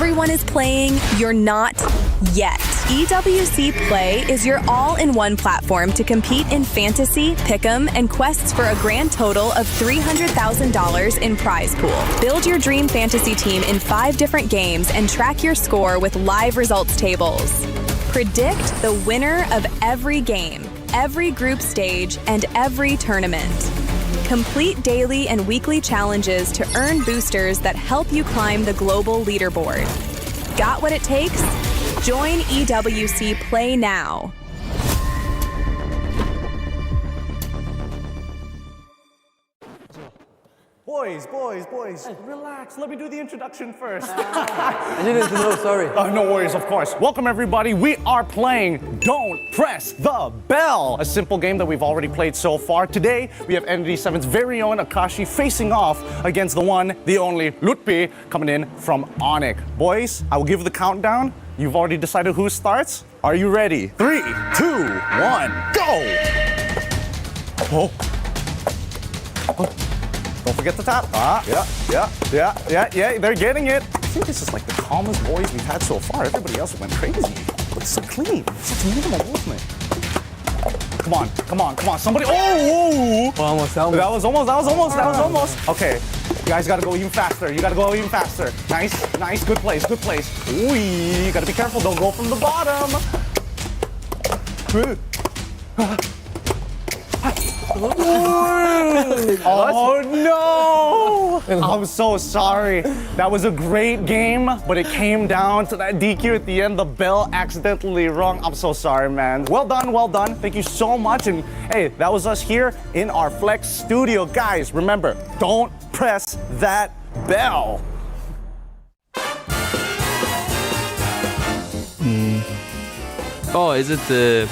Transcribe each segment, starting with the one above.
everyone is playing, you're not yet. EWC Play is your all-in-one platform to compete in fantasy, pick'em, and quests for a grand total of $300,000 in prize pool. Build your dream fantasy team in 5 different games and track your score with live results tables. Predict the winner of every game, every group stage, and every tournament. Complete daily and weekly challenges to earn boosters that help you climb the global leaderboard. Got what it takes? Join EWC Play now. Boys, relax. Let me do the introduction first. I didn't know, sorry. No worries, of course. Welcome, everybody. We are playing Don't Press the Bell, a simple game that we've already played so far. Today, we have ND7's very own Akashi facing off against the one, the only Lutpi coming in from Onyx. Boys, I will give the countdown. You've already decided who starts. Are you ready? 3, 2, 1, go! Oh. Don't forget the tap. Yeah, they're getting it. I think this is like the calmest boys we've had so far. Everybody else went crazy. But it's so clean. Such minimal movement. Come on. Somebody. Oh! Almost. That was almost. Okay. You guys gotta go even faster. Nice. Good place. Ooh, you gotta be careful. Don't go from the bottom. Oh no! I'm so sorry. That was a great game, but it came down to that DQ at the end. The bell accidentally rung. I'm so sorry, man. Well done. Thank you so much. And hey, that was us here in our Flex studio. Guys, remember, don't press that bell. Oh, is it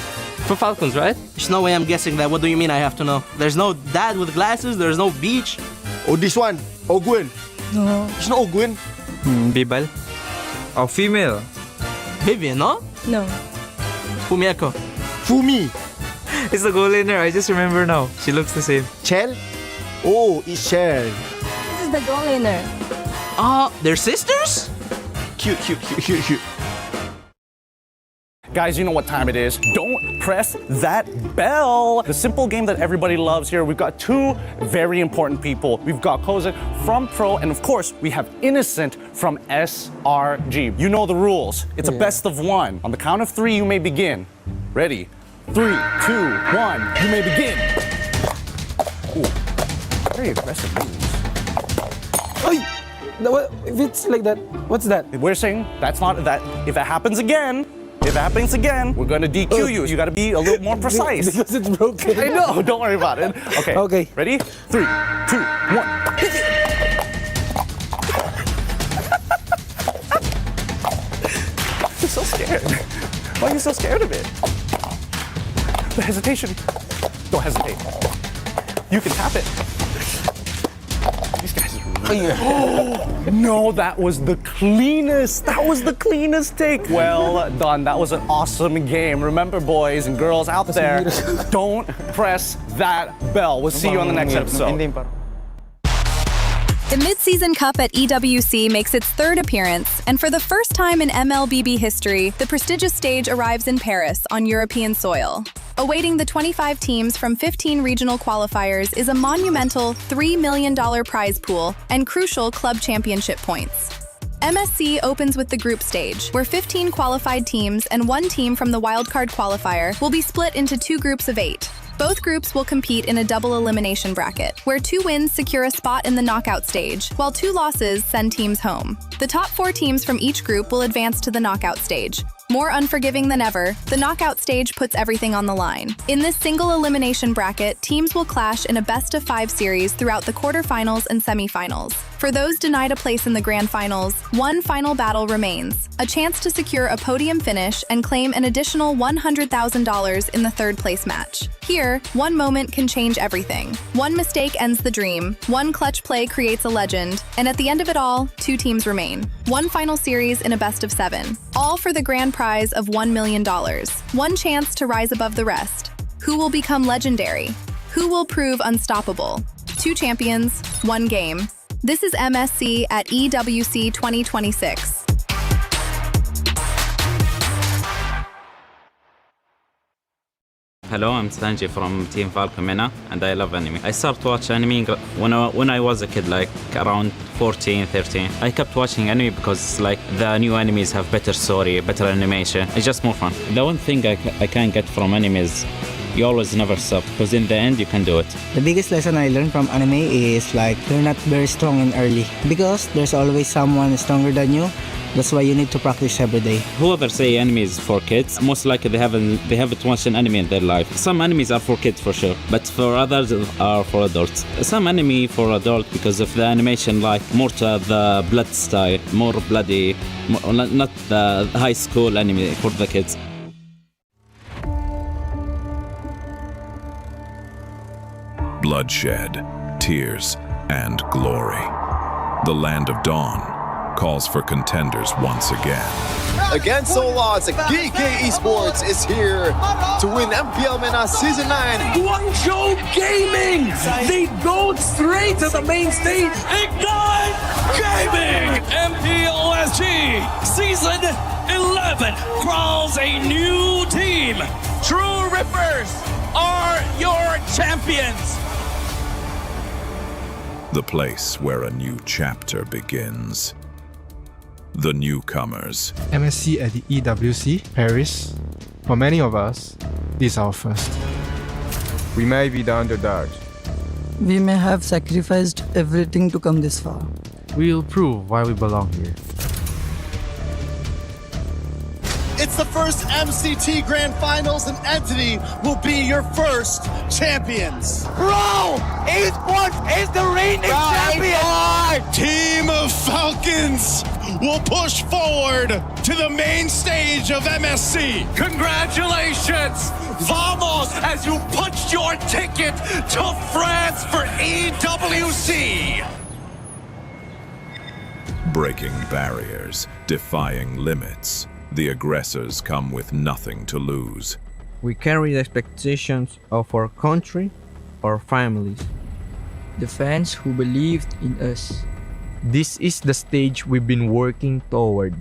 for Falcons, right? There's no way I'm guessing that. What do you mean I have to know? There's no dad with glasses, there's no beach. Oh, this one. Ogwin. No. It's not Ogwin. Bibal. Oh, female. Vivian, no? No. Fumieko. Fumi. It's the goal in her. I just remember now. She looks the same. Chel. Oh, it's Chel. This is the goal laner. They're sisters? Cute. Guys, you know what time it is. Don't press that bell. The simple game that everybody loves here. We've got 2 very important people. We've got Koza from Pro, and of course, we have Innocent from SRG. You know the rules. It's a best of 1. On the count of 3, you may begin. Ready? 3, 2, 1, you may begin. Ooh, very aggressive moves. Ay! If it's like that, what's that? We're saying that's not that. If it happens again, we're gonna DQ you. You gotta be a little more precise. Because it's broken. I know, don't worry about it. Okay. Ready? 3, 2, 1. You're so scared. Why are you so scared of it? The hesitation. Don't hesitate. You can tap it. These guys are really... No, that was the cleanest. Take. Well done. That was an awesome game. Remember, boys and girls out there, don't press that bell. We'll see you on the next episode. The Mid-Season Cup at EWC makes its 3rd appearance, and for the first time in MLBB history, the prestigious stage arrives in Paris on European soil. Awaiting the 25 teams from 15 regional qualifiers is a monumental $3 million prize pool and crucial club championship points. MSC opens with the group stage, where 15 qualified teams and 1 team from the wildcard qualifier will be split into 2 groups of 8. Both groups will compete in a double elimination bracket, where 2 wins secure a spot in the knockout stage, while 2 losses send teams home. The top 4 teams from each group will advance to the knockout stage. More unforgiving than ever, the knockout stage puts everything on the line. In this single elimination bracket, teams will clash in a best-of-5 series throughout the quarterfinals and semifinals. For those denied a place in the grand finals, 1 final battle remains, a chance to secure a podium finish and claim an additional $100,000 in the 3rd place match. Here, 1 moment can change everything. 1 mistake ends the dream, 1 clutch play creates a legend, and at the end of it all, 2 teams remain. 1 final series in a best-of-7, all for the grand prize of $1 million. 1 chance to rise above the rest. Who will become legendary? Who will prove unstoppable? 2 champions, 1 game. This is MSC at EWC 2026. Hello, I'm Sanji from Team Falcomena, and I love anime. I started to watch anime when I was a kid, like around 14, 13. I kept watching anime because like the new animes have better story, better animation. It's just more fun. The one thing I can get from anime is you always never stop, because in the end you can do it. The biggest lesson I learned from anime is like you're not very strong in early because there's always someone stronger than you. That's why you need to practice every day. Whoever say anime is for kids, most likely they haven't watched an anime in their life. Some animes are for kids for sure, but for others are for adults. Some anime for adult because of the animation, like more to the blood style, more bloody, not the high school anime for the kids. Bloodshed, tears, and glory. The Land of Dawn calls for contenders once again. Against all odds, GK Esports is here to win MPL MENA Season 9. Guangzhou Gaming! They go straight to the main stage. Ignite Gaming! MPLSG Season 11 crowns a new team. True Rippers are your champions. The place where a new chapter begins. The newcomers. MSC at the EWC, Paris. For many of us, this is our first. We may be the underdogs. We may have sacrificed everything to come this far. We'll prove why we belong here. It's the first MCT Grand Finals, and Entity will be your first champions. Bro! Esports is the reigning champion! Team of Falcons will push forward to the main stage of MSC. Congratulations! Vamos, as you punched your ticket to France for EWC! Breaking barriers, defying limits. The aggressors come with nothing to lose. We carry the expectations of our country, our families. The fans who believed in us. This is the stage we've been working toward.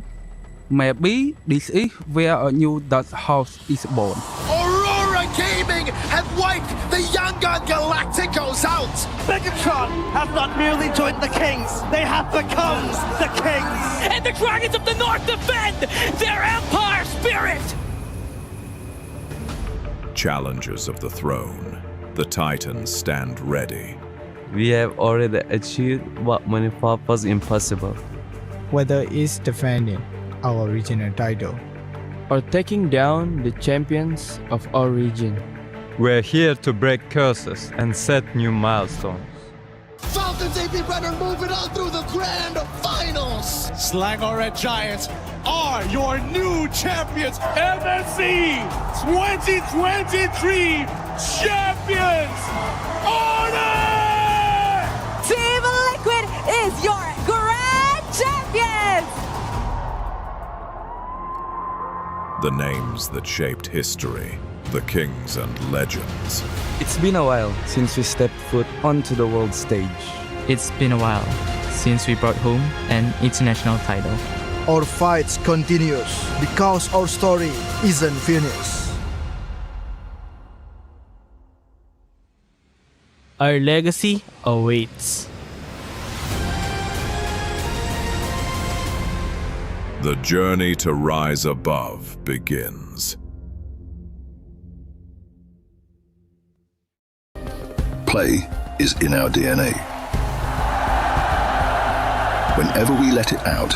Maybe this is where a new Dutch house is born. Aurora Gaming have wiped the Young Gun Galacticos out. Megatron have not merely joined the Kings, they have become the Kings. And the Dragons of the North defend their Empire spirit. Challengers of the throne, the Titans stand ready. We have already achieved what many thought was impossible. Whether it's defending our regional title Or taking down the champions of our region. We're here to break curses and set new milestones. Falcons AP Runner moving on through the Grand Finals. Slangor Red Giants are your new champions. MSC 2023 champions! Order! Team Liquid is your grand champions! The names that shaped history, the kings and legends. It's been a while since we stepped foot onto the world stage. It's been a while since we brought home an international title. Our fights continues because our story isn't finished. Our legacy awaits. The journey to rise above begins. Play is in our DNA. Whenever we let it out,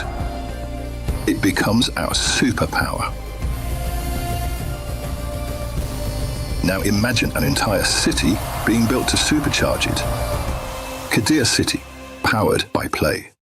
it becomes our superpower. Now imagine an entire city being built to supercharge it. Kadir City, powered by Play.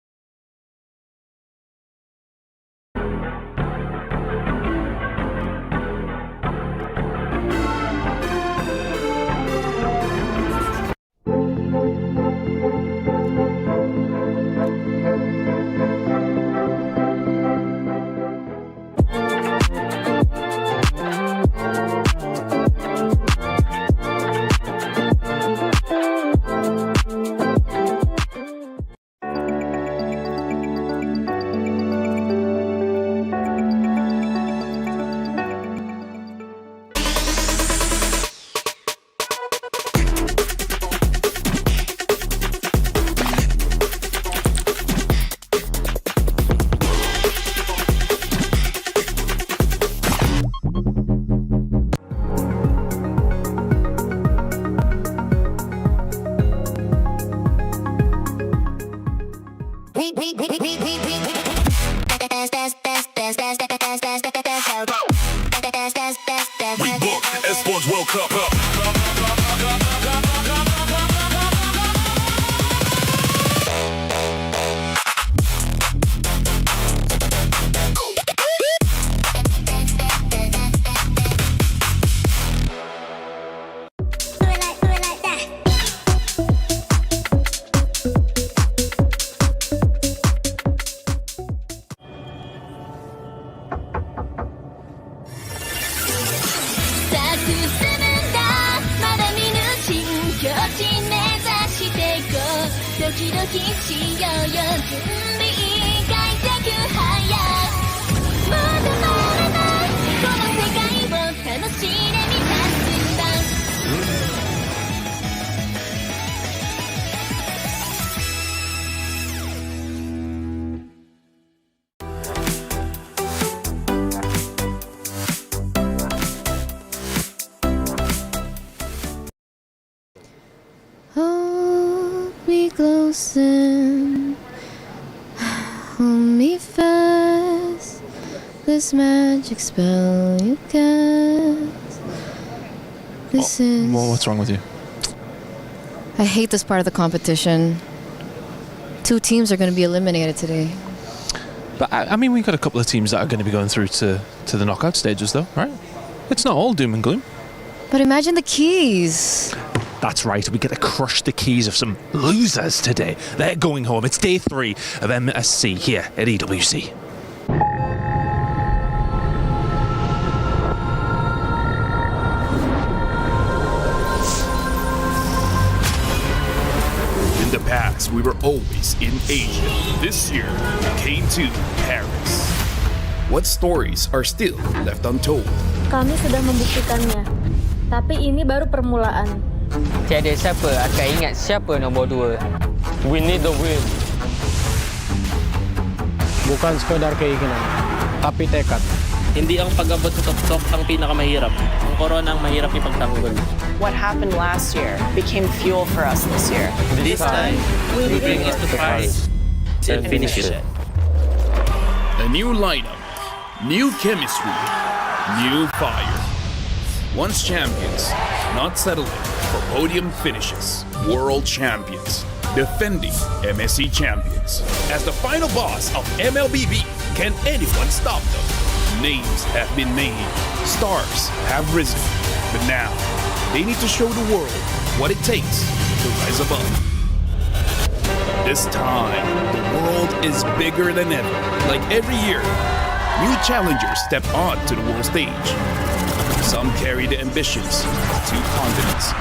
Esports World Cup up. Hold me close and hold me fast. This magic spell you cast. This is. Well, what's wrong with you? I hate this part of the competition. 2 teams are going to be eliminated today. But I mean, we've got a couple of teams that are going to be going through to the knockout stages, though, right? It's not all doom and gloom. But imagine the keys. That's right, we get to crush the keys of some losers today. They're going home. It's day 3 of MSC here at EWC. In the past, we were always in Asia. This year, we came to Paris. What stories are still left untold? Kami sudah membuktikannya, tapi ini baru permulaan. Tiada siapa akan ingat siapa nombor 2. We need the win. Bukan sekadar keinginan, tapi tekad. Hindi ang pag-abot sa tuktok ang pinakamahirap. Ang corona ang mahirap ipagtanggol. What happened last year became fuel for us this year. This time, we bring it to Paris and finish it. A new lineup, new chemistry, new fire. Once champions, not settling for podium finishes. World champions, defending MSC champions. As the final boss of MLBB, can anyone stop them? Names have been named, stars have risen, but now they need to show the world what it takes to rise above. This time, the world is bigger than ever. Like every year, new challengers step on to the world stage. Some carry the ambitions of 2 continents.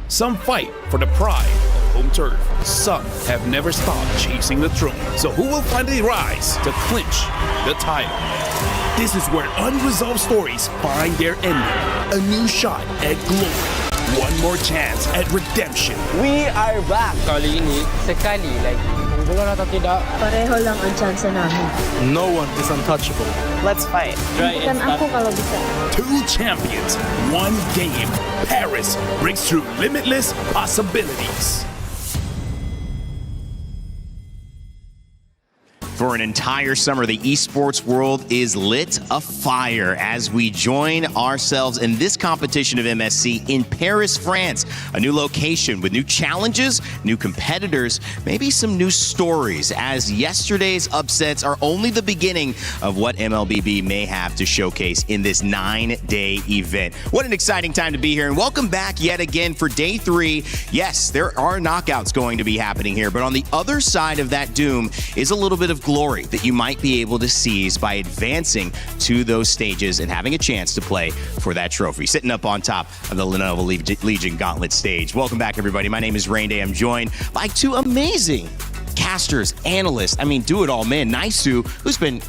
Some fight for the pride of home turf. Some have never stopped chasing the throne. So who will finally rise to clinch the title? This is where unresolved stories find their ending. A new shot at glory. One more chance at redemption. We are back. Kali ini, sekali lagi. Bulan atau tidak, Pareho lang ang tsansa namin. No one is untouchable. Let's fight. Bukan ako kalau bisa. 2 champions, 1 game. Paris breaks through limitless possibilities. For an entire summer, the esports world is lit afire as we join ourselves in this competition of MSC in Paris, France. A new location with new challenges, new competitors, maybe some new stories, as yesterday's upsets are only the beginning of what MLBB may have to showcase in this 9-day event. What an exciting time to be here, and welcome back yet again for day 3. Yes, there are knockouts going to be happening here, but on the other side of that doom is a little bit of glory that you might be able to seize by advancing to those stages and having a chance to play for that trophy. Sitting up on top of the Lenovo Legion Gauntlet stage. Welcome back, everybody. My name is Rain Day. I'm joined by 2 amazing casters, analysts, I mean, do it all, man. Naisu, who's been,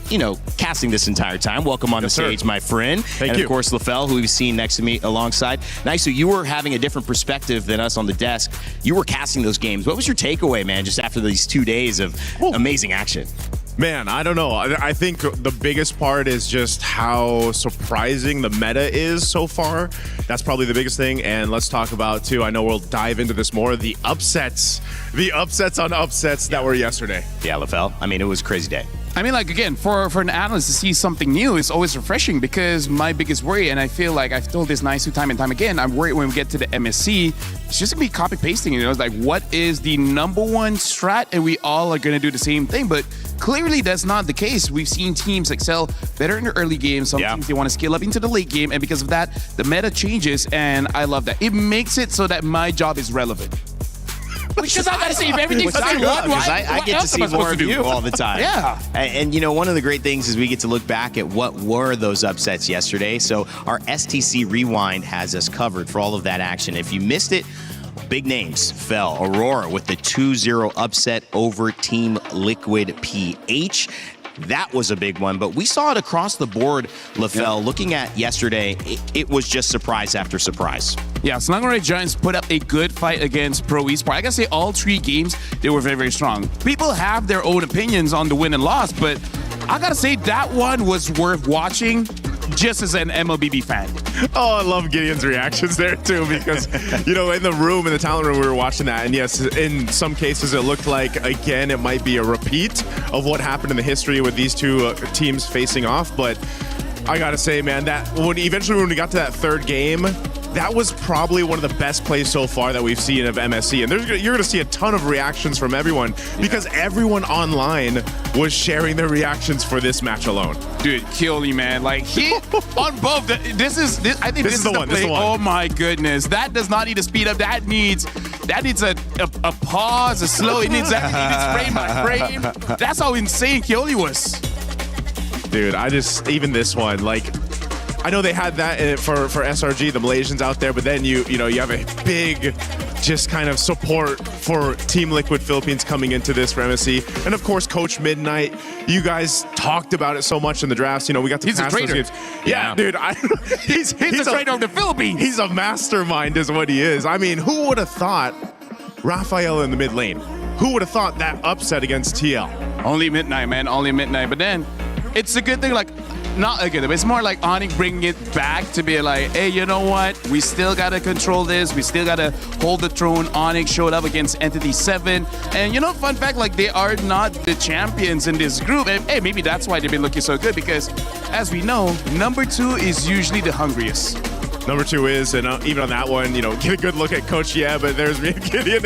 casting this entire time. Welcome on the stage, my friend. Thank you. And of course, LaFell, who we've seen next to me alongside. Naisu, you were having a different perspective than us on the desk. You were casting those games. What was your takeaway, man, just after these 2 days of amazing action? Man, I don't know. I think the biggest part is just how surprising the meta is so far. That's probably the biggest thing. And let's talk about, too, I know we'll dive into this more, the upsets. The upsets on upsets that were yesterday. Yeah, LaFell. I mean, it was a crazy day. I mean, like, again, for an analyst to see something new is always refreshing, because my biggest worry, and I feel like I've told this Nice time and time again, I'm worried when we get to the MSC, it's just going to be copy pasting. You know, it's like, what is the number one strat? And we all are going to do the same thing. But clearly that's not the case. We've seen teams excel better in the early game. Some teams, they want to scale up into the late game. And because of that, the meta changes. And I love that. It makes it so that my job is relevant. Because I gotta save everything. Which I love, because I get to see more of you all the time. Yeah. And you know, one of the great things is we get to look back at what were those upsets yesterday. So our STC Rewind has us covered for all of that action. If you missed it, big names fell. Aurora with the 2-0 upset over Team Liquid PH. That was a big one, but we saw it across the board, LaFell. Looking at yesterday, it was just surprise after surprise. Yeah, Slangore Giants put up a good fight against Pro Esports. I gotta say, all three games, they were very, very strong. People have their own opinions on the win and loss, but I gotta say, that one was worth watching just as an MLBB fan. Oh, I love Gideon's reactions there too, because, you know, in the talent room, we were watching that. And yes, in some cases, it looked like, again, it might be a repeat of what happened in the history with these two teams facing off. But I got to say, man, that when we got to that third game, that was probably one of the best plays so far that we've seen of MSC. And you're going to see a ton of reactions from everyone, because everyone online was sharing their reactions for this match alone. Dude, Keoli, man, like he on both. I think this is the one. Play. Oh my goodness, that does not need to speed up. That needs a pause, a slow. It needs frame by frame. That's how insane Keoli was. Dude, even this one, like, I know they had that for SRG, the Malaysians out there, but then you have a big just kind of support for Team Liquid Philippines coming into this for MSC. And of course, Coach Midnight, you guys talked about it so much in the drafts. You know, we got to He's a traitor. Yeah, dude. He's a traitor of the Philippines. He's a mastermind is what he is. I mean, who would have thought Raphael in the mid lane? Who would have thought that upset against TL? Only Midnight, man. Only Midnight. But then, it's a good thing, like, not a good thing. It's more like Onyx bringing it back to be like, hey, you know what? We still got to control this. We still got to hold the throne. Onyx showed up against Entity 7. And, you know, fun fact, like, they are not the champions in this group. And, hey, maybe that's why they've been looking so good, because, as we know, number 2 is usually the hungriest. Number 2 is, and even on that one, you know, get a good look at Coach but there's me, Gideon.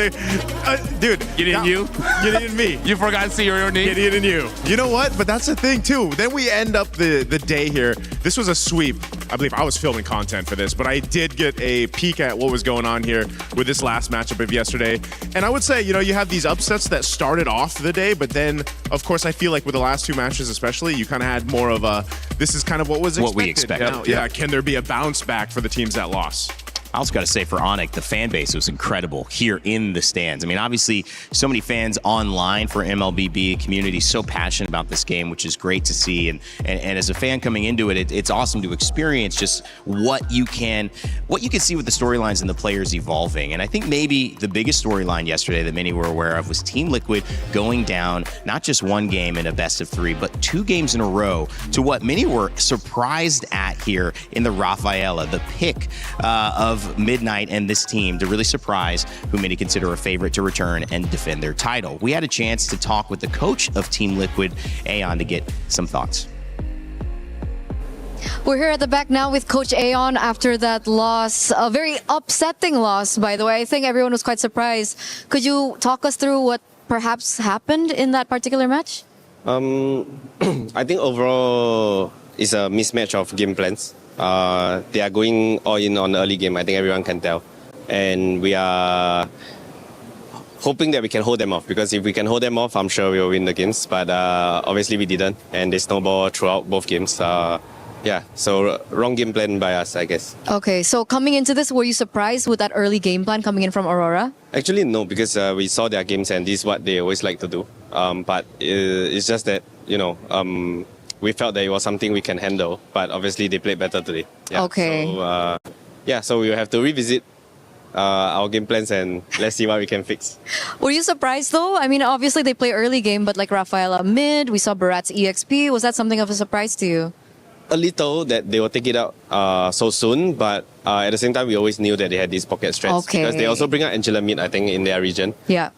Dude. Gideon, you? Gideon and me. You forgot to say your own name? Gideon and you. You know what? But that's the thing, too. Then we end up the day here. This was a sweep. I believe I was filming content for this, but I did get a peek at what was going on here with this last matchup of yesterday. And I would say, you know, you have these upsets that started off the day, but then, of course, I feel like with the last 2 matches especially, you kind of had more of a, this is kind of what was expected. What we expected. Now, yeah, can there be a bounce back for the teams that lost? I also got to say, for Onyx, the fan base was incredible here in the stands. I mean, obviously, so many fans online for MLBB, community so passionate about this game, which is great to see. And as a fan coming into it, it's awesome to experience just what you can see with the storylines and the players evolving. And I think maybe the biggest storyline yesterday that many were aware of was Team Liquid going down not just one game in a best of 3, but 2 games in a row to what many were surprised at here in the Rafaela, the pick of Midnight and this team to really surprise who many consider a favorite to return and defend their title. We had a chance to talk with the coach of Team Liquid, Aeon, to get some thoughts. We're here at the back now with Coach Aeon after that loss, a very upsetting loss, by the way. I think everyone was quite surprised. Could you talk us through what perhaps happened in that particular match? I think overall it's a mismatch of game plans. They are going all in on the early game, I think everyone can tell. And we are hoping that we can hold them off, because if we can hold them off, I'm sure we'll win the games. But obviously we didn't, and they snowballed throughout both games. Yeah, so wrong game plan by us, I guess. Okay, so coming into this, were you surprised with that early game plan coming in from Aurora? Actually, no, because we saw their games and this is what they always like to do. But it's just that, you know, we felt that it was something we can handle, but obviously they played better today. Yeah, okay. So, so we will have to revisit our game plans and let's see what we can fix. Were you surprised though? I mean, obviously they play early game, but like Rafaela mid, we saw Barat's EXP. Was that something of a surprise to you? A little that they will take it out so soon, but at the same time, we always knew that they had these pocket strats. Okay. Because they also bring out Angela mid, I think, in their region. Yeah.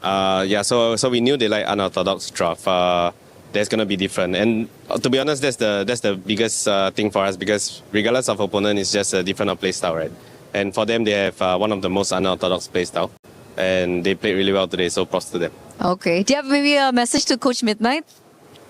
So we knew they like unorthodox draft. That's gonna be different, and to be honest, that's the biggest thing for us because regardless of opponent, it's just a different play style, right? And for them, they have one of the most unorthodox play style, and they played really well today. So props to them. Okay. Do you have maybe a message to Coach Midnight?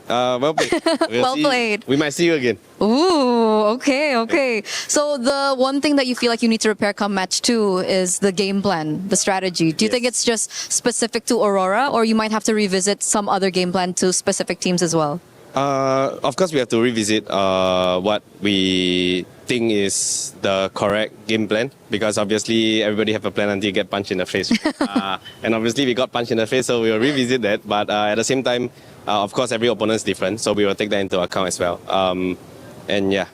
Well played. Well played. We might see you again. Ooh, okay. So the one thing that you feel like you need to repair come match 2 is the game plan, the strategy. Do you think it's just specific to Aurora, or you might have to revisit some other game plan to specific teams as well? Of course, we have to revisit what we think is the correct game plan because obviously everybody have a plan until you get punched in the face. And obviously we got punched in the face, so we will revisit that. But at the same time, of course, every opponent is different, so we will take that into account as well. And yeah.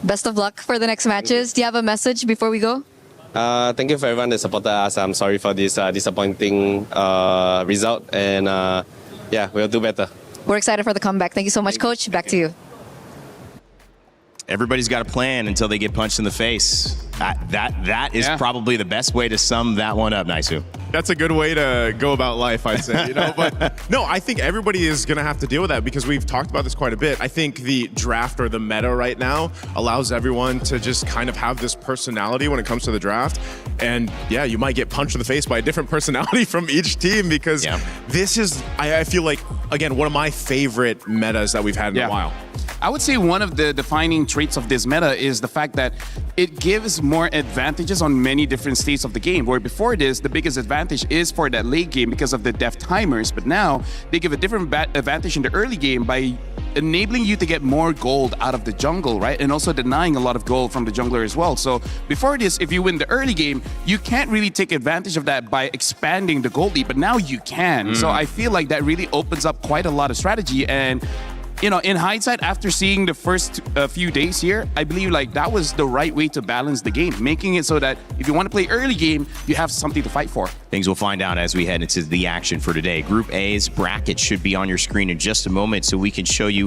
Best of luck for the next matches. Do you have a message before we go? Thank you for everyone that supported us. I'm sorry for this disappointing result, and yeah, we'll do better. We're excited for the comeback. Thank you so much, Coach. Back to you. Everybody's got a plan until they get punched in the face. That is probably the best way to sum that one up, Naisu. That's a good way to go about life, I'd say. You know, but no, I think everybody is going to have to deal with that because we've talked about this quite a bit. I think the draft or the meta right now allows everyone to just kind of have this personality when it comes to the draft. And yeah, you might get punched in the face by a different personality from each team because this is, I feel like, again, one of my favorite metas that we've had in a while. I would say one of the defining traits of this meta is the fact that it gives more advantages on many different states of the game, where before this, the biggest advantage is for that late game because of the def timers, but now they give a different advantage in the early game by enabling you to get more gold out of the jungle, right? And also denying a lot of gold from the jungler as well. So before this, if you win the early game, you can't really take advantage of that by expanding the gold lead, but now you can. So I feel like that really opens up quite a lot of strategy. And you know, in hindsight, after seeing the first few days here, I believe like that was the right way to balance the game, making it so that if you want to play early game, you have something to fight for. Things we'll find out as we head into the action for today. Group A's bracket should be on your screen in just a moment so we can show you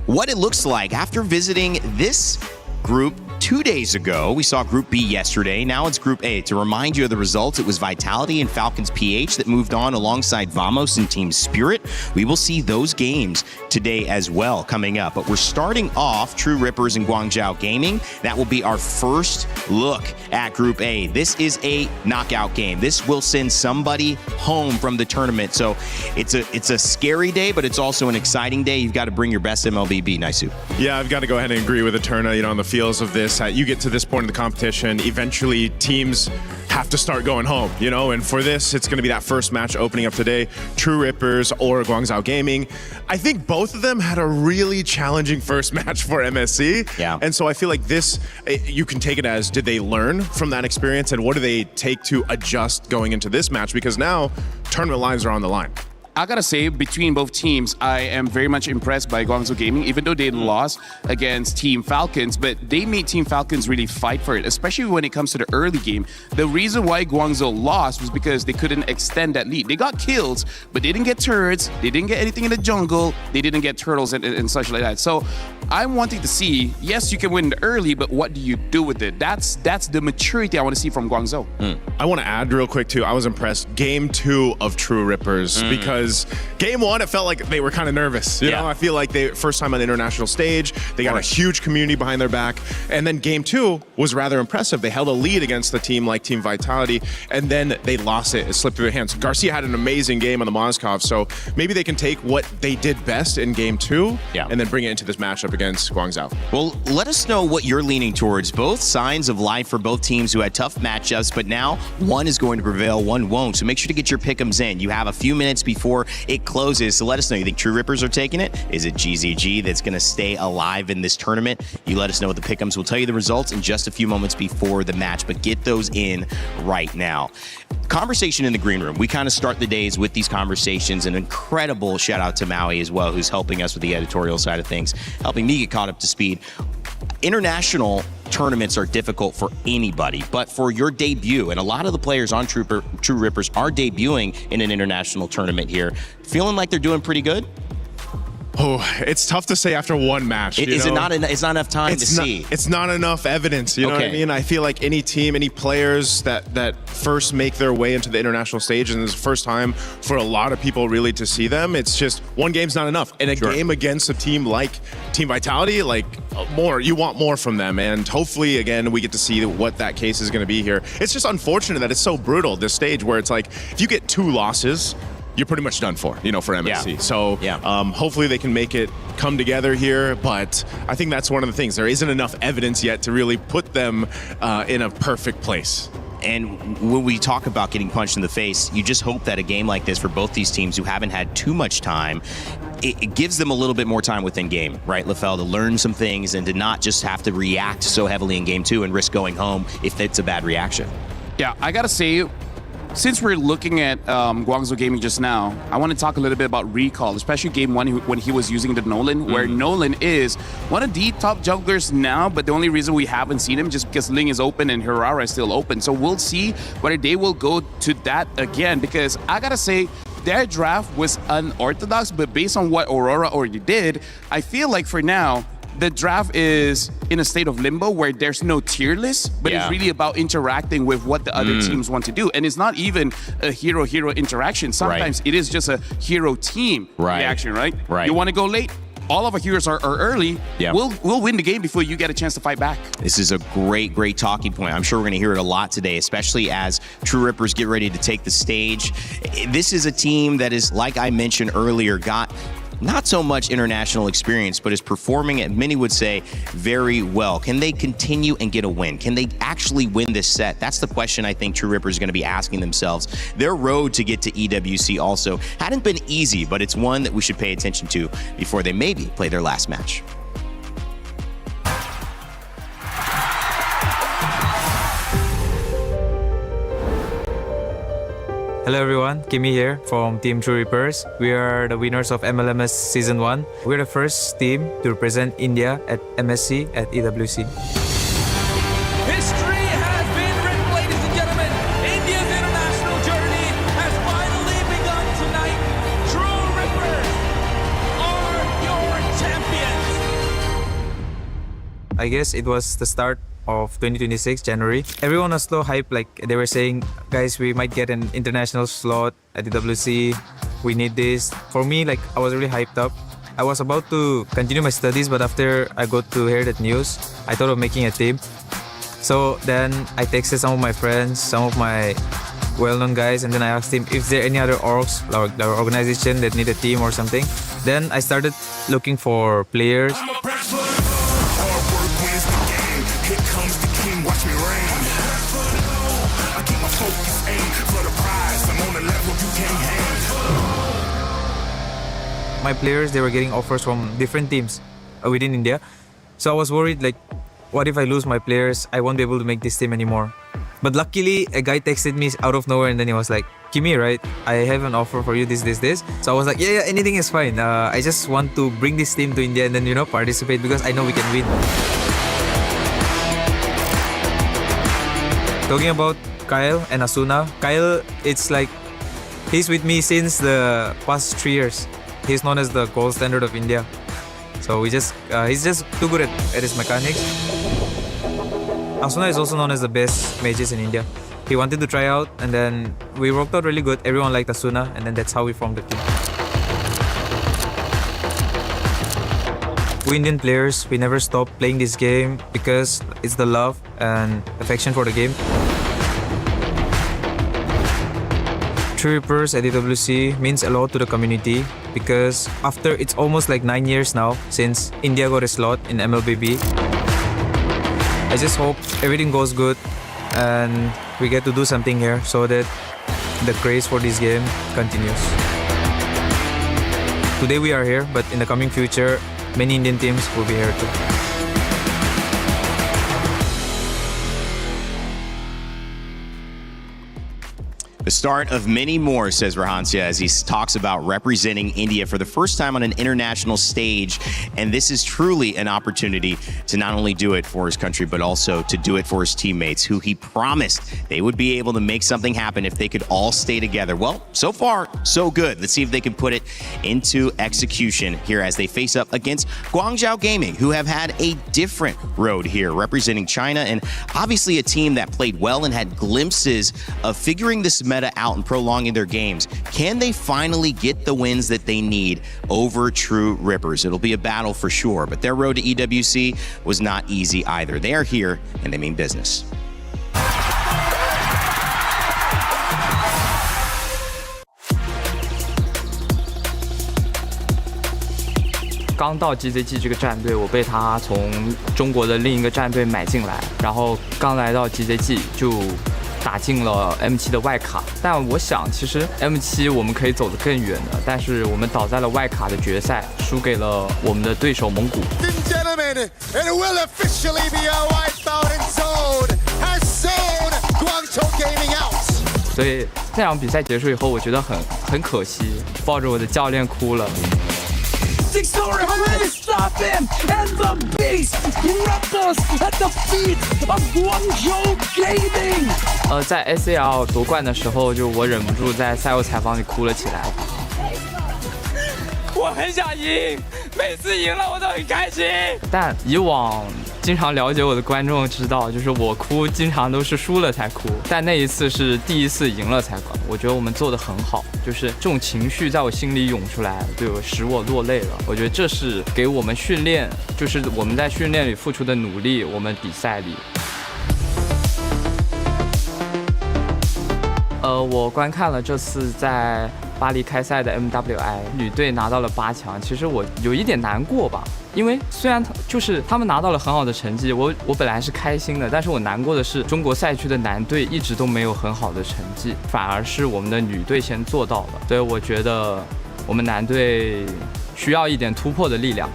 what it looks like after visiting this group 2 days ago. We saw Group B yesterday. Now it's Group A. To remind you of the results, it was Vitality and Falcons PH that moved on alongside Vamos and Team Spirit. We will see those games today as well coming up. But we're starting off True Rippers and Guangzhou Gaming. That will be our first look at Group A. This is a knockout game. This will send somebody home from the tournament. So it's a scary day, but it's also an exciting day. You've got to bring your best MLBB, Naisu. Yeah, I've got to go ahead and agree with Eterna, you know, on the feels of this. You get to this point in the competition, eventually teams have to start going home, you know, and for this, it's going to be that first match opening up today, True Rippers or Guangzhou Gaming. I think both of them had a really challenging first match for MSC. Yeah. And so I feel like this, you can take it as, did they learn from that experience and what do they take to adjust going into this match? Because now tournament lives are on the line. I gotta say, between both teams, I am very much impressed by Guangzhou Gaming, even though they lost against Team Falcons, but they made Team Falcons really fight for it, especially when it comes to the early game. The reason why Guangzhou lost was because they couldn't extend that lead. They got kills, but they didn't get turrets, they didn't get anything in the jungle, they didn't get turtles and such like that. So I'm wanting to see, yes, you can win the early, but what do you do with it? That's the maturity I want to see from Guangzhou. I want to add real quick too, I was impressed. Game 2 of True Rippers, because game 1, it felt like they were kind of nervous. You know, I feel like they first time on the international stage, they got a huge community behind their back. And then game 2 was rather impressive. They held a lead against a team like Team Vitality, and then they lost it. It slipped through their hands. Garcia had an amazing game on the Mozkov, so maybe they can take what they did best in game 2 and then bring it into this matchup against Guangzhou. Well, let us know what you're leaning towards. Both signs of life for both teams who had tough matchups, but now one is going to prevail, one won't. So make sure to get your pick'ems in. You have a few minutes before it closes, so let us know. You think True Rippers are taking it? Is it GZG that's going to stay alive in this tournament? You let us know what the pick'ems. We'll tell you the results in just a few moments before the match, but get those in right now. Conversation in the green room. We kind of start the days with these conversations. An incredible shout out to Maui as well, who's helping us with the editorial side of things, helping me get caught up to speed. international tournaments are difficult for anybody, but for your debut, and a lot of the players on True Rippers are debuting in an international tournament here, feeling like they're doing pretty good? Oh, it's tough to say after one match. It's not enough time to see. It's not enough evidence. You know what I mean? I feel like any team, any players that first make their way into the international stage, and it's the first time for a lot of people really to see them. It's just one game's not enough. In a game against a team like Team Vitality, like more, you want more from them. And hopefully, again, we get to see what that case is going to be here. It's just unfortunate that it's so brutal, this stage, where it's like if you get 2 losses, you're pretty much done for, for MSC. Yeah. So hopefully they can make it come together here. But I think that's one of the things. There isn't enough evidence yet to really put them in a perfect place. And when we talk about getting punched in the face, you just hope that a game like this for both these teams who haven't had too much time, it gives them a little bit more time within game, right, Lefel, to learn some things and to not just have to react so heavily in game 2 and risk going home if it's a bad reaction. Yeah, I gotta say, since we're looking at Guangzhou Gaming just now, I want to talk a little bit about Recall, especially game 1 when he was using the Nolan, where Nolan is one of the top junglers now, but the only reason we haven't seen him just because Ling is open and Hirara is still open. So we'll see whether they will go to that again, because I gotta say, their draft was unorthodox, but based on what Aurora already did, I feel like for now, the draft is in a state of limbo where there's no tier list, but it's really about interacting with what the other teams want to do. And it's not even a hero-hero interaction. Sometimes it is just a hero-team reaction, right? You want to go late? All of our heroes are early. We'll win the game before you get a chance to fight back. This is a great talking point. I'm sure we're going to hear it a lot today, especially as True Rippers get ready to take the stage. This is a team that is, like I mentioned earlier, got not so much international experience, but is performing at, many would say, very well. Can they continue and get a win? Can they actually win this set? That's the question I think True Rippers is going to be asking themselves. Their road to get to EWC also hadn't been easy, but it's one that we should pay attention to before they maybe play their last match. Hello everyone, Kimmy here from Team True Rippers. We are the winners of MLMS Season 1. We're the first team to represent India at MSC at EWC. History has been written, ladies and gentlemen. India's international journey has finally begun tonight. True Rippers are your champions. I guess it was the start of 2026 January. Everyone was so hyped, like they were saying, guys, we might get an international slot at EWC. We need this. For me, like I was really hyped up. I was about to continue my studies, but after I got to hear that news, I thought of making a team. So then I texted some of my friends, some of my well-known guys, and then I asked him if there any other orgs or organization that need a team or something. Then I started looking for players. Here comes the king, watch me reign. I keep my focus, aim for the prize. I'm on the level you can't hang. My players, they were getting offers from different teams within India. So I was worried, like, what if I lose my players? I won't be able to make this team anymore. But luckily, a guy texted me out of nowhere and then he was like, Kimi, right? I have an offer for you, this. So I was like, yeah, anything is fine. I just want to bring this team to India and then, participate because I know we can win. Talking about Kyle and Asuna, Kyle, it's like he's with me since the past 3 years. He's known as the gold standard of India. So he's just too good at his mechanics. Asuna is also known as the best mages in India. He wanted to try out and then we worked out really good. Everyone liked Asuna and then that's how we formed the team. We Indian players, we never stop playing this game because it's the love and affection for the game. True Rippers at EWC means a lot to the community because after it's almost like 9 years now since India got a slot in MLBB. I just hope everything goes good and we get to do something here so that the craze for this game continues. Today we are here, but in the coming future, many Indian teams will be here too. The start of many more, says Rahansya, as he talks about representing India for the first time on an international stage. And this is truly an opportunity to not only do it for his country, but also to do it for his teammates, who he promised they would be able to make something happen if they could all stay together. Well, so far, so good. Let's see if they can put it into execution here as they face up against Guangzhou Gaming, who have had a different road here, representing China, and obviously a team that played well and had glimpses of figuring this meta out and prolonging their games. Can they finally get the wins that they need over True Rippers? It'll be a battle for sure, but their road to EWC was not easy either. They are here and they mean business. 刚到 GZG 这个战队，我被他从中国的另一个战队买进来，然后刚来到 GZG 就打进了 M7 的外卡。但我想，其实 M7 我们可以走得更远的，但是我们倒在了外卡的决赛，输给了我们的对手蒙古。Gentlemen, it will officially be a wipeout and zone has sold Guangzhou Gaming out. 所以那场比赛结束以后，我觉得很可惜，抱着我的教练哭了。Story, really stop him and the beast rumbles at the feet of Guangzhou Gaming. 在 SCL 夺冠的时候，就我忍不住在赛后采访里哭了起来。我很想赢，每次赢了我都很开心。但以往经常了解我的观众知道，就是我哭经常都是输了才哭，但那一次是第一次赢了才哭。我觉得我们做得很好，就是这种情绪在我心里涌出来，对我使我落泪了。我觉得这是给我们训练，就是我们在训练里付出的努力，我们比赛里。我观看了这次在巴黎开赛的 MWI 女队拿到了8强，其实我有一点难过吧，因为虽然他们拿到了很好的成绩，我本来是开心的，但是我难过的是中国赛区的男队一直都没有很好的成绩，反而是我们的女队先做到了，所以我觉得我们男队需要一点突破的力量。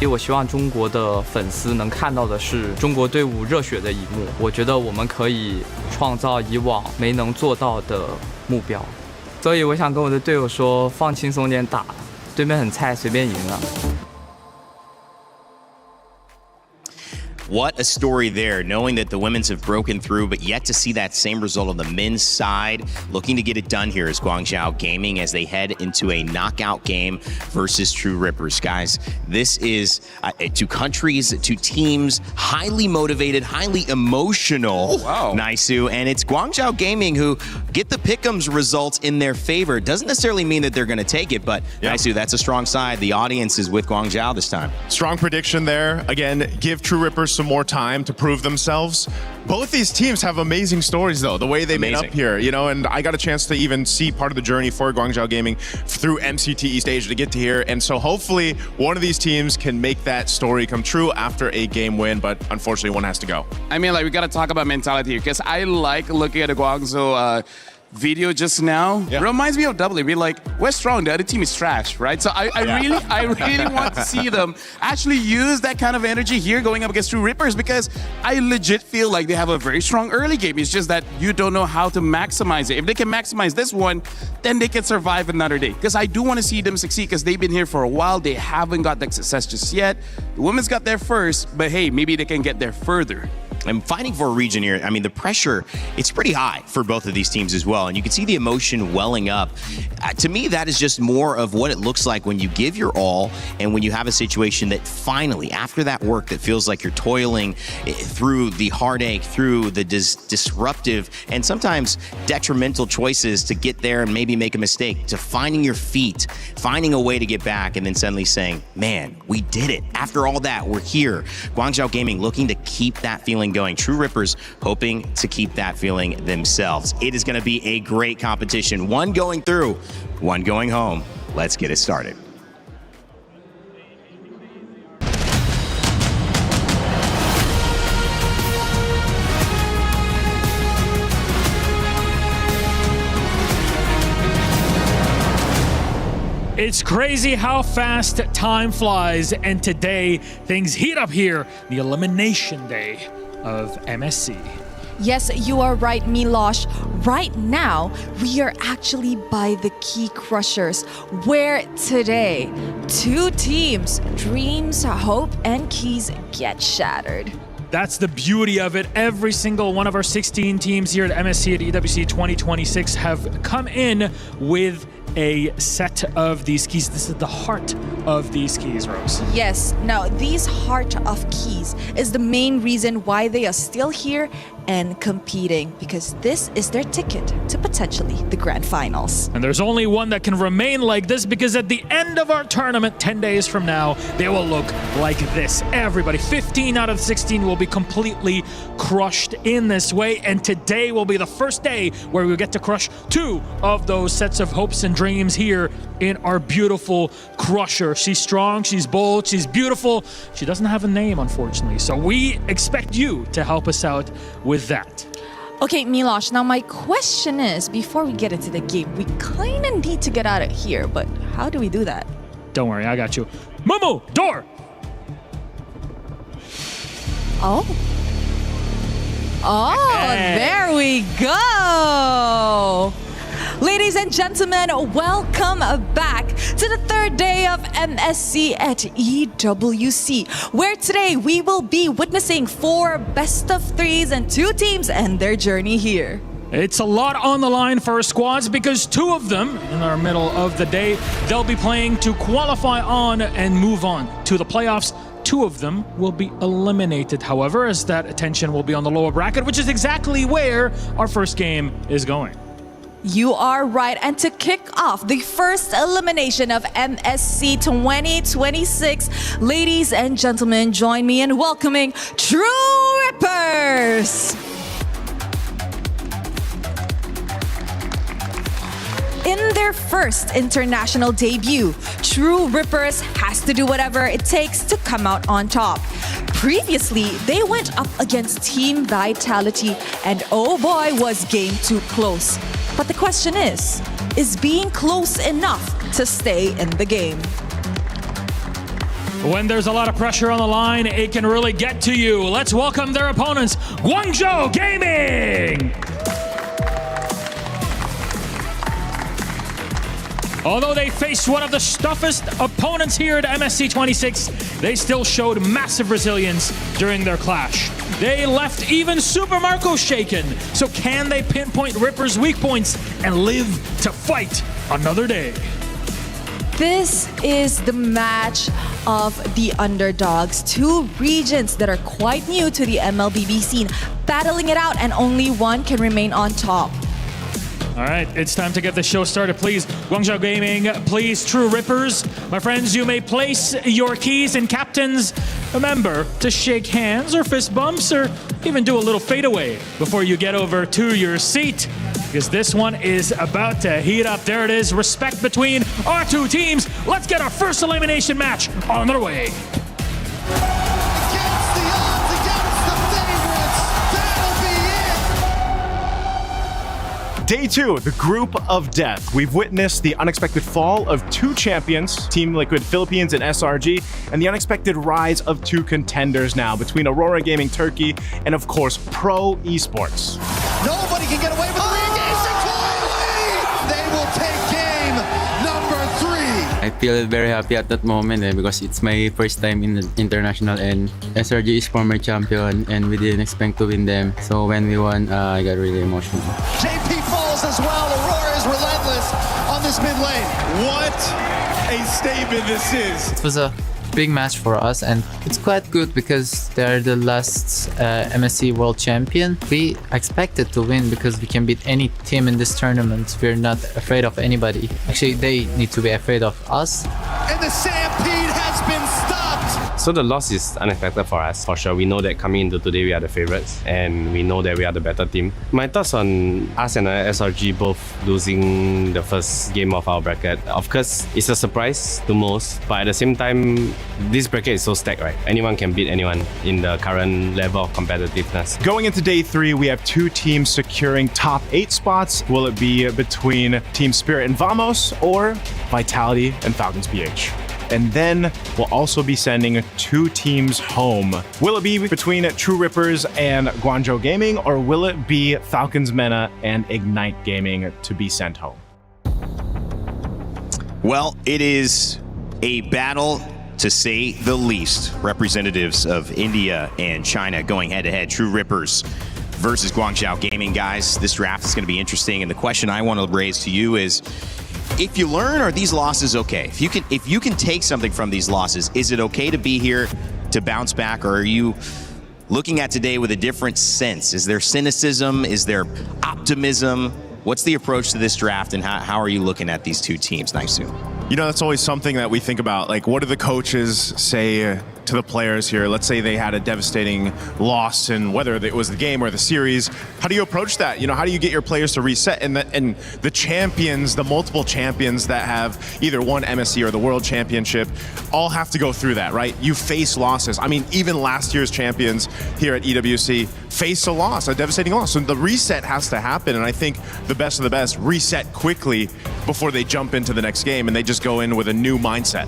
我希望中国的粉丝能看到的是中国队伍热血的一幕。我觉得我们可以创造以往没能做到的目标，所以我想跟我的队友说，放轻松点打，对面很菜，随便赢了。What a story there, knowing that the women's have broken through, but yet to see that same result on the men's side. Looking to get it done here is Guangzhou Gaming as they head into a knockout game versus True Rippers. Guys, this is two countries, two teams, highly motivated, highly emotional. Wow. Naisu, and it's Guangzhou Gaming who get the pick'ems results in their favor. Doesn't necessarily mean that they're going to take it, but Naisu, that's a strong side. The audience is with Guangzhou this time. Strong prediction there. Again, give True Rippers some more time to prove themselves. Both these teams have amazing stories, though, the way they made up here, you know, and I got a chance to even see part of the journey for Guangzhou Gaming through MCT East Asia to get to here. And so hopefully one of these teams can make that story come true after a game win, but unfortunately one has to go. I mean, like, we got to talk about mentality here, because I like looking at the Guangzhou video just now. Reminds me of W. Be like, we're strong, the other team is trash, right? So I really want to see them actually use that kind of energy here going up against True Rippers, because I legit feel like they have a very strong early game. It's just that you don't know how to maximize it. If they can maximize this one, then they can survive another day. Because I do want to see them succeed, because they've been here for a while. They haven't got that success just yet. The women's got there first, but hey, maybe they can get there further. And fighting for a region here, I mean, the pressure, it's pretty high for both of these teams as well. And you can see the emotion welling up. To me, that is just more of what it looks like when you give your all and when you have a situation that finally, after that work that feels like you're toiling through the heartache, through the disruptive and sometimes detrimental choices to get there and maybe make a mistake, to finding your feet, finding a way to get back, and then suddenly saying, man, we did it. After all that, we're here. Guangzhou Gaming looking to keep that feeling going. True Rippers hoping to keep that feeling themselves. It is going to be a great competition. One going through, one going home. Let's get it started. It's crazy how fast time flies, and today things heat up here, the elimination day of MSC. Yes, you are right, Milosh. Right now, we are actually by the Key Crushers, where today, two teams, Dreams, Hope, and Keys, get shattered. That's the beauty of it. Every single one of our 16 teams here at MSC at EWC 2026 have come in with a set of these keys. This is the heart of these keys, Rose. Yes, now these heart of keys is the main reason why they are still here and competing, because this is their ticket to potentially the grand finals. And there's only one that can remain like this, because at the end of our tournament, 10 days from now, they will look like this. Everybody, 15 out of 16 will be completely crushed in this way, and today will be the first day where we get to crush two of those sets of hopes and dreams here in our beautiful crusher. She's strong, she's bold, she's beautiful. She doesn't have a name, unfortunately, so we expect you to help us out with that. Okay, Milosh, now my question is, before we get into the game, we kind of need to get out of here, but how do we do that? Don't worry, I got you. Mumu, door! Oh. Oh, Hey. there we go. Ladies and gentlemen, welcome back to the third day of MSC at EWC, where today we will be witnessing 4 best of 3s and 2 teams and their journey here. It's a lot on the line for our squads, because 2 of them, in our middle of the day, they'll be playing to qualify on and move on to the playoffs. 2 of them will be eliminated, however, as that attention will be on the lower bracket, which is exactly where our first game is going. You are right, and to kick off the first elimination of MSC 2026, ladies and gentlemen, join me in welcoming True Rippers! In their first international debut, True Rippers has to do whatever it takes to come out on top. Previously, they went up against Team Vitality, and oh boy, was game too close. But the question is being close enough to stay in the game? When there's a lot of pressure on the line, it can really get to you. Let's welcome their opponents, Guangzhou Gaming! Although they faced one of the toughest opponents here at MSC 26, they still showed massive resilience during their clash. They left even Super Marco shaken. So can they pinpoint Ripper's weak points and live to fight another day? This is the match of the underdogs, 2 regions that are quite new to the MLBB scene, battling it out, and only one can remain on top. All right, it's time to get the show started. Please, Guangzhou Gaming, please, True Rippers. My friends, you may place your keys, and captains, remember to shake hands or fist bumps or even do a little fadeaway before you get over to your seat, because this one is about to heat up. There it is, respect between our 2 teams. Let's get our first elimination match on their way. Day 2, the Group of Death. We've witnessed the unexpected fall of 2 champions, Team Liquid Philippines and SRG, and the unexpected rise of 2 contenders now between Aurora Gaming Turkey and, of course, Pro Esports. Nobody can get away with the re-engagement. They will take game number 3. I feel very happy at that moment because it's my first time in the international, and SRG is former champion and we didn't expect to win them. So when we won, I got really emotional. JP falls as well. Aurora is relentless on this mid lane. What a statement this is. It was a big match for us, and it's quite good because they're the last MSC World Champion. We expected to win because we can beat any team in this tournament. We're not afraid of anybody. Actually, they need to be afraid of us. And the stampede has been stopped. So the loss is unexpected for us, for sure. We know that coming into today we are the favorites, and we know that we are the better team. My thoughts on us and SRG both losing the first game of our bracket. Of course, it's a surprise to most, but at the same time, this bracket is so stacked, right? Anyone can beat anyone in the current level of competitiveness. Going into Day 3, we have 2 teams securing top 8 spots. Will it be between Team Spirit and Vamos or Vitality and Falcons PH? and then we'll also be sending 2 teams home. Will it be between True Rippers and Guangzhou Gaming, or will it be Falcons Meta and Ignite Gaming to be sent home? Well, it is a battle, to say the least. Representatives of India and China going head-to-head. True Rippers versus Guangzhou Gaming. Guys, this draft is going to be interesting, and the question I want to raise to you is, if you learn, are these losses okay? If you can take something from these losses, is it okay to be here to bounce back, or are you looking at today with a different sense? Is there cynicism? Is there optimism? What's the approach to this draft, and how are you looking at these 2 teams, Naisu? You know, that's always something that we think about. Like, what do the coaches say to the players here? Let's say they had a devastating loss, and whether it was the game or the series, how do you approach that? You know, how do you get your players to reset? And the champions, the multiple champions that have either won MSC or the World Championship, all have to go through that, right? You face losses. I mean, even last year's champions here at EWC face a loss, a devastating loss. So the reset has to happen, and I think the best of the best reset quickly before they jump into the next game, and they just go in with a new mindset.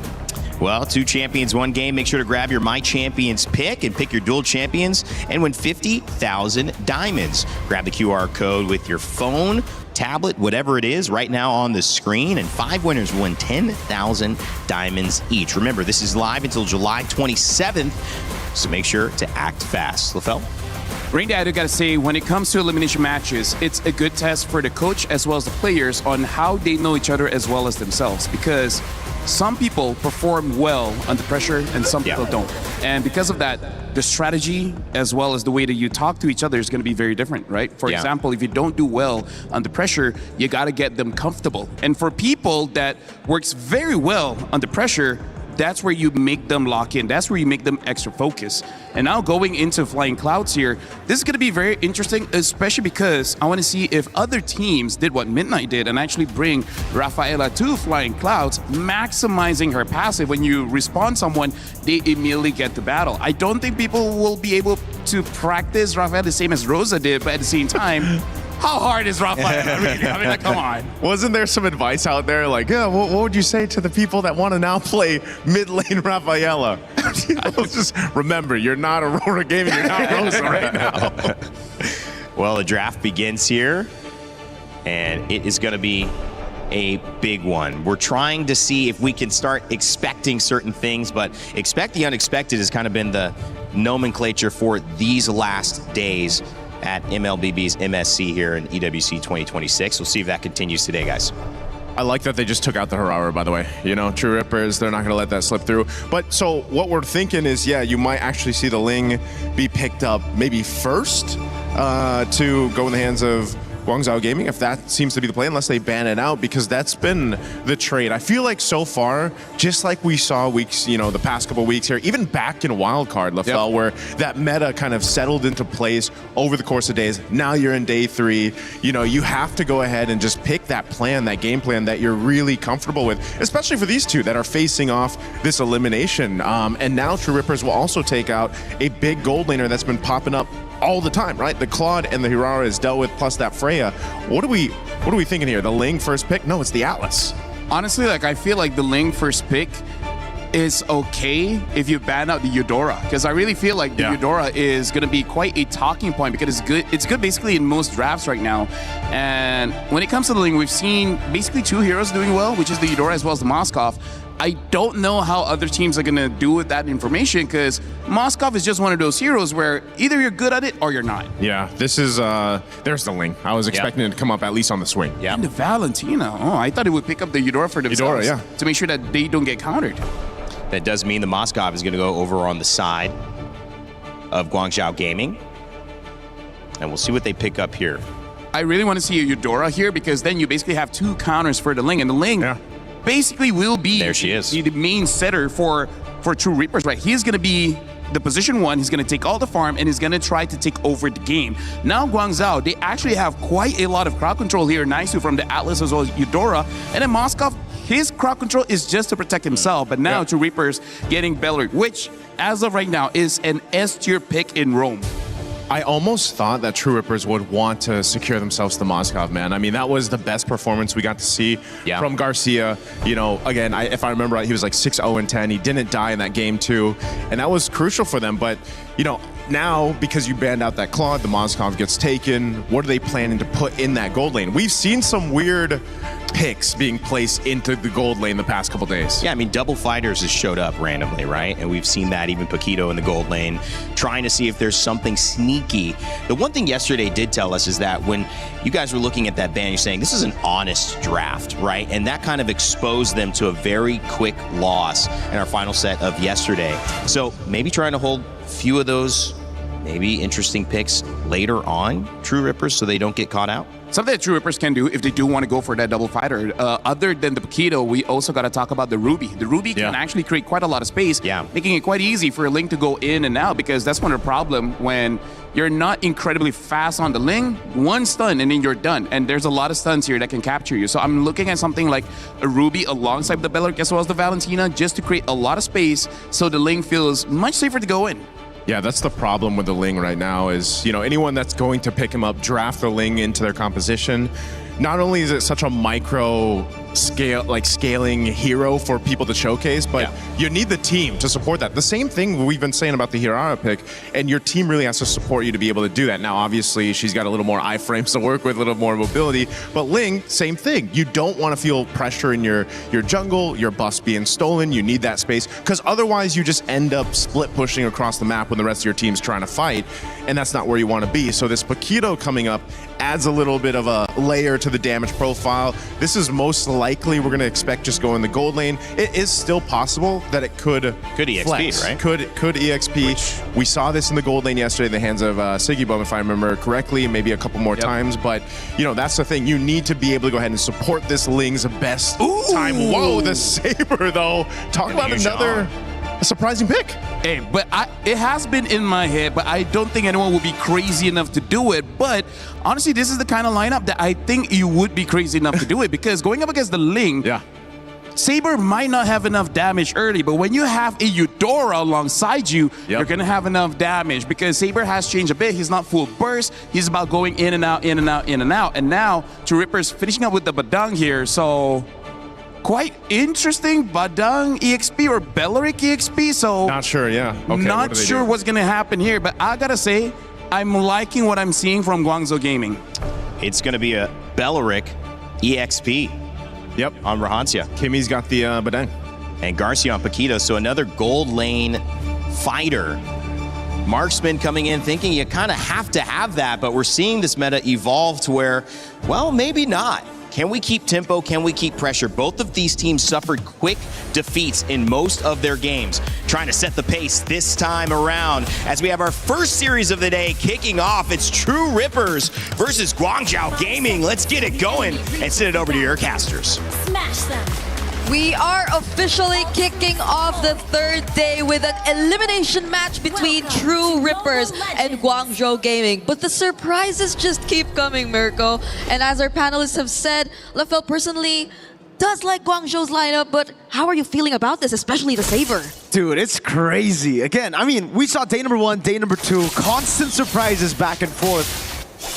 Well, 2 champions, 1 game. Make sure to grab your My Champions pick and pick your dual champions and win 50,000 diamonds. Grab the QR code with your phone, tablet, whatever it is, right now on the screen, and 5 winners win 10,000 diamonds each. Remember, this is live until July 27th, so make sure to act fast. LaFell? Randy, I got to say, when it comes to elimination matches, it's a good test for the coach as well as the players on how they know each other as well as themselves, because some people perform well under pressure and some people don't. And because of that, the strategy as well as the way that you talk to each other is going to be very different, right? For example, if you don't do well under pressure, you got to get them comfortable. And for people that works very well under pressure, that's where you make them lock in. That's where you make them extra focus. And now going into Flying Clouds here, this is going to be very interesting, especially because I want to see if other teams did what Midnight did and actually bring Rafaela to Flying Clouds, maximizing her passive. When you respawn someone, they immediately get to battle. I don't think people will be able to practice Rafaela the same as Rosa did, but at the same time, how hard is Rafaela really? I mean, like, come on. Wasn't there some advice out there like, yeah, what would you say to the people that want to now play mid lane Rafaela? Just remember, you're not Aurora Gaming, you're not Rosa right now. Well, the draft begins here, and it is going to be a big one. We're trying to see if we can start expecting certain things, but expect the unexpected has kind of been the nomenclature for these last days at MLBB's MSC here in EWC 2026. We'll see if that continues today, guys. I like that they just took out the Harara, by the way. You know, True Rippers, they're not going to let that slip through. But so what we're thinking is, yeah, you might actually see the Ling be picked up maybe first to go in the hands of Guangzhou Gaming, if that seems to be the play, unless they ban it out, because that's been the trade. I feel like so far, just like we saw weeks, you know, the past couple weeks here, even back in Wildcard, LaFell, where that meta kind of settled into place over the course of days. Now you're in day 3. You know, you have to go ahead and just pick that plan, that game plan that you're really comfortable with, especially for these 2 that are facing off this elimination. And now True Rippers will also take out a big gold laner that's been popping up all the time, right? The Claude and the Hirara is dealt with, plus that Freya. What are we thinking here? The Ling first pick? No, it's the Atlas. Honestly, like, I feel like the Ling first pick is okay if you ban out the Eudora, because I really feel like the Eudora is going to be quite a talking point, because it's good basically in most drafts right now. And when it comes to the Ling, we've seen basically 2 heroes doing well, which is the Eudora as well as the Moskov. I don't know how other teams are going to do with that information, because Moskov is just one of those heroes where either you're good at it or you're not. Yeah, this is, there's the Ling. I was expecting it to come up at least on the swing. Yeah. And the Valentina. Oh, I thought it would pick up the Eudora for themselves. To make sure that they don't get countered. That does mean the Moskov is going to go over on the side of Guangzhou Gaming. And we'll see what they pick up here. I really want to see a Eudora here, because then you basically have 2 counters for the Ling. And the Ling basically will be there she is. The main setter for True Reapers, right? He's going to be the position 1. He's going to take all the farm, and he's going to try to take over the game. Now Guangzhou, they actually have quite a lot of crowd control here. Naisu from the Atlas as well as Eudora. And then Moskov, his crowd control is just to protect himself. But now True Reapers getting Bellary, which as of right now is an S tier pick in Rome. I almost thought that True Rippers would want to secure themselves the Moscow, man. I mean, that was the best performance we got to see from Garcia. You know, again, if I remember right, he was like 6-0-10. He didn't die in that game too, and that was crucial for them. But, you know, now, because you banned out that Claude, the Moscow gets taken. What are they planning to put in that gold lane? We've seen some weird picks being placed into the gold lane the past couple days. Yeah, I mean, Double Fighters has showed up randomly, right? And we've seen that, even Paquito in the gold lane, trying to see if there's something sneaky. The one thing yesterday did tell us is that when you guys were looking at that ban, you're saying this is an honest draft, right? And that kind of exposed them to a very quick loss in our final set of yesterday. So maybe trying to hold a few of those maybe interesting picks later on, True Rippers, so they don't get caught out. Something that True Rippers can do if they do want to go for that double fighter. Other than the Paquito, we also got to talk about the Ruby. The Ruby can actually create quite a lot of space, making it quite easy for a Ling to go in and out, because that's one of the problem when you're not incredibly fast on the Ling. One stun and then you're done. And there's a lot of stuns here that can capture you. So I'm looking at something like a Ruby alongside the Belleric as well as the Valentina, just to create a lot of space so the Ling feels much safer to go in. Yeah, that's the problem with the Ling right now is, you know, anyone that's going to pick him up, draft the Ling into their composition. Not only is it such a micro scale, like scaling hero for people to showcase, but you need the team to support that. The same thing we've been saying about the Hirara pick, and your team really has to support you to be able to do that. Now, obviously, she's got a little more iframes to work with, a little more mobility, but Ling, same thing. You don't want to feel pressure in your jungle, your buffs being stolen. You need that space, because otherwise you just end up split pushing across the map when the rest of your team's trying to fight, and that's not where you want to be. So this Paquito coming up adds a little bit of a layer to the damage profile. This is most likely we're going to expect just go in the gold lane. It is still possible that it could EXP, flex. right? Could EXP. We saw this in the gold lane yesterday in the hands of Sigibum, if I remember correctly, maybe a couple more times. But, you know, that's the thing. You need to be able to go ahead and support this Ling's best time. Whoa, the Saber, though. Talk about another surprising pick. Hey, but it has been in my head, but I don't think anyone will be crazy enough to do it. But honestly, this is the kind of lineup that I think you would be crazy enough to do it, because going up against the Ling, Saber might not have enough damage early, but when you have a Eudora alongside you, you're going to have enough damage, because Saber has changed a bit. He's not full burst. He's about going in and out, in and out, in and out. And now, True Rippers finishing up with the Badang here, so quite interesting. Badang EXP or Belleric EXP, so not sure, Okay, not sure what's going to happen here, but I got to say, I'm liking what I'm seeing from Guangzhou Gaming. It's going to be a Belleric EXP. Yep. On Rahancia. Kimmy's got the Badang. And Garcia on Paquito, so another gold lane fighter. Marksman coming in thinking you kind of have to have that, but we're seeing this meta evolve to where, well, maybe not. Can we keep tempo? Can we keep pressure? Both of these teams suffered quick defeats in most of their games. Trying to set the pace this time around as we have our first series of the day kicking off. It's True Rippers versus Guangzhou Gaming. Let's get it going and send it over to your casters. Smash them. We are officially kicking off the third day with an elimination match between True Rippers and Guangzhou Gaming. But the surprises just keep coming, Mirko. And as our panelists have said, Lefel personally does like Guangzhou's lineup, but how are you feeling about this, especially the Saber? Dude, it's crazy. Again, I mean, we saw day number 1, day number 2, constant surprises back and forth.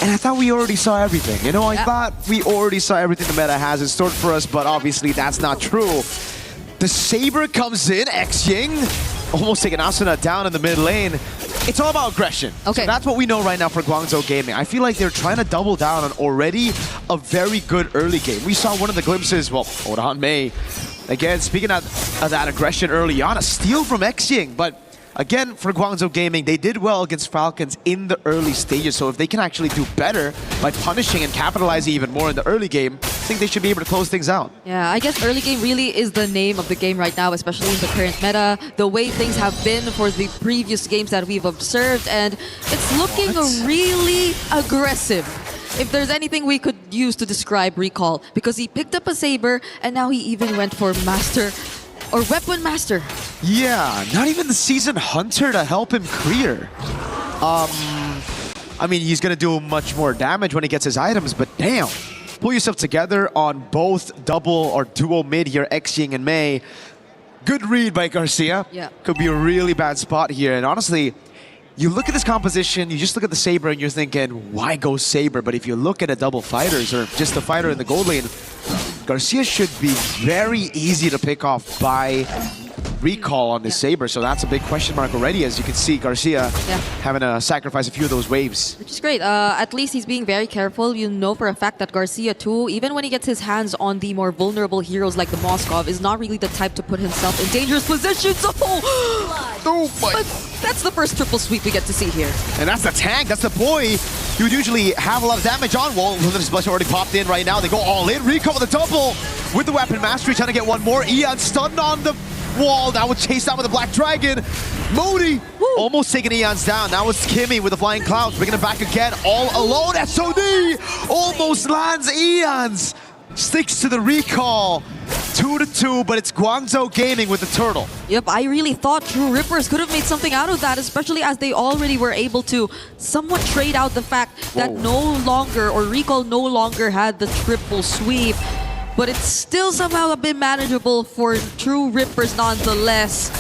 And I thought we already saw everything. You know, I thought we already saw everything the meta has in store for us, but obviously that's not true. The Saber comes in, Xing, almost taking Asuna down in the mid lane. It's all about aggression. Okay. So that's what we know right now for Guangzhou Gaming. I feel like they're trying to double down on already a very good early game. We saw one of the glimpses, well, hold on, May. Again, speaking of that aggression early on, a steal from Xing, but again, for Guangzhou Gaming, they did well against Falcons in the early stages, so if they can actually do better by punishing and capitalizing even more in the early game, I think they should be able to close things out. Yeah, I guess early game really is the name of the game right now, especially in the current meta, the way things have been for the previous games that we've observed, and it's looking really aggressive. If there's anything we could use to describe Recall, because he picked up a Saber, and now he even went for Master or Weapon Master. Yeah, not even the Seasoned Hunter to help him clear. I mean, he's going to do much more damage when he gets his items, but damn. Pull yourself together on both double or duo mid here, Xing and Mei. Good read by Garcia. Yeah. Could be a really bad spot here. And honestly, you look at this composition, you just look at the Saber and you're thinking, why go Saber? But if you look at a double fighters or just the fighter in the gold lane, Garcia should be very easy to pick off by recall on this Saber, so that's a big question mark already. As you can see, Garcia having to sacrifice a few of those waves. Which is great. At least he's being very careful. You know for a fact that Garcia too, even when he gets his hands on the more vulnerable heroes like the Moskov, is not really the type to put himself in dangerous positions. Oh my! But that's the first triple sweep we get to see here. And that's the tank, that's the boy. He would usually have a lot of damage on. Well, Limited Splash already popped in right now. They go all in. Recall with a double with the weapon mastery, trying to get one more. Ian stunned on the wall. Now it's chased out with a Black Dragon. Modi almost taking Eons down. Now it's Kimmy with the Flying Clouds, bringing it back again, all alone. SOD almost lands Eons. Sticks to the recall. 2-2, but it's Guangzhou Gaming with the turtle. Yep, I really thought True Rippers could have made something out of that, especially as they already were able to somewhat trade out the fact that no longer, or Recall no longer had the triple sweep. But it's still somehow a bit manageable for True Rippers nonetheless.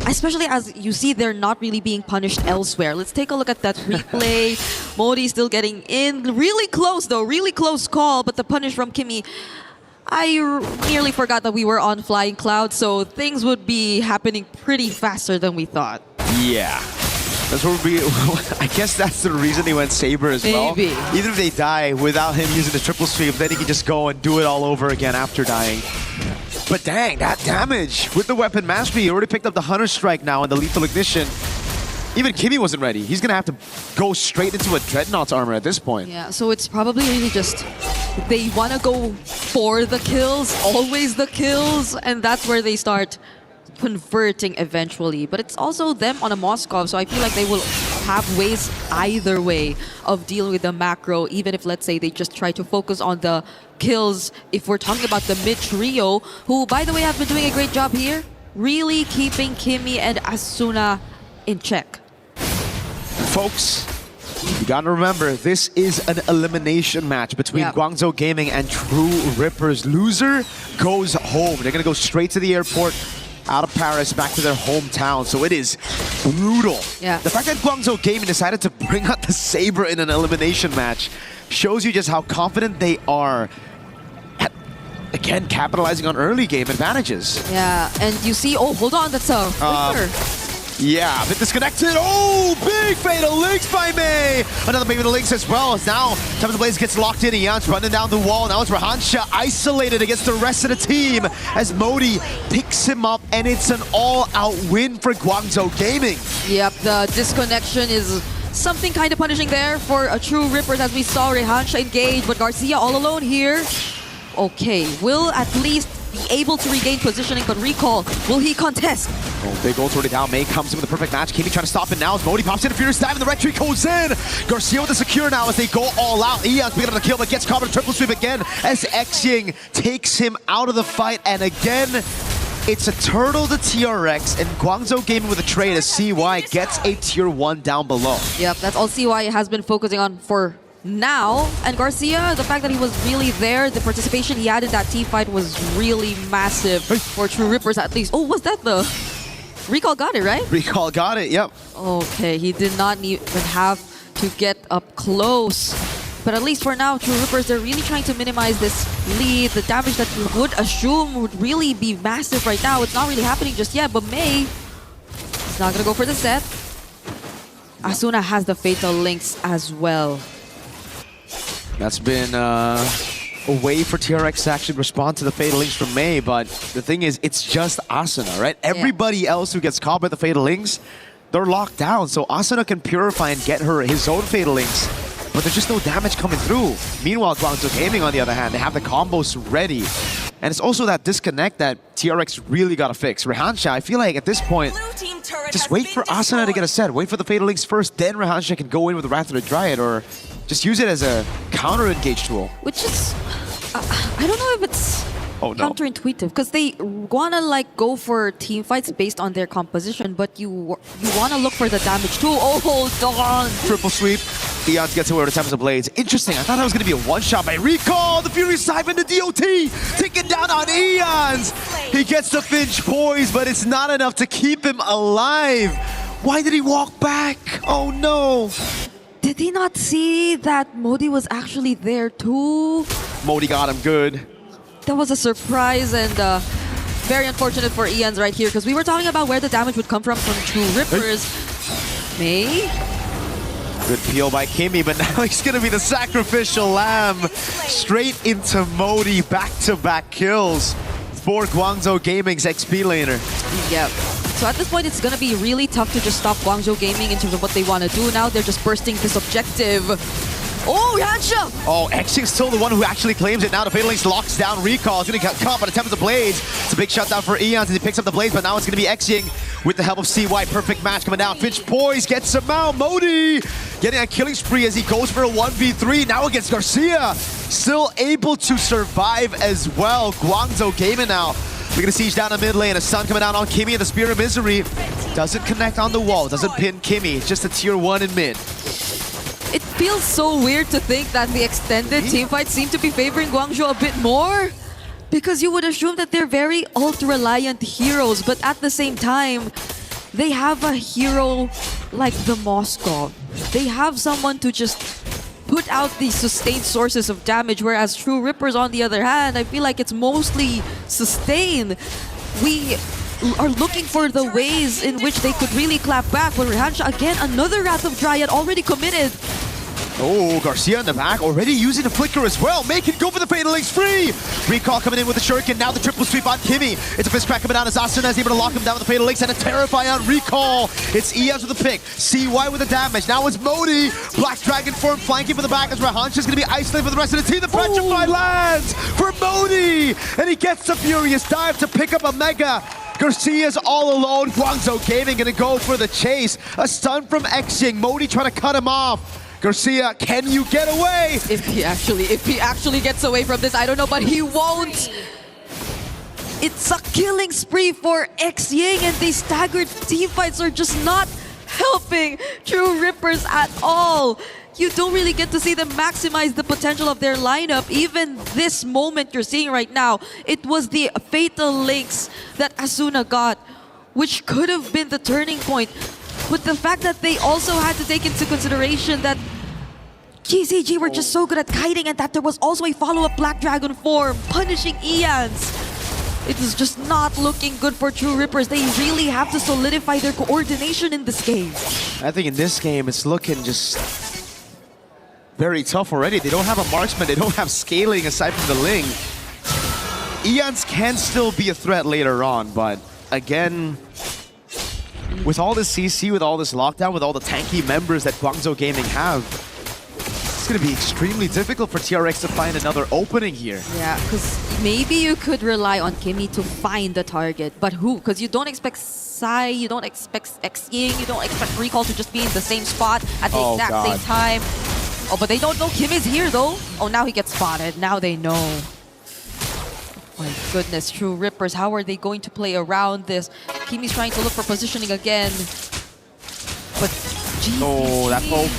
Especially as you see they're not really being punished elsewhere. Let's take a look at that replay. Modi still getting in. Really close though, really close call, but the punish from Kimmy. I nearly forgot that we were on Flying Cloud, so things would be happening pretty faster than we thought. Yeah. That's what we. I guess that's the reason he went Saber as well. Maybe. Even if they die without him using the triple sweep, then he can just go and do it all over again after dying. But dang, that damage with the weapon mastery. He already picked up the Hunter Strike now and the Lethal Ignition. Even Kimmy wasn't ready. He's gonna have to go straight into a Dreadnought's armor at this point. Yeah, so it's probably really just they want to go for the kills, always the kills, and that's where they start converting eventually. But it's also them on a Moskov, so I feel like they will have ways either way of dealing with the macro, even if, let's say, they just try to focus on the kills. If we're talking about the mid trio, who, by the way, have been doing a great job here, really keeping Kimmy and Asuna in check. Folks, you gotta remember, this is an elimination match between Guangzhou Gaming and True Rippers. Loser goes home. They're gonna go straight to the airport, out of Paris, back to their hometown. So it is brutal. Yeah. The fact that Guangzhou Gaming decided to bring out the Saber in an elimination match shows you just how confident they are at, again, capitalizing on early game advantages. Yeah, and you see, oh, hold on, that's a Ricker. Yeah, a bit disconnected. Oh, big Fatal Links by May. Another Fatal Links as well. As now, Time of the Blaze gets locked in. Ian's running down the wall. Now it's Rahansha isolated against the rest of the team as Modi picks him up, and it's an all-out win for Guangzhou Gaming. Yep, the disconnection is something kind of punishing there for a True Rippers as we saw Rahansha engage, but Garcia all alone here. Okay, will at least be able to regain positioning, but Recall, will he contest? Oh, big ult already down. May comes in with the perfect match. Kimmy trying to stop it now as Modi pops in a furious dive and the red tree goes in. Garcia with the secure now as they go all out. Eon's picking up the kill, but gets caught with a triple sweep again as Xing takes him out of the fight. And again, it's a turtle to TRX, and Guangzhou Gaming with a trade as CY gets a tier 1 down below. Yep, that's all CY has been focusing on for now. And Garcia, the fact that he was really there, the participation he had in that team fight was really massive for True Rippers at least. Oh, was that the... Recall got it, right? Recall got it, yep. Okay, he did not even have to get up close. But at least for now, True Rippers, they're really trying to minimize this lead. The damage that you would assume would really be massive right now. It's not really happening just yet, but May is not going to go for the set. Asuna has the Fatal Links as well. That's been a way for TRX to actually respond to the Fatal Links from May, but the thing is, it's just Asuna, right? Everybody else who gets caught by the Fatal Links, they're locked down, so Asuna can purify and get his own Fatal Links, but there's just no damage coming through. Meanwhile, Guangzhou Gaming, on the other hand, they have the combos ready. And it's also that disconnect that TRX really got to fix. Rahansha, I feel like at this point, just wait for Asuna to get a set. Wait for the Fatal Links first, then Rahansha can go in with the Wrath of the Dryad, or just use it as a counter-engage tool. Which is... I don't know if it's counterintuitive, because they want to like go for team fights based on their composition, but you want to look for the damage too. Oh, hold on! Triple sweep. Eon gets away with the Tempest of Blades. Interesting. I thought that was going to be a one-shot by Recall. The Furious Siphon to DOT. Taking down on Eons. He gets the Finch poise, but it's not enough to keep him alive. Why did he walk back? Oh no. Did he not see that Modi was actually there too? Modi got him good. That was a surprise and very unfortunate for ENG right here because we were talking about where the damage would come from True Rippers. May? Good peel by Kimmy, but now he's going to be the sacrificial lamb. Straight into Modi, back-to-back kills for Guangzhou Gaming's XP laner. Yep. So at this point, it's going to be really tough to just stop Guangzhou Gaming in terms of what they want to do now. They're just bursting this objective. Oh, Yansha! Oh, Xing's still the one who actually claims it now. The Fatal Links locks down Recall. It's going to get caught by the Tempest of Blades. It's a big shutdown for Eons as he picks up the Blades, but now it's going to be Xing with the help of CY. Perfect match coming down. Finch poise gets him out. Modi getting a killing spree as he goes for a 1v3 now against Garcia. Still able to survive as well. Guangzhou Gaming now. We're going to siege down the mid lane. A stun coming down on Kimmy and the Spear of Misery. Doesn't connect on the wall. Doesn't pin Kimmy. It's just a tier 1 in mid. It feels so weird to think that the extended teamfights seem to be favoring Guangzhou a bit more because you would assume that they're very ult-reliant heroes, but at the same time, they have a hero like the Moskov. They have someone to just put out these sustained sources of damage, whereas True Rippers, on the other hand, I feel like it's mostly sustained. We are looking for the ways in which they could really clap back, but Rehansha, again, another Wrath of Dryad already committed. Oh, Garcia in the back, already using the Flicker as well. Make it go for the Fatal Links free! Recall coming in with the Shuriken, now the triple sweep on Kimmy. It's a fist crack coming down as Asuna is able to lock him down with the Fatal Links and a Terrify on Recall. It's EOS with the pick, CY with the damage. Now it's Modi, Black Dragon form flanking for the back as Rehansha's going to be isolated for the rest of the team. The Petrify lands for Modi! And he gets the Furious Dive to pick up a Mega. Garcia's all alone. Guangzhou Gaming going to go for the chase. A stun from Xing. Modi trying to cut him off. Garcia, can you get away? If he actually gets away from this, I don't know, but he won't. It's a killing spree for Xing, and these staggered teamfights are just not helping True Rippers at all. You don't really get to see them maximize the potential of their lineup. Even this moment you're seeing right now, it was the Fatal Links that Asuna got, which could have been the turning point. But the fact that they also had to take into consideration that GCG were just so good at kiting and that there was also a follow-up Black Dragon form punishing Eons. It was just not looking good for True Rippers. They really have to solidify their coordination in this game. I think in this game it's looking just very tough already. They don't have a marksman, they don't have scaling aside from the Ling. Eons can still be a threat later on, but again, with all this CC, with all this lockdown, with all the tanky members that Guangzhou Gaming have, it's going to be extremely difficult for TRX to find another opening here. Yeah, because maybe you could rely on Kimmy to find the target, but who? Because you don't expect Sai, you don't expect Xing, you don't expect Recall to just be in the same spot at the exact same time. Oh, but they don't know Kimmy's here though. Oh, now he gets spotted. Now they know. My goodness, True Rippers, how are they going to play around this? Kimmy's trying to look for positioning again. But GCG. Oh, that poke.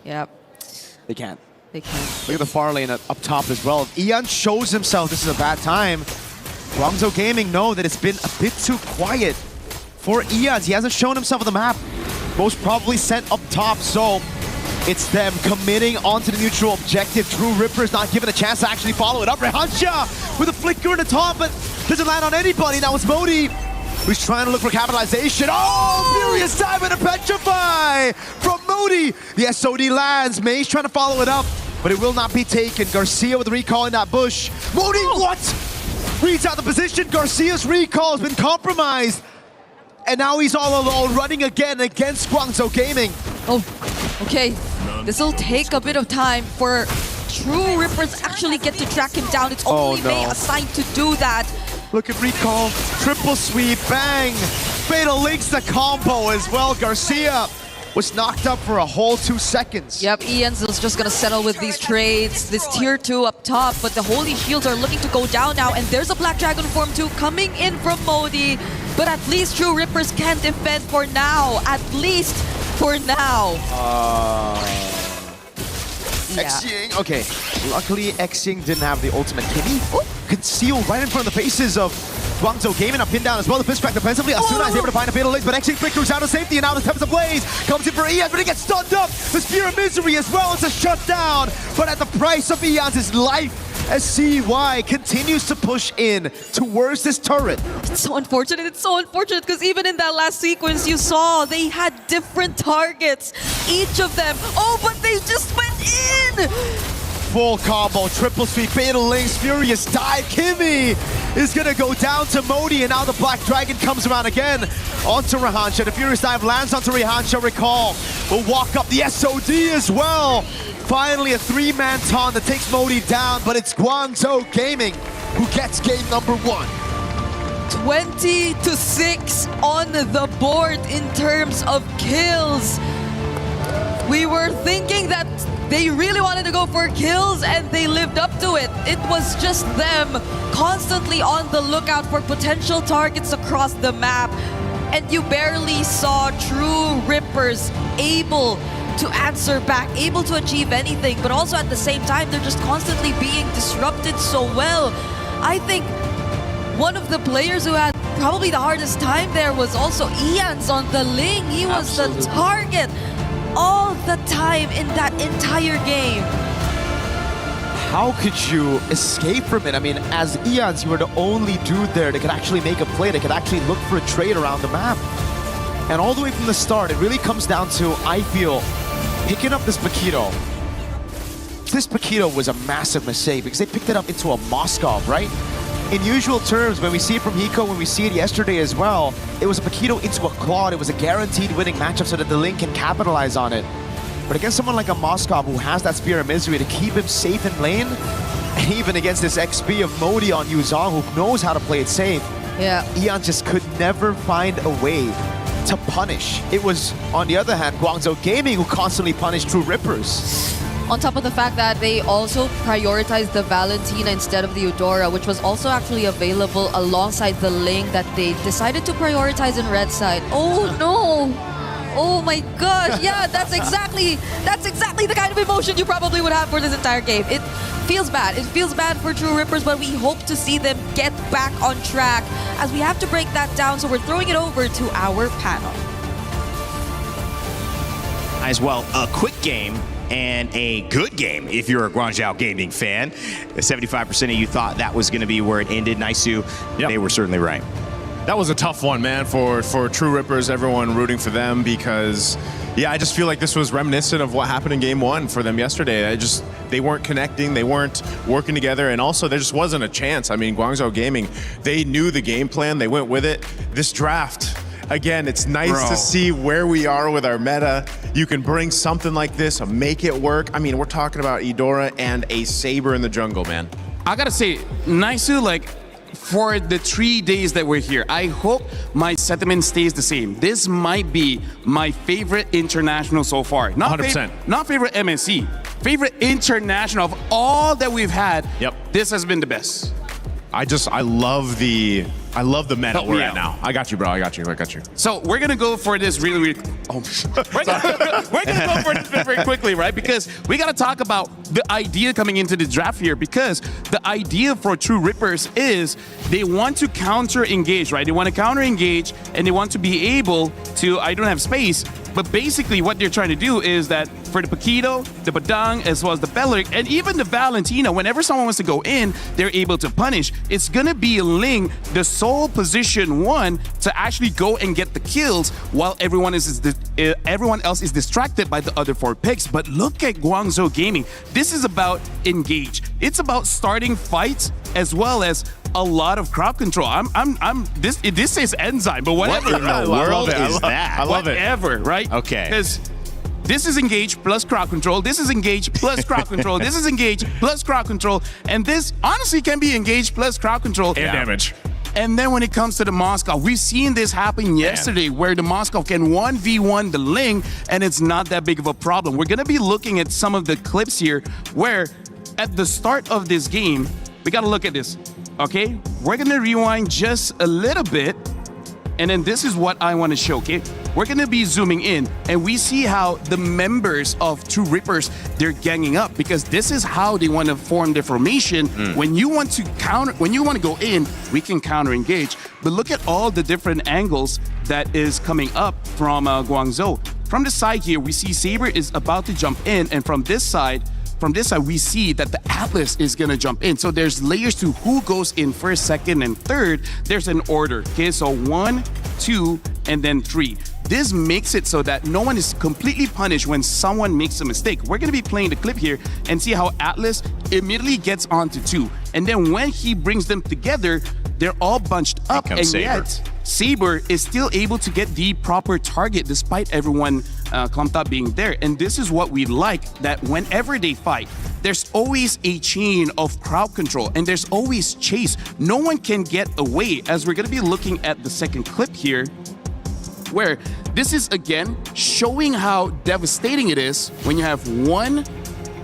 Yep. They can't. They can't. Look at the far lane up top as well. If Eon shows himself this is a bad time, Guangzhou Gaming know that it's been a bit too quiet for Eons. He hasn't shown himself on the map. Most probably sent up top, so it's them committing onto the neutral objective. True Rippers not given a chance to actually follow it up. Rehansha with a flicker in the top, but doesn't land on anybody. Now it's Modi who's trying to look for capitalization. Oh, Furious Dive and a Petrify from Modi. The SOD lands. May's trying to follow it up, but it will not be taken. Garcia with the recall in that bush. Modi, what? Reads out the position. Garcia's recall has been compromised. And now he's all alone, running again against Guangzhou Gaming. Oh, okay. This will take a bit of time for True Rippers actually get to track him down. It's only May assigned to do that. Look at recall, triple sweep, bang. Fatal Links the combo as well. Garcia was knocked up for a whole 2 seconds. Yep, ENG is just gonna settle with these trades. This tier 2 up top, but the Holy Shields are looking to go down now, and there's a Black Dragon form 2 coming in from Modi. But at least True Rippers can defend for now. At least for now. Xing, okay. Luckily, Xing didn't have the ultimate. Kimmy concealed right in front of the faces of Guangzhou Gaming up pin down as well. The fist back defensively. Asuna is able to find a fatal lace, but actually Quick Crew's out of safety, and now the Tempest Ablaze comes in for Eons, but he gets stunned up. The Spear of Misery as well. It's a shutdown, but at the price of Eons' life, as CY continues to push in towards this turret. It's so unfortunate. It's so unfortunate because even in that last sequence you saw, they had different targets, each of them. Oh, but they just went in! Full combo, triple sweep, fatal links, furious dive. Kimmy is gonna go down to Modi, and now the Black Dragon comes around again onto Rahansha. The furious dive lands onto Rahansha. Recall will walk up the SOD as well. Finally a 3-man taunt that takes Modi down, but it's Guangzhou Gaming who gets game number 1. 20-6 on the board in terms of kills. We were thinking that they really wanted to go for kills and they lived up to it. It was just them constantly on the lookout for potential targets across the map. And you barely saw true Rippers able to answer back, able to achieve anything, but also at the same time, they're just constantly being disrupted so well. I think one of the players who had probably the hardest time there was also Eons on the Ling. He was the target all the time in that entire game. How could you escape from it? I mean, as Eons, you were the only dude there that could actually make a play, that could actually look for a trade around the map. And all the way from the start, it really comes down to, I feel, picking up this Paquito. This Paquito was a massive mistake because they picked it up into a Moskov, right? In usual terms, when we see it from Hiko, when we see it yesterday as well, it was a Paquito into a Claude. It was a guaranteed winning matchup so that the Link can capitalize on it. But against someone like a Moskov who has that Spear of Misery to keep him safe in lane, and even against this XP of Modi on Yuzong who knows how to play it safe, Eon just could never find a way to punish. It was, on the other hand, Guangzhou Gaming who constantly punished True Rippers. On top of the fact that they also prioritized the Valentina instead of the Eudora, which was also actually available alongside the Ling that they decided to prioritize in red side. Oh no! Oh my gosh, yeah, that's exactly the kind of emotion you probably would have for this entire game. It feels bad. It feels bad for True Rippers, but we hope to see them get back on track as we have to break that down, so we're throwing it over to our panel. As well, a quick game and a good game if you're a Guangzhou Gaming fan. 75% of you thought that was going to be where it ended. Naisu, they were certainly right. That was a tough one, man, for True Rippers, everyone rooting for them because, I just feel like this was reminiscent of what happened in Game 1 for them yesterday. They weren't connecting, they weren't working together, and also there just wasn't a chance. I mean, Guangzhou Gaming, they knew the game plan, they went with it. This draft, again, it's nice to see where we are with our meta. You can bring something like this, make it work. I mean, we're talking about Eudora and a Saber in the jungle, man. I gotta say, Naisu, like, for the 3 days that we're here, I hope my sentiment stays the same. This might be my favorite international so far. Not 100%. Not favorite MSC. Favorite international of all that we've had. Yep. This has been the best. I love the meta we're at now. I got you, bro. I got you. So we're gonna go for this really we're gonna go for this very quickly, right? Because we gotta talk about the idea coming into the draft here, because the idea for True Rippers is they want to counter engage, right? They want to counter engage and they want to be able to, I don't have space, but basically what they're trying to do is that for the Paquito, the Badang, as well as the Beleric, and even the Valentina, whenever someone wants to go in, they're able to punish. It's gonna be Ling, the sole position one, to actually go and get the kills while everyone else is distracted by the other 4 picks. But look at Guangzhou Gaming. This is about engage. It's about starting fights as well as a lot of crowd control. This says enzyme, but whatever. What in the world is that? I love it. Whatever, right? Okay. Because this is engage plus crowd control. This is engage plus crowd control. This is engage plus crowd control. And this honestly can be engage plus crowd control. And damage. And then when it comes to the Moskov, we've seen this happen yesterday where the Moskov can 1v1 the Ling and it's not that big of a problem. We're going to be looking at some of the clips here where at the start of this game, we got to look at this, okay? We're going to rewind just a little bit and then this is what I want to show, okay? we're gonna be zooming in and we see how the members of True Rippers, they're ganging up because this is how they want to form their formation. When you want to go in, we can counter engage. But look at all the different angles that is coming up from Guangzhou. From the side here, we see Saber is about to jump in, and from this side, we see that the Atlas is gonna jump in. So there's layers to who goes in first, second, and third. There's an order. Okay, so 1, 2, and then 3. This makes it so that no one is completely punished when someone makes a mistake. We're gonna be playing the clip here and see how Atlas immediately gets onto 2. And then when he brings them together, they're all bunched up, and yet Saber is still able to get the proper target despite everyone clumped up being there. And this is what we like, that whenever they fight, there's always a chain of crowd control and there's always chase. No one can get away, as we're gonna be looking at the second clip here, where this is again showing how devastating it is when you have one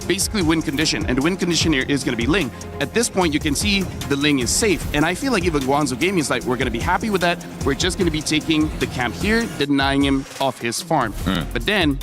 basically win condition, and the win condition here is going to be Ling. At this point, you can see the Ling is safe, and I feel like even Guangzhou Gaming is like, we're going to be happy with that. We're just going to be taking the camp here, denying him off his farm. But then,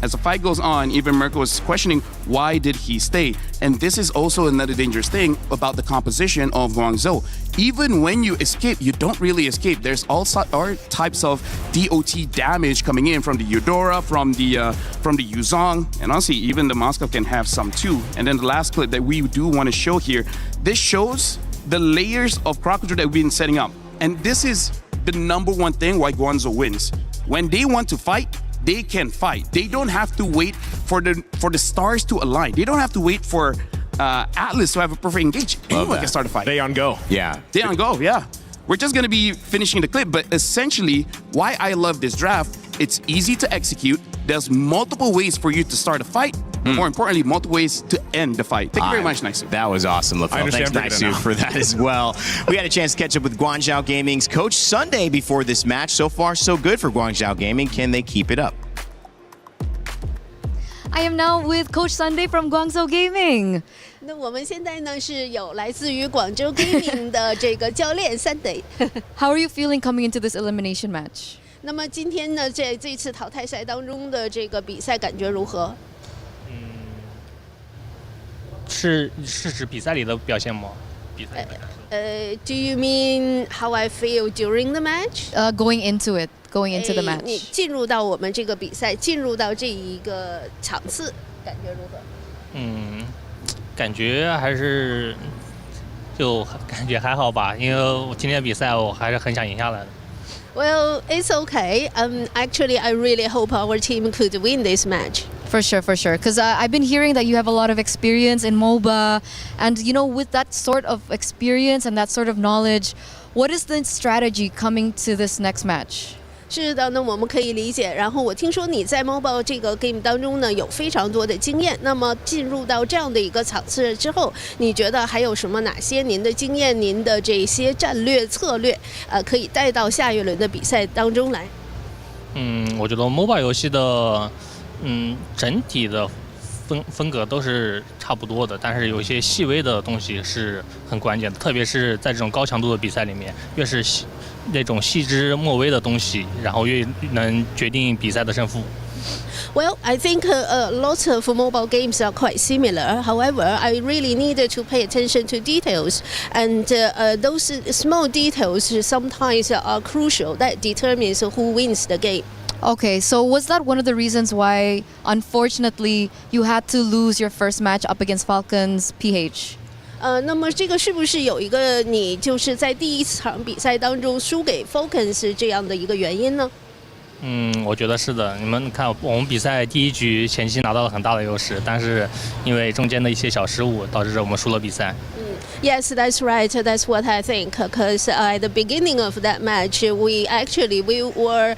as the fight goes on, even Mirko was questioning why did he stay. And this is also another dangerous thing about the composition of Guangzhou. Even when you escape, you don't really escape. There's all types of DOT damage coming in from the Eudora, from the Yuzong, and honestly, even the Moscow can have some too. And then the last clip that we do want to show here, this shows the layers of crowd control that we've been setting up. And this is the number one thing why Guangzhou wins. When they want to fight, they can fight. They don't have to wait for the stars to align. They don't have to wait for Atlas to have a perfect engage. Anyone can start a fight. They on go. Yeah. They on go, yeah. We're just gonna be finishing the clip, but essentially, why I love this draft, it's easy to execute. There's multiple ways for you to start a fight. More importantly, multiple ways to end the fight. Thank you very much, Naisu. That was awesome, LaFell. Thanks, Naisu, for that as well. We had a chance to catch up with Guangzhou Gaming's Coach Sunday before this match. So far, so good for Guangzhou Gaming. Can they keep it up? I am now with Coach Sunday from Guangzhou Gaming. 那我们现在呢是有来自于广州 Gaming 的这个教练 Sunday。How are you feeling coming into this elimination match? 那么今天呢，在这次淘汰赛当中的这个比赛感觉如何？是指比赛里的表现吗？比赛。Do you mean how I feel during the match? Going into it, going into the match. 你进入到我们这个比赛，进入到这一个场次，感觉如何？感觉还是感觉还好吧，因为我今天比赛我还是很想赢下来的。Well, it's okay. Actually, I really hope our team could win this match. For sure, for sure. Because I've been hearing that you have a lot of experience in MOBA. And, you know, with that sort of experience and that sort of knowledge, what is the strategy coming to this next match? 是的，那我们可以理解。然后我听说你在 MOBA 这个 game 当中呢有非常多的经验。那么进入到这样的一个场次之后，你觉得还有什么哪些您的经验、您的这些战略策略，可以带到下一轮的比赛当中来？我觉得 MOBA 游戏的，整体的风格都是差不多的，但是有一些细微的东西是很关键的，特别是在这种高强度的比赛里面，越是那种细枝末微的东西，然后越能决定比赛的胜负。Well, I think lots of mobile games are quite similar. However, I really needed to pay attention to details, and those small details sometimes are crucial. That determines who wins the game. Okay, so was that one of the reasons why, unfortunately, you had to lose your first match up against Falcons PH? 那么这个是不是有一个你就是在第一场比赛当中输给 Falcons 这样的一个原因呢？我觉得是的。你们看，我们比赛第一局前期拿到了很大的优势，但是因为中间的一些小失误，导致我们输了比赛。Yes, that's right. That's what I think. Because at the beginning of that match, we were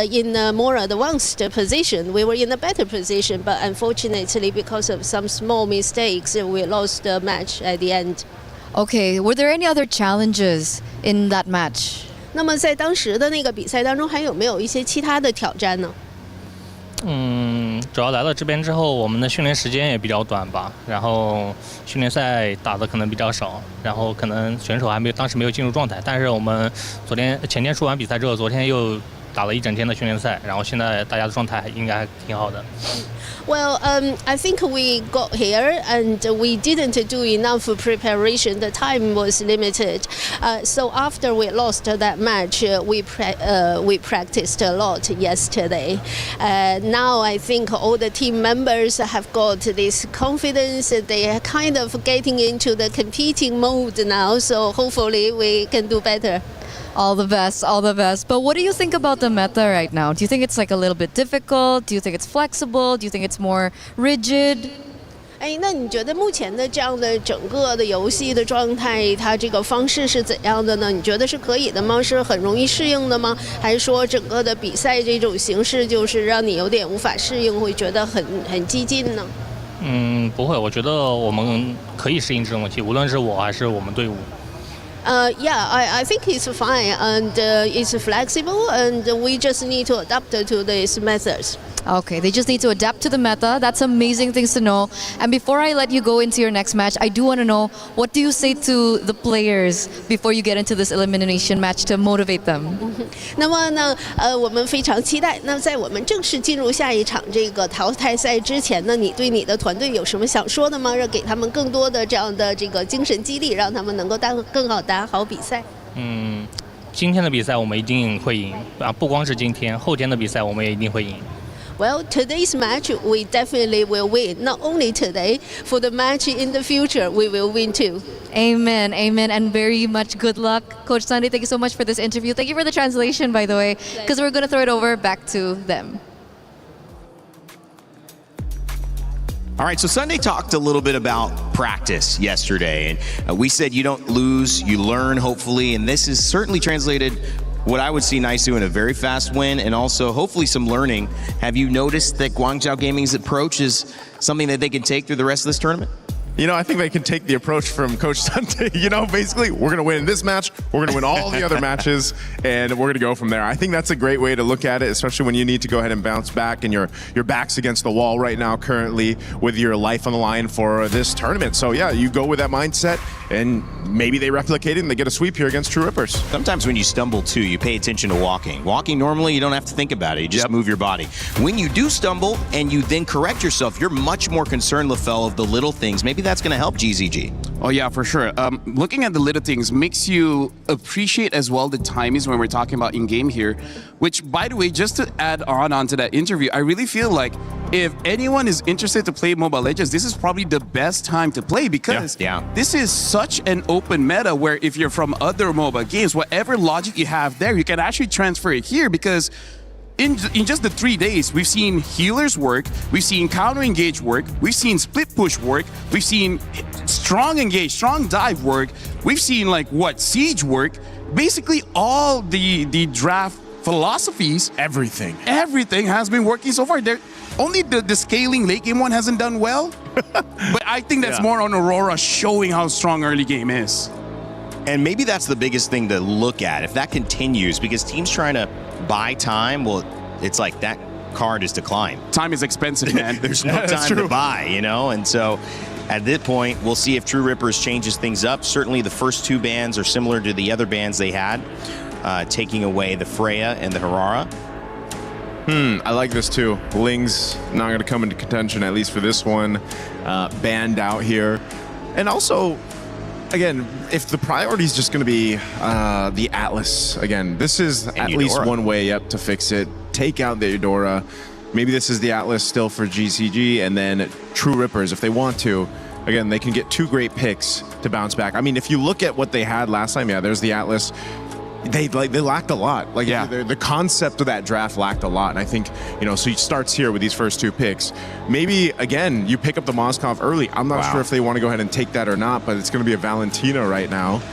in a more advanced position. We were in a better position, but unfortunately, because of some small mistakes, we lost the match at the end. Okay, were there any other challenges in that match? 那么在当时的那个比赛当中，还有没有一些其他的挑战呢？主要来到这边之后，我们的训练时间也比较短吧，然后训练赛打的可能比较少，然后可能选手当时没有进入状态。但是我们前天输完比赛之后，昨天又打了一整天的训练赛，然后现在大家的状态应该还挺好的。Well, I think we got here and we didn't do enough preparation. The time was limited. So after we lost that match, we practiced a lot yesterday. Now I think all the team members have got this confidence. They are kind of getting into the competing mode now. So hopefully we can do better. All the best, all the best. But what do you think about the meta right now? Do you think it's like a little bit difficult? Do you think it's flexible? Do you think it's more rigid? 哎，那你觉得目前的这样的整个的游戏的状态，它这个方式是怎样的呢？你觉得是可以的吗？是很容易适应的吗？还是说整个的比赛这种形式就是让你有点无法适应，会觉得很激进呢？不会，我觉得我们可以适应这种问题，无论是我还是我们队伍。Yeah, I think it's fine and it's flexible and we just need to adapt to these methods. Okay, they just need to adapt to the meta. That's amazing things to know. And before I let you go into your next match, I do want to know, what do you say to the players before you get into this elimination match to motivate them? 那么呢，我们非常期待。那在我们正式进入下一场这个淘汰赛之前呢，你对你的团队有什么想说的吗？让给他们更多的这样的这个精神激励，让他们能够更好打好比赛。今天的比赛我们一定会赢啊！不光是今天，后天的比赛我们也一定会赢。Well, today's match we definitely will win. Not only today, for the match in the future, we will win too. Amen, amen, and very much good luck. Coach Sunday, thank you so much for this interview. Thank you for the translation, by the way, because we're going to throw it over back to them. All right, so Sunday talked a little bit about practice yesterday, and we said you don't lose, you learn, hopefully, and this is certainly translated what I would see Naisu in a very fast win and also hopefully some learning. Have you noticed that Guangzhou Gaming's approach is something that they can take through the rest of this tournament? You know, I think they can take the approach from Coach Sunday. You know, basically, we're going to win this match, we're going to win all the other matches, and we're going to go from there. I think that's a great way to look at it, especially when you need to go ahead and bounce back and your back's against the wall right now currently with your life on the line for this tournament. So, yeah, you go with that mindset, and maybe they replicate it and they get a sweep here against True Rippers. Sometimes when you stumble, too, you pay attention to walking. Walking, normally, you don't have to think about it. You just move your body. When you do stumble and you then correct yourself, you're much more concerned, LaFell, of the little things. Maybe that's going to help GZG. Oh yeah, for sure. Looking at the little things makes you appreciate as well the timings when we're talking about in-game here, which, by the way, just to add onto that interview, I really feel like if anyone is interested to play Mobile Legends, this is probably the best time to play because this is such an open meta where if you're from other mobile games, whatever logic you have there, you can actually transfer it here because in just the 3 days, we've seen healers work, we've seen counter engage work, we've seen split push work, we've seen strong engage, strong dive work, we've seen siege work, basically all the draft philosophies, everything has been working so far. Only the scaling late game one hasn't done well, but I think that's more on Aurora showing how strong early game is. And maybe that's the biggest thing to look at if that continues, because teams trying to buy time, well, it's like that card is declined. Time is expensive, man. There's no time to buy, you know? And so at this point, we'll see if True Rippers changes things up. Certainly the first two bans are similar to the other bans they had, taking away the Freya and the Harara. I like this too. Ling's not going to come into contention, at least for this one. Banned out here. And also, again, if the priority is just going to be the Atlas, again, this is at least one way up to fix it. Take out the Eudora. Maybe this is the Atlas still for GCG, and then True Rippers, if they want to. Again, they can get two great picks to bounce back. I mean, if you look at what they had last time, there's the Atlas. They lacked a lot. The concept of that draft lacked a lot. And I think, so he starts here with these first two picks. Maybe, again, you pick up the Moskov early. I'm not sure if they want to go ahead and take that or not, but it's going to be a Valentina right now.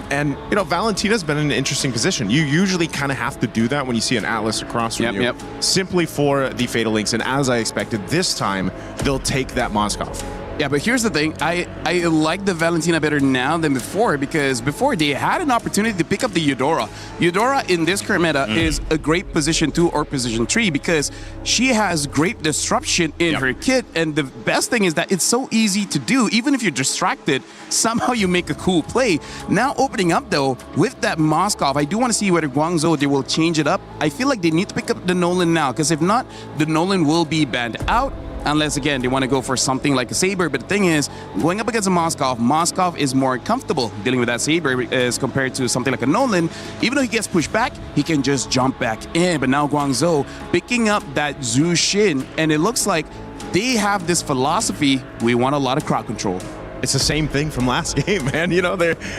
And, Valentina's been in an interesting position. You usually kind of have to do that when you see an Atlas across from you. Simply for the Fatal Links. And as I expected, this time, they'll take that Moskov. Yeah, but here's the thing. I like the Valentina better now than before, because before they had an opportunity to pick up the Eudora. Eudora in this current meta is a great position 2 or position 3 because she has great disruption in her kit, and the best thing is that it's so easy to do. Even if you're distracted, somehow you make a cool play. Now opening up though, with that Moskov, I do want to see whether Guangzhou, they will change it up. I feel like they need to pick up the Nolan now, because if not, the Nolan will be banned out. Unless, again, they want to go for something like a Saber. But the thing is, going up against a Moskov is more comfortable dealing with that Saber as compared to something like a Nolan. Even though he gets pushed back, he can just jump back in. But now Guangzhou picking up that Zhu Xin, and it looks like they have this philosophy, we want a lot of crowd control. It's the same thing from last game, man. You know,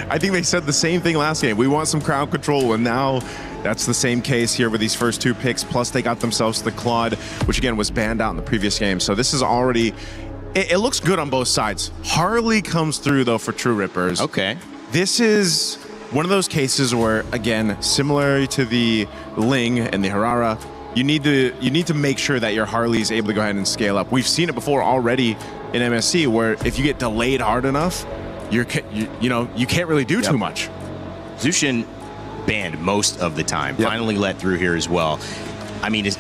I think they said the same thing last game. We want some crowd control, and now that's the same case here with these first 2 picks. Plus, they got themselves the Claude, which again was banned out in the previous game. So this is already, it looks good on both sides. Harley comes through though for True Rippers. Okay. This is one of those cases where, again, similar to the Ling and the Harara, you need to make sure that your Harley is able to go ahead and scale up. We've seen it before already in MSC, where if you get delayed hard enough, you can't really do too much. Zhu Xin banned most of the time. Finally let through here as well. I mean,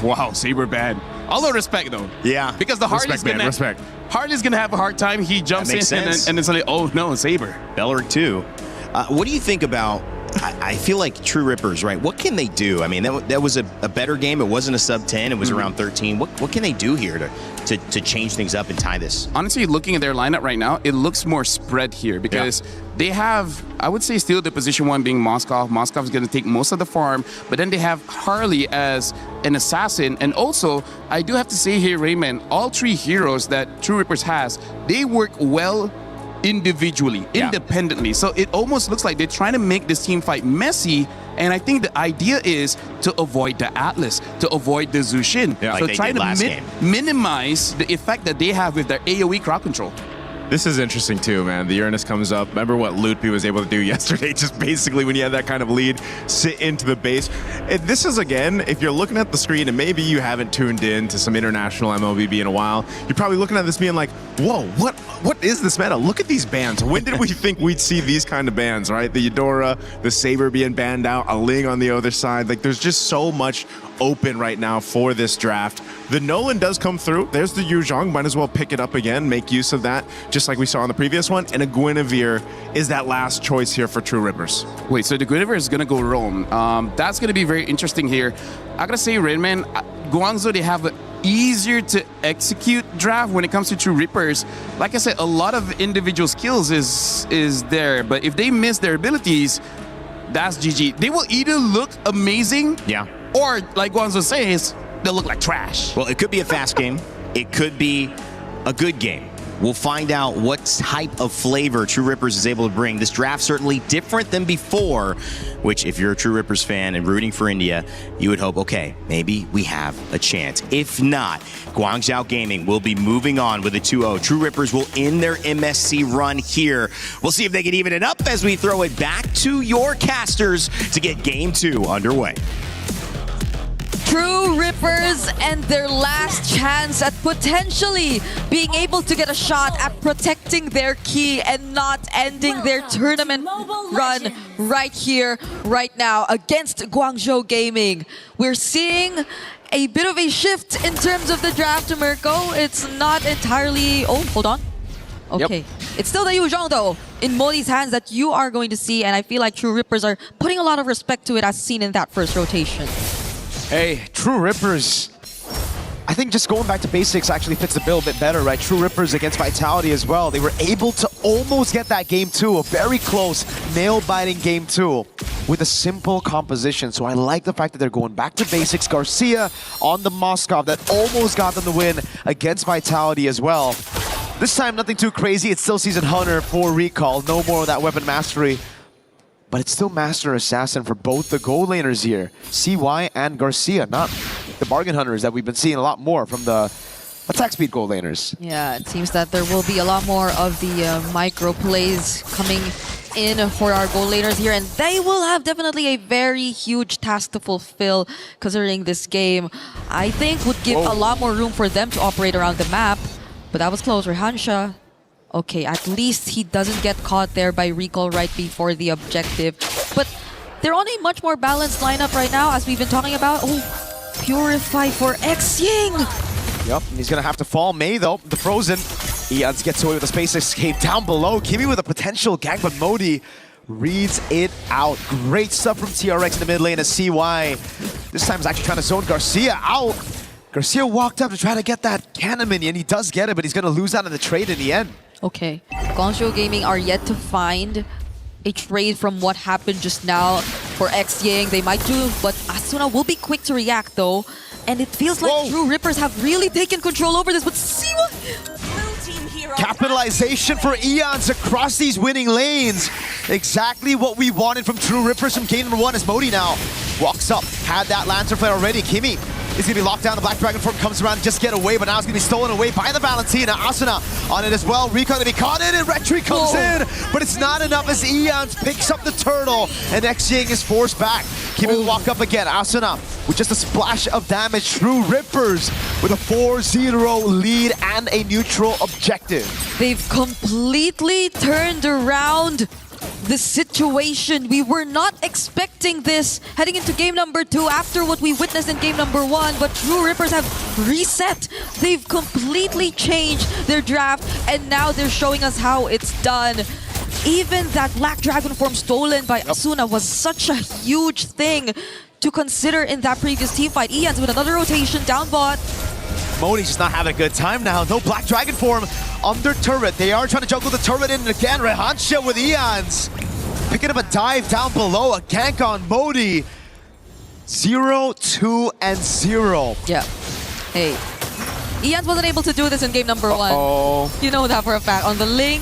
wow, Saber banned. Although respect though. Yeah. Because the Harley's gonna have a hard time. He jumps in and it's like, oh no, Saber. Belleric too. What do you think about? I feel like True Rippers, right? What can they do? I mean, that was a better game. It wasn't a sub 10. It was around 13. What can they do here to change things up and tie this? Honestly, looking at their lineup right now, it looks more spread here because they have, I would say, still the position 1 being Moskov. Moskov is going to take most of the farm, but then they have Harley as an assassin. And also, I do have to say here, Rayman, all 3 heroes that True Rippers has, they work well individually, independently. So it almost looks like they're trying to make this team fight messy, and I think the idea is to avoid the Atlas, to avoid the Zhu Xin. So trying to minimize the effect that they have with their AoE crowd control. This is interesting too, man. The Uranus comes up. Remember what Lutpi was able to do yesterday? Just basically, when you had that kind of lead, sit into the base. This is, again, if you're looking at the screen and maybe you haven't tuned in to some international MLBB in a while, you're probably looking at this being like, whoa, what is this meta? Look at these bans. When did we think we'd see these kind of bans, right? The Eudora, the Saber being banned out, a Ling on the other side. Like, there's just so much open right now for this draft. The Nolan does come through. There's the Yu Zhong. Might as well pick it up again, make use of that, just like we saw in the previous one. And a Guinevere is that last choice here for True Rippers. Wait, so the Guinevere is going to go roam. That's going to be very interesting here. I got to say, Rainman, Guangzhou, they have an easier to execute draft when it comes to True Rippers. Like I said, a lot of individual skills is there, but if they miss their abilities, that's GG. They will either look amazing, or like Guangzhou says, they'll look like trash. Well, it could be a fast game. It could be a good game. We'll find out what type of flavor True Rippers is able to bring. This draft certainly different than before, which if you're a True Rippers fan and rooting for India, you would hope, okay, maybe we have a chance. If not, Guangzhou Gaming will be moving on with a 2-0. True Rippers will end their MSC run here. We'll see if they can even it up as we throw it back to your casters to get Game 2 underway. True Rippers and their last chance at potentially being able to get a shot at protecting their key and not ending their tournament run right here, right now against Guangzhou Gaming. We're seeing a bit of a shift in terms of the draft, Mirko. It's not entirely... Oh, hold on. Okay. It's still the Yu Zhong, though, in Moli's hands that you are going to see, and I feel like True Rippers are putting a lot of respect to it as seen in that first rotation. Hey, True Rippers, I think just going back to basics actually fits the bill a bit better, right? True Rippers against Vitality as well. They were able to almost get that Game 2, a very close, nail-biting Game 2 with a simple composition. So I like the fact that they're going back to basics. Garcia on the Moskov that almost got them the win against Vitality as well. This time, nothing too crazy. It's still Season Hunter for Recall. No more of that weapon mastery. But it's still Master Assassin for both the gold laners here. CY and Garcia, not the bargain hunters that we've been seeing a lot more from the attack speed gold laners. Yeah, it seems that there will be a lot more of the micro plays coming in for our gold laners here, and they will have definitely a very huge task to fulfill considering this game, I think, would give a lot more room for them to operate around the map. But that was close. Rehansha. Okay, at least he doesn't get caught there by recall right before the objective. But they're on a much more balanced lineup right now, as we've been talking about. Oh, Purify for Xing. Yep, and he's gonna have to fall. Mei though, the frozen. Eons gets away with a space escape down below. Kimi with a potential gank, but Modi reads it out. Great stuff from TRX in the mid lane as CY. This time is actually trying to zone Garcia out. Garcia walked up to try to get that cannon minion. He does get it, but he's gonna lose out on the trade in the end. Okay, Guangzhou Gaming are yet to find a trade from what happened just now for Xing. They might do, but Asuna will be quick to react though. And it feels like True Rippers have really taken control over this, but see what? Capitalization for Eons across these winning lanes. Exactly what we wanted from True Rippers from game number 1 as Modi now walks up. Had that Lantern Flare already. Kimi is going to be locked down. The Black Dragon form comes around, just get away, but now it's going to be stolen away by the Valentina. Asuna on it as well. Rico going to be caught in it. Retry comes in, but it's not enough as Eons picks up the turtle and Xing is forced back. Kimi will walk up again. Asuna with just a splash of damage. True Rippers with a 4-0 lead and a neutral objective. They've completely turned around the situation. We were not expecting this heading into game number 2 after what we witnessed in game number 1, but True Rippers have reset. They've completely changed their draft, and now they're showing us how it's done. Even that Black Dragon form stolen by Asuna was such a huge thing to consider in that previous team fight. Eons with another rotation down bot. Modi's just not having a good time now. No Black Dragon form under turret. They are trying to juggle the turret in again. Rehansha with Eons. Picking up a dive down below. A gank on Modi. 0, 2, and 0. Yeah. Hey. Eons wasn't able to do this in game number 1. You know that for a fact. On the Ling,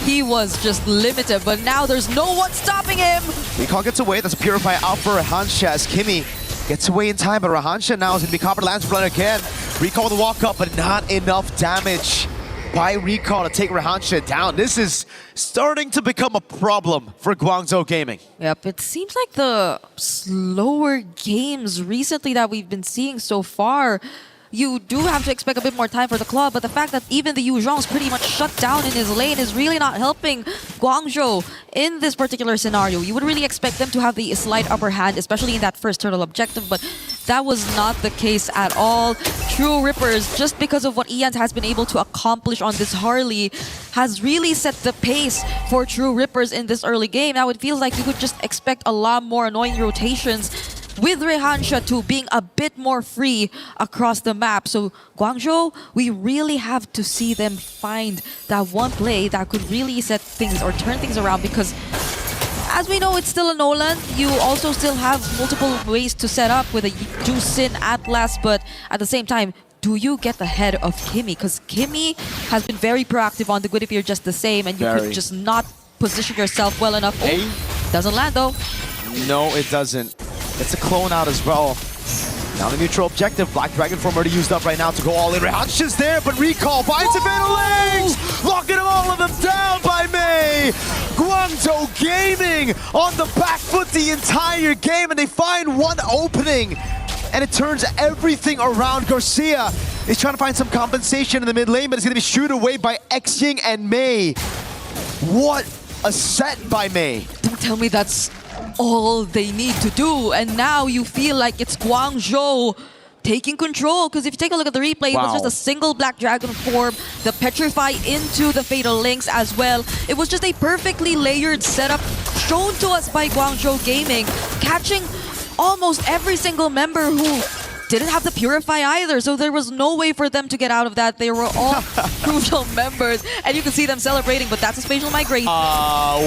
he was just limited, but now there's no one stopping him. Recall gets away. That's a Purify out for Rehansha as Kimi gets away in time, but Rehansha now is going to be caught by the Lance Flare again. Recall with the walk up, but not enough damage by Recall to take Rehansha down. This is starting to become a problem for Guangzhou Gaming. Yep, it seems like the slower games recently that we've been seeing so far, you do have to expect a bit more time for the club, but the fact that even the Yu Zhong's pretty much shut down in his lane is really not helping Guangzhou in this particular scenario. You would really expect them to have the slight upper hand, especially in that first turtle objective, but that was not the case at all. True Rippers, just because of what Eons has been able to accomplish on this Harley, has really set the pace for True Rippers in this early game. Now it feels like you could just expect a lot more annoying rotations with Rehansha too being a bit more free across the map. So Guangzhou, we really have to see them find that one play that could really set things or turn things around, because as we know, it's still a Nolan. You also still have multiple ways to set up with a Jusin Atlas, but at the same time, do you get the head of Kimi? Because Kimi has been very proactive on the good if you're just the same, and you could just not position yourself well enough. Oh, doesn't land though. No, it doesn't. It's a clone out as well. Now the neutral objective. Black Dragon form already used up right now to go all in. Rehansha's there, but Recall finds a Fatal Legs! Locking all of them down by Mei! Guangzhou Gaming on the back foot the entire game, and they find one opening, and it turns everything around. Garcia is trying to find some compensation in the mid lane, but it's going to be shooed away by Xing and Mei. What a set by Mei. Don't tell me that's all they need to do, and now you feel like it's Guangzhou taking control, because if you take a look at the replay, it was just a single Black Dragon form, the Petrify into the Fatal Links as well. It was just a perfectly layered setup shown to us by Guangzhou Gaming, catching almost every single member who didn't have the Purify either, so there was no way for them to get out of that. They were all crucial members, and you can see them celebrating, but that's a spatial migration.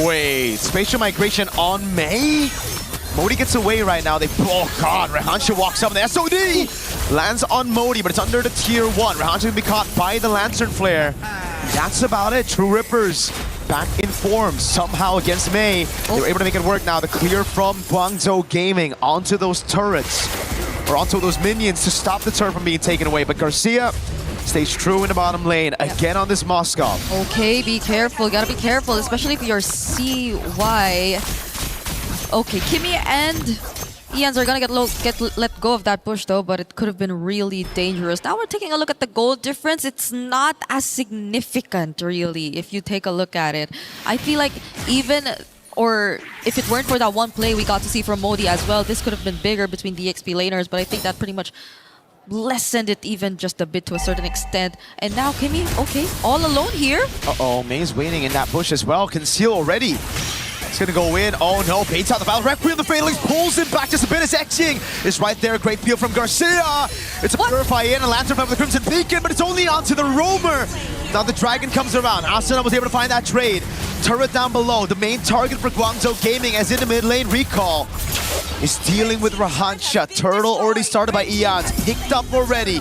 Wait, spatial migration on Mei? Modi gets away right now. Oh god, Rehansha walks up, and the SOD lands on Modi, but it's under the tier 1. Rehansha will be caught by the Lantern Flare. That's about it. True Rippers back in form somehow against Mei. They were able to make it work now. The clear from Guangzhou Gaming onto those turrets, or onto those minions to stop the turret from being taken away. But Garcia stays true in the bottom lane again on this Moskov. Okay, be careful. You gotta be careful, especially if you're CY. Okay, Kimi and Ians are gonna let go of that push though, but it could have been really dangerous. Now we're taking a look at the gold difference. It's not as significant, really, if you take a look at it. I feel like even, or if it weren't for that one play we got to see from Modi as well, this could have been bigger between the XP laners, but I think that pretty much lessened it even just a bit to a certain extent. And now Kimmy, okay, all alone here. Uh-oh, May's waiting in that push as well. Conceal already. It's gonna go in. Oh no, baits out the battle. Requiem, the Fatalings pulls him back just a bit as Exing is right there. Great peel from Garcia. It's a Purify in, a Lantern from the Crimson Beacon, but it's only onto the Roamer. Now the Dragon comes around. Asuna was able to find that trade. Turret down below. The main target for Guangzhou Gaming, as in the mid lane, Recall is dealing with Rahansha. Turtle already started by Eons. Picked up already.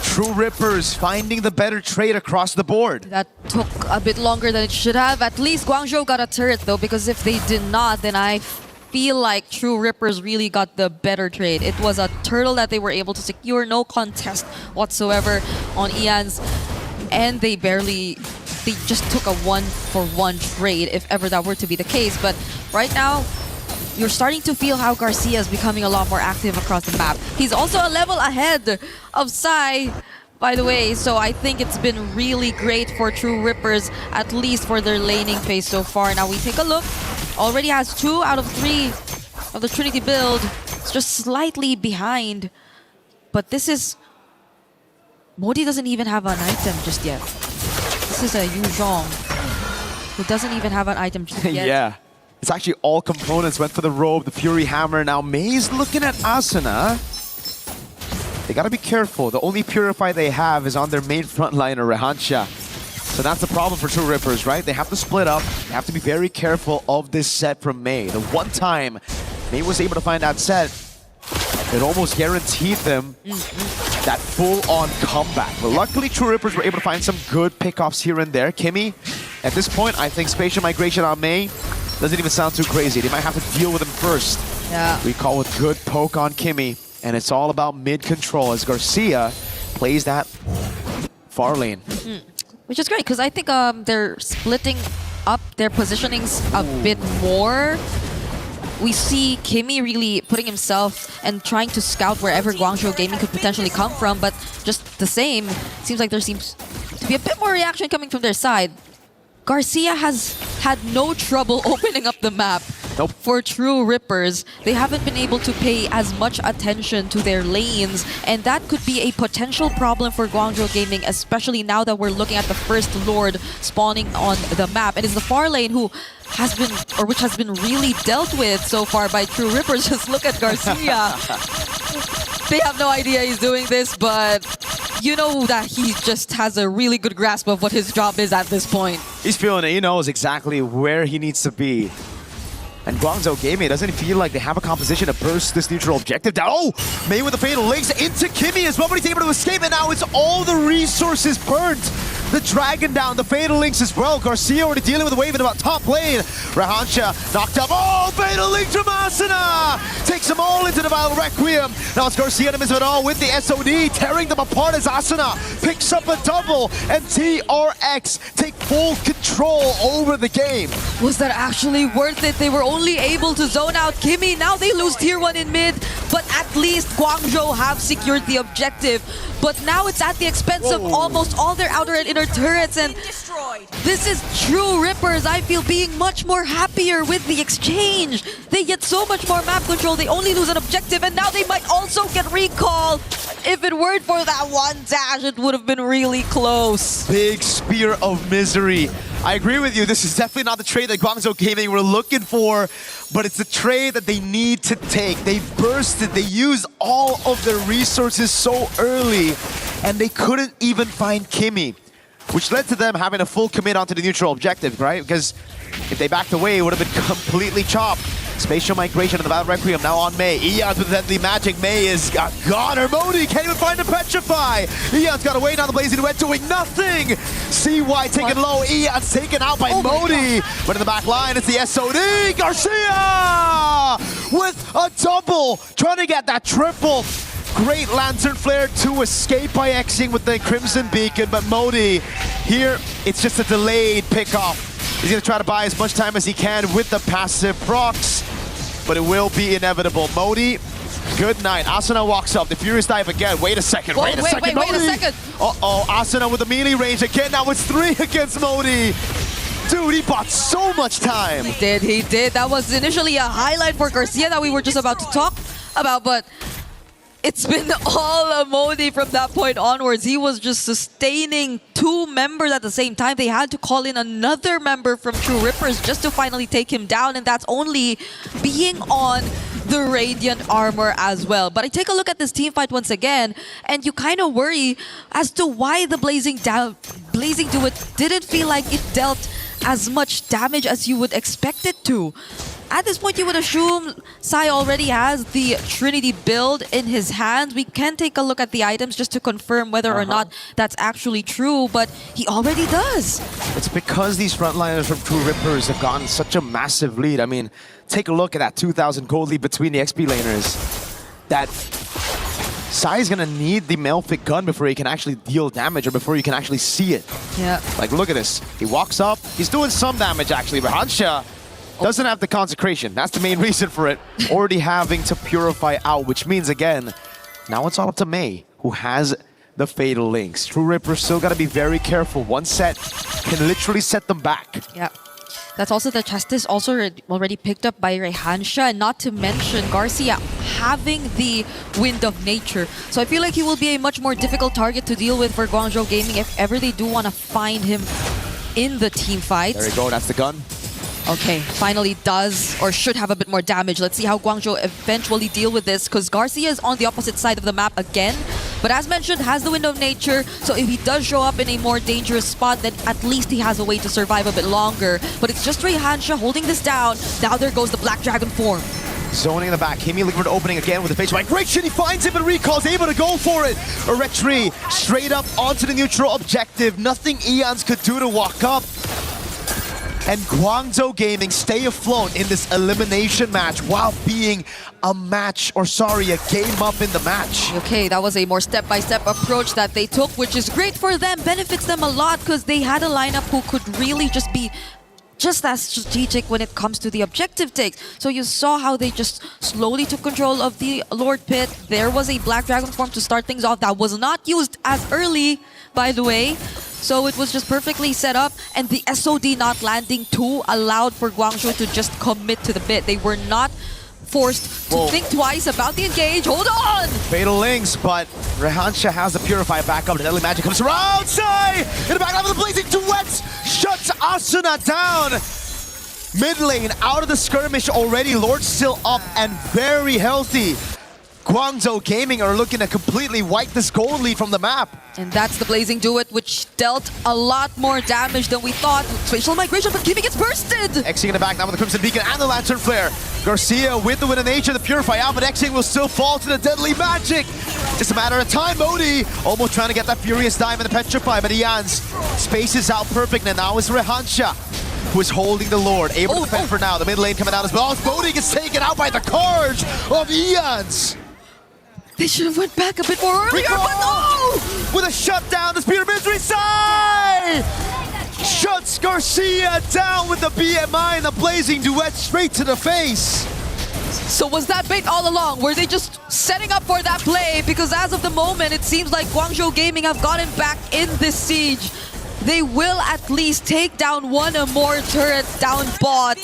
True Rippers finding the better trade across the board. That took a bit longer than it should have. At least Guangzhou got a turret though, because if they did not, then I feel like True Rippers really got the better trade. It was a turtle that they were able to secure, no contest whatsoever on Eons. And they just took a 1-for-1 trade, if ever that were to be the case. But right now, you're starting to feel how Garcia is becoming a lot more active across the map. He's also a level ahead of Sai, by the way, so I think it's been really great for True Rippers, at least for their laning phase so far. Now we take a look. Already has 2 out of 3 of the Trinity build. It's just slightly behind. But this is... Modi doesn't even have an item just yet. This is a Yu Zhong who doesn't even have an item just yet. Yeah. It's actually all components. Went for the robe, the Fury Hammer. Now May's looking at Asuna. They gotta be careful. The only Purify they have is on their main frontliner, Rahansha. So that's the problem for True Rippers, right? They have to split up. They have to be very careful of this set from May. The one time May was able to find that set, it almost guaranteed them that full-on comeback. But luckily, True Rippers were able to find some good pickoffs here and there. Kimmy, at this point, I think Spatial Migration on May doesn't even sound too crazy. They might have to deal with him first. Yeah. We call with good poke on Kimmy, and it's all about mid-control as Garcia plays that far lane. Which is great, because I think they're splitting up their positionings a bit more. We see Kimmy really putting himself and trying to scout wherever Guangzhou Gaming could potentially come from, but just the same, seems like there seems to be a bit more reaction coming from their side. Garcia has had no trouble opening up the map. Nope. For True Rippers. They haven't been able to pay as much attention to their lanes, and that could be a potential problem for Guangzhou Gaming, especially now that we're looking at the first Lord spawning on the map. And it's the far lane which has been really dealt with so far by True Rippers. Just look at Garcia. They have no idea he's doing this, but you know that he just has a really good grasp of what his job is at this point. He's feeling it. He knows exactly where he needs to be. And Guangzhou Gaming, doesn't feel like they have a composition to burst this neutral objective down. Oh! May with the Fatal Links into Kimmy as well, but he's able to escape, and now it's all the resources burnt. The Dragon down, the Fatal Links as well. Garcia already dealing with a wave in about top lane. Rahansha knocked up. Oh! Fatal Link from Asuna! Takes them all into the Vile Requiem. Now it's Garcia to miss it all with the SOD, tearing them apart as Asuna picks up a double, and TRX take full control over the game. Was that actually worth it? They were only able to zone out Kimmy. Now they lose tier 1 in mid, but at least Guangzhou have secured the objective. But now it's at the expense of almost all their outer and inner turrets, and this is True Rippers, I feel, being much more happier with the exchange. They get so much more map control, they only lose an objective, and now they might also get recall. If it weren't for that one dash, it would have been really close. Big Spear of Misery. I agree with you, this is definitely not the trade that Guangzhou Gaming were looking for, but it's the trade that they need to take. They bursted, they used all of their resources so early, and they couldn't even find Kimmy, which led to them having a full commit onto the neutral objective, right? Because if they backed away, it would have been completely chopped. Spatial Migration of the Battle Requiem now on May. Eons with Deadly Magic. May is gone. Or Modi can't even find the Petrify. Eons got away, now the Blazing Red doing nothing. CY taken low. Eons taken out by Modi. But in the back line, it's the SOD. Garcia with a double, trying to get that triple. Great Lantern Flare to escape by Xing with the Crimson Beacon, but Modi here, it's just a delayed pickoff. He's going to try to buy as much time as he can with the passive procs, but it will be inevitable. Modi Good night. Asuna walks up. The Furious Dive again. Wait a second. Whoa, wait a second. wait a Modi. second. Uh-oh. Asuna with the melee range again. Now it's 3 against Modi. Dude, he bought so much time. He did. That was initially a highlight for Garcia that we were just about to talk about, but it's been all Modi from that point onwards. He was just sustaining 2 members at the same time. They had to call in another member from True Rippers just to finally take him down, and that's only being on the Radiant armor as well. But I take a look at this team fight once again, and you kind of worry as to why the Blazing Duet didn't feel like it dealt as much damage as you would expect it to. At this point, you would assume Sai already has the Trinity build in his hands. We can take a look at the items just to confirm whether or not that's actually true, but he already does. It's because these frontliners from True Rippers have gotten such a massive lead. I mean, take a look at that 2,000 gold lead between the XP laners. That Sai is gonna need the Malefic gun before he can actually deal damage or before you can actually see it. Yeah. Like, look at this. He walks up. He's doing some damage, actually. But Hansha doesn't have the consecration. That's the main reason for it. Already having to purify out, which means, again, now it's all up to Mei, who has the Fatal Links. True Rippers still got to be very careful. One set can literally set them back. Yeah. That's also the Justice also already picked up by Rehansha, and not to mention Garcia having the Wind of Nature. So I feel like he will be a much more difficult target to deal with for Guangzhou Gaming if ever they do want to find him in the team fight. There you go, that's the gun. Okay, finally does or should have a bit more damage. Let's see how Guangzhou eventually deal with this, because Garcia is on the opposite side of the map again. But as mentioned, has the Wind of Nature, so if he does show up in a more dangerous spot, then at least he has a way to survive a bit longer. But it's just Rehansha holding this down. Now there goes the Black Dragon form. Zoning in the back. Kimi looking for the opening again with the facial migration. He finds it, but Recall's able to go for it. A retreat straight up onto the neutral objective. Nothing Eons could do to walk up. And Guangzhou Gaming stay afloat in this elimination match while being a game up in the match. Okay, that was a more step-by-step approach that they took, which is great for them, benefits them a lot, because they had a lineup who could really just be just as strategic when it comes to the objective takes. So you saw how they just slowly took control of the Lord Pit. There was a Black Dragon form to start things off that was not used as early, by the way. So it was just perfectly set up, and the SOD not landing too allowed for Guangzhou to just commit to the bit. They were not forced to think twice about the engage. Hold on! Fatal Links, but Rehansha has the Purify back up. The Deadly Magic comes around. Sai in the back line of the Blazing Duets shuts Asuna down. Mid lane out of the skirmish already. Lord still up and very healthy. Guangzhou Gaming are looking to completely wipe this gold lead from the map. And that's the Blazing Duet, which dealt a lot more damage than we thought. Spatial migration, but Kimi gets bursted! Xing in the back now with the Crimson Beacon and the Lantern Flare. Garcia with the Wind of Nature, the Purify out, but Xing will still fall to the Deadly Magic. Just a matter of time. Modi almost trying to get that Furious Dive and the Petrify, but Eons spaces out perfect, and now it's Rehansha who is holding the Lord, able to defend for now. The mid lane coming out as well. Modi gets taken out by the Carge of Eons. They should have went back a bit more earlier, but no! With a shutdown, the Spear of Misery side! Shuts Garcia down with the BMI and the Blazing Duet straight to the face. So was that bait all along? Were they just setting up for that play? Because as of the moment, it seems like Guangzhou Gaming have gotten back in this siege. They will at least take down one or more turrets down bot.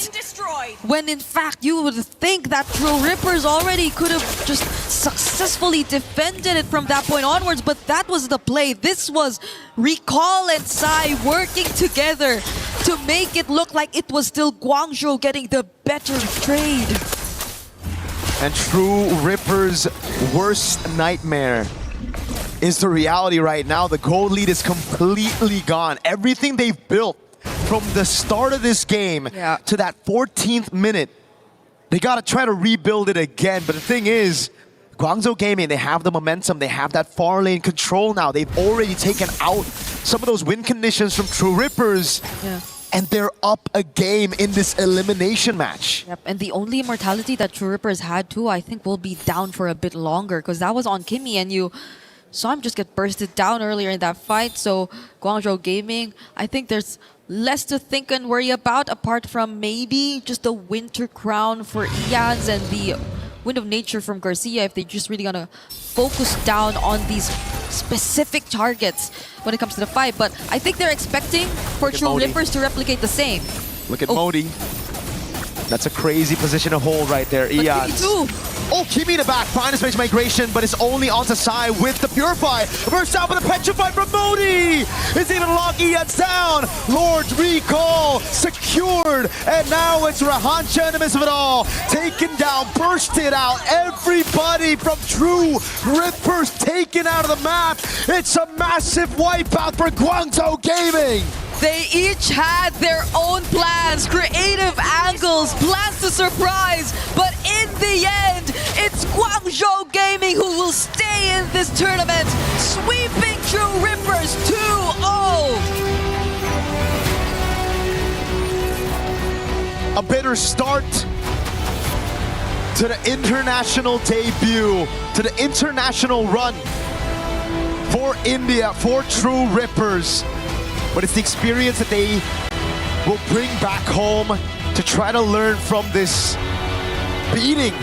When in fact, you would think that True Rippers already could have just successfully defended it from that point onwards, but that was the play. This was Recall and Sai working together to make it look like it was still Guangzhou getting the better trade. And True Rippers' worst nightmare is the reality right now. The gold lead is completely gone. Everything they've built from the start of this game to that 14th minute, they gotta try to rebuild it again. But the thing is, Guangzhou Gaming, they have the momentum, they have that far lane control now. They've already taken out some of those win conditions from True Rippers. And they're up a game in this elimination match. Yep, and the only immortality that True Rippers had too, I think will be down for a bit longer, because that was on Kimi, and you saw him just get bursted down earlier in that fight. So Guangzhou Gaming, I think there's less to think and worry about apart from maybe just the Winter Crown for Eons and the Wind of Nature from Garcia if they're just really gonna focus down on these specific targets when it comes to the fight. But I think they're expecting for True Rippers to replicate the same. Look at Modi. That's a crazy position to hold right there. Ian. Oh, Kimi the back, finds space migration, but it's only onto Sai with the Purify. Burst out with a Petrify from Modi! It's even locked Ian's down! Lord's recall secured, and now it's Rahancha in the midst of it all. Taken down, bursted out, everybody from True Rippers taken out of the map. It's a massive wipeout for Guangzhou Gaming! They each had their own plans, creative angles, plans to surprise, but in the end, it's Guangzhou Gaming who will stay in this tournament, sweeping True Rippers 2-0. A bitter start to the international debut, to the international run for India, for True Rippers. But it's the experience that they will bring back home to try to learn from this beating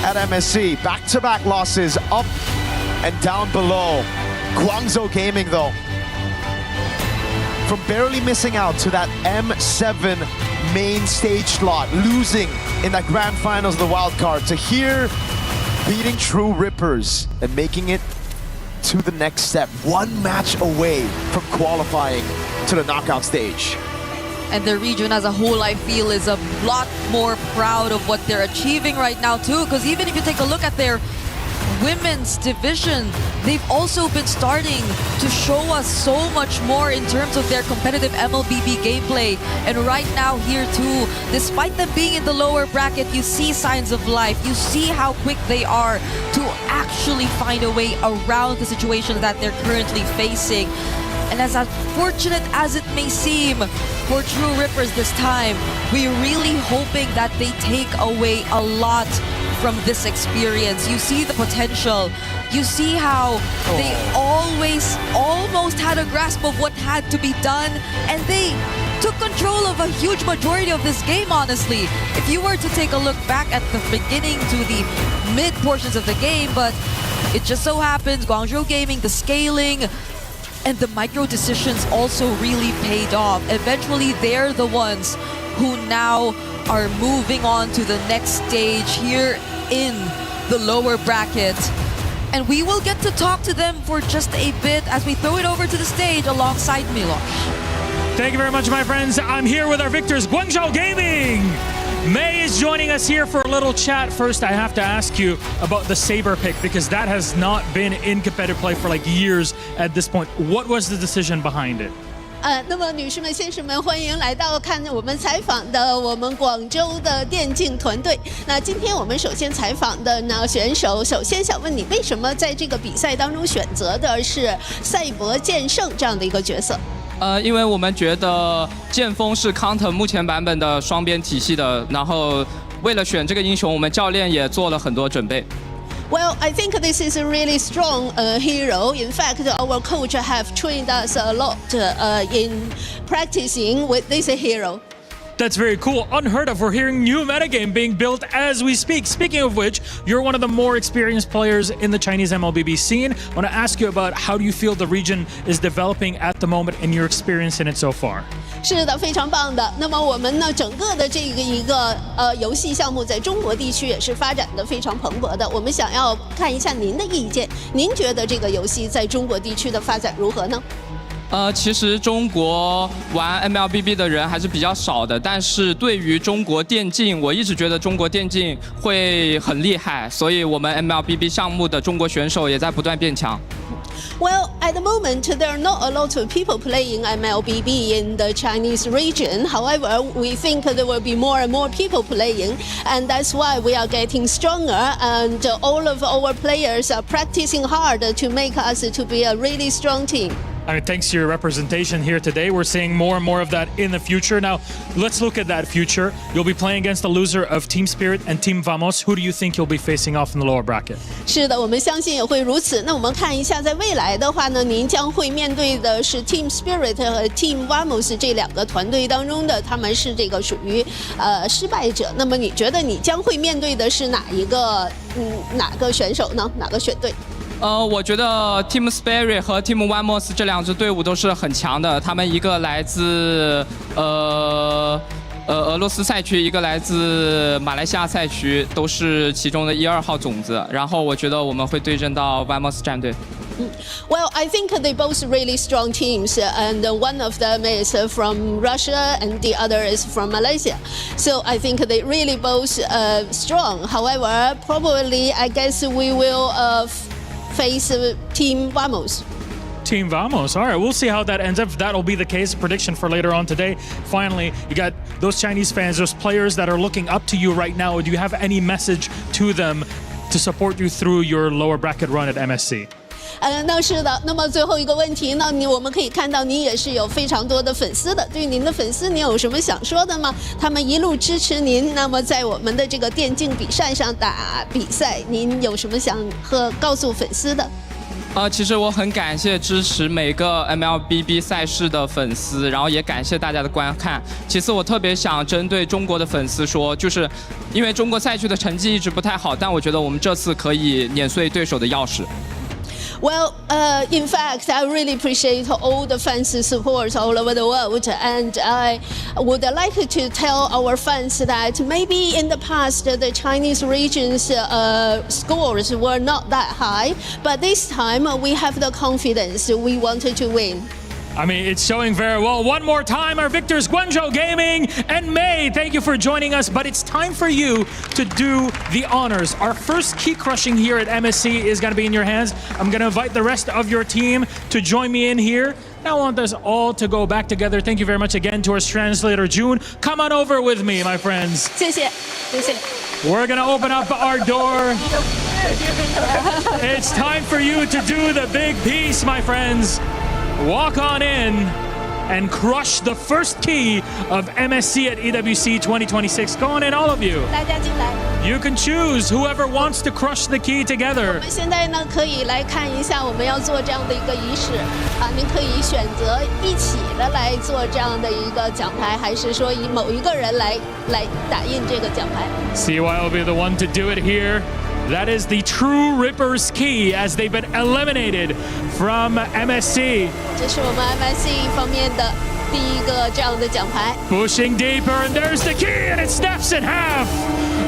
at MSC. Back-to-back losses, up and down below. Guangzhou Gaming, though, from barely missing out to that M7 main stage slot, losing in that grand finals of the wildcard, to here beating True Rippers and making it to the next step, one match away from qualifying to the knockout stage. And the region as a whole, I feel, is a lot more proud of what they're achieving right now too, because even if you take a look at their women's division, they've also been starting to show us so much more in terms of their competitive MLBB gameplay. And right now here too, despite them being in the lower bracket, you see signs of life. You see how quick they are to actually find a way around the situations that they're currently facing. And as unfortunate as it may seem for True Rippers this time, we're really hoping that they take away a lot from this experience. You see the potential. You see how they almost had a grasp of what had to be done, and they took control of a huge majority of this game, honestly. If you were to take a look back at the beginning to the mid portions of the game, but it just so happens Guangzhou Gaming, the scaling, and the micro decisions also really paid off. Eventually, they're the ones who now are moving on to the next stage here in the lower bracket. And we will get to talk to them for just a bit as we throw it over to the stage alongside Milosh. Thank you very much, my friends. I'm here with our victors, Guangzhou Gaming. May is joining us here for a little chat. First, I have to ask you about the Saber pick, because that has not been in competitive play for like years at this point. What was the decision behind it? 那么女士们、先生们，欢迎来到看我们采访的我们广州的电竞团队。那今天我们首先采访的呢选手，首先想问你，为什么在这个比赛当中选择的是赛博剑圣这样的一个角色？因为我们觉得剑锋是 counter 目前版本的双边体系的，然后为了选这个英雄，我们教练也做了很多准备。Well, I think this is a really strong hero. In fact, our coach have trained us a lot in practicing with this hero. That's very cool. Unheard of. We're hearing new metagame being built as we speak. Speaking of which, you're one of the more experienced players in the Chinese MLBB scene. I want to ask you about how do you feel the region is developing at the moment and your experience in it so far? 是的，非常棒的。那么我们呢，整个的这一个游戏项目在中国地区也是发展的非常蓬勃的。我们想要看一下您的意见，您觉得这个游戏在中国地区的发展如何呢？其实中国玩 MLBB 的人还是比较少的，但是对于中国电竞，我一直觉得中国电竞会很厉害，所以我们 MLBB 项目的中国选手也在不断变强。Well, at the moment, there are not a lot of people playing MLBB in the Chinese region. However, we think there will be more and more people playing, and that's why we are getting stronger, and all of our players are practicing hard to make us to be a really strong team. I mean, thanks to your representation here today, we're seeing more and more of that in the future. Now, let's look at that future. You'll be playing against the loser of Team Spirit and Team Vamos. Who do you think you'll be facing off in the lower bracket? 是的，我们相信也会如此。那我们看一下，在未来的话呢，您将会面对的是 Team Spirit 和 Team Vamos 这两个团队当中的，他们是这个属于失败者。那么你觉得你将会面对的是哪个选手呢？哪个选队？我觉得 Team Spirit 和 Team Vamos 这两支队伍都是很强的，他们一个来自俄罗斯赛区，一个来自马来西亚赛区，都是其中的1、2号种子。然后我觉得我们会对阵到 Vamos 战队。Well, I think they both really strong teams, and one of them is from Russia, and the other is from Malaysia. So I think they really both strong. However, probably I guess we will face Team Vamos. Team Vamos. All right, we'll see how that ends up. That'll be the case. Prediction for later on today. Finally, you got those Chinese fans, those players that are looking up to you right now. Do you have any message to them to support you through your lower bracket run at MSC? 那是的。那么最后一个问题呢？我们可以看到您也是有非常多的粉丝的。对于您的粉丝，您有什么想说的吗？他们一路支持您，那么在我们的这个电竞比赛上打比赛，您有什么想告诉粉丝的？其实我很感谢支持每个 MLBB 赛事的粉丝，然后也感谢大家的观看。其次，我特别想针对中国的粉丝说，就是因为中国赛区的成绩一直不太好，但我觉得我们这次可以碾碎对手的钥匙。Well, in fact, I really appreciate all the fans' support all over the world, and I would like to tell our fans that maybe in the past the Chinese region's scores were not that high, but this time we have the confidence we wanted to win. I mean, it's showing very well. One more time, our victors, Guangzhou Gaming and May. Thank you for joining us, but it's time for you to do the honors. Our first key crushing here at MSC is going to be in your hands. I'm going to invite the rest of your team to join me in here. Now I want us all to go back together. Thank you very much again to our translator, June. Come on over with me, my friends. 谢谢，谢谢。 We're going to open up our door. It's time for you to do the big piece, my friends. Walk on in and crush the first key of MSC at EWC 2026. Go on in, all of you. 大家进来。 You can choose whoever wants to crush the key 我 together. 们现在呢，可以来看一下我们要做这样的一个仪式啊，您可以选择一起的来做这样的一个奖牌，还是说以某一个人来打印这个奖牌？ CY will be the one to do it here. That is the True Rippers key as they've been eliminated from MSC. 这是我们 MSC 方面的第一个这样的奖牌。 Pushing deeper, and there's the key, and it snaps in half.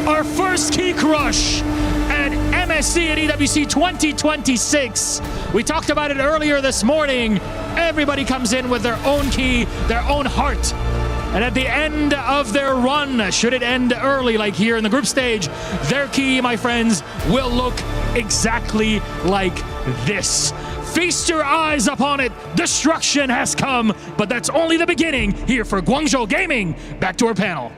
Our first key crush at MSC at EWC 2026. We talked about it earlier this morning. Everybody comes in with their own key, their own heart. And at the end of their run, should it end early like here in the group stage, their key, my friends, will look exactly like this. Feast your eyes upon it. Destruction has come, but that's only the beginning here for Guangzhou Gaming. Back to our panel.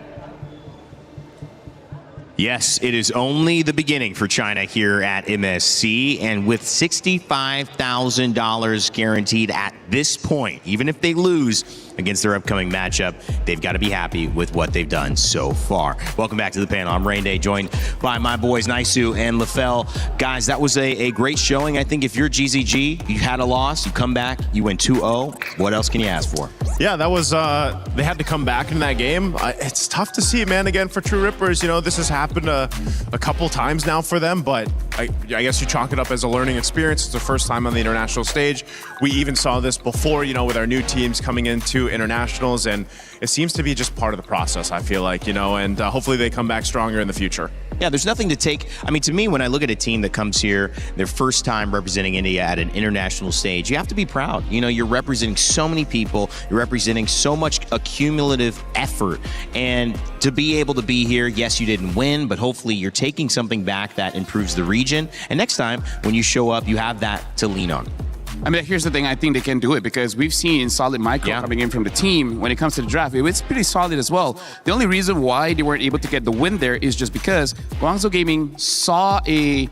Yes, it is only the beginning for China here at MSC, and with $65,000 guaranteed at this point, even if they lose against their upcoming matchup, they've got to be happy with what they've done so far. Welcome back to the panel. I'm Rain Day, joined by my boys Naisu and LaFell. Guys, that was a great showing. I think if you're GZG, you had a loss, you come back, you win 2-0. What else can you ask for? Yeah, that was, they had to come back in that game. It's tough to see, man, again, for True Rippers. You know, this has happened a couple times now for them, but I guess you chalk it up as a learning experience. It's the first time on the international stage. We even saw this before, you know, with our new teams coming into internationals, and it seems to be just part of the process, I feel like, you know, and hopefully they come back stronger in the future. Yeah, there's nothing to take. I mean, to me, when I look at a team that comes here, their first time representing India at an international stage, you have to be proud. You know, you're representing so many people, you're representing so much accumulative effort, and to be able to be here, yes, you didn't win, but hopefully you're taking something back that improves the region, and next time when you show up, you have that to lean on. I mean, here's the thing. I think they can do it because we've seen Solid Micro coming in from the team. When it comes to the draft, it was pretty solid as well. The only reason why they weren't able to get the win there is just because Guangzhou Gaming saw a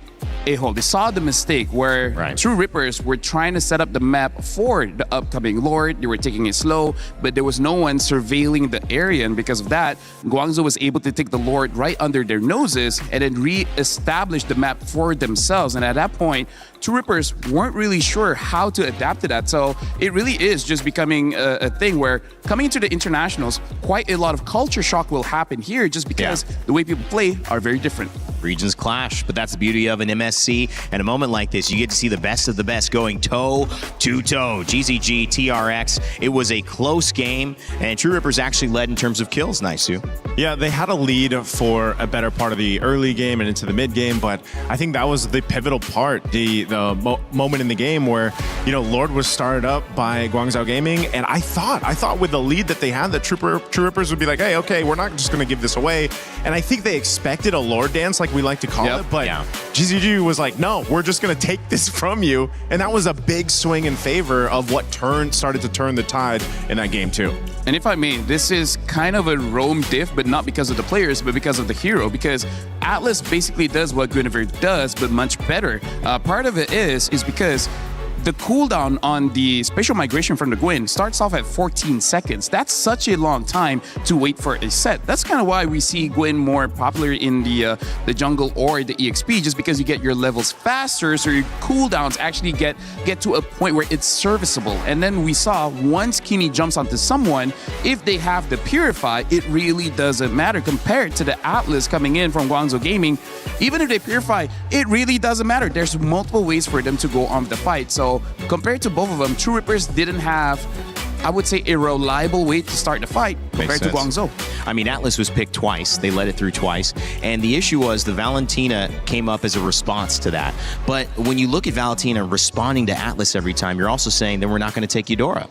a-hole. They saw the mistake where True Rippers were trying to set up the map for the upcoming Lord. They were taking it slow, but there was no one surveilling the area, and because of that, Guangzhou was able to take the Lord right under their noses and then re-establish the map for themselves. And at that point, True Rippers weren't really sure how to adapt to that. So it really is just becoming a thing where coming into the internationals, quite a lot of culture shock will happen here just because the way people play are very different. Regions clash, but that's the beauty of an MSC. And a moment like this, you get to see the best of the best going toe-to-toe. GZG, TRX, it was a close game, and True Rippers actually led in terms of kills, Naisu. Yeah, they had a lead for a better part of the early game and into the mid game, but I think that was the pivotal part, the moment in the game where, you know, Lord was started up by Guangzhou Gaming, and I thought with the lead that they had, that True Rippers would be like, hey, okay, we're not just going to give this away. And I think they expected a Lord dance, like we like to call it, but GZG was like, no, we're just going to take this from you. And that was a big swing in favor of what started to turn the tide in that game too. And if I may, this is kind of a Rome diff, but not because of the players, but because of the hero. Because Atlas basically does what Guinevere does, but much better. Part of it is because the cooldown on the spatial migration from the Gwyn starts off at 14 seconds. That's such a long time to wait for a set. That's kind of why we see Gwyn more popular in the jungle or the EXP, just because you get your levels faster, so your cooldowns actually get to a point where it's serviceable. And then we saw once Kimi jumps onto someone, if they have the Purify, it really doesn't matter compared to the Atlas coming in from Guangzhou Gaming. Even if they Purify, it really doesn't matter. There's multiple ways for them to go on with the fight. So compared to both of them, True Rippers didn't have, I would say, a reliable way to start the fight compared to Guangzhou. I mean, Atlas was picked twice. They led it through twice. And the issue was the Valentina came up as a response to that. But when you look at Valentina responding to Atlas every time, you're also saying that we're not going to take Eudora.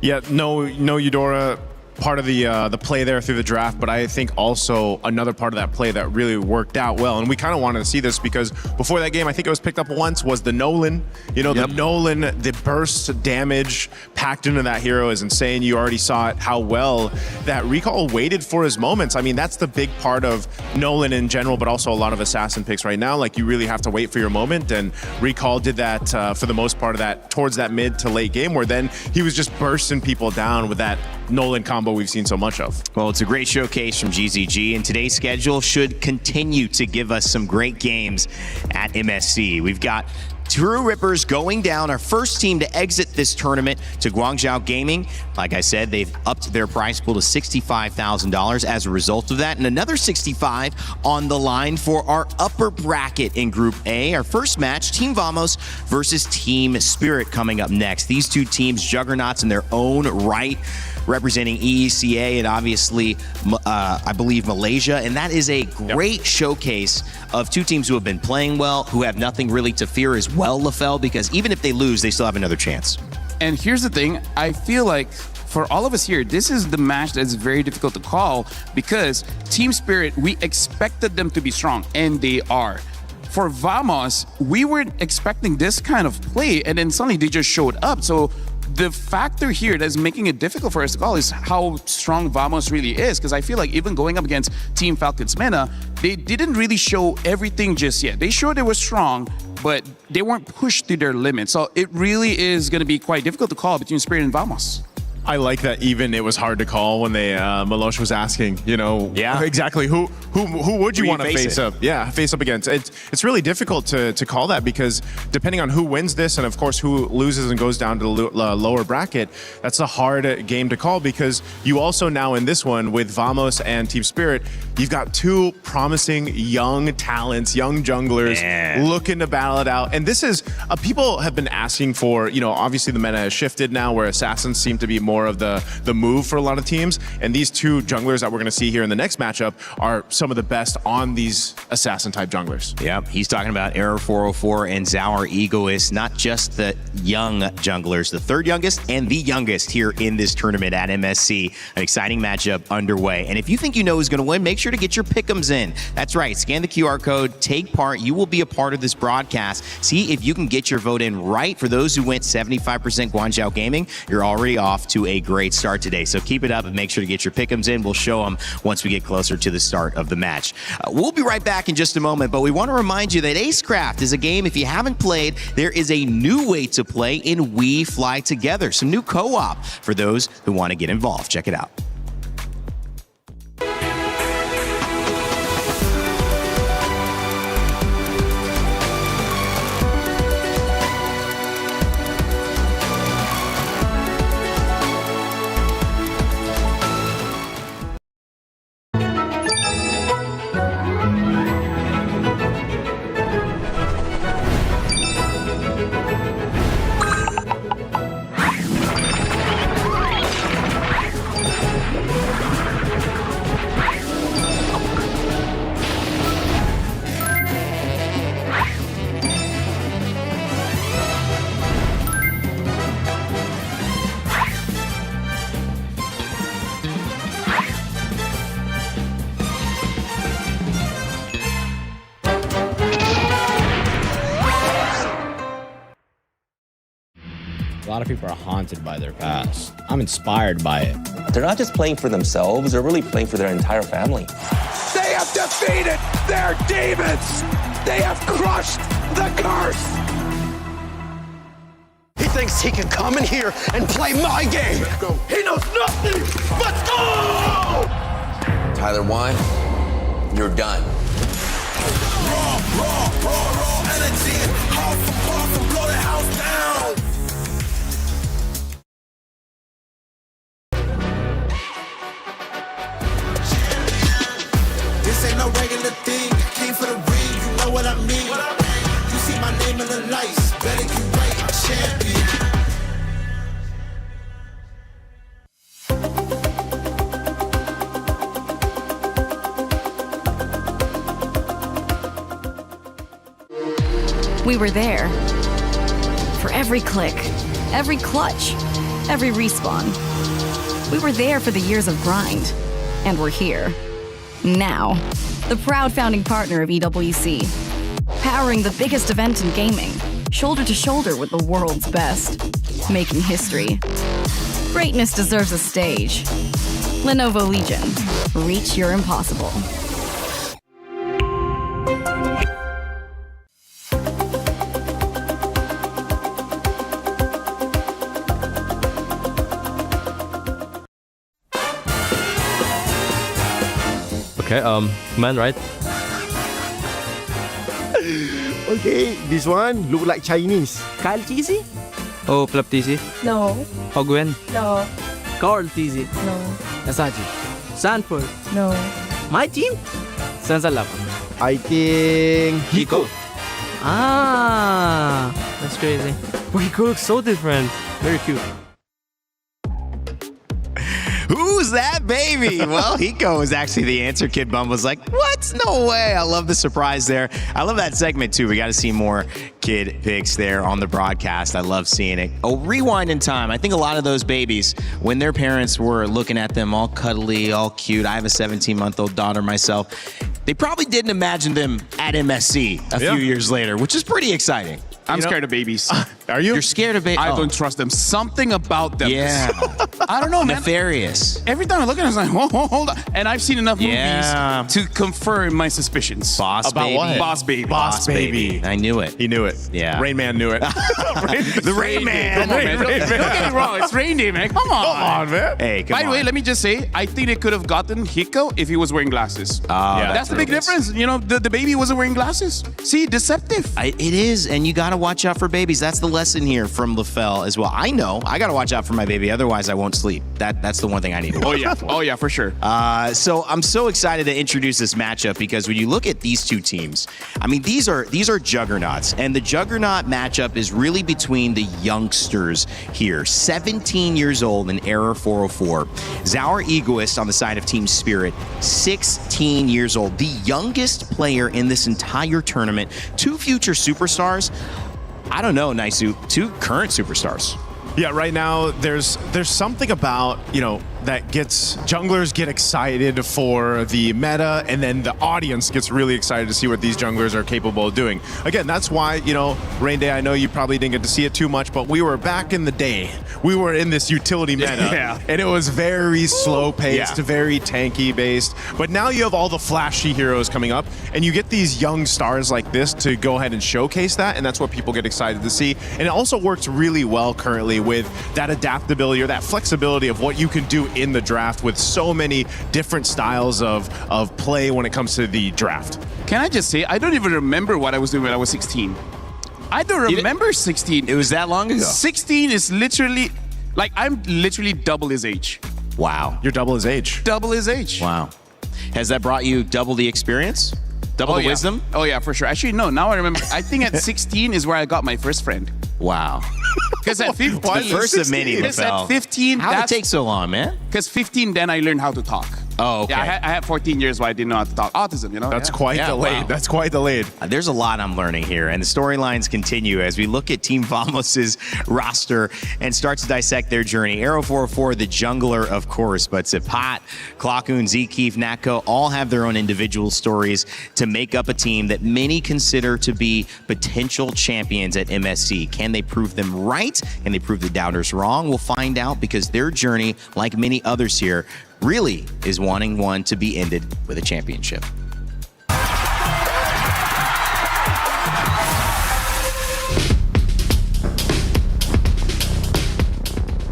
Yeah, no Eudora. Part of the play there through the draft, but I think also another part of that play that really worked out well, and we kind of wanted to see this because before that game, I think it was picked up once, was the Nolan. You know, the Nolan, the burst damage packed into that hero is insane. You already saw it, how well that Recall waited for his moments. I mean, that's the big part of Nolan in general, but also a lot of Assassin picks right now. Like, you really have to wait for your moment, and Recall did that for the most part of that, towards that mid to late game, where then he was just bursting people down with that Nolan combo we've seen so much of. Well, it's a great showcase from GZG, and today's schedule should continue to give us some great games at MSC. We've got True Rippers going down, our first team to exit this tournament, to Guangzhou Gaming. Like I said, they've upped their prize pool to $65,000 as a result of that, and another $65,000 on the line for our upper bracket in Group A. Our first match, Team Vamos versus Team Spirit, coming up next. These two teams, juggernauts in their own right, representing EECA and obviously, I believe, Malaysia. And that is a great showcase of two teams who have been playing well, who have nothing really to fear as well, LaFell, because even if they lose, they still have another chance. And here's the thing, I feel like for all of us here, this is the match that's very difficult to call because Team Spirit, we expected them to be strong, and they are. For Vamos, we weren't expecting this kind of play, and then suddenly they just showed up. So the factor here that's making it difficult for us to call is how strong Vamos really is, because I feel like even going up against Team Falcons Mena, they didn't really show everything just yet. They showed they were strong, but they weren't pushed to their limits. So it really is going to be quite difficult to call between Spirit and Vamos. I like that even it was hard to call when they Malosh was asking, you know, exactly who would you want to face up? Yeah, face up against. It's really difficult to call that because depending on who wins this and of course who loses and goes down to the lower bracket, that's a hard game to call because you also now in this one with Vamos and Team Spirit, you've got two promising young talents, young junglers looking to battle it out. And this is, people have been asking for, you know, obviously the meta has shifted now where assassins seem to be more of the move for a lot of teams. And these two junglers that we're going to see here in the next matchup are some of the best on these assassin type junglers. Yep, he's talking about Error 404 and Zauer Egoist, not just the young junglers, the third youngest and the youngest here in this tournament at MSC. An exciting matchup underway. And if you think you know who's going to win, make sure to get your pick'ems in. That's right, scan the QR code, take part. You will be a part of this broadcast. See if you can get your vote in right. For those who went 75% Guangzhou Gaming, you're already off to to a great start today. So keep it up and make sure to get your pick'ems in. We'll show them once we get closer to the start of the match. We'll be right back in just a moment, but we want to remind you that Acecraft is a game, if you haven't played, there is a new way to play in We Fly Together. Some new co-op for those who want to get involved. Check it out. A lot of people are haunted by their past. I'm inspired by it. They're not just playing for themselves, they're really playing for their entire family. They have defeated their demons! They have crushed the curse! He thinks he can come in here and play my game! Let's go. He knows nothing! Let's go! Tyler Wine, you're done. Raw energy, half for half and blow the house down! This ain't no regular thing. Came for the ring, you know what I mean. You see my name in the lights, better get right, champion. We were there. For every click, every clutch, every respawn. We were there for the years of grind. And we're here. Now. The proud founding partner of EWC. Powering the biggest event in gaming. Shoulder to shoulder with the world's best. Making history. Greatness deserves a stage. Lenovo Legion. Reach your impossible. Okay, man, right? Okay, this one look like Chinese. Kyle TZ? Oh, Club TZ? No. Hogwen? No. Carl TZ? No. Asaji? Sanford? No. My team? Sansalap? I think Hiko. Ah, that's crazy. But Hiko looks so different. Very cute. Who's that baby? Well, Hiko was actually the answer. Kid Bum was like, what? No way. I love the surprise there. I love that segment too. We got to see more kid picks there on the broadcast. I love seeing it. Oh, rewind in time. I think a lot of those babies, when their parents were looking at them all cuddly, all cute. I have a 17-month-old daughter myself. They probably didn't imagine them at MSC a few years later, which is pretty exciting. I'm scared of babies. Are you? You're scared of babies? I don't trust them. Something about them. Yeah. I don't know, man. Nefarious. Every time I look at it, I'm like, hold on. And I've seen enough movies to confirm my suspicions. Boss about Baby. What? Boss Baby. Boss Baby. I knew it. He knew it. Yeah. Rain Man knew it. The Rain Man. Come on, man. Don't get me wrong. It's Rain Day, man. Come on. Come on, man. Hey, come By the way, let me just say, I think they could have gotten Hiko if he was wearing glasses. Yeah, that's the big difference. You know, the baby wasn't wearing glasses. See, deceptive. It is, and you got to watch out for babies. That's the lesson here from LaFell as well. I know. I got to watch out for my baby, otherwise I won't sleep. That's the one thing I need to watch out for. Oh, yeah, for sure. So I'm so excited to introduce this matchup because when you look at these two teams, I mean, these are juggernauts, and the juggernaut matchup is really between the youngsters here. 17 years old in Error 404. Zaur Egoist on the side of Team Spirit, 16 years old. The youngest player in this entire tournament. Two future superstars. I don't know, Naisu. Two current superstars. Yeah, right now there's something about, that gets junglers get excited for the meta, and then the audience gets really excited to see what these junglers are capable of doing. Again, that's why, you know, Rain Day, I know you probably didn't get to see it too much, but we were back in the day. We were in this utility meta, and it was very slow-paced, very tanky-based. But now you have all the flashy heroes coming up, and you get these young stars like this to go ahead and showcase that, and that's what people get excited to see. And it also works really well currently with that adaptability or that flexibility of what you can do in the draft with so many different styles of play when it comes to the draft. Can I just say, I don't even remember what I was doing when I was 16. I don't remember 16. It was that long ago. 16 is literally, like, I'm literally double his age. Wow. You're double his age. Double his age. Wow. Has that brought you double the experience? Double the wisdom? Oh yeah, for sure. Actually, no, now I remember. I think at 16 is where I got my first friend. Wow. Because at 15, the first of many, because at 15, how did it take so long, man? Because 15, then I learned how to talk. Oh, okay. Yeah, I had 14 years where I didn't know how to talk. Autism, you know? That's quite delayed. Wow. That's quite delayed. There's a lot I'm learning here, and the storylines continue as we look at Team Vamos's roster and start to dissect their journey. Arrow404, the jungler, of course, but Zipat, Klakun, Zkeef, Natko all have their own individual stories to make up a team that many consider to be potential champions at MSC. Can they prove them right? Can they prove the doubters wrong? We'll find out, because their journey, like many others here, really is wanting one to be ended with a championship.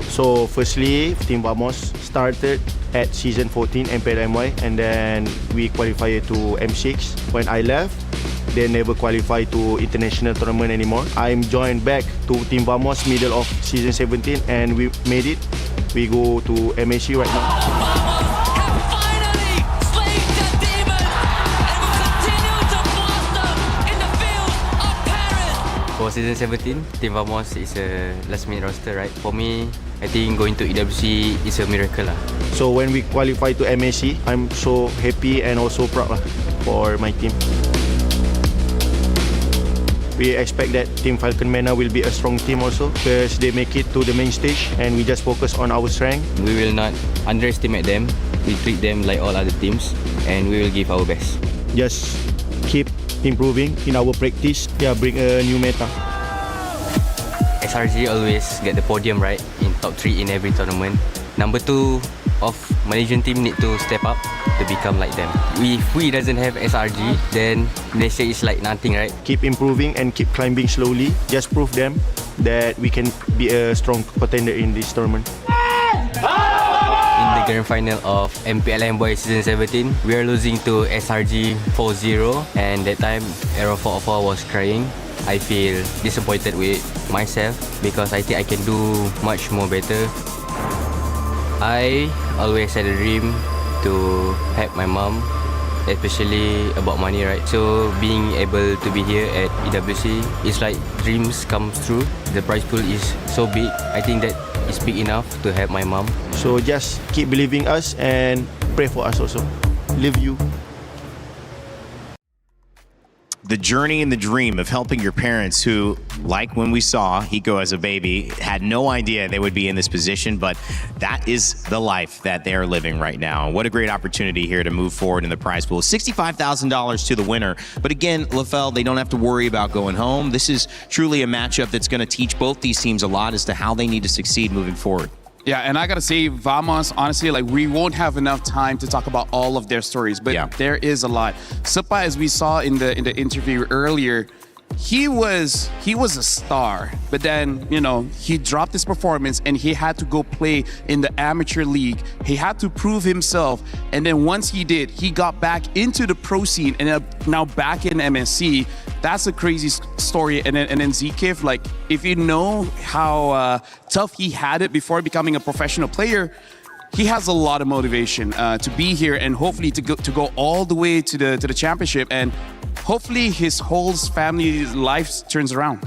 So firstly, Team Vamos started at season 14 MPLMY, and then we qualified to M6. When I left, they never qualified to international tournament anymore. I'm joined back to Team Vamos middle of season 17, and we made it. We go to MSC right now. For season 17, Team Vamos is a last minute roster, right? For me, I think going to EWC is a miracle. So when we qualify to MSC, I'm so happy and also proud for my team. We expect that Team Falcon Mena will be a strong team also, because they make it to the main stage and we just focus on our strength. We will not underestimate them. We treat them like all other teams, and we will give our best. Just keep improving in our practice. Yeah, bring a new meta. SRG always get the podium, right? In top 3 in every tournament. Number 2 of Malaysian team need to step up to become like them. If we doesn't have SRG, then Malaysia is like nothing, right? Keep improving and keep climbing slowly. Just prove them that we can be a strong contender in this tournament. In the grand final of MPLM Boys Season 17, we are losing to SRG 4-0, and that time Arrow404 was crying. I feel disappointed with myself because I think I can do much more better. I always had a dream to help my mom, especially about money, right? So being able to be here at EWC is like dreams come true. The prize pool is so big. I think that is big enough to help my mom. So just keep believing us and pray for us also. Love you. The journey and the dream of helping your parents who, like when we saw Hiko as a baby, had no idea they would be in this position, but that is the life that they are living right now. What a great opportunity here to move forward in the prize pool. $65,000 to the winner. But again, LaFell, they don't have to worry about going home. This is truly a matchup that's going to teach both these teams a lot as to how they need to succeed moving forward. Yeah, and I gotta say, Vamos, honestly, like, we won't have enough time to talk about all of their stories, but there is a lot. Supa, as we saw in the interview earlier, he was a star, but then, you know, he dropped his performance and he had to go play in the amateur league. He had to prove himself, and then once he did, he got back into the pro scene and now back in MSC. That's a crazy story. And then Zkeef, like, if you know how tough he had it before becoming a professional player, he has a lot of motivation to be here and hopefully to go all the way to the championship, and hopefully his whole family's life turns around.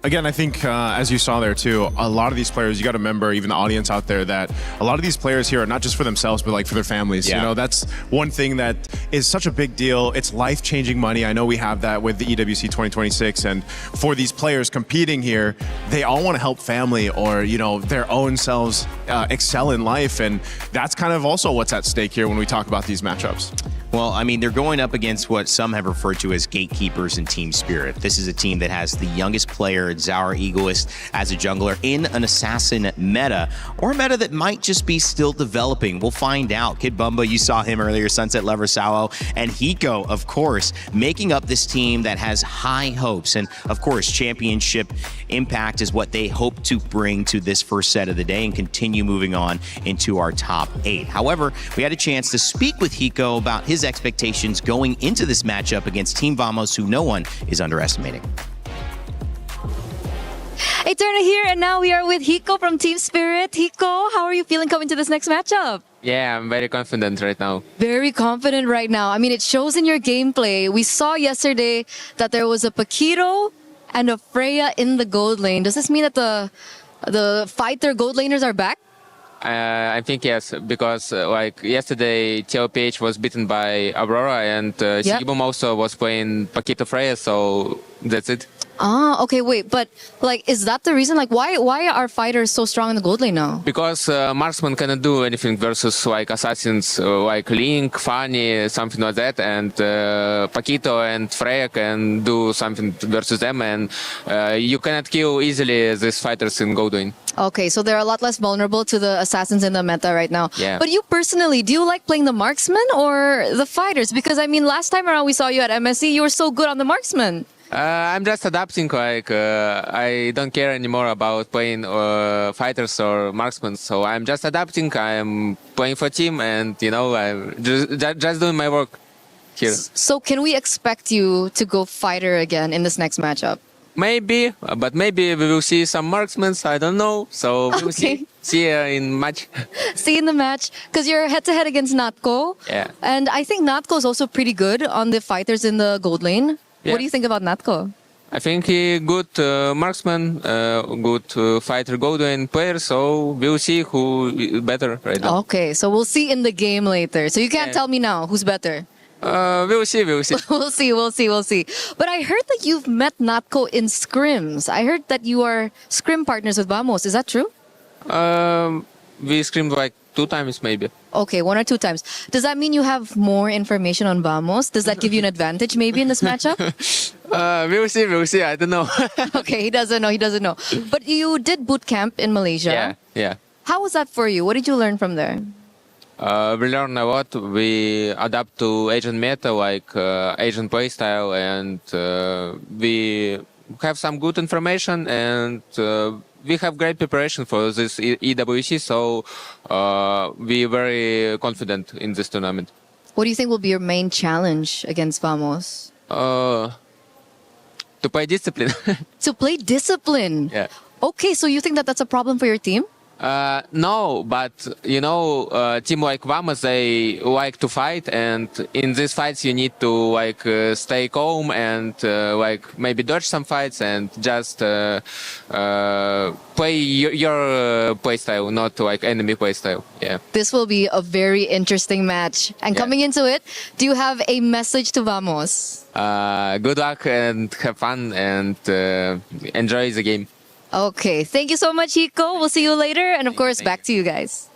Again, I think as you saw there too, a lot of these players, you got to remember, even the audience out there, that a lot of these players here are not just for themselves, but like for their families. Yeah. You know, that's one thing that is such a big deal. It's life-changing money. I know we have that with the EWC 2026, and for these players competing here, they all want to help family or, you know, their own selves excel in life, and that's kind of also what's at stake here when we talk about these matchups. Well, I mean, they're going up against what some have referred to as gatekeepers in Team Spirit. This is a team that has the youngest player, Zaur Egoist, as a jungler in an assassin meta, or a meta that might just be still developing. We'll find out. Kid Bumba, you saw him earlier, Sunset Lover Sao, and Hiko, of course, making up this team that has high hopes. And, of course, championship impact is what they hope to bring to this first set of the day and continue moving on into our top 8. However, we had a chance to speak with Hiko about his expectations going into this matchup against Team Vamos, who no one is underestimating. Eterna here, and now we are with Hiko from Team Spirit. Hiko, how are you feeling coming to this next matchup? Yeah, I'm very confident right now. Very confident right now. I mean, it shows in your gameplay. We saw yesterday that there was a Paquito and a Freya in the gold lane. Does this mean that the fighter gold laners are back? I think yes, because like yesterday, TLPH was beaten by Aurora, and Sigibum also was playing Paquito Freya, so that's it. Ah, okay, wait, but like, is that the reason? Like, why are fighters so strong in the gold lane now? Because marksman cannot do anything versus like assassins like Link, Fanny, something like that, and Paquito and Freya can do something versus them, and you cannot kill easily these fighters in gold lane. Okay, so they're a lot less vulnerable to the assassins in the meta right now. Yeah. But you personally, do you like playing the marksman or the fighters? Because I mean, last time around we saw you at MSC, you were so good on the marksman. I'm just adapting, like, I don't care anymore about playing fighters or marksmen, so I'm just adapting, I'm playing for team, and, you know, I'm just doing my work here. So can we expect you to go fighter again in this next matchup? Maybe, but maybe we will see some marksmen, I don't know, so we will see in match. See in the match, because you're head-to-head against Natko, Yeah. and I think Natko is also pretty good on the fighters in the gold lane. Yeah. What do you think about Natko? I think he good marksman, good fighter gold lane player, so we'll see who is better right now. Okay, so we'll see in the game later. So you can't tell me now who's better. We'll see. we'll see. But I heard that you've met Natko in scrims. I heard that you are scrim partners with Vamos. Is that true? We scrimmed like 2 times maybe. Okay, 1 or 2 times. Does that mean you have more information on Vamos? Does that give you an advantage maybe in this matchup? We'll see. I don't know. Okay, he doesn't know. But you did boot camp in Malaysia. Yeah. How was that for you? What did you learn from there? We learn a lot. We adapt to agent meta, like agent playstyle, and we have some good information, and we have great preparation for this EWC, so we're very confident in this tournament. What do you think will be your main challenge against Vamos? To play discipline. To play discipline? Yeah. Okay, so you think that that's a problem for your team? No, but you know, team like Vamos, they like to fight, and in these fights you need to like stay calm and like maybe dodge some fights and just play your play style, not like enemy play style. Yeah. This will be a very interesting match. And coming into it, do you have a message to Vamos? Good luck and have fun and enjoy the game. Okay, thank you so much, Hiko. We'll see you later. And of course, back to you guys.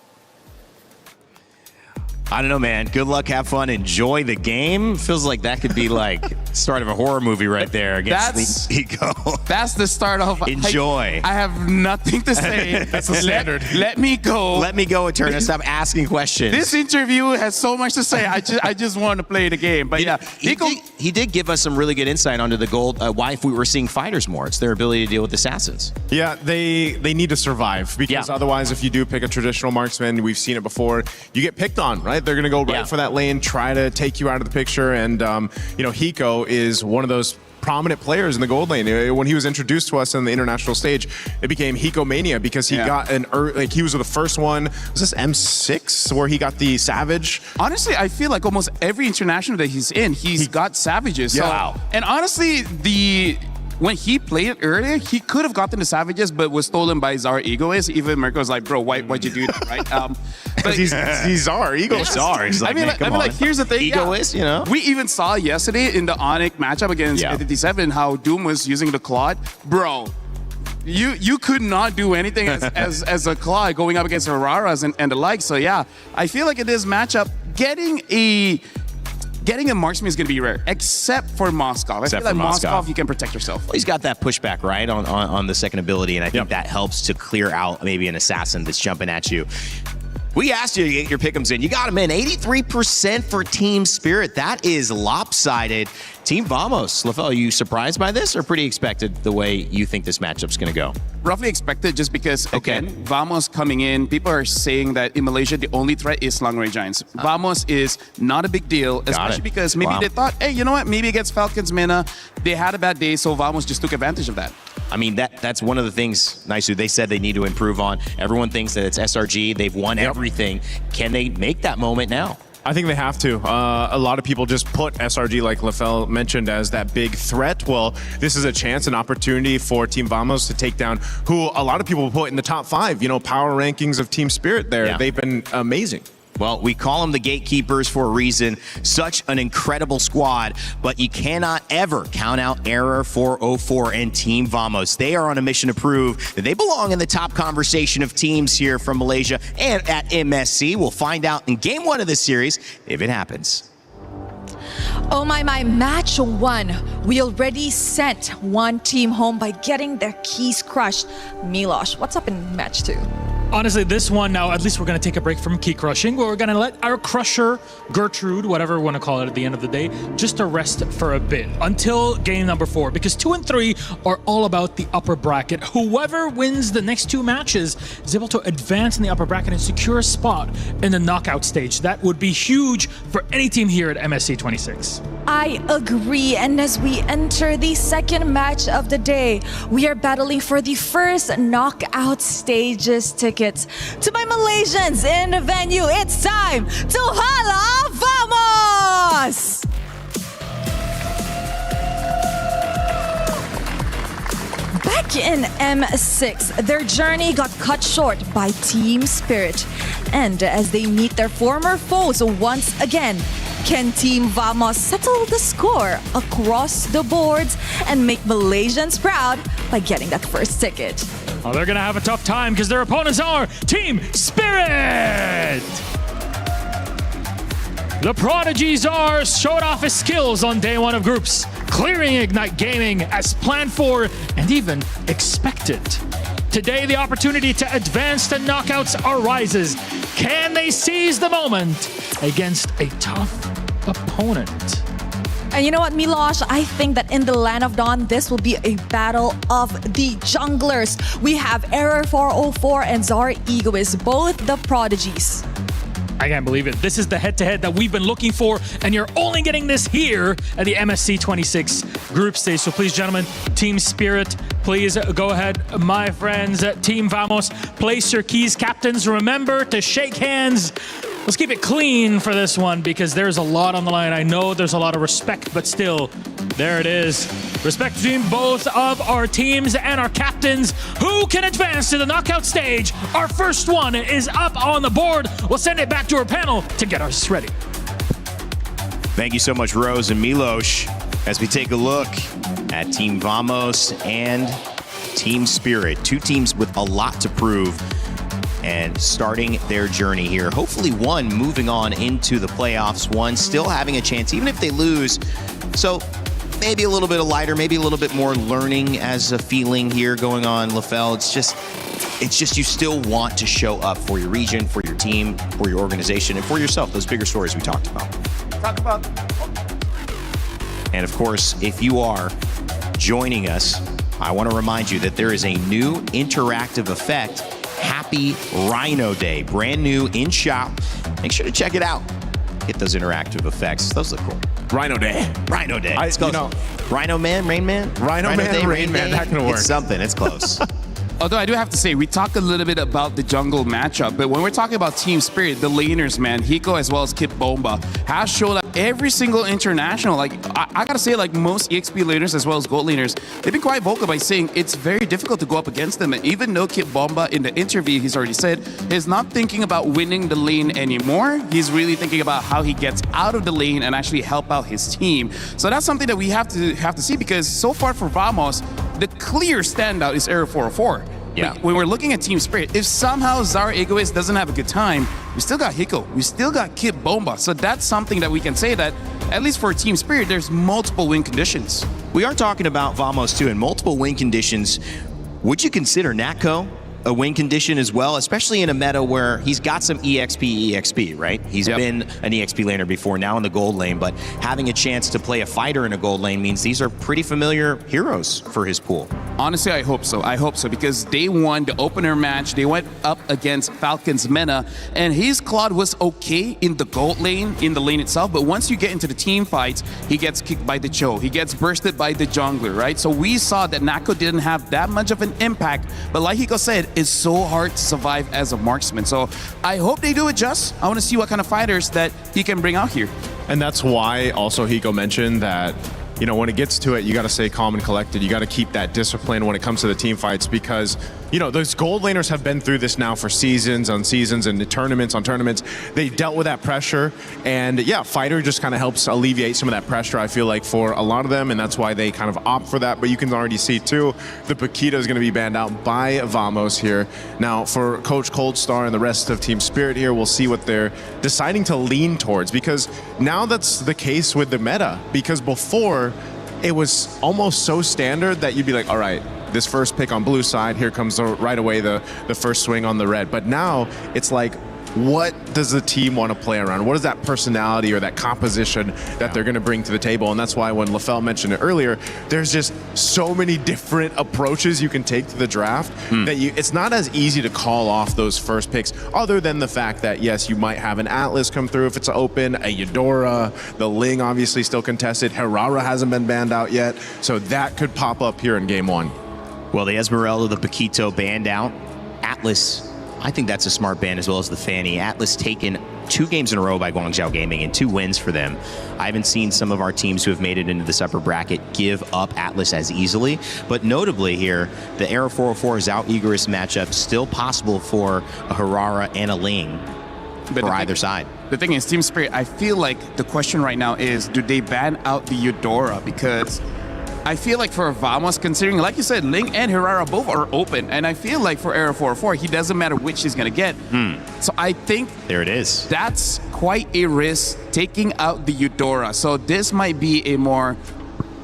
I don't know, man. Good luck, have fun, enjoy the game. Feels like that could be like start of a horror movie right there against Hiko. That's the start of enjoy. I have nothing to say. That's the standard. Let me go. Let me go, Eterna. Stop asking questions. This interview has so much to say. I just want to play the game. But yeah, he did give us some really good insight onto the gold. Why, if we were seeing fighters more, it's their ability to deal with assassins. Yeah, they need to survive, because otherwise, if you do pick a traditional marksman, we've seen it before, you get picked on, right? They're going to go right for that lane, try to take you out of the picture. And, you know, Hiko is one of those prominent players in the gold lane. When he was introduced to us on the international stage, it became Hiko Mania, because he got he was the first one. Was this M6 where he got the Savage? Honestly, I feel like almost every international that he's in, he's got Savages. So, and honestly, when he played it earlier, he could have gotten the Savages, but was stolen by Czar Egoist. Even Mirko was like, bro, why'd you do that, right? Because he's Czar, Egoist. Czar. He's like, like, here's the thing. Egoist, you know? We even saw yesterday in the Onyx matchup against 57 how Doom was using the Claude. Bro, you could not do anything as a Claude going up against Auroras and the like. So yeah, I feel like in this matchup, getting a marksman is going to be rare, except for Moskov. I feel like Moskov, you can protect yourself. Well, he's got that pushback, right, on the second ability, and I think that helps to clear out maybe an assassin that's jumping at you. We asked you to get your pick'ems in. You got them in. 83% for Team Spirit. That is lopsided. Team Vamos, LaFell, are you surprised by this or pretty expected the way you think this matchup's going to go? Roughly expected just because, again, Vamos coming in, people are saying that in Malaysia, the only threat is long-range giants. Vamos is not a big deal, especially because maybe they thought, hey, you know what? Maybe against Falcons Mina, they had a bad day, so Vamos just took advantage of that. I mean, that's one of the things, Naisu, they said they need to improve on. Everyone thinks that it's SRG. They've won everything. Can they make that moment now? I think they have to. A lot of people just put SRG, like LaFell mentioned, as that big threat. Well, this is a chance, an opportunity for Team Vamos to take down who a lot of people put in the top 5, power rankings of Team Spirit there. Yeah. They've been amazing. Well, we call them the gatekeepers for a reason. Such an incredible squad, but you cannot ever count out Error 404 and Team Vamos. They are on a mission to prove that they belong in the top conversation of teams here from Malaysia and at MSC. We'll find out in Game 1 of this series if it happens. Oh my, match 1. We already sent one team home by getting their keys crushed. Milosh, what's up in match 2? Honestly, this one now, at least we're going to take a break from key crushing. We're going to let our crusher, Gertrude, whatever we want to call it at the end of the day, just to rest for a bit until game number 4. Because 2 and 3 are all about the upper bracket. Whoever wins the next 2 matches is able to advance in the upper bracket and secure a spot in the knockout stage. That would be huge for any team here at MSC 26. I agree, and as we enter the second match of the day, we are battling for the first knockout stages tickets. To my Malaysians in the venue, it's time to Hala Vamos! Back in M6, their journey got cut short by Team Spirit. And as they meet their former foes once again, can Team Vamos settle the score across the boards and make Malaysians proud by getting that first ticket? Oh, they're going to have a tough time because their opponents are Team Spirit! The Prodigies showed off his skills on day 1 of groups, clearing Ignite Gaming as planned for and even expected. Today, the opportunity to advance to knockouts arises. Can they seize the moment against a tough opponent? And you know what, Milosh? I think that in the Land of Dawn, this will be a battle of the junglers. We have Error 404 and Czar Egoist, both the Prodigies. I can't believe it. This is the head-to-head that we've been looking for, and you're only getting this here at the MSC 26 group stage. So please, gentlemen, Team Spirit, please go ahead. My friends, Team Vamos, place your keys. Captains, remember to shake hands. Let's keep it clean for this one because there's a lot on the line. I know there's a lot of respect, but still, there it is. Respect between both of our teams and our captains. Who can advance to the knockout stage? Our first one is up on the board. We'll send it back to our panel to get us ready. Thank you so much, Rose and Milosh, as we take a look at Team Vamos and Team Spirit. 2 teams with a lot to prove and starting their journey here. Hopefully one moving on into the playoffs, one still having a chance, even if they lose. So maybe a little bit of lighter, maybe a little bit more learning as a feeling here going on, LaFell. It's just you still want to show up for your region, for your team, for your organization, and for yourself. Those bigger stories we talked about. And of course, if you are joining us, I want to remind you that there is a new interactive effect. Happy Rhino Day, brand new in shop. Make sure to check it out. Get those interactive effects. Those look cool. Rhino Day. Rhino Day. It's close. Rhino Man, Rain Man? Rhino Man, Day, Rain Man. That can work. It's something. It's close. Although I do have to say, we talked a little bit about the jungle matchup, but when we're talking about Team Spirit, the laners, man, Hiko as well as Kip Bomba, has showed up every single international, like I gotta say, like most EXP laners as well as gold laners, they've been quite vocal by saying it's very difficult to go up against them. And even though Kit Bomba in the interview, he's already said, he's not thinking about winning the lane anymore. He's really thinking about how he gets out of the lane and actually help out his team. So that's something that we have to see, because so far for Vamos, the clear standout is Era 404. Yeah. When we're looking at Team Spirit, if somehow Zara Egoist doesn't have a good time, we still got Hiko, we still got Kit Bomba. So that's something that we can say that, at least for Team Spirit, there's multiple win conditions. We are talking about Vamos too, in multiple win conditions. Would you consider Natco a win condition as well, especially in a meta where he's got some EXP, right? He's been an EXP laner before, now in the gold lane, but having a chance to play a fighter in a gold lane means these are pretty familiar heroes for his pool. Honestly, I hope so. I hope so, because they won the opener match. They went up against Falcon's Mena, and his Claude was okay in the gold lane, in the lane itself, but once you get into the team fights, he gets kicked by the Cho. He gets bursted by the jungler, right? So we saw that Natco didn't have that much of an impact, but like Hiko said, it's so hard to survive as a marksman. So I hope they do adjust. I want to see what kind of fighters that he can bring out here. And that's why also Hiko mentioned that, you know, when it gets to it, you got to stay calm and collected. You got to keep that discipline when it comes to the team fights, because, you know, those gold laners have been through this now for seasons on seasons and tournaments on tournaments. They dealt with that pressure, and yeah, fighter just kind of helps alleviate some of that pressure, I feel like, for a lot of them, and that's why they kind of opt for that. But you can already see too, the Paquito is going to be banned out by Vamos here. Now for Coach Coldstar and the rest of Team Spirit here, we'll see what they're deciding to lean towards, because now that's the case with the meta, because before it was almost so standard that you'd be like, all right, this first pick on blue side, here comes right away the first swing on the red. But now it's like, what does the team want to play around? What is that personality or that composition that they're going to bring to the table? And that's why when LaFell mentioned it earlier, there's just so many different approaches you can take to the draft that it's not as easy to call off those first picks, other than the fact that, yes, you might have an Atlas come through if it's open, a Eudora, the Ling obviously still contested, Herrera hasn't been banned out yet, so that could pop up here in game one. Well, the Esmeralda, the Paquito banned out. Atlas, I think that's a smart ban, as well as the Fanny. Atlas taken 2 games in a row by Guangzhou Gaming and 2 wins for them. I haven't seen some of our teams who have made it into this upper bracket give up Atlas as easily, but notably here, the Era 404 Zhao Egoist matchup still possible for a Herrera and a Ling for either side. The thing is, Team Spirit, I feel like the question right now is, do they ban out the Eudora? Because I feel like for Vamos, considering, like you said, Ling and Herrera both are open, and I feel like for Era 404, he doesn't matter which he's going to get. So I think there it is. That's quite a risk, taking out the Eudora. So this might be a more,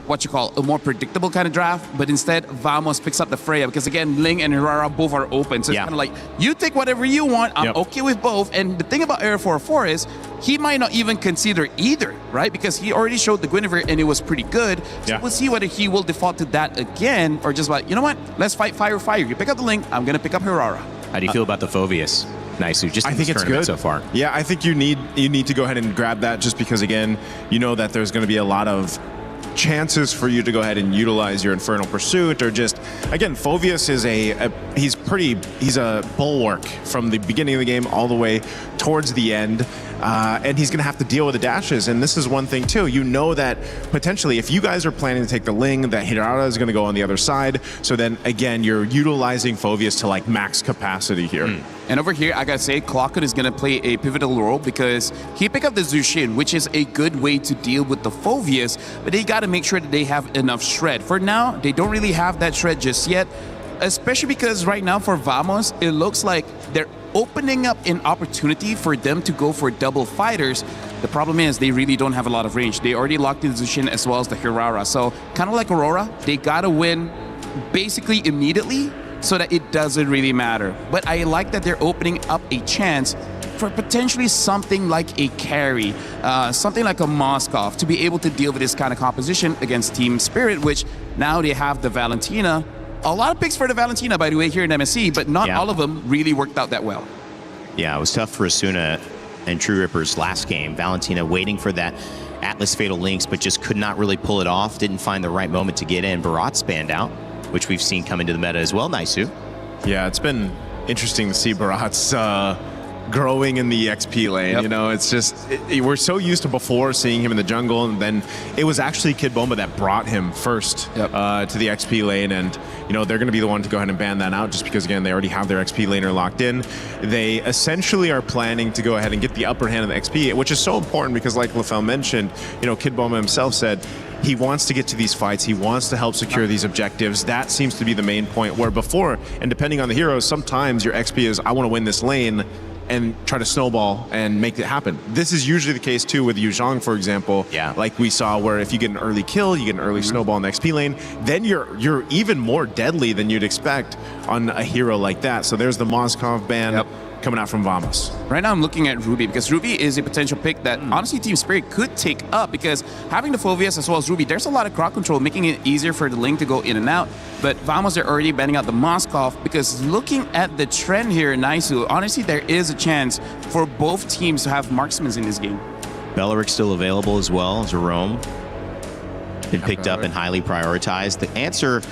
a more predictable kind of draft, but instead Vamos picks up the Freya, because again, Ling and Herrera both are open. So it's kind of like, you take whatever you want, I'm okay with both. And the thing about Era 404 is, he might not even consider either, right? Because he already showed the Guinevere and it was pretty good. So we'll see whether he will default to that again, or just like, you know what, let's fight fire. You pick up the Ling, I'm gonna pick up Herrera. How do you feel about the Phoveus? Nice, just I think it's good so far. Yeah, I think you need to go ahead and grab that, just because, again, you know that there's going to be a lot of chances for you to go ahead and utilize your Infernal Pursuit, or just, again, Phoveus is he's a bulwark from the beginning of the game all the way towards the end, and he's going to have to deal with the dashes. And this is one thing too, you know that potentially if you guys are planning to take the Ling, that Hirara is going to go on the other side, so then again you're utilizing Phoveus to like max capacity here. And over here, I gotta say, Clockwood is gonna play a pivotal role, because he picked up the Zushin, which is a good way to deal with the Phoveus, but they gotta make sure that they have enough shred. For now, they don't really have that shred just yet, especially because right now for Vamos, it looks like they're opening up an opportunity for them to go for double fighters. The problem is they really don't have a lot of range. They already locked in the Zushin as well as the Herrera. So kind of like Aurora, they gotta win basically immediately, so that it doesn't really matter. But I like that they're opening up a chance for potentially something like a carry, something like a Moskov, to be able to deal with this kind of composition against Team Spirit, which now they have the Valentina. A lot of picks for the Valentina, by the way, here in MSC, but not all of them really worked out that well. Yeah, it was tough for Asuna and True Rippers last game. Valentina waiting for that Atlas Fatal Links, but just could not really pull it off, didn't find the right moment to get in. Barat spanned out, which we've seen come into the meta as well, Naisu. Yeah, it's been interesting to see Barat's growing in the XP lane. You know, it's just, we're so used to before seeing him in the jungle, and then it was actually Kid Bomba that brought him first to the XP lane, and you know, they're going to be the one to go ahead and ban that out just because, again, they already have their XP laner locked in. They essentially are planning to go ahead and get the upper hand of the XP, which is so important because, like LaFell mentioned, you know, Kid Bomba himself said he wants to get to these fights. He wants to help secure these objectives. That seems to be the main point, where before, and depending on the heroes, sometimes your XP is, I want to win this lane and try to snowball and make it happen. This is usually the case too with Yu Zhang, for example. Yeah. Like we saw, where if you get an early kill, you get an early snowball in the XP lane, then you're even more deadly than you'd expect on a hero like that. So there's the Moskov ban coming out from Vamos. Right now I'm looking at Ruby, because Ruby is a potential pick that honestly Team Spirit could take up, because having the Phoveus as well as Ruby, there's a lot of crowd control, making it easier for the link to go in and out. But Vamos are already banning out the Moskov, because looking at the trend here in Naisu, honestly there is a chance for both teams to have marksmen in this game. Belleric's still available as well. Jerome been picked up and highly prioritized. The answer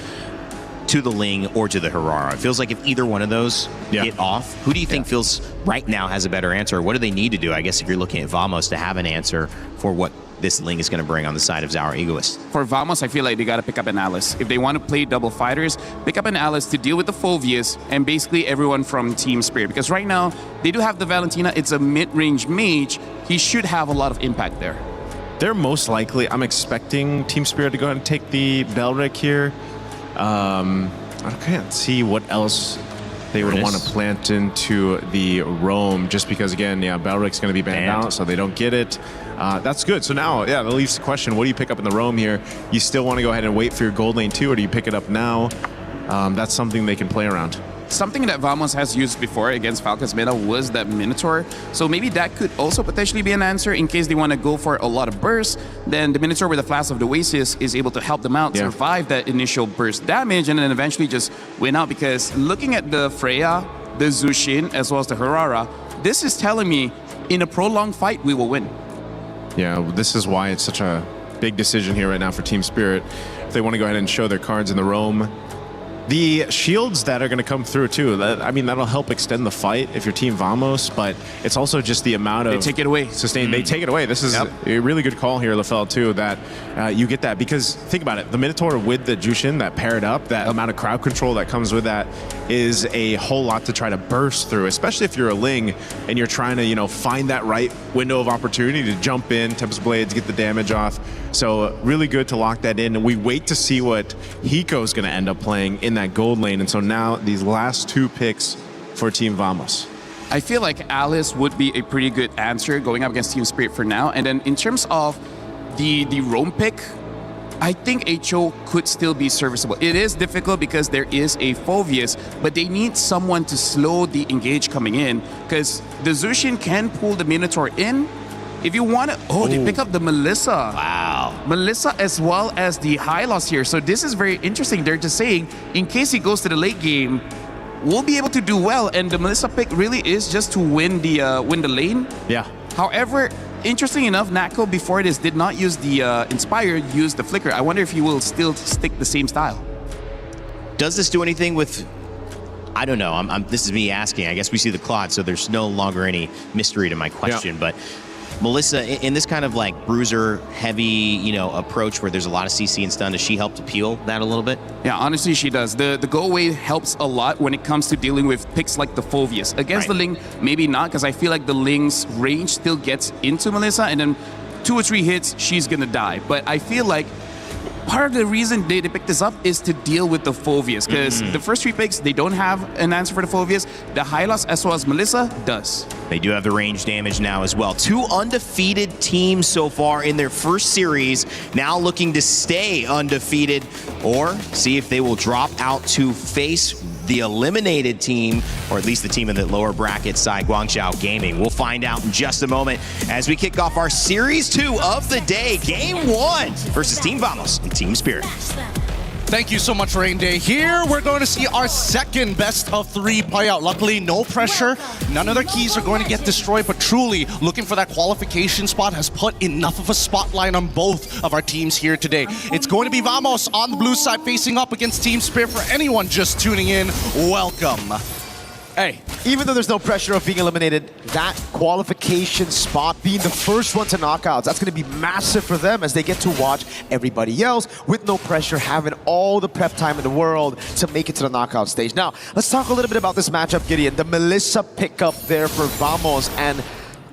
to the Ling or to the Herrera, it feels like if either one of those get off, who do you think feels right now has a better answer? What do they need to do, I guess, if you're looking at Vamos, to have an answer for what this Ling is going to bring on the side of Zhao Egoist? For Vamos, I feel like they got to pick up an Alice. If they want to play double fighters, pick up an Alice to deal with the Phoveus and basically everyone from Team Spirit. Because right now, they do have the Valentina. It's a mid-range mage. He should have a lot of impact there. They're most likely, I'm expecting Team Spirit to go ahead and take the Belric here. I can't see what else they would want to plant into the Roam, just because, again, Belric's going to be banned out, so they don't get it. That's good. So now, that leaves the question, what do you pick up in the Roam here? You still want to go ahead and wait for your gold lane too, or do you pick it up now? That's something they can play around. Something that Vamos has used before against Falcons meta was that Minotaur. So maybe that could also potentially be an answer in case they want to go for a lot of bursts. Then the Minotaur with the Flask of the Oasis is able to help them out, survive that initial burst damage, and then eventually just win out. Because looking at the Freya, the Zushin, as well as the Herrera, this is telling me in a prolonged fight, we will win. Yeah, this is why it's such a big decision here right now for Team Spirit. If they want to go ahead and show their cards in the Roam. The shields that are going to come through too, I mean, that'll help extend the fight if you're Team Vamos, but it's also just the amount of... They take it away. They take it away. This is a really good call here, LaFell, too, that you get that. Because think about it, the Minotaur with the Jushin that paired up, that amount of crowd control that comes with that is a whole lot to try to burst through, especially if you're a Ling and you're trying to, find that right window of opportunity to jump in, Tempest Blades, get the damage off. So really good to lock that in. And we wait to see what Hiko's going to end up playing in that gold lane. And so now these last two picks for Team Vamos. I feel like Alice would be a pretty good answer going up against Team Spirit for now. And then in terms of the Roam pick, I think HO could still be serviceable. It is difficult because there is a Phoveus, but they need someone to slow the engage coming in, because the Zushin can pull the Minotaur in. If you want to... they pick up the Melissa. Wow. Melissa as well as the Hylos here. So this is very interesting. They're just saying, in case he goes to the late game, we'll be able to do well. And the Melissa pick really is just to win the lane. Yeah. However, interesting enough, Nako before this did not use the Inspire, used the Flicker. I wonder if he will still stick the same style. Does this do anything with... I don't know. This is me asking. I guess we see the Claude, so there's no longer any mystery to my question. But Melissa, in this kind of like bruiser heavy, approach where there's a lot of CC and stun, does she help to peel that a little bit? Yeah, honestly, she does. The go away helps a lot when it comes to dealing with picks like the Phoveus. Against the Ling, maybe not, because I feel like the Ling's range still gets into Melissa, and then 2 or 3 hits, she's gonna die. But I feel like part of the reason they picked this up is to deal with the Phoveus, because the first 3 picks, they don't have an answer for the Phoveus. The Hylos as well as Melissa does. They do have the range damage now as well. 2 undefeated teams so far in their first series, now looking to stay undefeated or see if they will drop out to face the eliminated team, or at least the team in the lower bracket side, Guangzhou Gaming. We'll find out in just a moment as we kick off our Series 2 of the day, Game 1 versus Team Vamos and Team Spirit. Thank you so much, Rain Day. Here, we're going to see our second best of 3 play out. Luckily, no pressure. None of their keys are going to get destroyed, but truly, looking for that qualification spot has put enough of a spotlight on both of our teams here today. It's going to be Vamos on the blue side facing up against Team Spirit. For anyone just tuning in, welcome. Hey, even though there's no pressure of being eliminated, that qualification spot being the first one to knockouts, that's going to be massive for them as they get to watch everybody else with no pressure, having all the prep time in the world to make it to the knockout stage. Now, let's talk a little bit about this matchup, Gideon. The Melissa pickup there for Vamos, and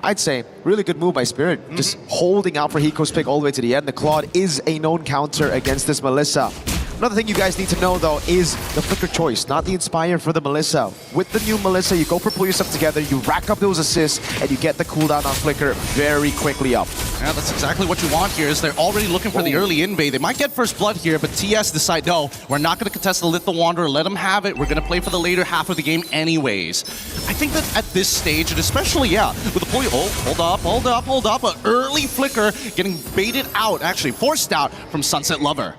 I'd say really good move by Spirit. Just holding out for Hiko's pick all the way to the end. The Claude is a known counter against this Melissa. Another thing you guys need to know, though, is the Flicker choice, not the Inspire for the Melissa. With the new Melissa, you go for pull yourself together, you rack up those assists, and you get the cooldown on Flicker very quickly up. Yeah, that's exactly what you want here, is they're already looking for the early invade. They might get first blood here, but TS decide, no, we're not going to contest the Lethal Wanderer, let them have it, we're going to play for the later half of the game anyways. I think that at this stage, and especially, with the pull, hold up, an early Flicker getting baited out, actually forced out from Sunset Lover.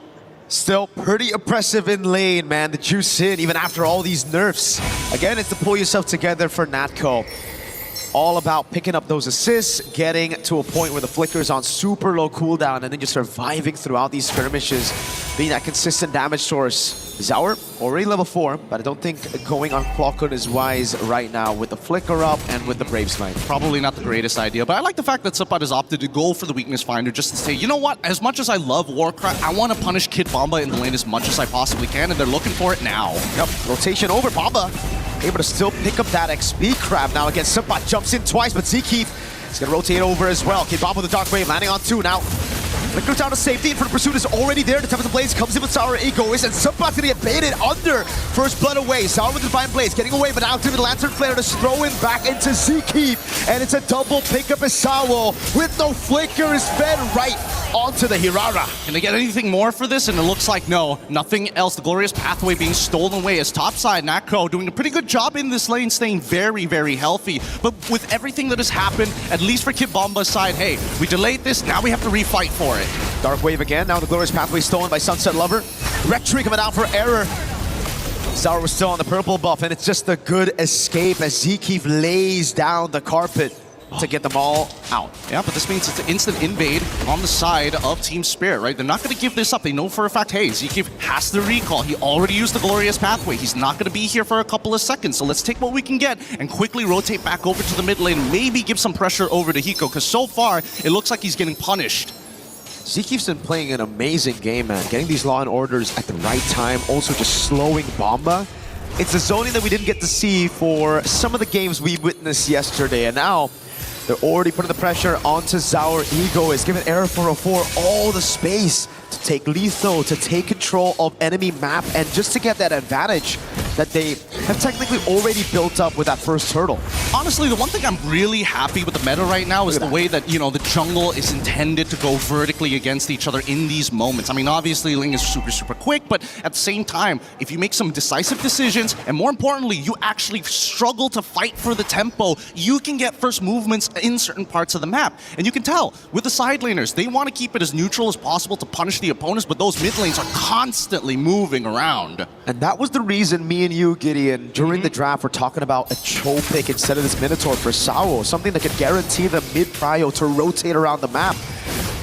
Still pretty oppressive in lane, man. The juice in, even after all these nerfs. Again, it's to pull yourself together for Natco. All about picking up those assists, getting to a point where the Flicker is on super low cooldown, and then just surviving throughout these skirmishes, being that consistent damage source. Zaur, already level 4, but I don't think going on Clockun is wise right now with the Flicker up and with the Brave Smite. Probably not the greatest idea, but I like the fact that Supat has opted to go for the Weakness Finder just to say, you know what, as much as I love Warcraft, I want to punish Kid Bomba in the lane as much as I possibly can, and they're looking for it now. Yep, rotation over Bomba. Able to still pick up that XP crab now against Supat. Jumps in twice, but Zkeef is going to rotate over as well. Kid Bomba with the Dark Wave landing on 2 now. Flickers down to safety, and for the pursuit is already there. The Tempest Blaze comes in with Sour Egoist, and Subpot's gonna get baited under. First blood away. Sour with the Divine Blaze getting away, but now to the Lantern Flare to throw him back into Zkeef. And it's a double pickup as Sawo with no flicker is fed right onto the Hirara. Can they get anything more for this? And it looks like no, nothing else. The Glorious Pathway being stolen away as topside. Natco doing a pretty good job in this lane, staying very, very healthy. But with everything that has happened, at least for Kid Bomba's side, hey, we delayed this, now we have to refight for it. Dark Wave again, now the Glorious Pathway stolen by Sunset Lover. Rectree coming out for error. Zaur was still on the purple buff, and it's just a good escape as Zkeef lays down the carpet to get them all out. Yeah, but this means it's an instant invade on the side of Team Spirit, right? They're not going to give this up. They know for a fact, hey, Zkeef has to recall. He already used the Glorious Pathway. He's not going to be here for a couple of seconds, so let's take what we can get and quickly rotate back over to the mid lane, maybe give some pressure over to Hiko, because so far, it looks like he's getting punished. Zkeef's been playing an amazing game, man. Getting these Law and Orders at the right time, also just slowing Bomba. It's a zoning that we didn't get to see for some of the games we witnessed yesterday, and now they're already putting the pressure onto Zaur. Ego is giving Error 404 all the space to take Letho, to take control of enemy map, and just to get that advantage that they have technically already built up with that first hurdle. Honestly, the one thing I'm really happy with the meta right now is the way that, you know, the jungle is intended to go vertically against each other in these moments. I mean, obviously, Ling is super, super quick, but at the same time, if you make some decisive decisions, and more importantly, you actually struggle to fight for the tempo, you can get first movements in certain parts of the map. And you can tell, with the side laners, they want to keep it as neutral as possible to punish the opponents, but those mid lanes are constantly moving around. And that was the reason me and you, Gideon, during the draft, were talking about a Cho pick instead of this Minotaur for Sawo, something that could guarantee the mid-prio to rotate around the map.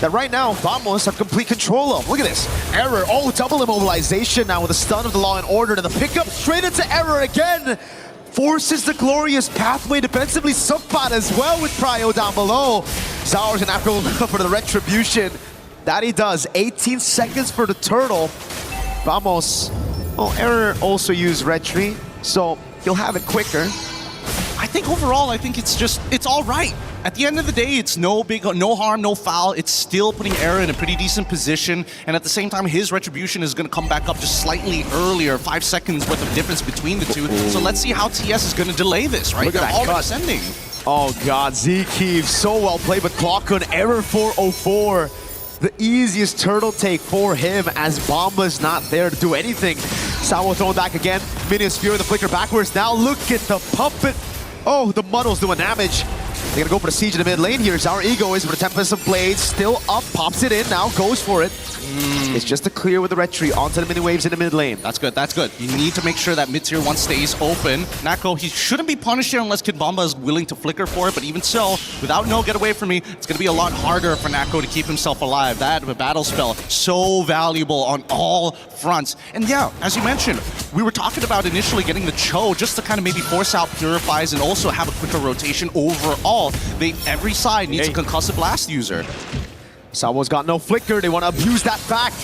That right now, Vamos have complete control of. Look at this. Error, double immobilization now with a stun of the Law and Order, and the pickup straight into Error again. Forces the Glorious Pathway defensively. Subpot as well with Prio down below. Zaur's gonna have to go for the Retribution. That he does. 18 seconds for the turtle. Vamos. Oh, Error also used Retry, so he'll have it quicker. I think overall, it's all right. At the end of the day, it's no harm, no foul. It's still putting Error in a pretty decent position, and at the same time, his Retribution is going to come back up just slightly earlier, 5 seconds worth of difference between the two. So let's see how TS is going to delay this, right? Look at They're that already cut. sending. Oh god, Zkeef, so well played, but Clockun, Error 404. The easiest turtle take for him as Bomba's not there to do anything. Sawo throwing back again. Minion Sphere with the flicker backwards. Now look at the puppet. Oh, the Muddle's doing damage. They're gonna go for the siege in the mid lane here. Our Ego is with the Tempest of Blades. Still up, pops it in now, goes for it. It's just a clear with the red tree onto the mini waves in the mid lane. That's good, that's good. You need to make sure that mid-tier 1 stays open. Nako, he shouldn't be punished here unless Kid Bomba is willing to flicker for it, but even so, without no get away from me, it's going to be a lot harder for Nako to keep himself alive. That battle spell, so valuable on all fronts. And yeah, as you mentioned, we were talking about initially getting the Cho just to kind of maybe force out Purifies and also have a quicker rotation overall. Every side needs a concussive blast user. Sawo's got no flicker. They want to abuse that fact.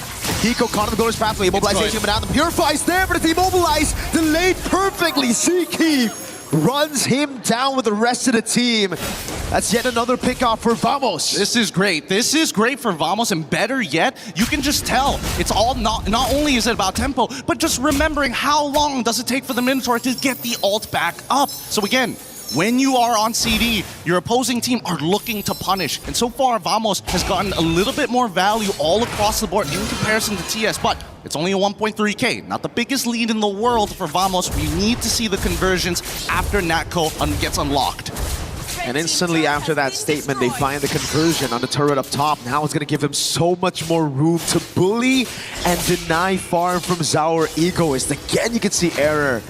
Hiko caught in the Glorious Pathway. Immobilization coming down. The Purify's there, but it's immobilized. Delayed perfectly. Seakeep runs him down with the rest of the team. That's yet another pick-off for Vamos. This is great. This is great for Vamos, and better yet, you can just tell. It's all not only is it about tempo, but just remembering how long does it take for the Minotaur to get the ult back up. So again, when you are on CD, your opposing team are looking to punish. And so far, Vamos has gotten a little bit more value all across the board in comparison to TS, but it's only a 1.3k. Not the biggest lead in the world for Vamos. We need to see the conversions after Natco gets unlocked. And instantly after that statement, they find the conversion on the turret up top. Now it's going to give him so much more room to bully and deny farm from Zaur Egoist. Again, you can see Error.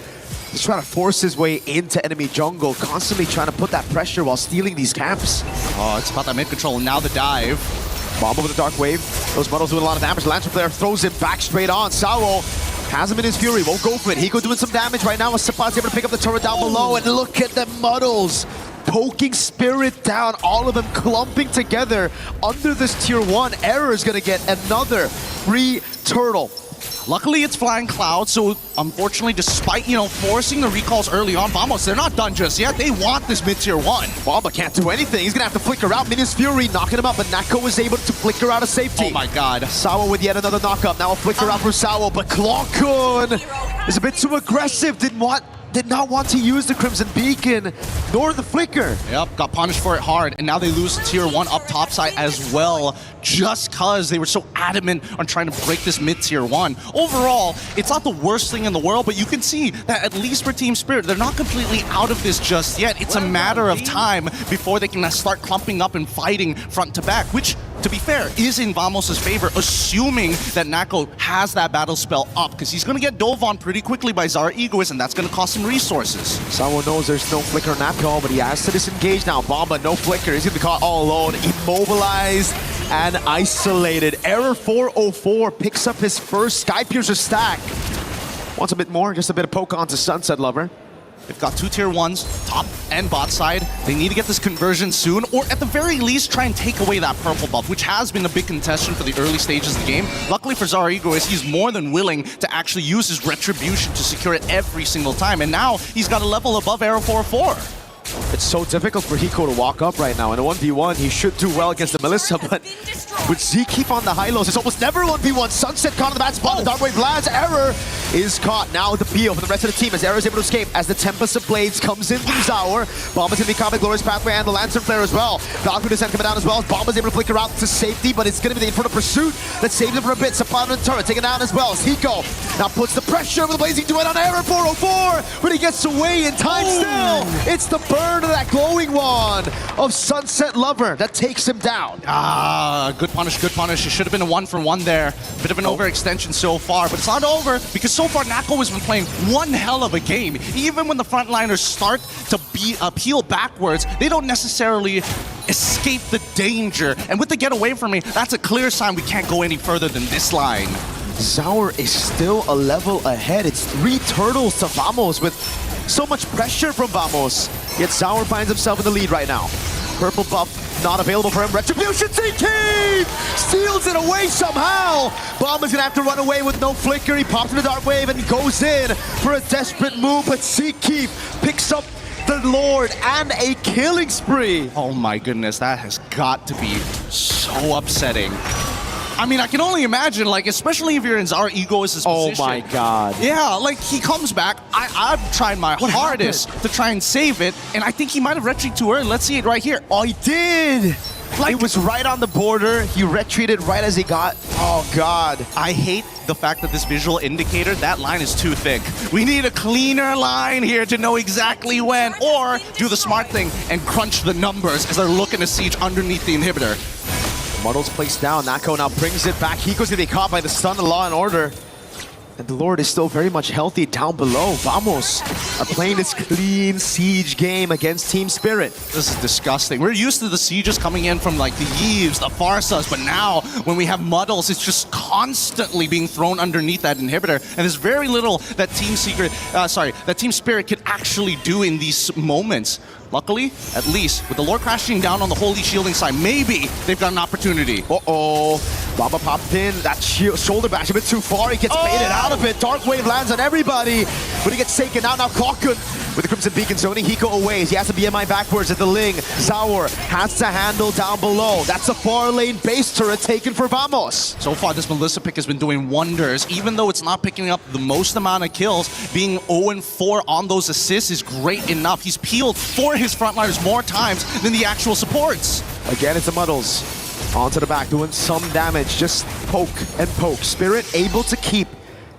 He's trying to force his way into enemy jungle, constantly trying to put that pressure while stealing these camps. Oh, it's about that mid control. Now the dive. Bomb over the Dark Wave. Those muddles doing a lot of damage. Lancer player throws him back straight on. Sawo has him in his fury, won't go for it. Hiko doing some damage right now. Sapad's able to pick up the turret down below, and look at the muddles. Poking Spirit down, all of them clumping together under this tier 1. Error is going to get another free turtle. Luckily, it's Flying Cloud, so unfortunately, despite, forcing the recalls early on, Vamos, they're not done just yet. They want this mid-tier 1. Bomba can't do anything. He's going to have to flicker out. Minions Fury knocking him up, but Nako was able to flicker out of safety. Oh my god. Sawo with yet another knockup. Now a flicker out for Sawo, but Klonkun is a bit too aggressive. Did not want to use the Crimson Beacon, nor the flicker. Yep, got punished for it hard, and now they lose tier 1 up top side as well, just because they were so adamant on trying to break this mid-tier 1. Overall, it's not the worst thing in the world, but you can see that at least for Team Spirit, they're not completely out of this just yet. It's a matter of time before they can start clumping up and fighting front to back, which, to be fair, is in Vamos' favor, assuming that Nako has that battle spell up, because he's going to get dove on pretty quickly by Zaur Egoist, and that's going to cost him resources. Sawo knows there's no flicker on Nako, but he has to disengage now. Bomba, no flicker. He's going to be caught all alone, immobilized and isolated. Error 404 picks up his first Sky Piercer stack. Wants a bit more, just a bit of poke onto Sunset Lover. They've got 2 tier 1s, top and bot side. They need to get this conversion soon, or at the very least, try and take away that purple buff, which has been a big contestation for the early stages of the game. Luckily for Zaur Egoist, he's more than willing to actually use his retribution to secure it every single time, and now he's got a level above Arrow 4-4. It's so difficult for Hiko to walk up right now. In a 1v1, he should do well against the Melissa, but with Seakeep on the high lows, it's almost never 1v1. Sunset caught in the bad spot. The Dark Wave lands. Error is caught. Now the peel for the rest of the team as Error is able to escape as the Tempest of Blades comes in from Zaur. Bomba's going to be caught by Glorious Pathway and the Lancer Flare as well. Valkyrie Descent coming down as well. Bomba's able to flicker out to safety, but it's going to be the Inferno Pursuit that saves him for a bit. Sapana and Turret taken down as well as Hiko now puts the pressure with the Blazing Duet on Error 404, but he gets away in time still. It's the burn of that glowing wand of Sunset Lover that takes him down. Good punish, good punish. It should have been a 1-for-1 there. Bit of an overextension so far, but it's not over because so far Nako has been playing one hell of a game. Even when the frontliners start to peel backwards, they don't necessarily escape the danger. And with the get away from me, that's a clear sign we can't go any further than this line. Zaur is still a level ahead. It's 3 turtles to Vamos with so much pressure from Vamos. Yet Zaur finds himself in the lead right now. Purple buff not available for him. Retribution Seakeep steals it away somehow. Bomba's gonna have to run away with no flicker. He pops in the Dark Wave and he goes in for a desperate move, but Seakeep picks up the Lord and a killing spree. Oh my goodness, that has got to be so upsetting. I mean, I can only imagine, like, especially if you're in Zaur Egoist's position. Oh my god. Yeah, like, he comes back. I've tried my hardest to try and save it, and I think he might have retreated too early. Let's see it right here. Oh, he did! Like, it was right on the border. He retreated right as he got. Oh god. I hate the fact that this visual indicator, that line is too thick. We need a cleaner line here to know exactly when, or do the smart thing and crunch the numbers as they're looking to siege underneath the inhibitor. Muddles placed down. Nako now brings it back. Hiko's gonna be caught by the stun of Law and Order. And the Lord is still very much healthy down below. Vamos are playing this clean siege game against Team Spirit. This is disgusting. We're used to the sieges coming in from like the Yves, the Farsas, but now when we have Muddles, it's just constantly being thrown underneath that inhibitor. And there's very little that Team Spirit could actually do in these moments. Luckily, at least, with the Lord crashing down on the Holy Shielding side, maybe they've got an opportunity. Uh-oh. Baba popped in. That shoulder bash a bit too far. He gets baited out of it. Dark Wave lands on everybody. But he gets taken out. Now Clockun with the Crimson Beacon zoning. Hiko away. He has the BMI backwards at the Ling. Zaur has to handle down below. That's a far lane base turret taken for Vamos. So far, this Melissa pick has been doing wonders. Even though it's not picking up the most amount of kills, being 0-4 on those assists is great enough. He's peeled for his frontliners more times than the actual supports. Again, it's the Muddles. Onto the back, doing some damage. Just poke and poke. Spirit able to keep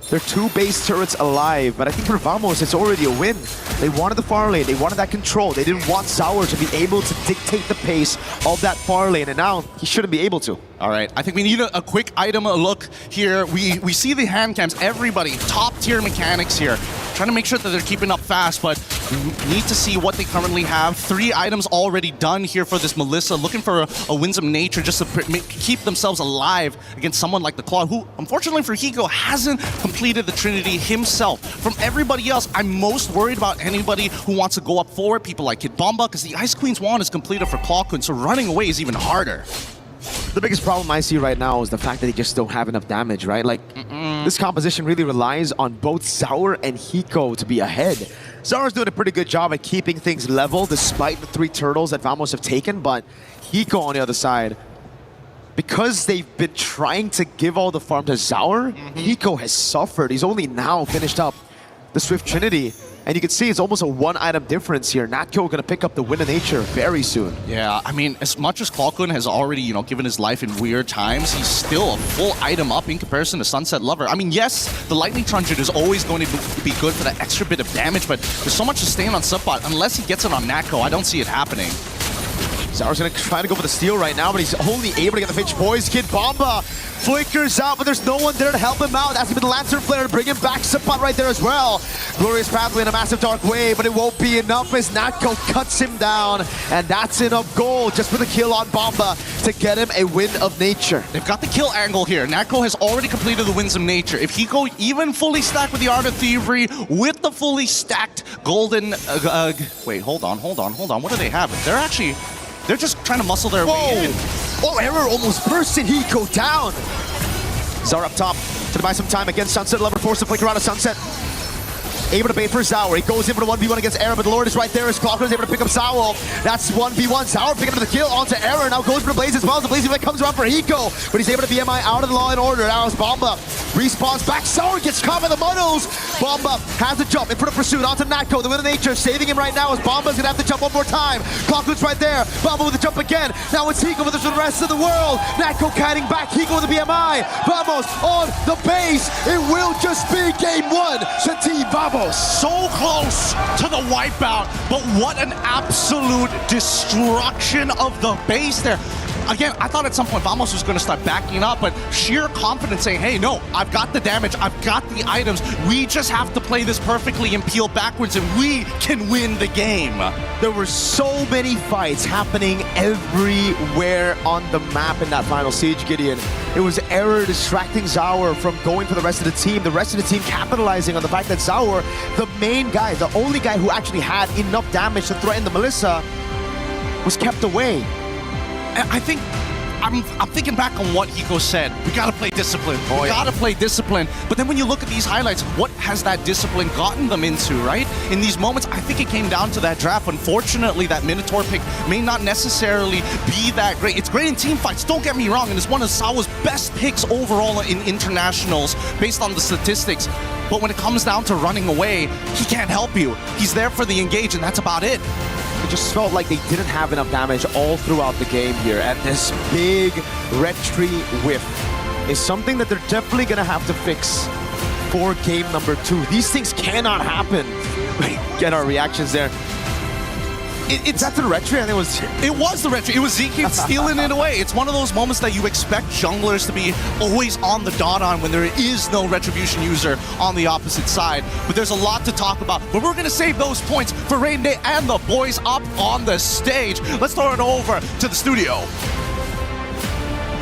their 2 base turrets alive. But I think for Vamos, it's already a win. They wanted the far lane. They wanted that control. They didn't want Zaur to be able to dictate the pace of that far lane. And now he shouldn't be able to. All right, I think we need a quick item look here. We see the hand cams. Everybody, top tier mechanics here. Trying to make sure that they're keeping up fast, but we need to see what they currently have. 3 items already done here for this Melissa, looking for a winsome nature just to keep themselves alive against someone like the Claw, who, unfortunately for Hiko, hasn't completed the Trinity himself. From everybody else, I'm most worried about anybody who wants to go up forward, people like Kid Bomba, because the Ice Queen's wand is completed for Clockun, so running away is even harder. The biggest problem I see right now is the fact that they just don't have enough damage, right? Like, this composition really relies on both Zaur and Hiko to be ahead. Zaur's doing a pretty good job at keeping things level despite the 3 turtles that Vamos have taken, but Hiko on the other side, because they've been trying to give all the farm to Zaur, Hiko has suffered. He's only now finished up the Swift Trinity. And you can see it's almost a 1-item difference here. Natko gonna pick up the Win of Nature very soon. Yeah, I mean, as much as Clockun has already, given his life in weird times, he's still a full item up in comparison to Sunset Lover. I mean, yes, the Lightning Truncheon is always going to be good for that extra bit of damage, but there's so much to staying on Subbot. Unless he gets it on Natko, I don't see it happening. Zaur's gonna try to go for the steal right now, but he's only able to get the Finch poised. Kid Bomba flickers out, but there's no one there to help him out. That's been the Lantern Flare to bring him back. Suppot right there as well. Glorious Pathway and a massive Dark Wave, but it won't be enough as Natko cuts him down. And that's enough gold just for the kill on Bomba to get him a Win of Nature. They've got the kill angle here. Natko has already completed the Winds of Nature. If he go even fully stacked with the Art of Thievery, with the fully stacked golden... wait, hold on. What do they have? They're just trying to muscle their way in. Oh, Error almost bursted Hiko down. Zaur up top to buy some time against Sunset Lover, forced to flicker out of Sunset. Able to bait for Zaur. He goes in for the 1v1 against Error, but the Lord is right there as Clockun is able to pick up Zaur. That's 1v1. Zaur picking up the kill onto Error. Now goes for the Blaze as well. The Blaze effect comes around for Hiko, but he's able to BMI out of the Law and Order. Now it's Bomba. Respawns back. Zaur gets caught by the Muddles. Bomba has to jump in front of pursuit onto Natko. The Win of Nature saving him right now as Bomba's gonna have to jump one more time. Clockun's right there. Bomba with the jump again. Now it's Hiko with the rest of the world. Natko kiting back. Hiko with the BMI. Vamos on the base. It will just be game 1 to Team Vamos. So close to the wipeout, but what an absolute destruction of the base there. Again, I thought at some point Vamos was going to start backing up, but sheer confidence saying, hey, no, I've got the damage, I've got the items, we just have to play this perfectly and peel backwards and we can win the game. There were so many fights happening everywhere on the map in that final siege, Gideon. It was Error distracting Zaur from going for the rest of the team. The rest of the team capitalizing on the fact that Zaur, the main guy, the only guy who actually had enough damage to threaten the Melissa, was kept away. I think I'm thinking back on what Hiko said. We gotta play discipline. We gotta play discipline. But then when you look at these highlights, what has that discipline gotten them into, right? In these moments, I think it came down to that draft. Unfortunately, that Minotaur pick may not necessarily be that great. It's great in team fights, don't get me wrong, and it's one of Sawa's best picks overall in internationals based on the statistics. But when it comes down to running away, he can't help you. He's there for the engage, and that's about it. It just felt like they didn't have enough damage all throughout the game here, and this big red tree whiff is something that they're definitely gonna have to fix for game number 2. These things cannot happen. Get our reactions there. It's after the retry, and it was the retry. It was ZK stealing it away. It's one of those moments that you expect junglers to be always on the dot on when there is no retribution user on the opposite side. But there's a lot to talk about. But we're gonna save those points for Rain Day and the boys up on the stage. Let's throw it over to the studio.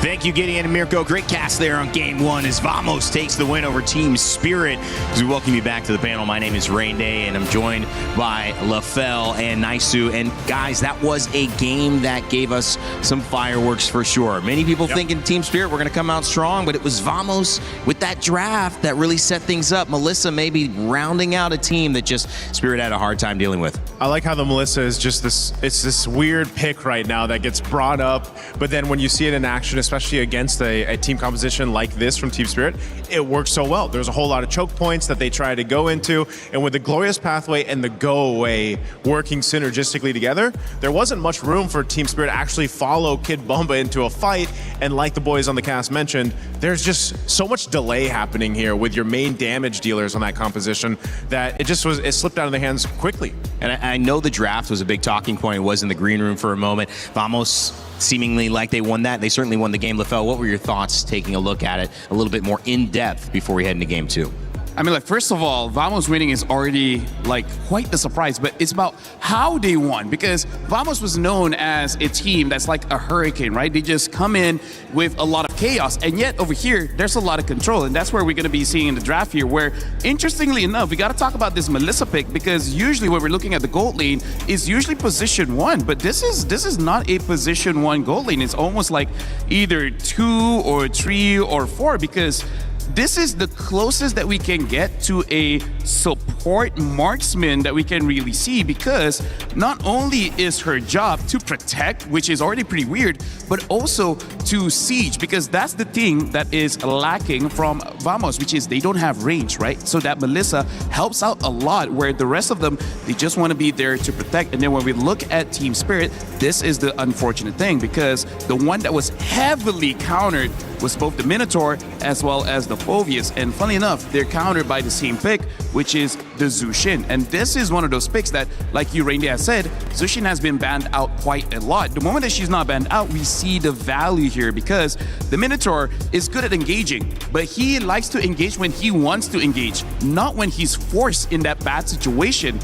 Thank you, Gideon and Mirko. Great cast there on game one as Vamos takes the win over Team Spirit. As we welcome you back to the panel, my name is Rain Day, and I'm joined by LaFell and Naisu. And guys, that was a game that gave us some fireworks for sure. Many people thinking Team Spirit were going to come out strong, but it was Vamos with that draft that really set things up. Melissa maybe rounding out a team that just Spirit had a hard time dealing with. I like how the Melissa is just this weird pick right now that gets brought up, but then when you see it in action, especially against a team composition like this from Team Spirit, it works so well. There's a whole lot of choke points that they try to go into, and with the Glorious Pathway and the Go Away working synergistically together, there wasn't much room for Team Spirit to actually follow Kid Bomba into a fight, and like the boys on the cast mentioned, there's just so much delay happening here with your main damage dealers on that composition that it slipped out of their hands quickly. And I know the draft was a big talking point. It was in the green room for a moment. Vamos seemingly like they won that. They certainly won the game. LaFell, what were your thoughts taking a look at it a little bit more in depth before we head into game two? I mean, like, first of all, Vamos winning is already, like, quite the surprise, but it's about how they won, because Vamos was known as a team that's like a hurricane, right? They just come in with a lot of chaos, and yet over here, there's a lot of control, and that's where we're going to be seeing in the draft here, where, interestingly enough, we got to talk about this Melissa pick, because usually when we're looking at the gold lane, is usually position 1, but this is not a position 1 gold lane. It's almost like either 2 or 3 or 4, because this is the closest that we can get to a support marksman that we can really see, because not only is her job to protect, which is already pretty weird, but also to siege, because that's the thing that is lacking from Vamos, which is they don't have range, right? So that Melissa helps out a lot, where the rest of them, they just want to be there to protect. And then when we look at Team Spirit, this is the unfortunate thing, because the one that was heavily countered was both the Minotaur as well as the Phoveus. And funny enough, they're countered by the same pick, which is the Zushin. And this is one of those picks that, like you, Raindy, has said, Zushin has been banned out quite a lot. The moment that she's not banned out, we see the value here, because the Minotaur is good at engaging, but he likes to engage when he wants to engage, not when he's forced in that bad situation.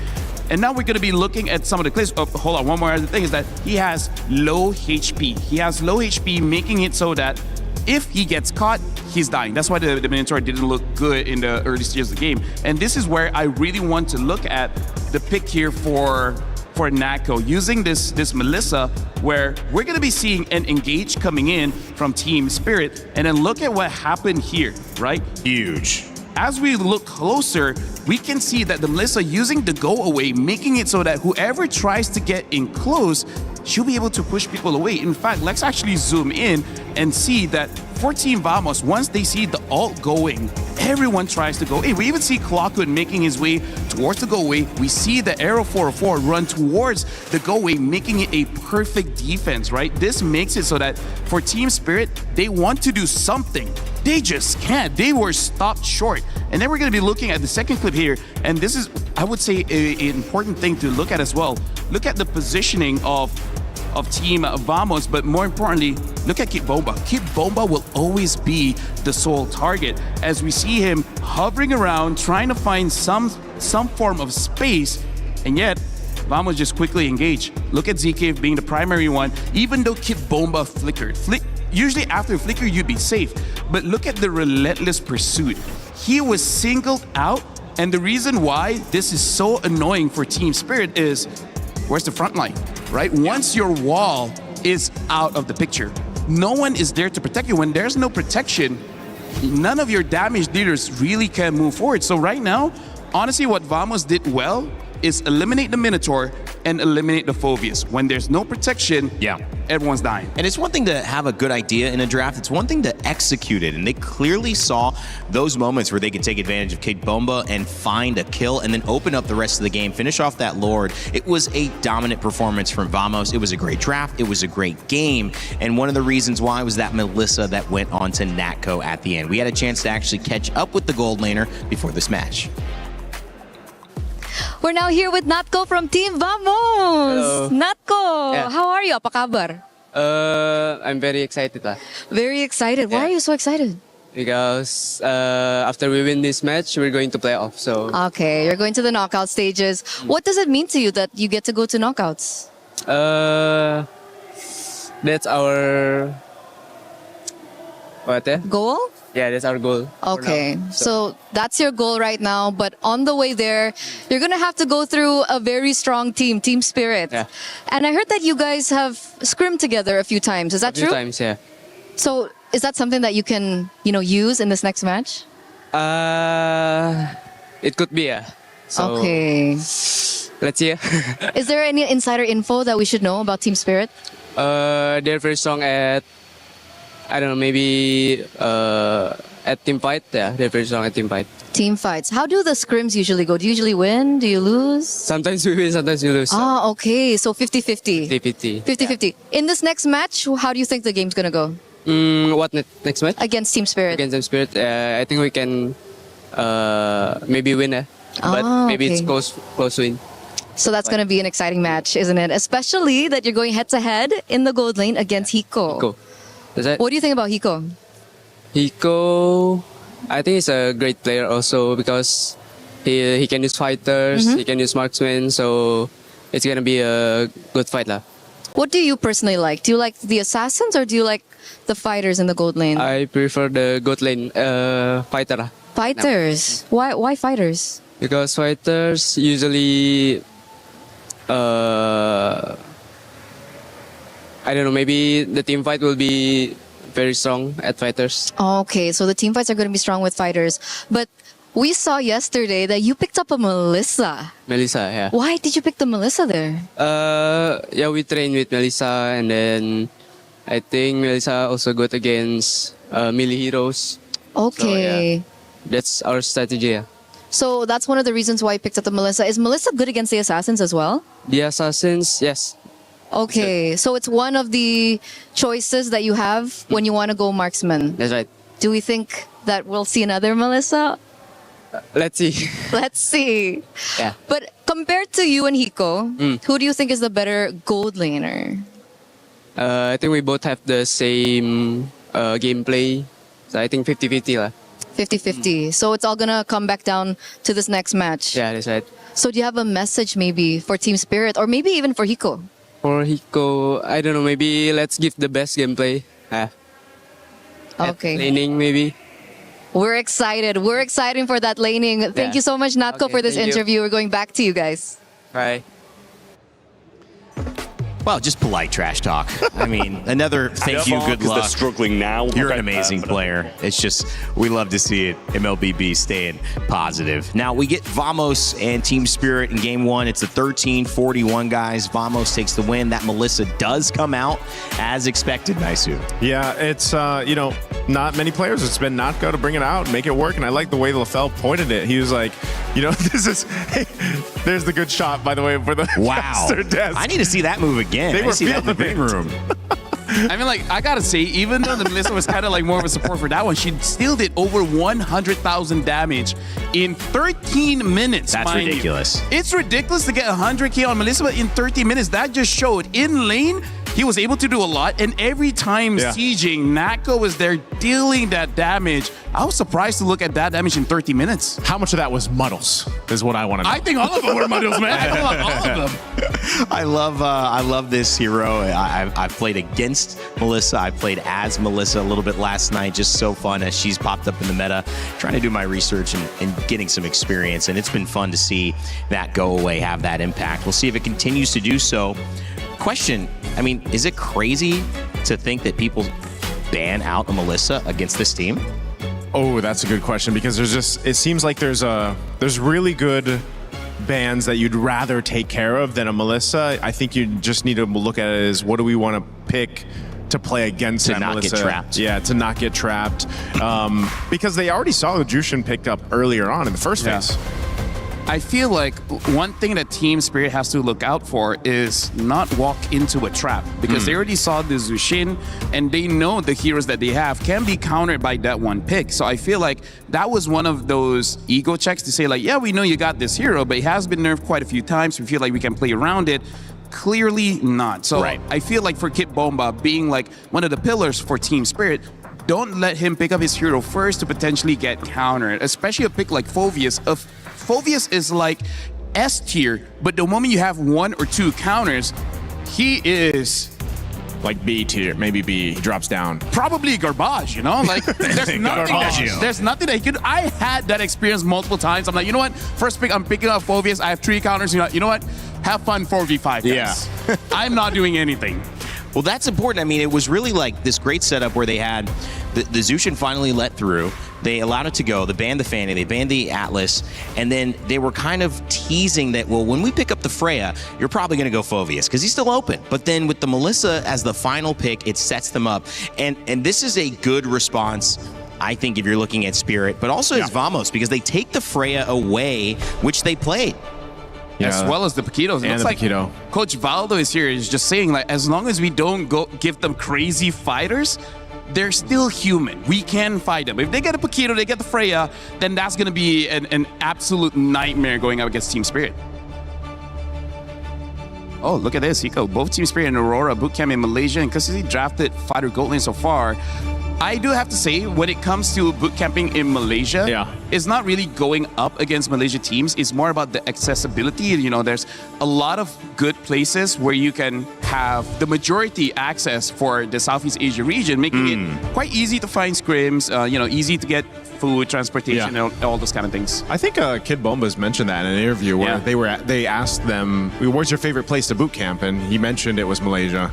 And now we're going to be looking at some of the clips. Oh, hold on, one more other thing is that he has low HP. He has low HP, making it so that if he gets caught, he's dying. That's why the Minotaur didn't look good in the early stages of the game. And this is where I really want to look at the pick here for Nako, using this Melissa, where we're going to be seeing an engage coming in from Team Spirit. And then look at what happened here, right? Huge. As we look closer, we can see that the Melissa using the go away, making it so that whoever tries to get in close, she'll be able to push people away. In fact, let's actually zoom in and see that for Team Vamos, once they see the ult going, everyone tries to go away. We even see Clockwood making his way towards the go away. We see the Arrow 404 run towards the go away, making it a perfect defense, right? This makes it so that for Team Spirit, they want to do something. They just can't. They were stopped short. And then we're going to be looking at the second clip here. And this is, I would say, an important thing to look at as well. Look at the positioning of Team Vamos, but more importantly, look at Kid Bomba. Kid Bomba will always be the sole target, as we see him hovering around, trying to find some form of space, and yet Vamos just quickly engage. Look at ZK being the primary one, even though Kid Bomba flickered. Usually after flicker, you'd be safe, but look at the relentless pursuit. He was singled out, and the reason why this is so annoying for Team Spirit is, where's the front line, right? Once your wall is out of the picture, no one is there to protect you. When there's no protection, none of your damage dealers really can move forward. So right now, honestly, what Vamos did well is eliminate the Minotaur and eliminate the Phoveus. When there's no protection, everyone's dying. And it's one thing to have a good idea in a draft. It's one thing to execute it. And they clearly saw those moments where they could take advantage of Kid Bomba and find a kill and then open up the rest of the game, finish off that Lord. It was a dominant performance from Vamos. It was a great draft. It was a great game. And one of the reasons why was that Melissa that went on to Natco at the end. We had a chance to actually catch up with the gold laner before this match. We're now here with Natko from Team Vamos. Hello. Natko, Yeah. how are you? Apa kabar? I'm very excited Very excited. Why are you so excited? because after we win this match, we're going to playoff. So Okay, you're going to the knockout stages. What does it mean to you that you get to go to knockouts? that's our Goal? Yeah, that's our goal. for Okay, now. so that's your goal right now. But on the way there, you're going to have to go through a very strong team spirit. Yeah. And I heard that you guys have scrimmed together a few times. Is that a few true? times, yeah. So is that something that you can, use in this next match? It could be, yeah. So Okay. let's see. Is there any insider info that we should know about team spirit? They're very strong at, I don't know, maybe at team fight. Yeah, they're very strong at team fight. Team fights. How do the scrims usually go? Do you usually win? Do you lose? Sometimes we win, sometimes we lose. Ah, okay. So 50-50. 50-50. 50-50. In this next match, how do you think the game's going to go? What next match? Against Team Spirit. Against Team Spirit. I think we can maybe win. But maybe it's okay. close win. So that's going to be an exciting match, isn't it? Especially that you're going head-to-head in the gold lane against Hiko. Hiko. Is that? What do you think about Hiko? Hiko, I think he's a great player also because he can use fighters, he can use marksmen, so it's gonna be a good fight lah. What do you personally like? Do you like the assassins or do you like the fighters in the gold lane? I prefer the gold lane fighter lah. Fighters? Why fighters? Because fighters usually I don't know, maybe the team fight will be very strong at fighters. Okay, so the team fights are going to be strong with fighters. But we saw yesterday that you picked up a Melissa. Melissa, yeah. Why did you pick the Melissa there? Yeah, we train with Melissa, and then I think Melissa also good against melee heroes. Okay. So, yeah, that's our strategy. Yeah. So that's one of the reasons why you picked up the Melissa. Is Melissa good against the assassins as well? The assassins, yes. Okay, so it's one of the choices that you have when you want to go marksman. That's right. Do we think that we'll see another Melissa? Let's see. Let's see. Yeah. But compared to you and Hiko, who do you think is the better gold laner? I think we both have the same gameplay. So I think 50-50 lah. 50-50. So it's all gonna come back down to this next match. Yeah, that's right. So do you have a message maybe for Team Spirit or maybe even for Hiko? For Hiko, I don't know, maybe let's give the best gameplay. Okay. Laning maybe. We're excited. We're excited for that laning. Thank you so much, Natko, Okay, for this thank you. interview. We're going back to you guys. Bye. Well, just polite trash talk. I mean, another thank you, good luck. They're struggling now. You're an amazing player. It's just, we love to see it. MLBB staying positive. Now, we get Vamos and Team Spirit in game one. It's a 13-41, guys. Vamos takes the win. That Melissa does come out as expected, Naisu. Yeah, it's, not many players. It's been Natko to bring it out and make it work. And I like the way LaFell pointed it. He was like, this is, hey, there's the good shot, by the way, for the caster desk. I need to see that move again. They I were see that in the feeling big room. I mean, I gotta say, even though the Melissa was kind of more of a support for that one, she still did over 100,000 damage in 13 minutes. That's mind you. ridiculous. It's ridiculous to get 100K on Melissa, but in 30 minutes, that just showed in lane, he was able to do a lot, and every time sieging, Natko was there dealing that damage. I was surprised to look at that damage in 30 minutes. How much of that was muddles is what I want to know. I think all of them were muddles, man. I love all of them. I love this hero. I've played against Melissa. I played as Melissa a little bit last night. Just so fun as she's popped up in the meta. Trying to do my research and getting some experience, and it's been fun to see that go away, have that impact. We'll see if it continues to do so. Question, I mean, is it crazy to think that people ban out a Melissa against this team? Oh, that's a good question, because it seems like there's really good bans that you'd rather take care of than a Melissa. I think you just need to look at it as, what do we want to pick to play against that not Melissa? get trapped. Yeah, to not get trapped. Because they already saw the Jushin picked up earlier on in the first phase. I feel like one thing that Team Spirit has to look out for is not walk into a trap, because they already saw the Zushin and they know the heroes that they have can be countered by that one pick. So I feel like that was one of those ego checks to say like, yeah, we know you got this hero, but it has been nerfed quite a few times. We feel like we can play around it. Clearly not. So I feel like for Kit Bomba being like one of the pillars for Team Spirit, don't let him pick up his hero first to potentially get countered, especially a pick like Phoveus. Phoveus is like S tier, but the moment you have 1 or 2 counters, he is like B tier, maybe B. He drops down. Probably garbage, you know? Like there's nothing that he could. I had that experience multiple times. I'm like, you know what? First pick, I'm picking up Phoveus. I have 3 counters. You know what? Have fun 4v5, guys. Yeah. I'm not doing anything. Well, that's important. I mean, it was really like this great setup where they had the Zushin finally let through. They allowed it to go. They banned the Fanny. They banned the Atlas. And then they were kind of teasing that, well, when we pick up the Freya, you're probably going to go Phoveus because he's still open. But then with the Melissa as the final pick, it sets them up. And this is a good response, I think, if you're looking at Spirit, but also as Vamos, because they take the Freya away, which they played. As well as the Paquitos. It looks like Coach Valdo is here. Is just saying, like, as long as we don't go give them crazy fighters, they're still human. We can fight them. If they get a Paquito, they get the Freya, then that's going to be an absolute nightmare going up against Team Spirit. Oh, look at this, Hiko. Both Team Spirit and Aurora bootcamp in Malaysia, and because he drafted fighter gold lane so far, I do have to say, when it comes to bootcamping in Malaysia, it's not really going up against Malaysia teams. It's more about the accessibility. You know, there's a lot of good places where you can have the majority access for the Southeast Asia region, making it quite easy to find scrims, you know, easy to get food, transportation, and all those kind of things. I think Kid Bomba's mentioned that in an interview where they asked them, where's your favorite place to boot camp? And he mentioned it was Malaysia.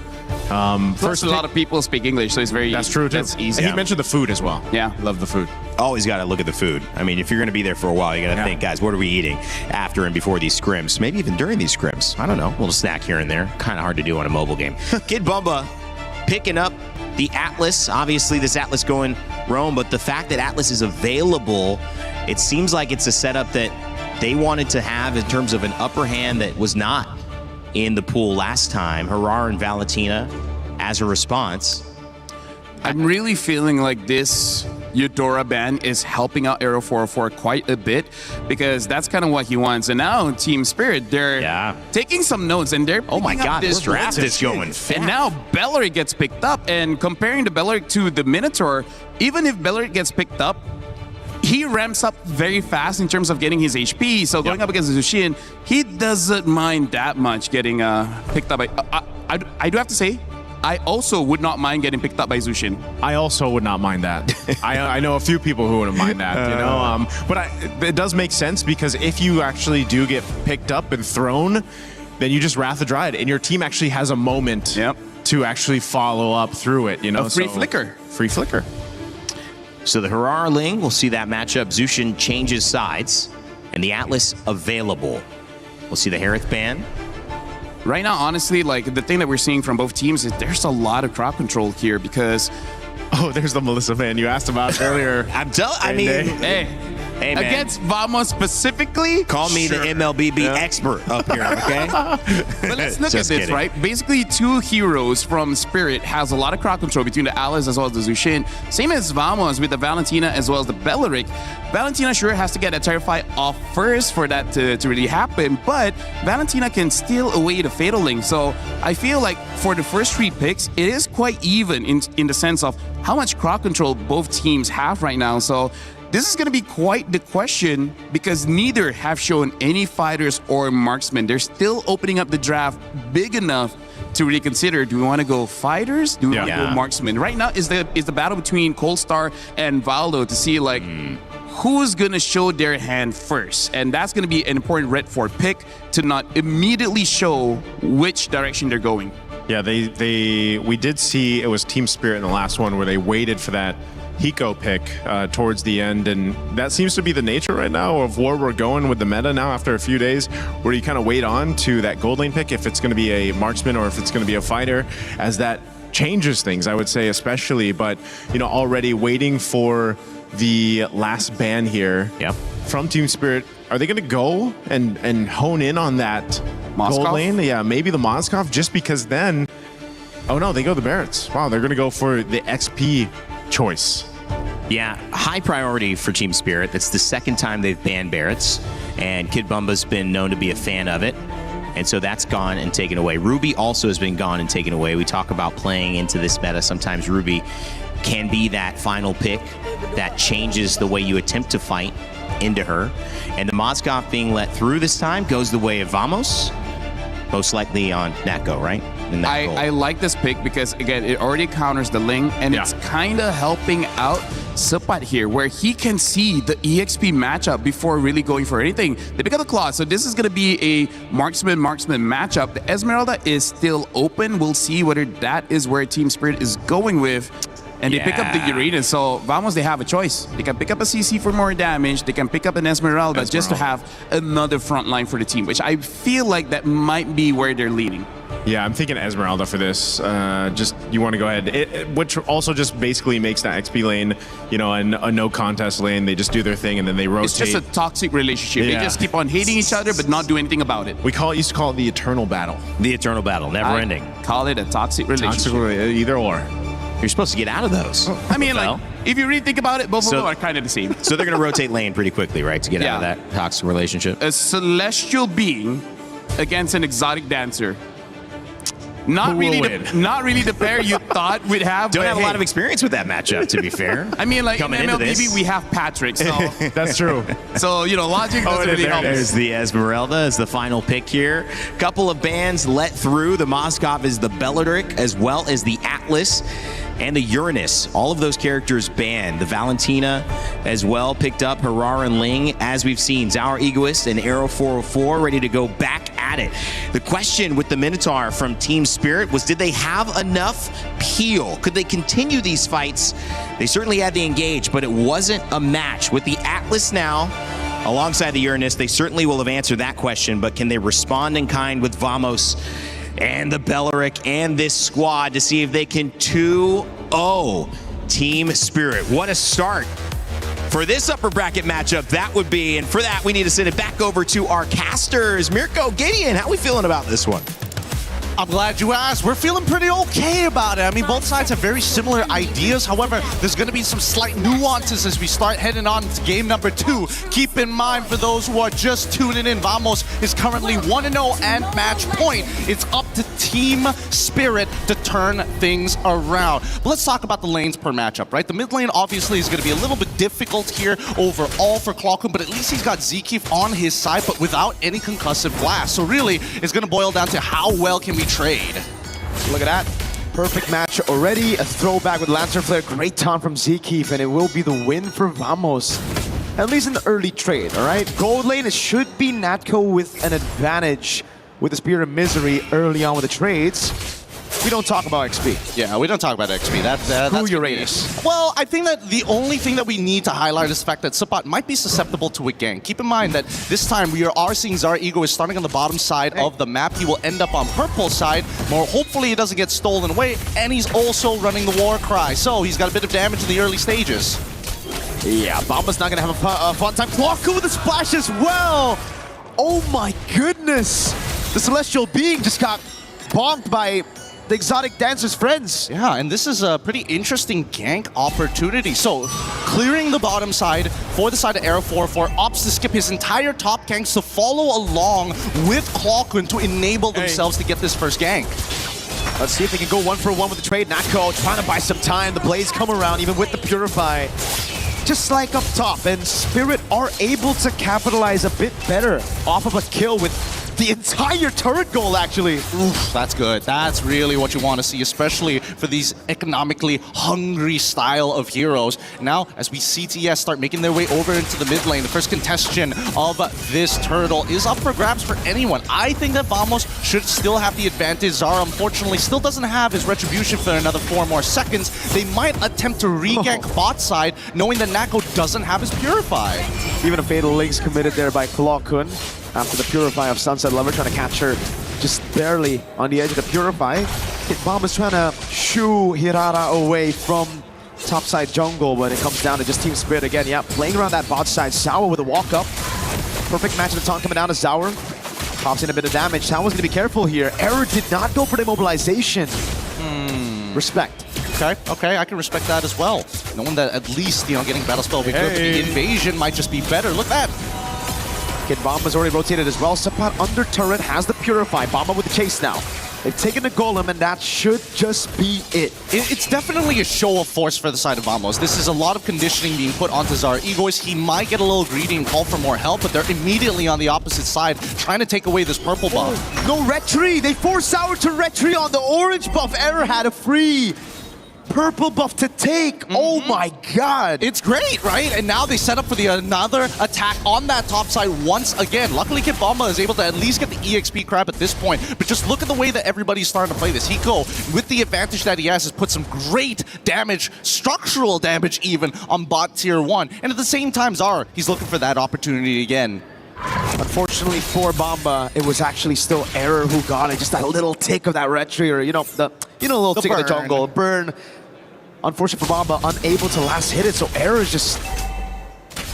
First, a lot of people speak English, so it's very That's true, too. That's easy. And he mentioned the food as well. Yeah. Love the food. Always got to look at the food. I mean, if you're going to be there for a while, you got to think, guys, what are we eating after and before these scrims? Maybe even during these scrims. I don't know. A little snack here and there. Kind of hard to do on a mobile game. Kid Bomba picking up the Atlas. Obviously, this Atlas going roam, but the fact that Atlas is available, it seems like it's a setup that they wanted to have in terms of an upper hand that was not in the pool last time. Harar and Valentina as a response. I'm really feeling like this Eudora ban is helping out Aero 404 quite a bit, because that's kind of what he wants. And now Team Spirit, they're taking some notes, and they're oh my god, this draft is going fast. And now Belleric gets picked up, and comparing the Belleric to the Minotaur, even if Belleric gets picked up, he ramps up very fast in terms of getting his HP. So going up against Zushin, he doesn't mind that much getting picked up by... I do have to say, I also would not mind getting picked up by Zushin. I also would not mind that. I know a few people who wouldn't mind that, you know. But it does make sense, because if you actually do get picked up and thrown, then you just Wrath the Dryad, and your team actually has a moment to actually follow up through it, you know. A free flicker. Free flicker. So the Harar Ling, we'll see that matchup. Zushin changes sides, and the Atlas available. We'll see the Harith ban. Right now, honestly, like the thing that we're seeing from both teams is there's a lot of crowd control here, because there's the Melissa fan you asked about earlier. Hey, man. Against Vamos specifically, call me the MLBB expert up here, okay? But let's look at this, right? Basically, 2 heroes from Spirit has a lot of crowd control between the Atlas as well as the Zushin. Same as Vamos with the Valentina as well as the Belleric. Valentina sure has to get a Terrify off first for that to really happen, but Valentina can steal away the Fatal Link. So I feel like for the first 3 picks, it is quite even in the sense of how much crowd control both teams have right now. So this is going to be quite the question, because neither have shown any fighters or marksmen. They're still opening up the draft big enough to really consider, do we want to go fighters? Do we want to go marksmen? Right now is the battle between Coalstar and Valdo to see like who's going to show their hand first. And that's going to be an important Red 4 pick to not immediately show which direction they're going. Yeah, we did see it was Team Spirit in the last one where they waited for that Hiko pick towards the end, and that seems to be the nature right now of where we're going with the meta now after a few days, where you kind of wait on to that gold lane pick if it's going to be a marksman or if it's going to be a fighter, as that changes things, I would say, especially. But you know, already waiting for the last ban here. from Team Spirit, are they going to go and hone in on that Moskov? gold lane? Yeah, maybe the Moskov, just because then... Oh no, they go the Barretts. Wow, they're going to go for the XP choice. Yeah, high priority for Team Spirit. That's the second time they've banned Barretts, and Kid Bumba's been known to be a fan of it. And so that's gone and taken away. Ruby also has been gone and taken away. We talk about playing into this meta. Sometimes Ruby can be that final pick that changes the way you attempt to fight into her. And the Moskov being let through this time goes the way of Vamos, most likely on Natko, right? I like this pick because, again, it already counters the Ling, and it's kind of helping out Supat here, where he can see the EXP matchup before really going for anything. They pick up the Claw, so this is going to be a marksman-marksman matchup. The Esmeralda is still open. We'll see whether that is where Team Spirit is going with. And they pick up the Uranus, so Vamos, they have a choice. They can pick up a CC for more damage. They can pick up an Esmeralda just to have another front line for the team, which I feel like that might be where they're leaning. Yeah, I'm thinking Esmeralda for this. Just, you want to go ahead. Which also just basically makes that XP lane, you know, a no contest lane. They just do their thing and then they rotate. It's just a toxic relationship. Yeah. They just keep on hating each other but not do anything about it. We used to call it the eternal battle. The eternal battle, never ending. Call it a toxic relationship. Either or. You're supposed to get out of those. I mean, like, if you really think about it, both of them are kind of the same. So they're going to rotate lane pretty quickly, right, to get out of that toxic relationship? A celestial being against an exotic dancer. Not really the pair you thought we'd have. Don't have a lot of experience with that matchup, to be fair. I mean, like, Coming in into MLBB, this. we have Patrick, so... That's true. So, you know, logic doesn't really help. There's the Esmeralda as the final pick here. Couple of bans let through. The Moskov is the Bellatrix, as well as the Atlas and the Uranus. All of those characters banned. The Valentina as well picked up. Harar and Ling, as we've seen. Zauer Egoist and Arrow 404 ready to go back at it. The question with the Minotaur from Team Spirit was, did they have enough peel? Could they continue these fights? They certainly had the engage, but it wasn't a match. With the Atlas now, alongside the Uranus, they certainly will have answered that question, but can they respond in kind with Vamos and the Bellatrix and this squad to see if they can 2-0 Team Spirit? What a start for this upper bracket matchup that would be. And for that, we need to send it back over to our casters. Mirko, Gideon, how are we feeling about this one? I'm glad you asked. We're feeling pretty okay about it. I mean, both sides have very similar ideas. However, there's going to be some slight nuances as we start heading on to game number 2. Keep in mind, for those who are just tuning in, Vamos is currently 1-0 and match point. It's up to Team Spirit to turn things around. But let's talk about the lanes per matchup, right? The mid lane obviously is going to be a little bit difficult here overall for Clockwood, but at least he's got Zekif on his side, but without any concussive blast. So really, it's going to boil down to how well can we trade. Look at that. Perfect match already. A throwback with Lancer Flare. Great taunt from Zekif, and it will be the win for Vamos. At least in the early trade, all right? Gold lane, it should be Natko with an advantage with the Spear of Misery early on with the trades. We don't talk about XP. Yeah, we don't talk about XP. That's Uranus. Well, I think that the only thing that we need to highlight is the fact that Supat might be susceptible to a gank. Keep in mind that this time we are seeing Zauer Ego is starting on the bottom side of the map. He will end up on purple side. More hopefully it doesn't get stolen away. And he's also running the war cry. So he's got a bit of damage in the early stages. Yeah, Bomba's not going to have a fun time. Clockwood with the splash as well. Oh my goodness. The Celestial Being just got bonked by the Exotic Dancer's friends. Yeah, and this is a pretty interesting gank opportunity. So, clearing the bottom side for the side of Arrow 404, opts to skip his entire top ganks to follow along with Clockwood to enable themselves to get this first gank. Let's see if they can go 1-for-1 with the trade. Natko trying to buy some time. The Blaze come around, even with the Purify. Just like up top, and Spirit are able to capitalize a bit better off of a kill with the entire turret goal, actually. Oof, that's good. That's really what you want to see, especially for these economically hungry style of heroes. Now, as we see TS start making their way over into the mid lane, the first contestation of this turtle is up for grabs for anyone. I think that Vamos should still have the advantage. Zara, unfortunately, still doesn't have his retribution for another 4 more seconds. They might attempt to re-gank bot side, knowing that Natko doesn't have his Purify. Even a Fatal Links committed there by Clockwood. After the Purify of Sunset Lover, trying to catch her just barely on the edge of the Purify. Kid Bomb is trying to shoo Hirara away from top side jungle when it comes down to just team spirit again. Yeah, playing around that bot side. Sour with a walk up. Perfect match of the taunt coming down to Sour. Pops in a bit of damage. Sour's gonna be careful here. Error did not go for the immobilization. Respect. Okay, I can respect that as well. Knowing that at least, getting Battle Spell will be good, but the invasion might just be better. Look at that. Kid Bomba's already rotated as well. Suppot under turret has the Purify. Bomba with the chase now. They've taken the Golem, and that should just be it. It's definitely a show of force for the side of Vamos. This is a lot of conditioning being put onto Zar. Egoist, he might get a little greedy and call for more help, but they're immediately on the opposite side, trying to take away this purple buff. No retry! They forced Sour to retry on the orange buff. Error had a free purple buff to take. Oh my god. It's great, right? And now they set up for another attack on that top side once again. Luckily, Kid Bomba is able to at least get the EXP crab at this point. But just look at the way that everybody's starting to play this. Hiko, with the advantage that he has put some great damage, structural damage even, on bot tier 1. And at the same time, Zar, he's looking for that opportunity again. Unfortunately for Bomba, it was actually still Error who got it. Just that little tick of that retry, or a little tick of the jungle. Burn. Unfortunately for Bomba, unable to last hit it, so Error is just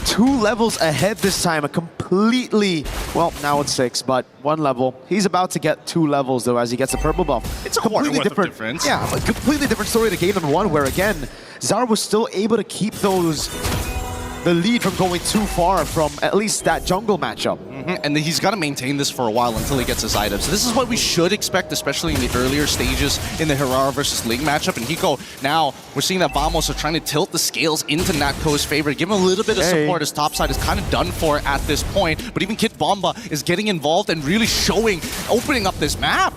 2 levels ahead this time. A completely, well, now it's 6, but 1 level. He's about to get 2 levels though as he gets the purple buff. It's a completely different difference. Yeah, a completely different story to game number 1, where again, Zar was still able to keep the lead from going too far from at least that jungle matchup. And he's got to maintain this for a while until he gets his items. So this is what we should expect, especially in the earlier stages in the Herrera versus Ling matchup. And Hiko, now we're seeing that Vamos are trying to tilt the scales into Natco's favor, give him a little bit of support. His top side is kind of done for at this point. But even Kid Bomba is getting involved and really opening up this map.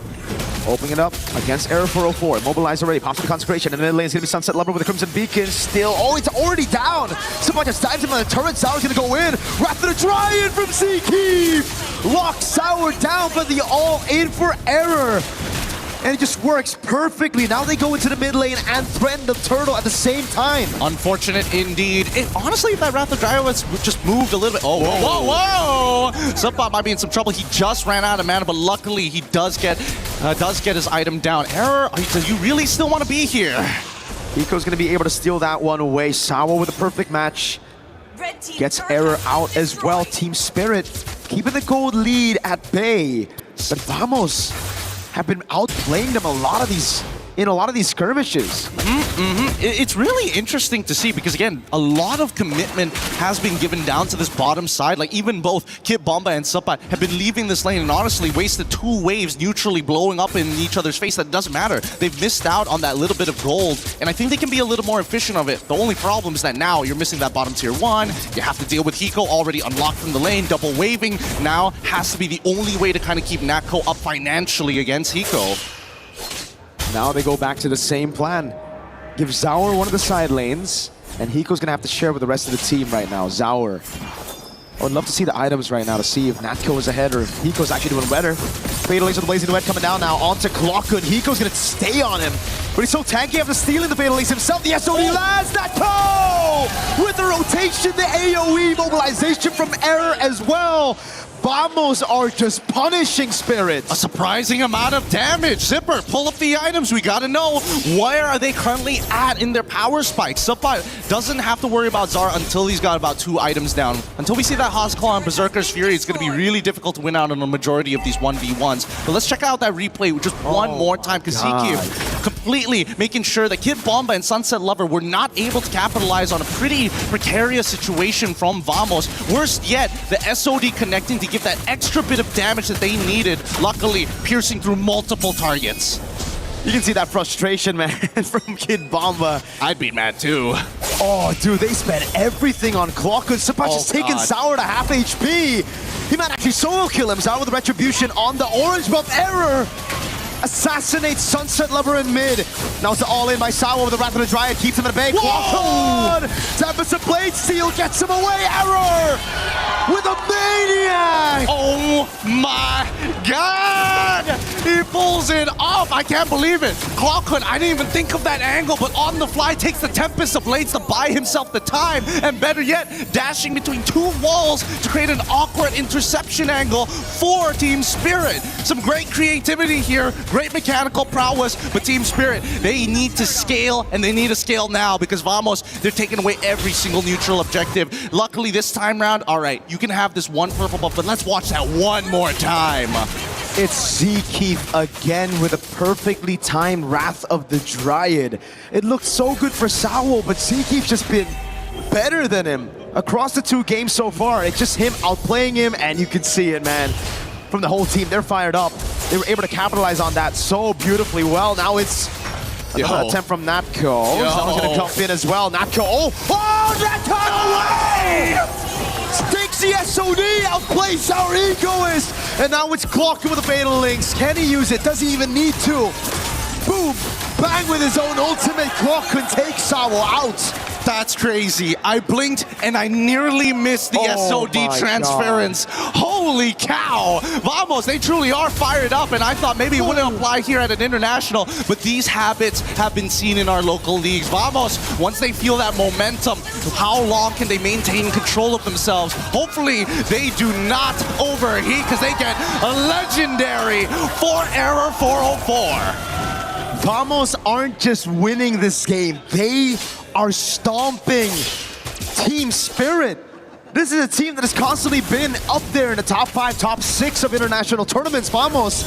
Opening it up against Error 404. Immobilized already. Pops to the Consecration. And in the lane is going to be Sunset Lover with the Crimson Beacon. Still. Oh, it's already down. Someone just dives him on the turret. Sour's going to go in. Wrath of the Dryad from Seakeep. Locks Sour down, but the all-in for Error. And it just works perfectly. Now they go into the mid lane and threaten the turtle at the same time. Unfortunate indeed. Honestly, if that Wrath of Dryad was just moved a little bit. Oh, whoa. Suppot might be in some trouble. He just ran out of mana, but luckily he does get his item down. Error, do you really still want to be here? Hiko's going to be able to steal that one away. Sour with a perfect match. Gets Error out as well. Team Spirit keeping the gold lead at bay. But Vamos have been outplaying them in a lot of these skirmishes. It's really interesting to see because, again, a lot of commitment has been given down to this bottom side. Like, even both Kid Bomba and Suppot have been leaving this lane and honestly wasted 2 waves neutrally blowing up in each other's face. That doesn't matter. They've missed out on that little bit of gold, and I think they can be a little more efficient of it. The only problem is that now you're missing that bottom tier 1. You have to deal with Hiko already unlocked from the lane. Double waving now has to be the only way to kind of keep Natco up financially against Hiko. Now they go back to the same plan. Give Zaur one of the side lanes, and Hiko's gonna have to share with the rest of the team right now. Zaur. I would love to see the items right now to see if Natco is ahead or if Hiko's actually doing better. Fatal Ace with the Blazing Duet coming down now onto Clockwood. Hiko's gonna stay on him, but he's so tanky after stealing the Fatal Ace himself. The SOD lands Natco! With the rotation, the AoE mobilization from Error as well. Vamos are just punishing Spirits. A surprising amount of damage. Zipper, pull up the items. We gotta know, where are they currently at in their power spikes? Suppot doesn't have to worry about Zara until he's got about 2 items down. Until we see that Hosclaw and Berserker's Fury, it's gonna be really difficult to win out on a majority of these 1v1s. But let's check out that replay just one more time, because Seakeep completely making sure that Kid Bomba and Sunset Lover were not able to capitalize on a pretty precarious situation from Vamos. Worst yet, the SOD connecting to give that extra bit of damage that they needed, luckily piercing through multiple targets. You can see that frustration, man, from Kid Bomba. I'd be mad too. Oh, dude, they spent everything on Clockwood. Suppot just taking Sour to half HP. He might actually solo kill him. Sour with the Retribution on the orange buff. Error assassinates Sunset Lover in mid. Now it's the all-in by Sour with the Wrath of the Dryad. Keeps him at bay. Clockwood! Tempest Blade Steel gets him away. Error with a maniac! Oh my god! He pulls it off. I can't believe it. Clockhood, I didn't even think of that angle, but on the fly takes the Tempest of Blades to buy himself the time. And better yet, dashing between two walls to create an awkward interception angle for Team Spirit. Some great creativity here, great mechanical prowess, but Team Spirit, they need to scale, and they need to scale now because Vamos, they're taking away every single neutral objective. Luckily this time round, all right, you can have this one purple buff, but let's watch that one more time. It's Zkeef again with a perfectly timed Wrath of the Dryad. It looked so good for Sawo, but Zkeef's just been better than him across the 2 games so far. It's just him outplaying him, and you can see it, man. From the whole team, they're fired up. They were able to capitalize on that so beautifully well. Now it's another attempt from Natko. Someone's gonna jump in as well. Natko, oh, that time away! Takes the SOD, outplays our Egoist! And now it's Clockhood with the Fatal Links. Can he use it? Does he even need to? Boom! Bang with his own ultimate. Clockhood takes Sawo out. That's crazy. I blinked and I nearly missed the SOD transference. God. Holy cow. Vamos, they truly are fired up, and I thought maybe it wouldn't apply here at an international, but these habits have been seen in our local leagues. Vamos, once they feel that momentum, how long can they maintain control of themselves? Hopefully they do not overheat because they get a legendary 4-error 404. Vamos aren't just winning this game, they are stomping Team Spirit. This is a team that has constantly been up there in the top 5, top 6 of international tournaments. Vamos,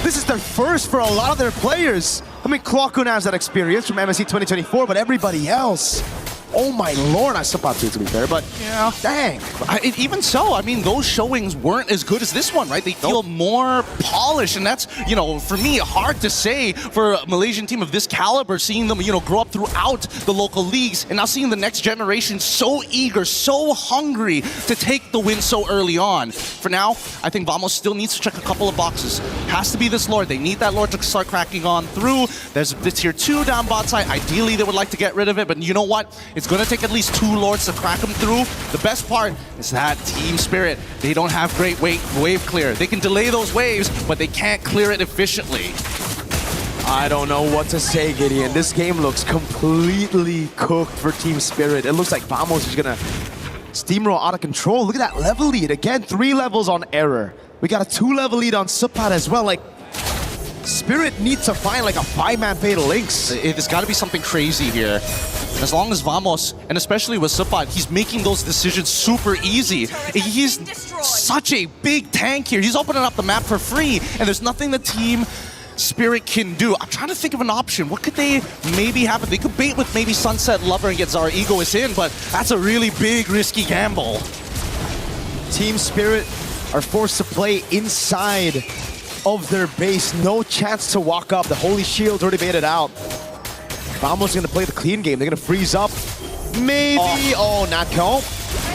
this is their first for a lot of their players. I mean, Clockhood has that experience from MSC 2024, but everybody else, oh my lord, I support to be fair, but yeah, dang. Even so, I mean, those showings weren't as good as this one, right? They feel more polished, and that's, you know, for me, hard to say for a Malaysian team of this caliber, seeing them, you know, grow up throughout the local leagues, and now seeing the next generation so eager, so hungry to take the win so early on. For now, I think Vamos still needs to check a couple of boxes. Has to be this Lord. They need that Lord to start cracking on through. There's the tier 2 down bot side. Ideally, they would like to get rid of it, but you know what? It's going to take at least 2 Lords to crack them through. The best part is that Team Spirit, they don't have great wave clear. They can delay those waves, but they can't clear it efficiently. I don't know what to say, Gideon. This game looks completely cooked for Team Spirit. It looks like Vamos is gonna steamroll out of control. Look at that level lead. Again, 3 levels on Error. We got a 2-level lead on Supat as well. Like, Spirit needs to find like a 5-man Fatal Links. There's got to be something crazy here. As long as Vamos, and especially with Supat, he's making those decisions super easy. He's such a big tank here. He's opening up the map for free, and there's nothing the Team Spirit can do. I'm trying to think of an option. What could they maybe happen? They could bait with maybe Sunset Lover and get Zara Egoist in, but that's a really big, risky gamble. Team Spirit are forced to play inside of their base. No chance to walk up. The Holy Shield's already made it out. Vamos gonna play the clean game. They're gonna freeze up. Maybe. Oh, Natko.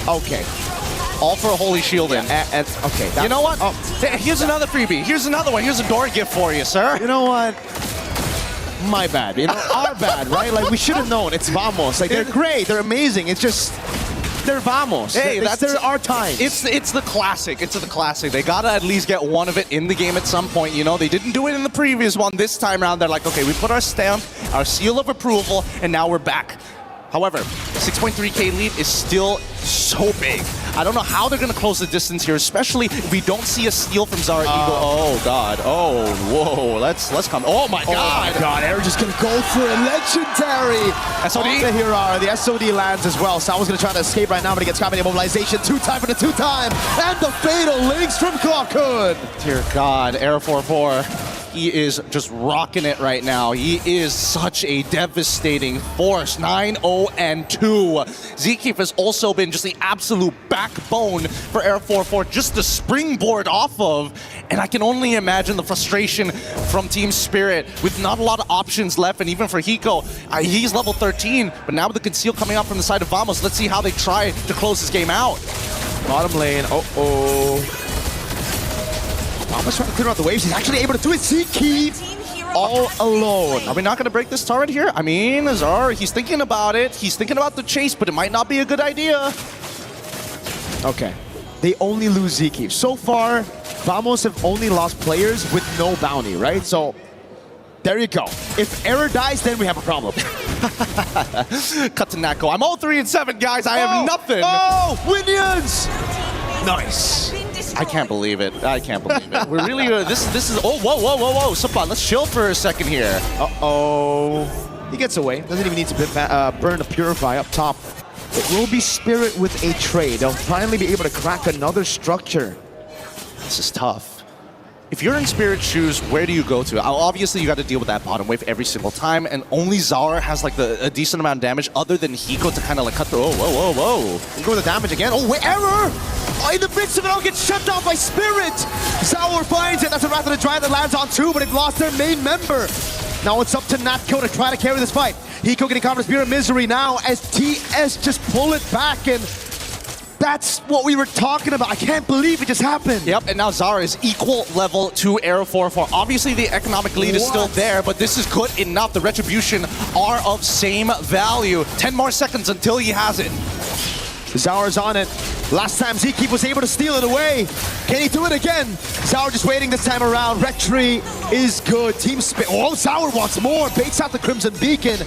Okay. All for a Holy Shield in. Okay. You know what? Here's another freebie. Here's another one. Here's a door gift for you, sir. You know what? My bad. You know, our bad, right? Like, we should have known. It's Vamos. Like, they're great. They're amazing. It's just, they're Vamos. Hey, that's our time. It's the classic. It's the classic. They gotta at least get one of it in the game at some point. You know, they didn't do it in the previous one. This time around, they're like, okay, we put our stamp, our seal of approval, and now we're back. However, 6.3K lead is still so big. I don't know how they're going to close the distance here, especially if we don't see a steal from Zara Eagle. Oh, God. Oh, whoa. Let's come. Oh, my God. Oh, my God. Error just going to go for a legendary. SOD? Here are the SOD lands as well. Sao's going to try to escape right now, but he gets caught in immobilization. 2-time for the 2-time. And the Fatal Links from Clockhood. Dear God. Error 4-4. He is just rocking it right now. He is such a devastating force. 9-0-2. Zkeef has also been just the absolute backbone for Air 4-4, just the springboard off of. And I can only imagine the frustration from Team Spirit with not a lot of options left. And even for Hiko, he's level 13, but now with the conceal coming out from the side of Vamos, let's see how they try to close this game out. Bottom lane, Vamos trying to clear out the waves. He's actually able to do it. Zkeef all alone. Are we not going to break this turret here? I mean, Azar, he's thinking about it. He's thinking about the chase, but it might not be a good idea. Okay. They only lose Zkeef. So far, Vamos have only lost players with no bounty, right? So there you go. If Error dies, then we have a problem. Cut to Nako. I'm 0-3-7, guys. I have nothing. Oh, Winions! Nice. I can't believe it. I can't believe it. We're really this is oh whoa. Sapan, let's chill for a second here. Uh-oh. He gets away. Doesn't even need to burn a Purify up top. It will be Spirit with a trade. They'll finally be able to crack another structure. This is tough. If you're in Spirit's shoes, where do you go to? Obviously, you got to deal with that bottom wave every single time, and only Zaur has like a decent amount of damage other than Hiko to kind of like cut the... Whoa. You go with the damage again. Oh, wait, Error! Oh, in the midst of it all, gets shut down by Spirit! Zaur finds it. That's a Wrath of the Dry that lands on two, but they've lost their main member. Now it's up to Natco to try to carry this fight. Hiko getting caught in Spirit Misery now as TS just pull it back, and that's what we were talking about. I can't believe it just happened. Yep, and now Zaur is equal level to Arrow 4-4. Obviously, the economic lead is still there, but this is good enough. The Retribution are of same value. 10 more seconds until he has it. Zaur's on it. Last time Zkeep was able to steal it away. Can he do it again? Zaur just waiting this time around. Retri is good. Team Spirit. Oh, Zaur wants more. Baits out the Crimson Beacon.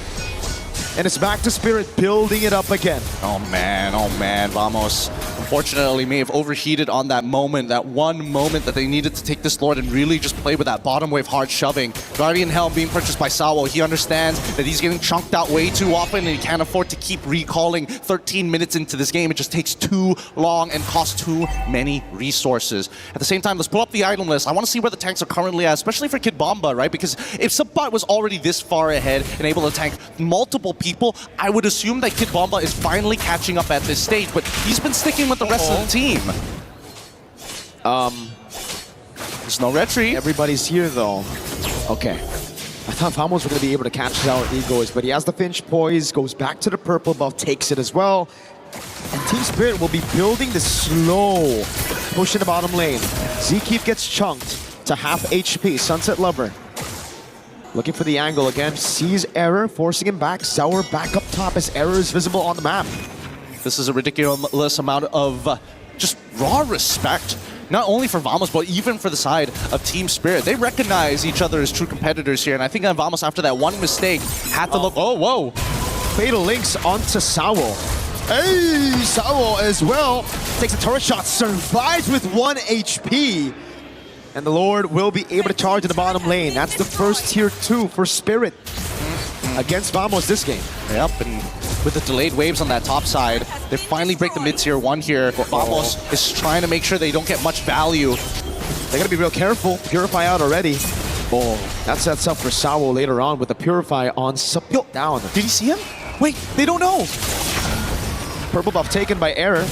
And it's back to Spirit, building it up again. Oh man, Vamos. Unfortunately, may have overheated on that moment, that one moment that they needed to take this Lord and really just play with that bottom wave hard shoving. Guardian Helm being purchased by Sawo. He understands that he's getting chunked out way too often and he can't afford to keep recalling 13 minutes into this game. It just takes too long and costs too many resources. At the same time, let's pull up the item list. I want to see where the tanks are currently at, especially for Kid Bomba, right? Because if Subbot was already this far ahead and able to tank multiple people, I would assume that Kid Bomba is finally catching up at this stage, but he's been sticking with the rest of the team. There's no retreat. Everybody's here though. Okay. I thought Vamos were going to be able to catch out Egoist, but he has the Finch poise, goes back to the purple buff, takes it as well. And Team Spirit will be building the slow push in the bottom lane. Zkeep gets chunked to half HP. Sunset Lover looking for the angle again, sees Error, forcing him back. Zaur back up top as Error is visible on the map. This is a ridiculous amount of just raw respect, not only for Vamos, but even for the side of Team Spirit. They recognize each other as true competitors here, and I think that Vamos, after that one mistake, had to look... Oh, whoa. Fatal links onto Sawo. Hey, Sawo as well. Takes a turret shot, survives with 1 HP. And the Lord will be able to charge in the bottom lane. That's the first tier 2 for Spirit against Vamos this game. Yep, and with the delayed waves on that top side, they finally break the mid-tier 1 here. Vamos is trying to make sure they don't get much value. They gotta be real careful. Purify out already. Oh, that sets up for Sawo later on with the Purify on down. Did he see him? Wait, they don't know. Purple buff taken by Error.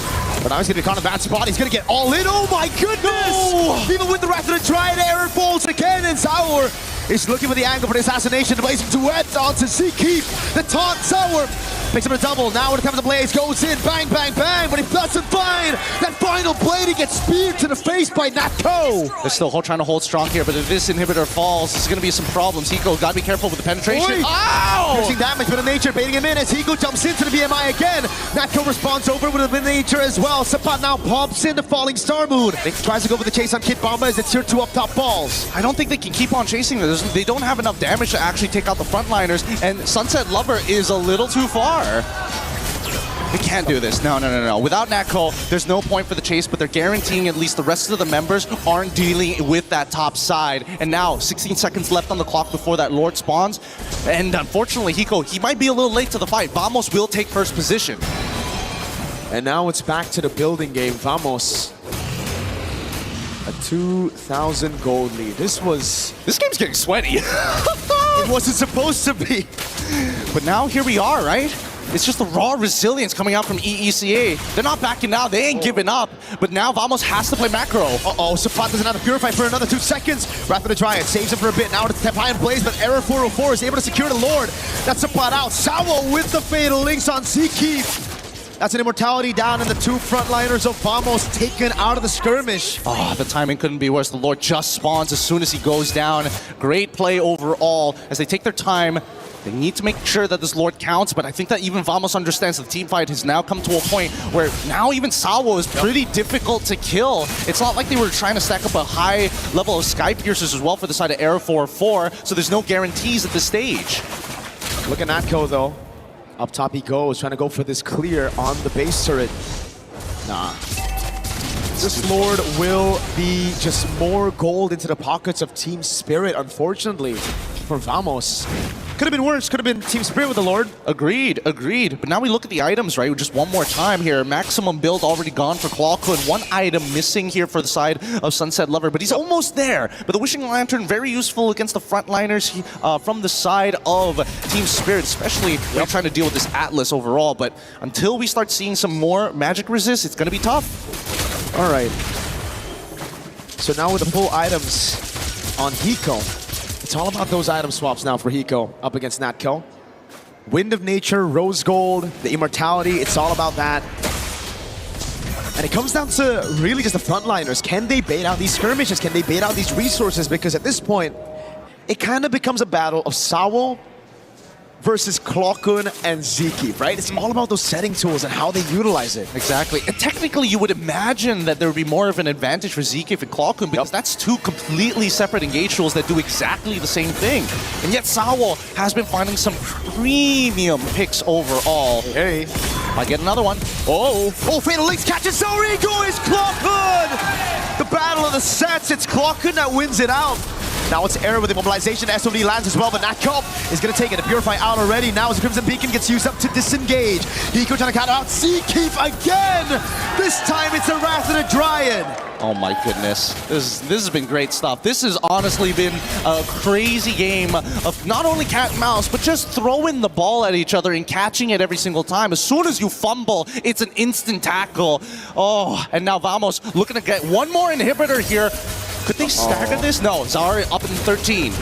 But now he's going to be caught in a bad spot. He's going to get all in. Oh my goodness! No! Even with the Wrath of the Triad, Error falls again, and Zaur is looking for the angle for the assassination. Blazing duet onto Zkeep. The taunt, Zaur picks up a double. Now when it comes to Blaze, goes in, bang, bang, bang, but he doesn't find that final blade. He gets speared to the face by Natko. They're still trying to hold strong here, but if this inhibitor falls, there's going to be some problems. Hiko, got to be careful with the penetration. Oy. Ow! Piercing damage, but in nature baiting him in as Hiko jumps into the BMI again. Natko responds over with a nature as well. Sapat now pops in the falling Star Moon. Tries to go for the chase on Kid Bomba as it's tier 2 up top balls. I don't think they can keep on chasing this. They don't have enough damage to actually take out the frontliners, and Sunset Lover is a little too far. They can't do this. No. Without Natko, there's no point for the chase, but they're guaranteeing at least the rest of the members aren't dealing with that top side. And now, 16 seconds left on the clock before that Lord spawns. And unfortunately, Hiko, he might be a little late to the fight. Vamos will take first position. And now it's back to the building game. Vamos. A 2,000 gold lead. This game's getting sweaty. It wasn't supposed to be. But now here we are, right? It's just the raw resilience coming out from EECA. They're not backing down. They ain't giving up. But now Vamos has to play macro. Uh-oh, Sapat doesn't have to purify for another 2 seconds. Wrath of the Triad saves him for a bit. Now it's Tep High and Blaze, but Error 404 is able to secure the Lord. That's Sapat out. Sawo with the fatal links on Zkeep. That's an immortality down, and the 2 frontliners of Vamos taken out of the skirmish. Oh, the timing couldn't be worse. The Lord just spawns as soon as he goes down. Great play overall as they take their time. They need to make sure that this Lord counts, but I think that even Vamos understands the team fight has now come to a point where now even Sawo is pretty difficult to kill. It's not like they were trying to stack up a high level of Sky Piercers as well for the side of Arrow 4-4, so there's no guarantees at this stage. Look at Natco though. Up top he goes, trying to go for this clear on the base turret. Nah. This Lord will be just more gold into the pockets of Team Spirit, unfortunately, for Vamos. Could have been worse, could have been Team Spirit with the Lord. Agreed. But now we look at the items, right? Just one more time here. Maximum build already gone for Clawkun. One item missing here for the side of Sunset Lover, but he's almost there. But the Wishing Lantern, very useful against the frontliners from the side of Team Spirit, especially when you're trying to deal with this Atlas overall. But until we start seeing some more magic resist, it's going to be tough. All right. So now with the full items on Hiko, it's all about those item swaps now for Hiko up against Natco. Wind of Nature, Rose Gold, the Immortality, it's all about that. And it comes down to really just the frontliners. Can they bait out these skirmishes? Can they bait out these resources? Because at this point, it kind of becomes a battle of Sawo versus Clawkun and Ziki, right? It's all about those setting tools and how they utilize it. Exactly. And technically, you would imagine that there would be more of an advantage for Ziki and Clawkun because that's two completely separate engage tools that do exactly the same thing. And yet Sawo has been finding some premium picks overall. Hey. Might get another one. Oh, Fatal Links catches Zorigo is Clawkun! The battle of the sets, it's Clawkun that wins it out. Now it's Error with immobilization. SOD lands as well, but Natco is going to take it. A Purify out already. Now as the Crimson Beacon gets used up to disengage. Hiko trying to counter out. Seakeep again! This time it's a Wrath of the Dryad. Oh my goodness. This has been great stuff. This has honestly been a crazy game of not only cat and mouse, but just throwing the ball at each other and catching it every single time. As soon as you fumble, it's an instant tackle. Oh, and now Vamos looking to get one more inhibitor here. Could they stagger this? No, Zara up in 13.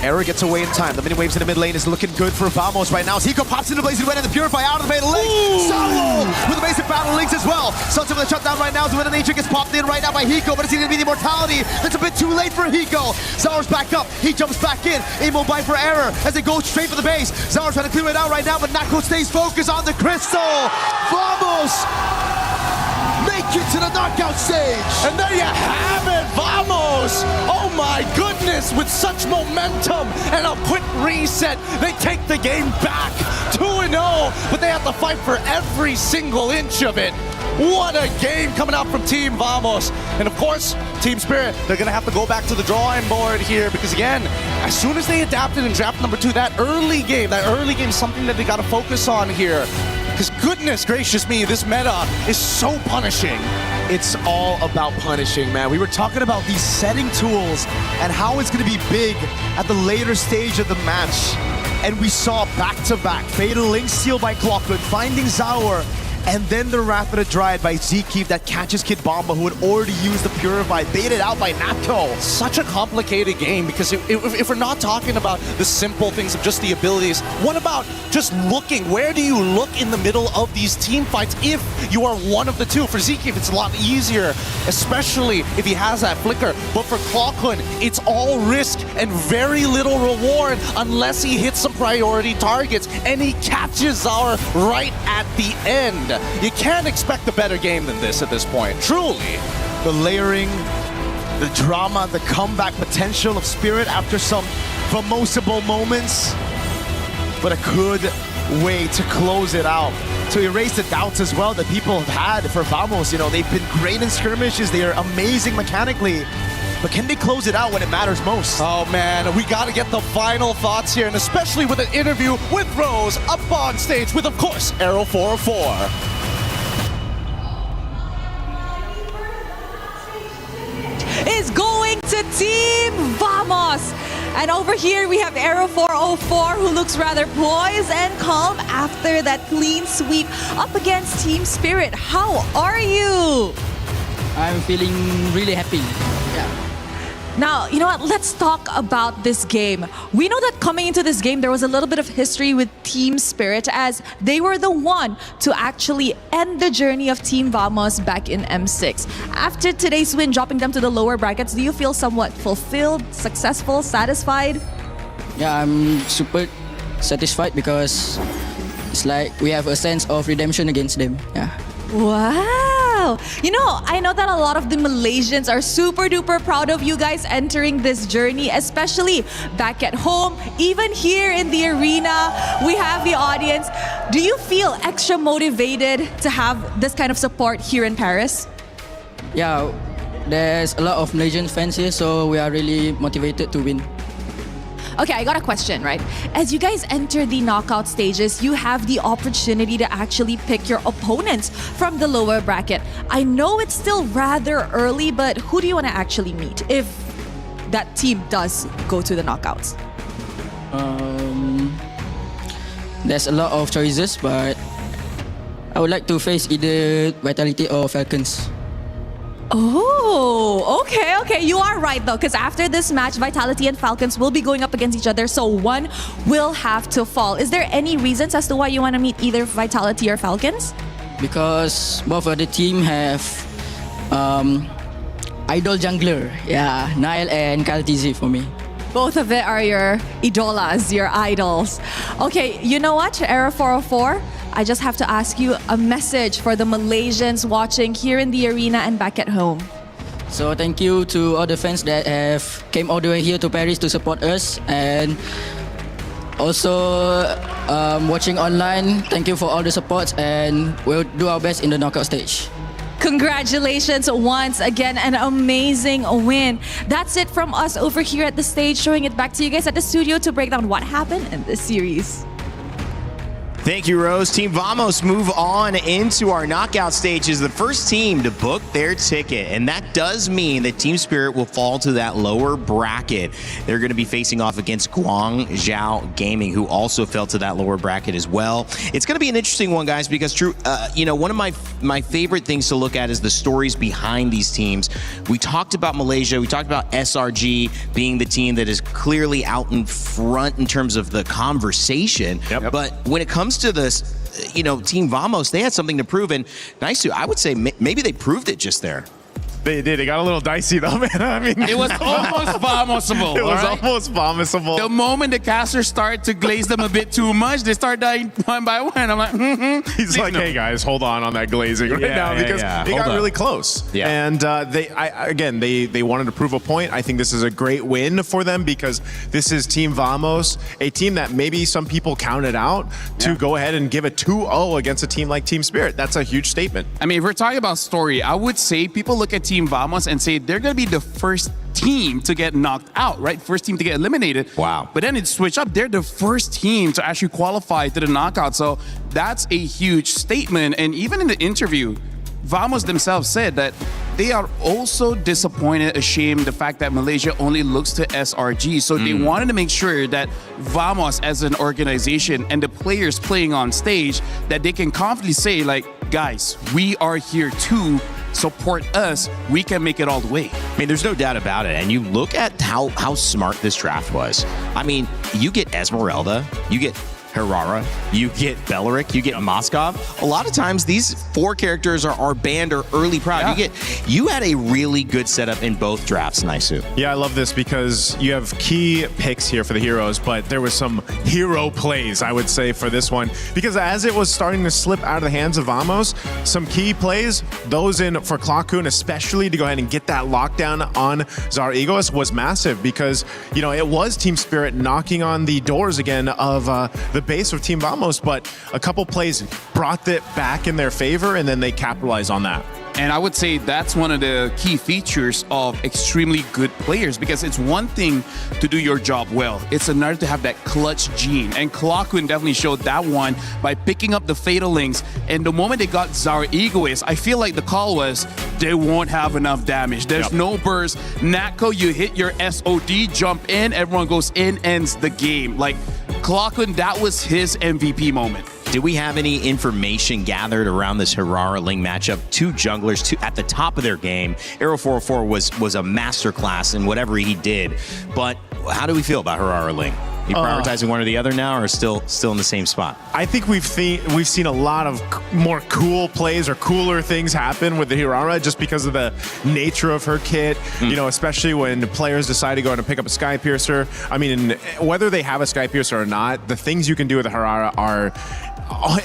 Error gets away in time. The mini waves in the mid lane is looking good for Vamos right now. As Hiko pops into Blazing Wind and the Purify out of the Fatal Link. Sawo with the basic Battle Links as well. Sunset with a shutdown right now. The Wind of Nature gets popped in right now by Hiko, but it's going to be the Immortality. That's a bit too late for Hiko. Zara's back up. He jumps back in. Immobile for Error as they go straight for the base. Zara trying to clear it out right now, but Natco stays focused on the Crystal. Vamos! Make it to the knockout stage! And there you have it, Vamos! Oh my goodness, with such momentum and a quick reset, they take the game back 2-0, but they have to fight for every single inch of it. What a game coming out from Team Vamos. And of course, Team Spirit, they're going to have to go back to the drawing board here because again, as soon as they adapted in draft number 2, that early game is something that they got to focus on here. Because goodness gracious me, this meta is so punishing. It's all about punishing, man. We were talking about these setting tools and how it's going to be big at the later stage of the match. And we saw back-to-back Fatal Link steal by Clawkun, finding Zaur, and then the Wrath of the Dryad by Zeke that catches Kid Bomba, who had already used the Purify, baited out by Natco. Such a complicated game, because if we're not talking about the simple things of just the abilities, what about just looking? Where do you look in the middle of these team fights if you are one of the two? For Zeke, it's a lot easier, especially if he has that flicker. But for Clawkun, it's all risk and very little reward unless he hits some priority targets, and he catches Zaur right at the end. You can't expect a better game than this at this point, truly. The layering, the drama, the comeback potential of Spirit after some famosable moments, but a good way to close it out. To erase the doubts as well that people have had for Vamos. You know, they've been great in skirmishes, they are amazing mechanically, but can they close it out when it matters most? Oh man, we gotta get the final thoughts here, and especially with an interview with Rose up on stage with, of course, Arrow 404. Is going to Team Vamos. And over here we have Arrow 404, who looks rather poised and calm after that clean sweep up against Team Spirit. How are you? I'm feeling really happy. Yeah. Now, you know what? Let's talk about this game. We know that coming into this game, there was a little bit of history with Team Spirit, as they were the one to actually end the journey of Team Vamos back in M6. After today's win, dropping them to the lower brackets, do you feel somewhat fulfilled, successful, satisfied? Yeah, I'm super satisfied because it's like we have a sense of redemption against them. Yeah. Wow. You know, I know that a lot of the Malaysians are super duper proud of you guys entering this journey, especially back at home, even here in the arena. We have the audience. Do you feel extra motivated to have this kind of support here in Paris? Yeah, there's a lot of Malaysian fans here, so we are really motivated to win. Okay, I got a question, right? As you guys enter the knockout stages, you have the opportunity to actually pick your opponents from the lower bracket. I know it's still rather early, but who do you want to actually meet if that team does go to the knockouts? There's a lot of choices, but I would like to face either Vitality or Falcons. Oh, okay. You are right though, because after this match, Vitality and Falcons will be going up against each other, so one will have to fall. Is there any reasons as to why you want to meet either Vitality or Falcons? Because both of the team have idol jungler. Yeah, Nile and Kyle TZ for me. Both of it are your idolas, your idols. Okay, you know what, Era 404? I just have to ask you a message for the Malaysians watching here in the arena and back at home. So thank you to all the fans that have came all the way here to Paris to support us, and also watching online. Thank you for all the support, and we'll do our best in the knockout stage. Congratulations once again, an amazing win. That's it from us over here at the stage, showing it back to you guys at the studio to break down what happened in this series. Thank you, Rose. Team Vamos move on into our knockout stages, the first team to book their ticket. And that does mean that Team Spirit will fall to that lower bracket. They're going to be facing off against Guangzhou Gaming, who also fell to that lower bracket as well. It's going to be an interesting one, guys, because one of my favorite things to look at is the stories behind these teams. We talked about Malaysia. We talked about SRG being the team that is clearly out in front in terms of the conversation. Yep. But when it comes to this, Team Vamos, they had something to prove, and nice to, I would say maybe they proved it just there. They did. It got a little dicey though, man. I mean, it was almost Vamosable. It was almost Vamosable. The moment the casters start to glaze them a bit too much, they start dying one by one. I'm like, He's like, hey guys, hold on that glazing right now because it got really close. Yeah. And they wanted to prove a point. I think this is a great win for them because this is Team Vamos, a team that maybe some people counted out to go ahead and give a 2-0 against a team like Team Spirit. That's a huge statement. I mean, if we're talking about story, I would say people look at Team Vamos and say they're going to be the first team to get knocked out, right? First team to get eliminated. Wow. But then it switched up. They're the first team to actually qualify to the knockout. So that's a huge statement. And even in the interview, Vamos themselves said that they are also disappointed, ashamed, the fact that Malaysia only looks to SRG. So they wanted to make sure that Vamos as an organization and the players playing on stage, that they can confidently say, like, guys, we are here too. Support us, we can make it all the way. I mean, there's no doubt about it. And you look at how smart this draft was. I mean, you get Esmeralda, you get Herrera, you get Belleric, you get Moskov. A lot of times these four characters are banned or early prime. Yeah. You had a really good setup in both drafts, Naisu. Yeah, I love this because you have key picks here for the heroes, but there was some hero plays, I would say, for this one. Because as it was starting to slip out of the hands of Vamos, some key plays, those in for Clockhoon especially, to go ahead and get that lockdown on Zara Egoist was massive because, it was Team Spirit knocking on the doors again of the base of Team Vamos, but a couple plays brought it back in their favor, and then they capitalized on that. And I would say that's one of the key features of extremely good players, because it's one thing to do your job well. It's another to have that clutch gene. And Clockhoon definitely showed that one by picking up the Fatal Links. And the moment they got Zara Egoist, I feel like the call was, they won't have enough damage. There's no burst. Natko, you hit your SOD, jump in, everyone goes in, ends the game. Like, Clockhoon, that was his MVP moment. Did we have any information gathered around this Herrera Ling matchup? Two junglers at the top of their game. Arrow 404 was a masterclass in whatever he did. But how do we feel about Herrera Ling? You prioritizing one or the other now, or still in the same spot? I think we've seen a lot of more cool plays or cooler things happen with the Hirara just because of the nature of her kit. You know, especially when players decide to go and pick up a Sky Piercer. I mean, whether they have a Sky Piercer or not, the things you can do with the Hirara are.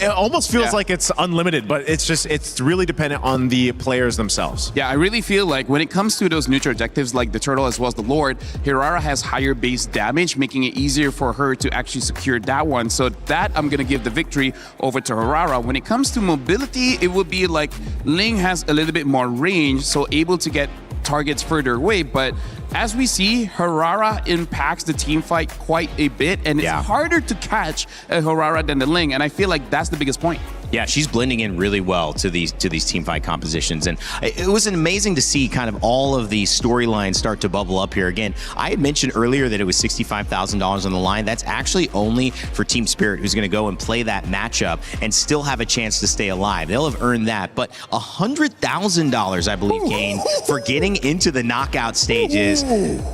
It almost feels like it's unlimited, but it's really dependent on the players themselves. Yeah, I really feel like when it comes to those neutral objectives like the Turtle as well as the Lord, Hirara has higher base damage, making it easier for her to actually secure that one. So that I'm going to give the victory over to Hirara. When it comes to mobility, it would be like Ling has a little bit more range, so able to get targets further away, but as we see, Hirara impacts the team fight quite a bit, and it's harder to catch a Hirara than the Ling, and I feel like that's the biggest point. Yeah, she's blending in really well to these team fight compositions, and it was amazing to see kind of all of the storylines start to bubble up here. Again, I had mentioned earlier that it was $65,000 on the line. That's actually only for Team Spirit, who's going to go and play that matchup and still have a chance to stay alive. They'll have earned that, but $100,000, I believe, gained for getting into the knockout stages.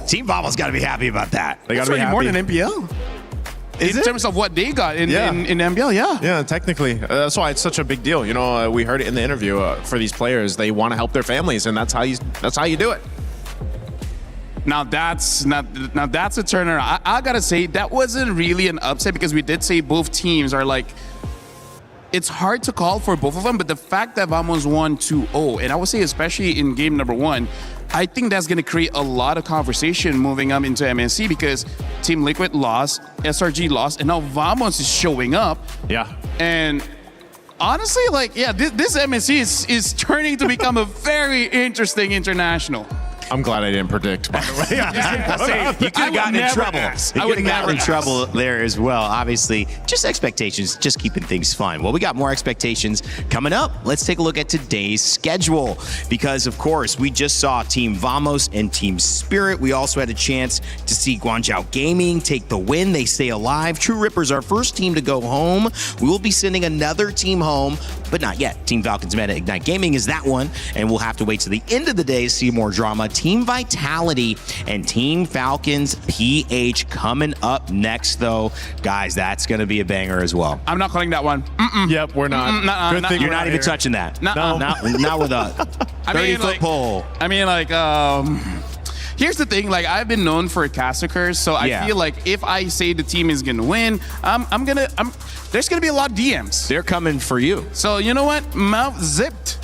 Team Vamos got to be happy about that. They got to be happy. More than NPL. In terms of what they got in MPL, Yeah, technically. That's why it's such a big deal. You know, we heard it in the interview for these players. They want to help their families, and that's how you do it. Now that's a turner. I gotta say that wasn't really an upset because we did say both teams are like. It's hard to call for both of them, but the fact that Vamos won 2-0, and I would say especially in game number 1, I think that's going to create a lot of conversation moving up into MSC because Team Liquid lost, SRG lost, and now Vamos is showing up. Yeah. And honestly, like, yeah, this MSC is turning to become a very interesting international. I'm glad I didn't predict, by the way. You could have gotten in trouble. You could have gotten in trouble there as well. Obviously, just expectations, just keeping things fun. Well, we got more expectations coming up. Let's take a look at today's schedule because, of course, we just saw Team Vamos and Team Spirit. We also had a chance to see Guangzhou Gaming take the win. They stay alive. True Ripper's our first team to go home. We will be sending another team home, but not yet. Team Falcons Meta Ignite Gaming is that one, and we'll have to wait to the end of the day to see more drama. Team Vitality and Team Falcons PH coming up next, though. Guys, that's going to be a banger as well. I'm not calling that one. Yep, we're not. Good thing you're not even touching that. No. Not with a 30-foot pole. I mean, like, here's the thing. Like, I've been known for cassacres, so I feel like if I say the team is going to win, there's going to be a lot of DMs. They're coming for you. So, you know what? Mouth zipped.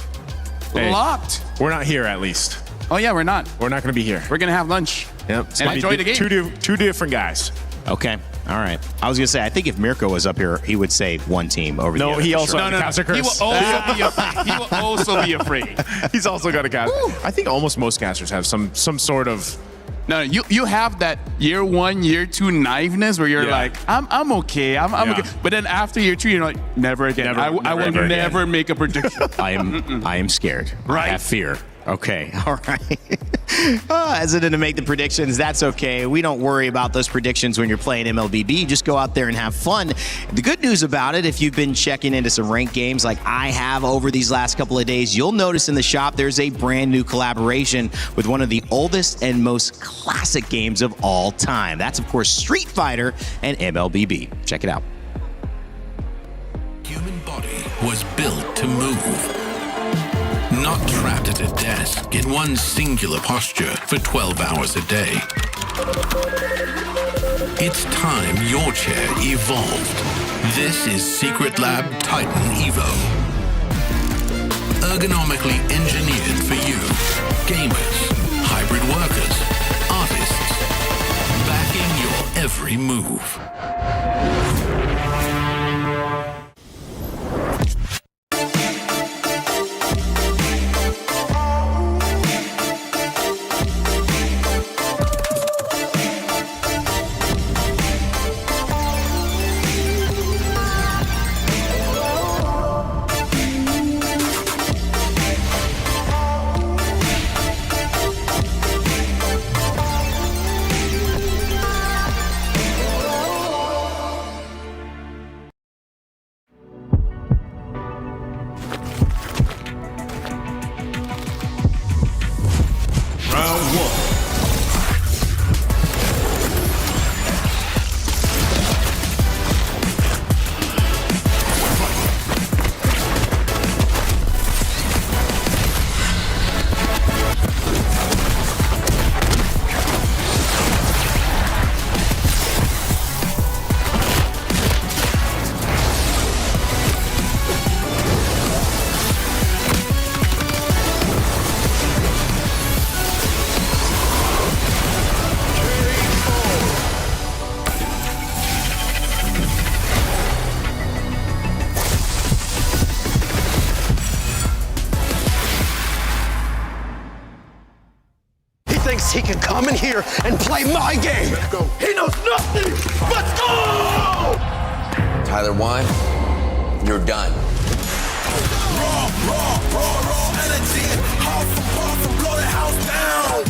Hey, locked. We're not here, at least. Oh, yeah, we're not. We're not going to be here. We're going to have lunch. Yep. And enjoy the game. Two different guys. Okay. All right. I was going to say, I think if Mirko was up here, he would say one team over the other. No, he also had a cast curse. He will also be afraid. He's also got a cast. I think almost most casters have some sort of. No, you have that year 1, year 2 naiveness where you're like, I'm okay, I'm okay. But then after year 2, you're like, never again. I will never make a prediction. I am scared. Right. I have fear. Okay. All right. Hesitant to make the predictions. That's okay. We don't worry about those predictions when you're playing MLBB. You just go out there and have fun. The good news about it, if you've been checking into some ranked games like I have over these last couple of days, you'll notice in the shop there's a brand new collaboration with one of the oldest and most classic games of all time. That's, of course, Street Fighter and MLBB. Check it out. Human body was built to move. Not trapped at a desk in one singular posture for 12 hours a day. It's time your chair evolved. This is Secret Lab Titan Evo. Ergonomically engineered for you, gamers, hybrid workers, artists, backing your every move. thinks he can come in here and play my game. He knows nothing. Let's go! Tyler 1, you're done. Raw energy. Half for half and blow the house down.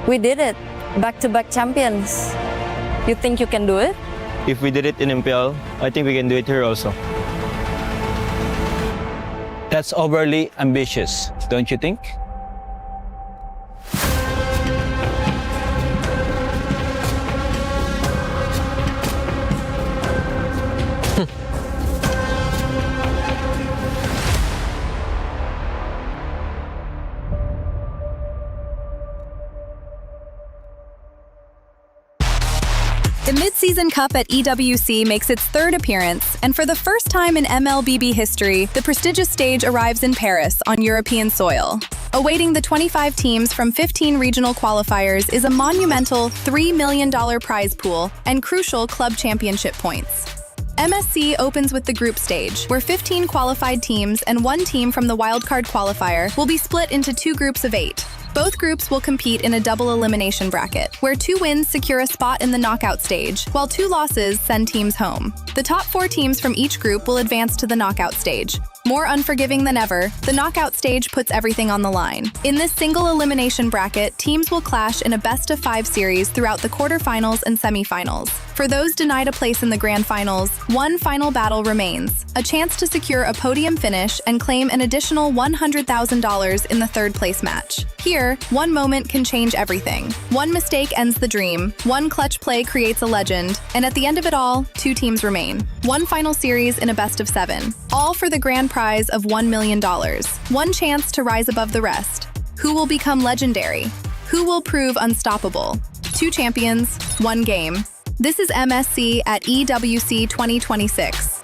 We did it. Back-to-back champions. You think you can do it? If we did it in MPL, I think we can do it here also. That's overly ambitious, don't you think? The Mid-Season Cup at EWC makes its third appearance, and for the first time in MLBB history, the prestigious stage arrives in Paris on European soil. Awaiting the 25 teams from 15 regional qualifiers is a monumental $3 million prize pool and crucial club championship points. MSC opens with the group stage, where 15 qualified teams and one team from the wildcard qualifier will be split into 2 groups of 8. Both groups will compete in a double elimination bracket, where 2 wins secure a spot in the knockout stage, while 2 losses send teams home. The top 4 teams from each group will advance to the knockout stage. More unforgiving than ever, the knockout stage puts everything on the line. In this single elimination bracket, teams will clash in a best-of-5 series throughout the quarterfinals and semifinals. For those denied a place in the grand finals, one final battle remains, a chance to secure a podium finish and claim an additional $100,000 in the third-place match. Here, one moment can change everything. One mistake ends the dream, one clutch play creates a legend, and at the end of it all, 2 teams remain. One final series in a best-of-7, all for the grand prize of $1 million. One chance to rise above the rest. Who will become legendary? Who will prove unstoppable? 2 champions, 1 game. This is MSC at EWC 2026.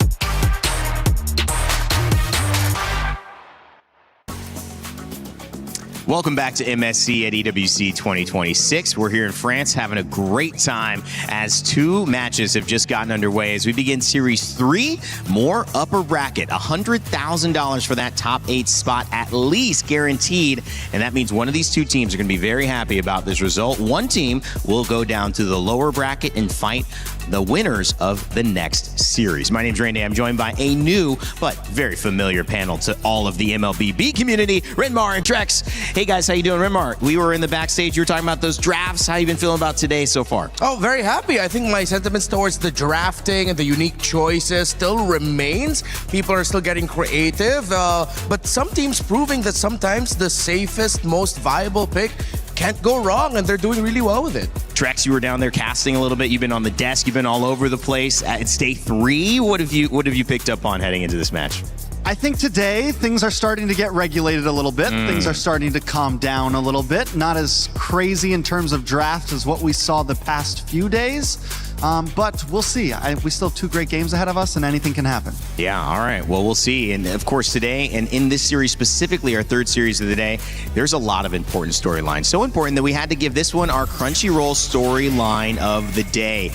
Welcome back to MSC at EWC 2026. We're here in France having a great time as 2 matches have just gotten underway. As we begin Series 3, more upper bracket, $100,000 for that top 8 spot at least guaranteed. And that means one of these 2 teams are going to be very happy about this result. One team will go down to the lower bracket and fight the winners of the next series. My name's Randy. I'm joined by a new but very familiar panel to all of the MLBB community, Renmar and Trex. Hey guys, how you doing? Renmar, we were in the backstage. You were talking about those drafts. How you been feeling about today so far? Oh, very happy. I think my sentiments towards the drafting and the unique choices still remains. People are still getting creative, but some teams proving that sometimes the safest, most viable pick can't go wrong, and they're doing really well with it. Trex, you were down there casting a little bit. You've been on the desk. You've been all over the place. It's day 3. What have you picked up on heading into this match? I think today things are starting to get regulated a little bit. Things are starting to calm down a little bit. Not as crazy in terms of draft as what we saw the past few days. But we'll see. We still have 2 great games ahead of us, and anything can happen. Yeah, all right. Well, we'll see. And of course, today, and in this series specifically, our 3rd series of the day, there's a lot of important storylines. So important that we had to give this one our Crunchyroll storyline of the day.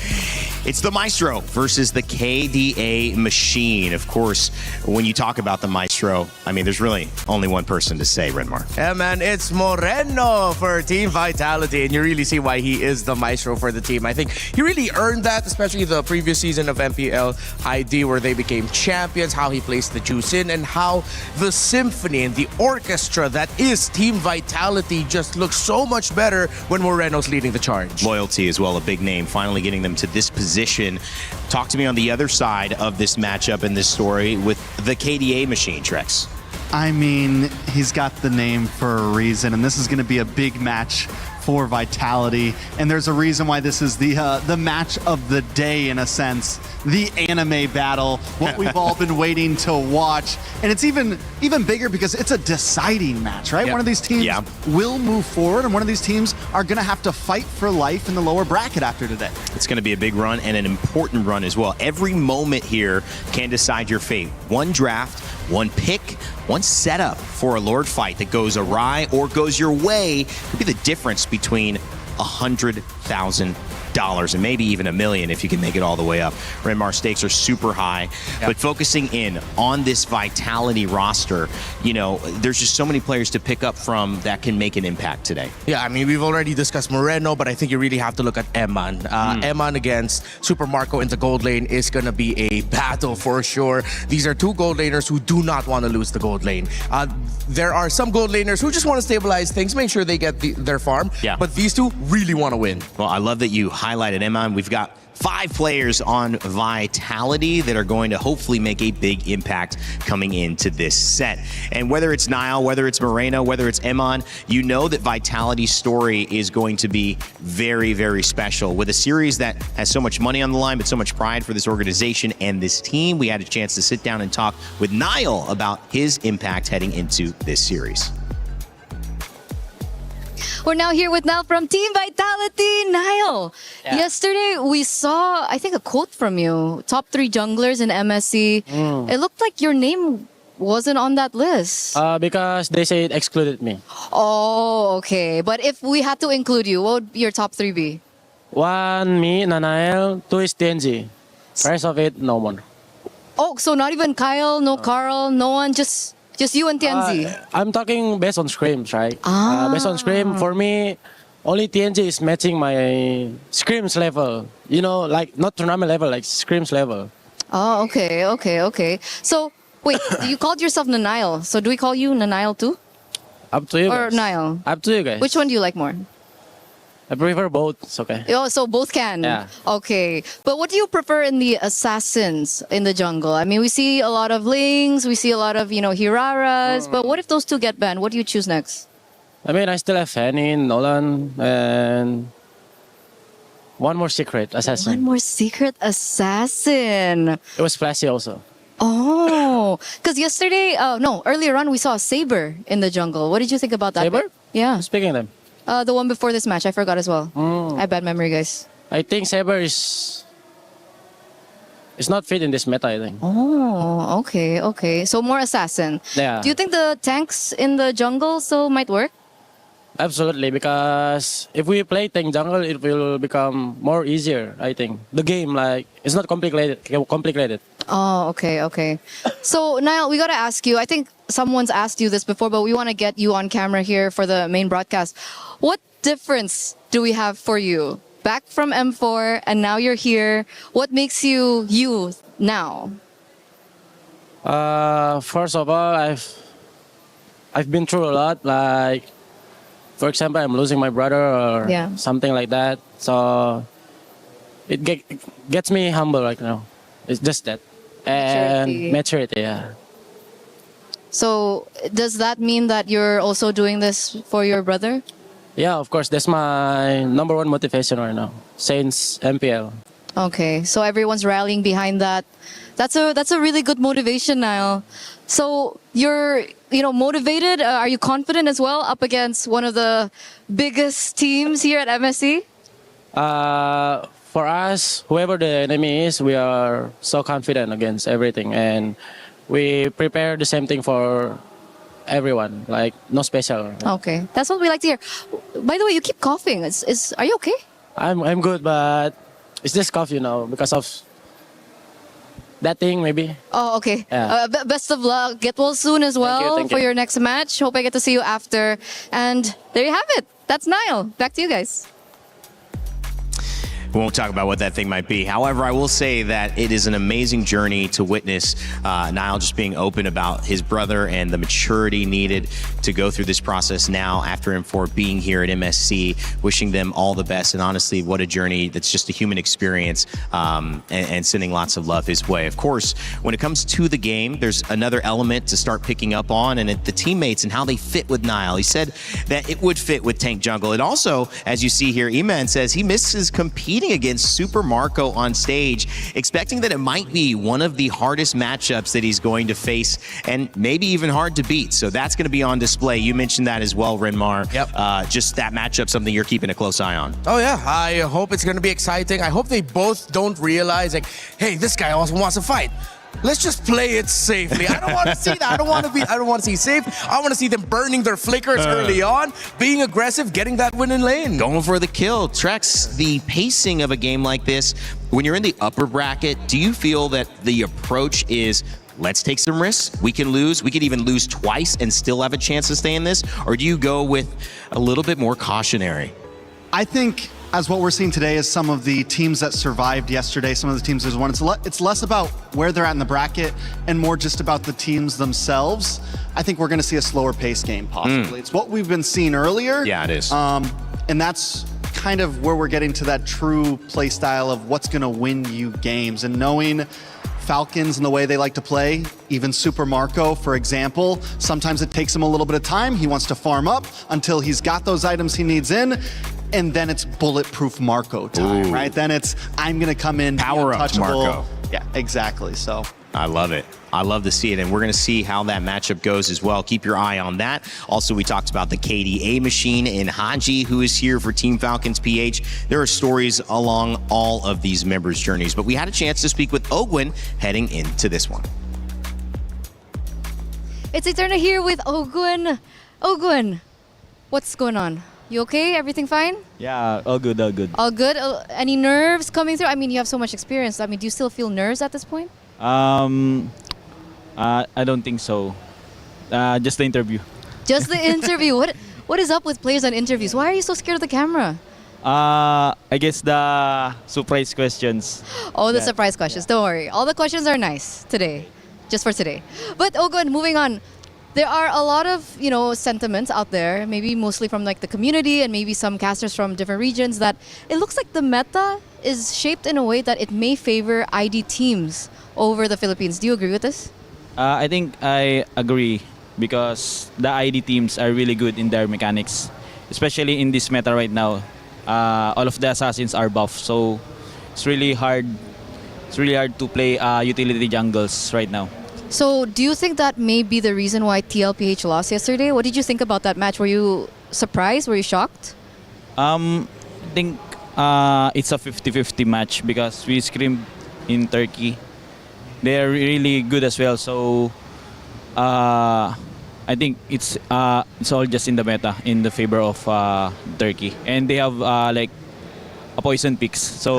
It's the Maestro versus the KDA Machine. Of course, when you talk about the Maestro, I mean, there's really only one person to say, Renmar. Yeah, man, it's Moreno for Team Vitality, and you really see why he is the Maestro for the team. I think he really earned that, especially the previous season of MPL ID, where they became champions, how he placed the juice in, and how the symphony and the orchestra that is Team Vitality just looks so much better when Moreno's leading the charge. Loyalty as well, a big name, finally getting them to this position. Talk to me on the other side of this matchup and this story with the KDA Machine, Trex. I mean, he's got the name for a reason, and this is going to be a big match for Vitality, and there's a reason why this is the match of the day in a sense, the anime battle, what we've all been waiting to watch, and it's even bigger because it's a deciding match, right? Yep. One of these teams will move forward, and one of these teams are going to have to fight for life in the lower bracket after today. It's going to be a big run and an important run as well. Every moment here can decide your fate. One draft, one pick, one setup for a Lord fight that goes awry or goes your way could be the difference between $100,000 and maybe even $1 million if you can make it all the way up. Renmar, stakes are super high, but focusing in on this Vitality roster, you know, there's just so many players to pick up from that can make an impact today. Yeah, I mean, we've already discussed Moreno, but I think you really have to look at Eman. Eman against Super Marco in the gold lane is going to be a battle for sure. These are two gold laners who do not want to lose the gold lane. There are some gold laners who just want to stabilize things, make sure they get their farm, but these two really want to win. Well, I love that you highlighted Eman. We've got 5 players on Vitality that are going to hopefully make a big impact coming into this set. And whether it's Niall, whether it's Moreno, whether it's Eman, you know that Vitality's story is going to be very, very special. With a series that has so much money on the line, but so much pride for this organization and this team, we had a chance to sit down and talk with Niall about his impact heading into this series. We're now here with Niall from Team Vitality. Niall, yesterday we saw, I think, a quote from you. Top 3 junglers in MSC. It looked like your name wasn't on that list. Because they say it excluded me. Oh, okay. But if we had to include you, what would your top 3 be? 1, me, Nanael. 2 is TNG. Rest of it, no one. Oh, so not even Kyle, no Carl, no one, just you and TNG? I'm talking based on scrims, right? Based on scrim, for me, only TNG is matching my scrims level. You know, like not tournament level, like scrims level. Oh, okay. So, wait, you called yourself Nanael. So do we call you Nanael too? Up to you Or guys. Niall? Up to you guys. Which one do you like more? I prefer both. It's okay. Oh, so both can? Yeah. Okay. But what do you prefer in the assassins in the jungle? I mean, we see a lot of Lings, we see a lot of, Hiraras, but what if those two get banned? What do you choose next? I mean, I still have Fanny, Nolan, and one more secret assassin. One more secret assassin. It was flashy also. Oh, because earlier on we saw a Saber in the jungle. What did you think about that? Saber? Yeah. Speaking of them. The one before this match, I forgot as well. I have bad memory, guys. I think Saber is not fit in this meta, I think. Oh, okay. So more assassin. Yeah. Do you think the tanks in the jungle still might work? Absolutely, because if we play tank jungle, it will become more easier, I think. The game, it's not complicated. Oh, okay. So, Niall, we got to ask you, I think someone's asked you this before, but we want to get you on camera here for the main broadcast. What difference do we have for you? Back from M4 and now you're here. What makes you you now? First of all, I've been through a lot. Like, for example, I'm losing my brother or something like that. So it gets me humble right now. It's just that. And maturity, yeah. So does that mean that you're also doing this for your brother? Yeah, of course. That's my number one motivation right now since MPL. Okay, so everyone's rallying behind that. That's a really good motivation, Niall. So you're motivated. Are you confident as well up against one of the biggest teams here at MSC? For us, whoever the enemy is, we are so confident against everything, and we prepare the same thing for everyone. Like no special. Okay, that's what we like to hear. By the way, you keep coughing. Are you okay? I'm good, but it's just cough, because of that thing maybe. Oh, okay. Yeah. Best of luck. Get well soon as well Thank for you. your next match. Hope I get to see you after. And there you have it. That's Niall. Back to you guys. We won't talk about what that thing might be. However, I will say that it is an amazing journey to witness Niall just being open about his brother and the maturity needed to go through this process now after M4 being here at MSC, wishing them all the best. And honestly, what a journey that's just a human experience, and sending lots of love his way. Of course, when it comes to the game, there's another element to start picking up on, and the teammates and how they fit with Niall. He said that it would fit with Tank Jungle. And also, as you see here, Eman says he misses competing against Super Marco on stage, expecting that it might be one of the hardest matchups that he's going to face, and maybe even hard to beat. So that's going to be on display. You mentioned that as well, Renmar. Yep. Just that matchup, something you're keeping a close eye on. Oh yeah, I hope it's going to be exciting. I hope they both don't realize, like, hey, this guy also wants to fight. Let's just play it safely. I don't want to see that. I don't want to see safe. I want to see them burning their flickers early on, being aggressive, getting that win in lane. Going for the kill. Trex, the pacing of a game like this, when you're in the upper bracket, do you feel that the approach is, let's take some risks, we can lose, we could even lose twice and still have a chance to stay in this? Or do you go with a little bit more cautionary? I think, as what we're seeing today, is some of the teams that survived yesterday, some of the teams that won. It's less about where they're at in the bracket and more just about the teams themselves. I think we're going to see a slower pace game, possibly. It's what we've been seeing earlier. Yeah, it is. And that's kind of where we're getting to that true play style of what's going to win you games. And knowing Falcons and the way they like to play, even Super Marco, for example, sometimes it takes him a little bit of time. He wants to farm up until he's got those items he needs in. And then it's bulletproof Marco time, right? Then it's, I'm going to come in, power up Marco. Yeah, exactly. So I love it. I love to see it, and we're going to see how that matchup goes as well. Keep your eye on that. Also, we talked about the KDA machine in Haji, who is here for Team Falcons PH. There are stories along all of these members' journeys, but we had a chance to speak with Ogwin heading into this one. It's Eterna here with Ogwin. Ogwin, what's going on? You okay? Everything fine? Yeah, all good, all good. All good? Any nerves coming through? I mean, you have so much experience. I mean, do you still feel nerves at this point? I don't think so. Just the interview. Just the interview. What is up with players on interviews? Why are you so scared of the camera? I guess the surprise questions. Oh, the surprise questions. Don't worry. All the questions are nice today. Just for today. But Ogwin, moving on. There are a lot of, sentiments out there, maybe mostly from like the community and maybe some casters from different regions, that it looks like the meta is shaped in a way that it may favor ID teams over the Philippines. Do you agree with this? I think I agree because the ID teams are really good in their mechanics, especially in this meta right now. All of the assassins are buff, so it's really hard. It's really hard to play utility jungles right now. So do you think that may be the reason why TLPH lost yesterday? What did you think about that match? Were you surprised? Were you shocked? I think it's a 50-50 match because we screamed in Turkey. They're really good as well. So I think it's all just in the meta in the favor of Turkey, and they have like a poison picks. So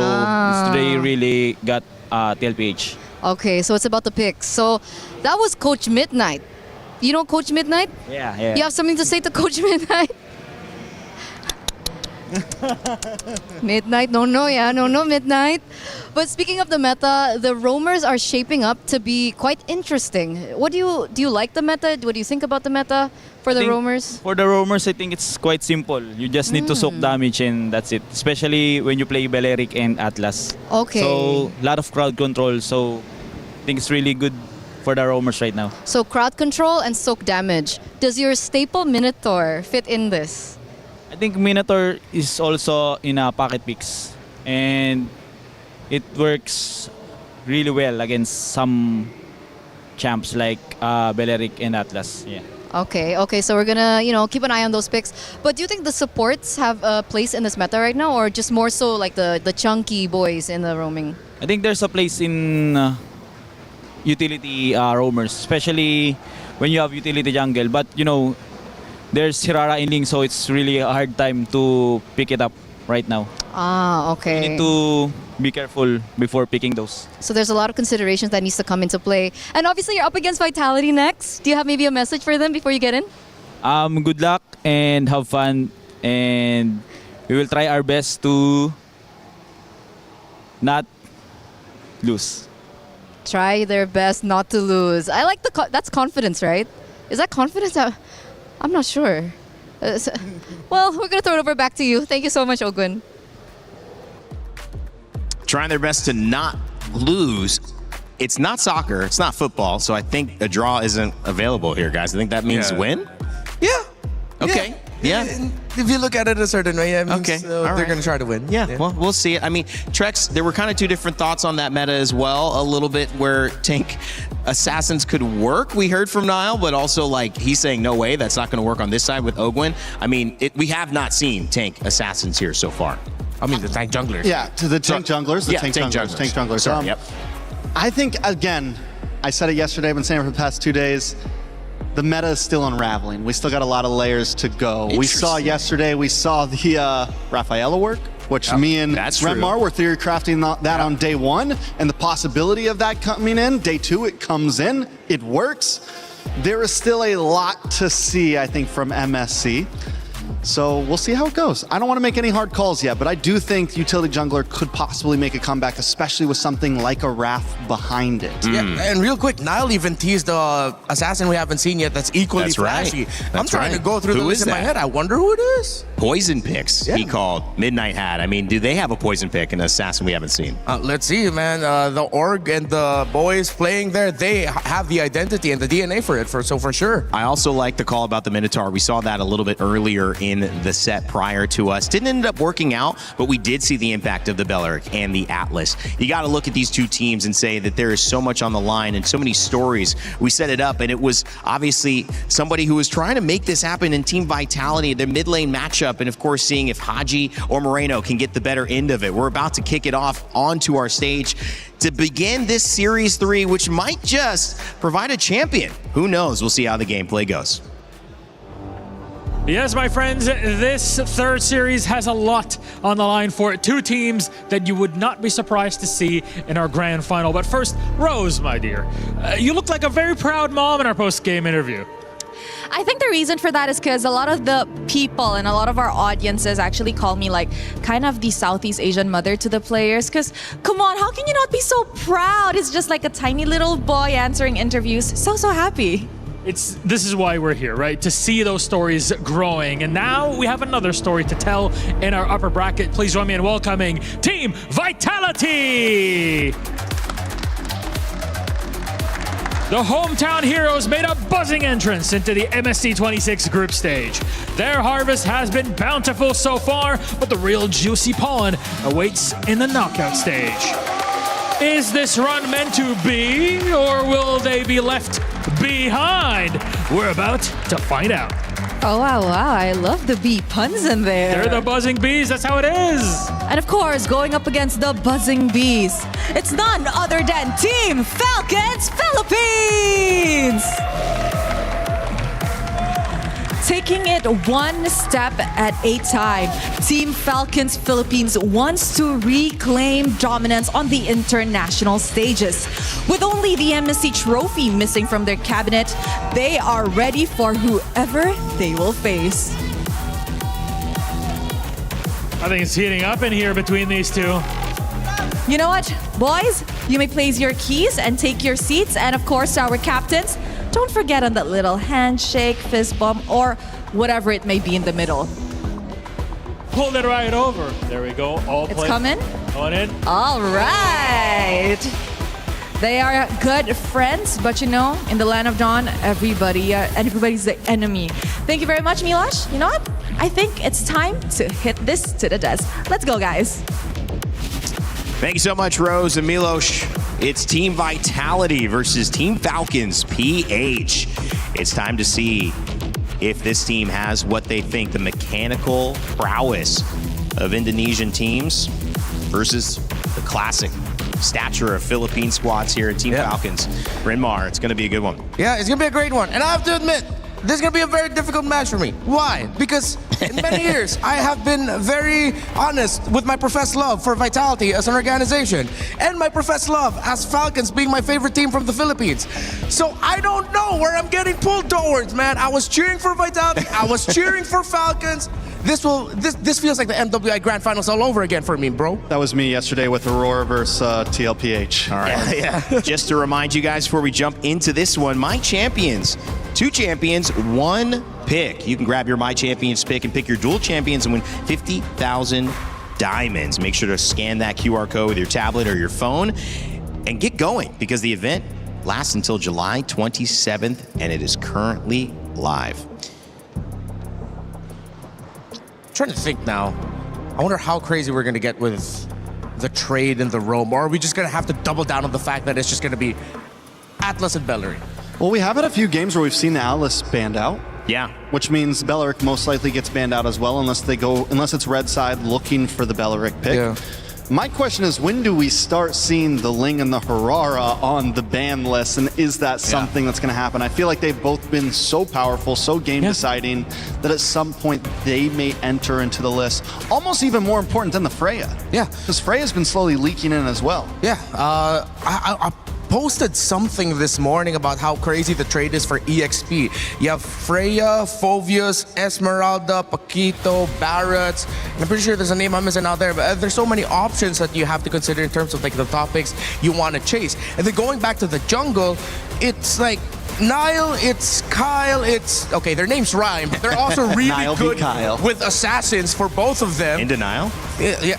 they really got TLPH. Okay, so it's about the picks. So that was Coach Midnight. You know Coach Midnight? Yeah. You have something to say to Coach Midnight? Midnight, no, Midnight. But speaking of the meta, the roamers are shaping up to be quite interesting. What do you like the meta? What do you think about the meta for the roamers? For the roamers, I think it's quite simple. You just need to soak damage and that's it. Especially when you play Beleric and Atlas. Okay. So a lot of crowd control. So I think it's really good for the roamers right now. So crowd control and soak damage. Does your staple Minotaur fit in this? I think Minotaur is also in a pocket picks, and it works really well against some champs like Beleric and Atlas. Yeah. Okay. So we're gonna, keep an eye on those picks. But do you think the supports have a place in this meta right now, or just more so like the chunky boys in the roaming? I think there's a place in utility roamers, especially when you have utility jungle. But there's Hirara in Link, so it's really a hard time to pick it up right now. Okay. You need to be careful before picking those. So there's a lot of considerations that needs to come into play. And obviously you're up against Vitality next. Do you have maybe a message for them before you get in? Good luck and have fun, and we will try our best to not lose. Try their best not to lose. I like that's confidence, right? Is that confidence? I'm not sure. Well, we're gonna throw it over back to you. Thank you so much, Ogwin. Trying their best to not lose. It's not soccer, it's not football, so I think a draw isn't available here, guys. I think that means win? Yeah. Okay. Yeah. If you look at it a certain way, it means, Okay. they're going to try to win. Yeah, well, we'll see it. I mean, Trex, there were kind of two different thoughts on that meta as well. A little bit where tank assassins could work, we heard from Niall, but also like he's saying, no way, that's not going to work on this side with Ogwin. I mean, we have not seen tank assassins here so far. I mean, the tank junglers. Yeah, to the tank junglers. The tank junglers. Tank junglers. Sorry, yep. I think, again, I said it yesterday, I've been saying it for the past 2 days, the meta is still unraveling. We still got a lot of layers to go. We saw yesterday, we saw the Rafaela work, which me and Remar were theory crafting that on day one, and the possibility of that coming in, day two, it comes in, it works. There is still a lot to see, I think, from MSC. So we'll see how it goes. I don't want to make any hard calls yet, but I do think Utility Jungler could possibly make a comeback, especially with something like a Wrath behind it. Yeah, and real quick, Niall even teased the assassin we haven't seen yet that's equally flashy. I'm trying to go through the list in my head. I wonder who it is. Poison Picks, he called. Midnight Hat. I mean, do they have a Poison Pick, an assassin we haven't seen? Let's see, man. The org and the boys playing there, they have the identity and the DNA for it, so for sure. I also like the call about the Minotaur. We saw that a little bit earlier in the set prior to us. Didn't end up working out, but we did see the impact of the Belleric and the Atlas. You got to look at these two teams and say that there is so much on the line and so many stories. We set it up, and it was obviously somebody who was trying to make this happen in Team Vitality, their mid lane matchup, and of course seeing if Haji or Moreno can get the better end of it. We're about to kick it off onto our stage to begin this Series 3, which might just provide a champion. Who knows? We'll see how the gameplay goes. Yes, my friends, this third series has a lot on the line for it. Two teams that you would not be surprised to see in our grand final. But first, Rose, my dear, you look like a very proud mom in our post-game interview. I think the reason for that is because a lot of the people and a lot of our audiences actually call me like kind of the Southeast Asian mother to the players. Because come on, how can you not be so proud? It's just like a tiny little boy answering interviews. So happy. This is why we're here, right? To see those stories growing. And now we have another story to tell in our upper bracket. Please join me in welcoming Team Vitality. The hometown heroes made a buzzing entrance into the MSC 26 group stage. Their harvest has been bountiful so far, but the real juicy pollen awaits in the knockout stage. Is this run meant to be, or will they be left behind? We're about to find out. Oh, wow, I love the bee puns in there. They're the buzzing bees, that's how it is. And of course, going up against the buzzing bees, it's none other than Team Falcons Philippines! Taking it one step at a time, Team Falcons Philippines wants to reclaim dominance on the international stages. With only the MSC trophy missing from their cabinet, they are ready for whoever they will face. I think it's heating up in here between these two. You know what, boys? You may place your keys and take your seats. And of course, our captains, don't forget on that little handshake, fist bump, or whatever it may be in the middle. Pull it right over. There we go. It's coming. Going in. All right. They are good friends, but you know, in the land of Dawn, everybody's the enemy. Thank you very much, Milosh. You know what? I think it's time to hit this to the desk. Let's go, guys. Thank you so much, Rose and Milosh. It's Team Vitality versus Team Falcons PH. It's time to see if this team has what they think, the mechanical prowess of Indonesian teams versus the classic stature of Philippine squads here at Team Falcons. Bryn Mawr, it's going to be a good one. Yeah, it's going to be a great one. And I have to admit, this is going to be a very difficult match for me. Why? Because in many years, I have been very honest with my professed love for Vitality as an organization and my professed love as Falcons being my favorite team from the Philippines. So I don't know where I'm getting pulled towards, man. I was cheering for Vitality. I was cheering for Falcons. this feels like the MWI Grand Finals all over again for me, bro. That was me yesterday with Aurora versus TLPH. All right. Yeah. Just to remind you guys before we jump into this one, My Champions. 2 champions, 1 pick. You can grab your My Champions pick and pick your dual champions and win 50,000 diamonds. Make sure to scan that QR code with your tablet or your phone and get going because the event lasts until July 27th and it is currently live. I'm trying to think now. I wonder how crazy we're going to get with the trade and the roam, or are we just going to have to double down on the fact that it's just going to be Atlas and Belleric? Well, we have had a few games where we've seen the Atlas banned out. Yeah. Which means Belleric most likely gets banned out as well unless it's red side looking for the Belleric pick. Yeah. My question is, when do we start seeing the Ling and the Harara on the ban list, and is that something that's going to happen? I feel like they've both been so powerful, so game deciding, that at some point they may enter into the list. Almost even more important than the Freya. Yeah. Because Freya's been slowly leaking in as well. Yeah. I posted something this morning about how crazy the trade is for EXP. You have Freya, Phoveus, Esmeralda, Paquito, Barretts. I'm pretty sure there's a name I'm missing out there, but there's so many options that you have to consider in terms of like the topics you want to chase. And then going back to the jungle, it's like Nile, it's Kyle, it's... Okay, their names rhyme, but they're also really good with assassins for both of them. In denial? Yeah,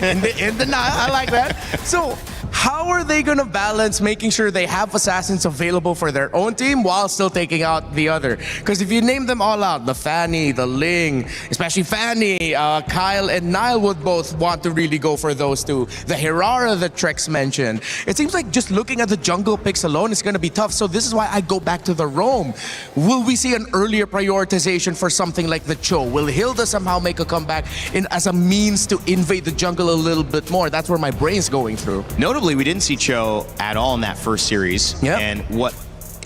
in denial. I like that. So how are they going to balance making sure they have assassins available for their own team while still taking out the other? Because if you name them all out, the Fanny, the Ling, especially Fanny, Kyle and Nile would both want to really go for those two. The Hirara that Trex mentioned. It seems like just looking at the jungle picks alone is going to be tough. So this is why I go back to the roam. Will we see an earlier prioritization for something like the Cho? Will Hilda somehow make a comeback as a means to invade the jungle a little bit more? That's where my brain's going through. Notably, we didn't see Cho at all in that first series. Yep. And what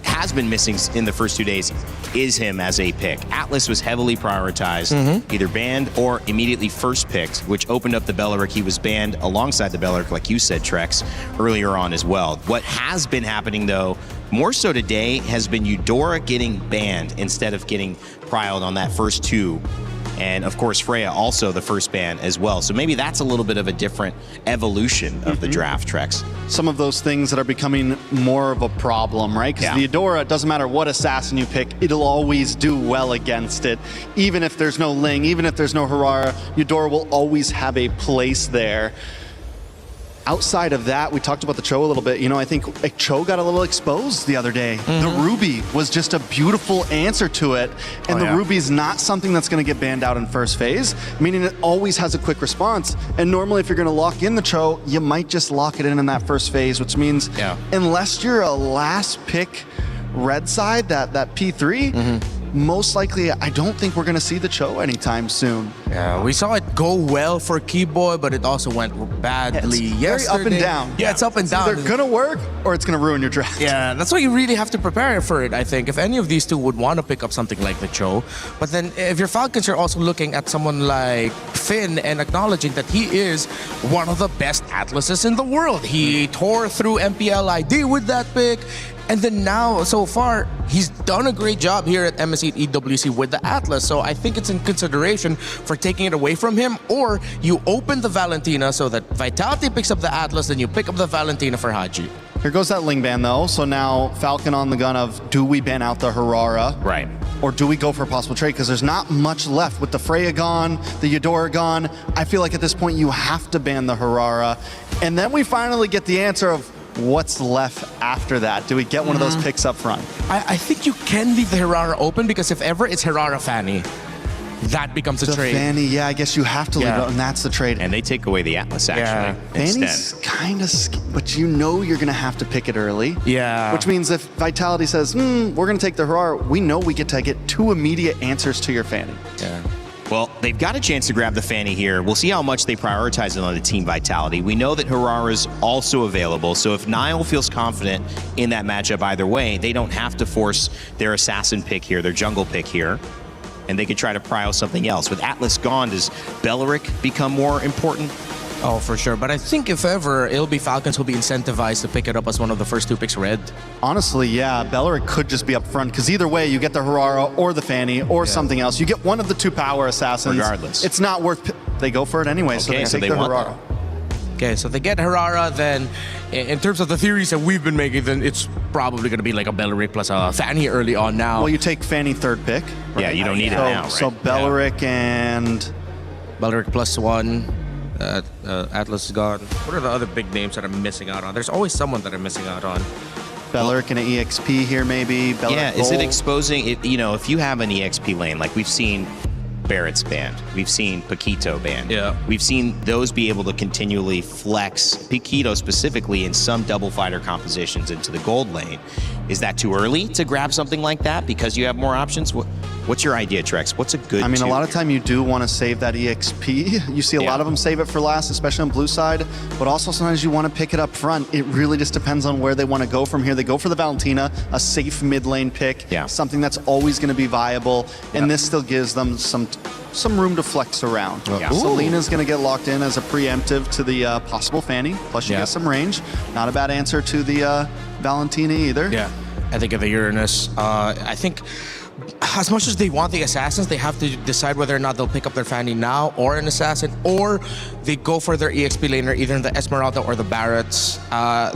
has been missing in the first 2 days is him as a pick. Atlas was heavily prioritized, either banned or immediately first picked, which opened up the Belleric. He was banned alongside the Belleric, like you said, Trex, earlier on as well. What has been happening, though, more so today, has been Eudora getting banned instead of getting prialed on that first 2. And of course, Freya also the first ban as well. So maybe that's a little bit of a different evolution of the draft, Trex. Some of those things that are becoming more of a problem, right? Because the Eudora, it doesn't matter what assassin you pick, it'll always do well against it. Even if there's no Ling, even if there's no Harara, Eudora will always have a place there. Outside of that, we talked about the Cho a little bit. You know, I think Cho got a little exposed the other day. The Ruby was just a beautiful answer to it. And the Ruby's not something that's going to get banned out in first phase, meaning it always has a quick response. And normally if you're going to lock in the Cho, you might just lock it in that first phase, which means unless you're a last pick red side, that P3, most likely, I don't think we're going to see the Cho anytime soon. Yeah, we saw it go well for Keyboy, but it also went badly yesterday. Very up and down. Yeah, it's up and down. It's either going to work or it's going to ruin your draft. Yeah, that's why you really have to prepare for it, I think. If any of these two would want to pick up something like the Cho. But then if your Falcons are also looking at someone like Finn and acknowledging that he is one of the best Atlases in the world. He tore through MPL ID with that pick. And then now, so far, he's done a great job here at MSC EWC with the Atlas. So I think it's in consideration for taking it away from him, or you open the Valentina so that Vitality picks up the Atlas, then you pick up the Valentina for Haji. Here goes that Ling ban though. So now Falcon on the gun of, do we ban out the Harara? Right. Or do we go for a possible trade? Because there's not much left with the Freya gone, the Eudora gone. I feel like at this point you have to ban the Harara. And then we finally get the answer of, what's left after that? Do we get one of those picks up front? I think you can leave the Hirara open, because if ever it's Hirara Fanny, that becomes a trade. Fanny, yeah, I guess you have to leave it, and that's the trade. And they take away the Atlas, actually. Fanny's kind of, but you know you're going to have to pick it early. Yeah. Which means if Vitality says, we're going to take the Harara, we know we get to get 2 immediate answers to your Fanny. Yeah. Well, they've got a chance to grab the Fanny here. We'll see how much they prioritize it on the Team Vitality. We know that Harara's also available, so if Nile feels confident in that matchup either way, they don't have to force their assassin pick here, their jungle pick here, and they could try to prio something else. With Atlas gone, does Belleric become more important? Oh, for sure. But I think if ever, it'll be Falcons who'll be incentivized to pick it up as one of the first 2 picks red. Honestly, yeah, Belleric could just be up front because either way, you get the Harara or the Fanny or something else. You get one of the 2 power assassins. Regardless. It's not worth... They go for it anyway, so they take the Harara. Okay, so they get Harara, then in terms of the theories that we've been making, then it's probably going to be like a Belleric plus a Fanny early on now. Well, you take Fanny 3rd pick. Right? Yeah, you don't need it now, right? So Belleric and... Belleric +1. Atlas is gone. What are the other big names that I'm missing out on? There's always someone that I'm missing out on. Belleric and an EXP here, maybe. Belleric yeah, is it Gold. exposing it? You know, if you have an EXP lane, like we've seen Barrett's banned, we've seen Paquito banned. Yeah. We've seen those be able to continually flex, Paquito specifically, in some double fighter compositions into the gold lane. Is that too early to grab something like that because you have more options? What's your idea, Trex? What's a good I mean, a lot of here? time you do want to save that EXP. You see a lot of them save it for last, especially on blue side, but also sometimes you want to pick it up front. It really just depends on where they want to go from here. They go for the Valentina, a safe mid lane pick, something that's always going to be viable, and this still gives them some room to flex around. Selena's going to get locked in as a preemptive to the possible Fanny, plus you get some range. Not a bad answer to the Valentina either. Yeah, I think of the Uranus. I think as much as they want the assassins, they have to decide whether or not they'll pick up their Fanny now or an assassin, or they go for their EXP laner, either in the Esmeralda or the Barretts.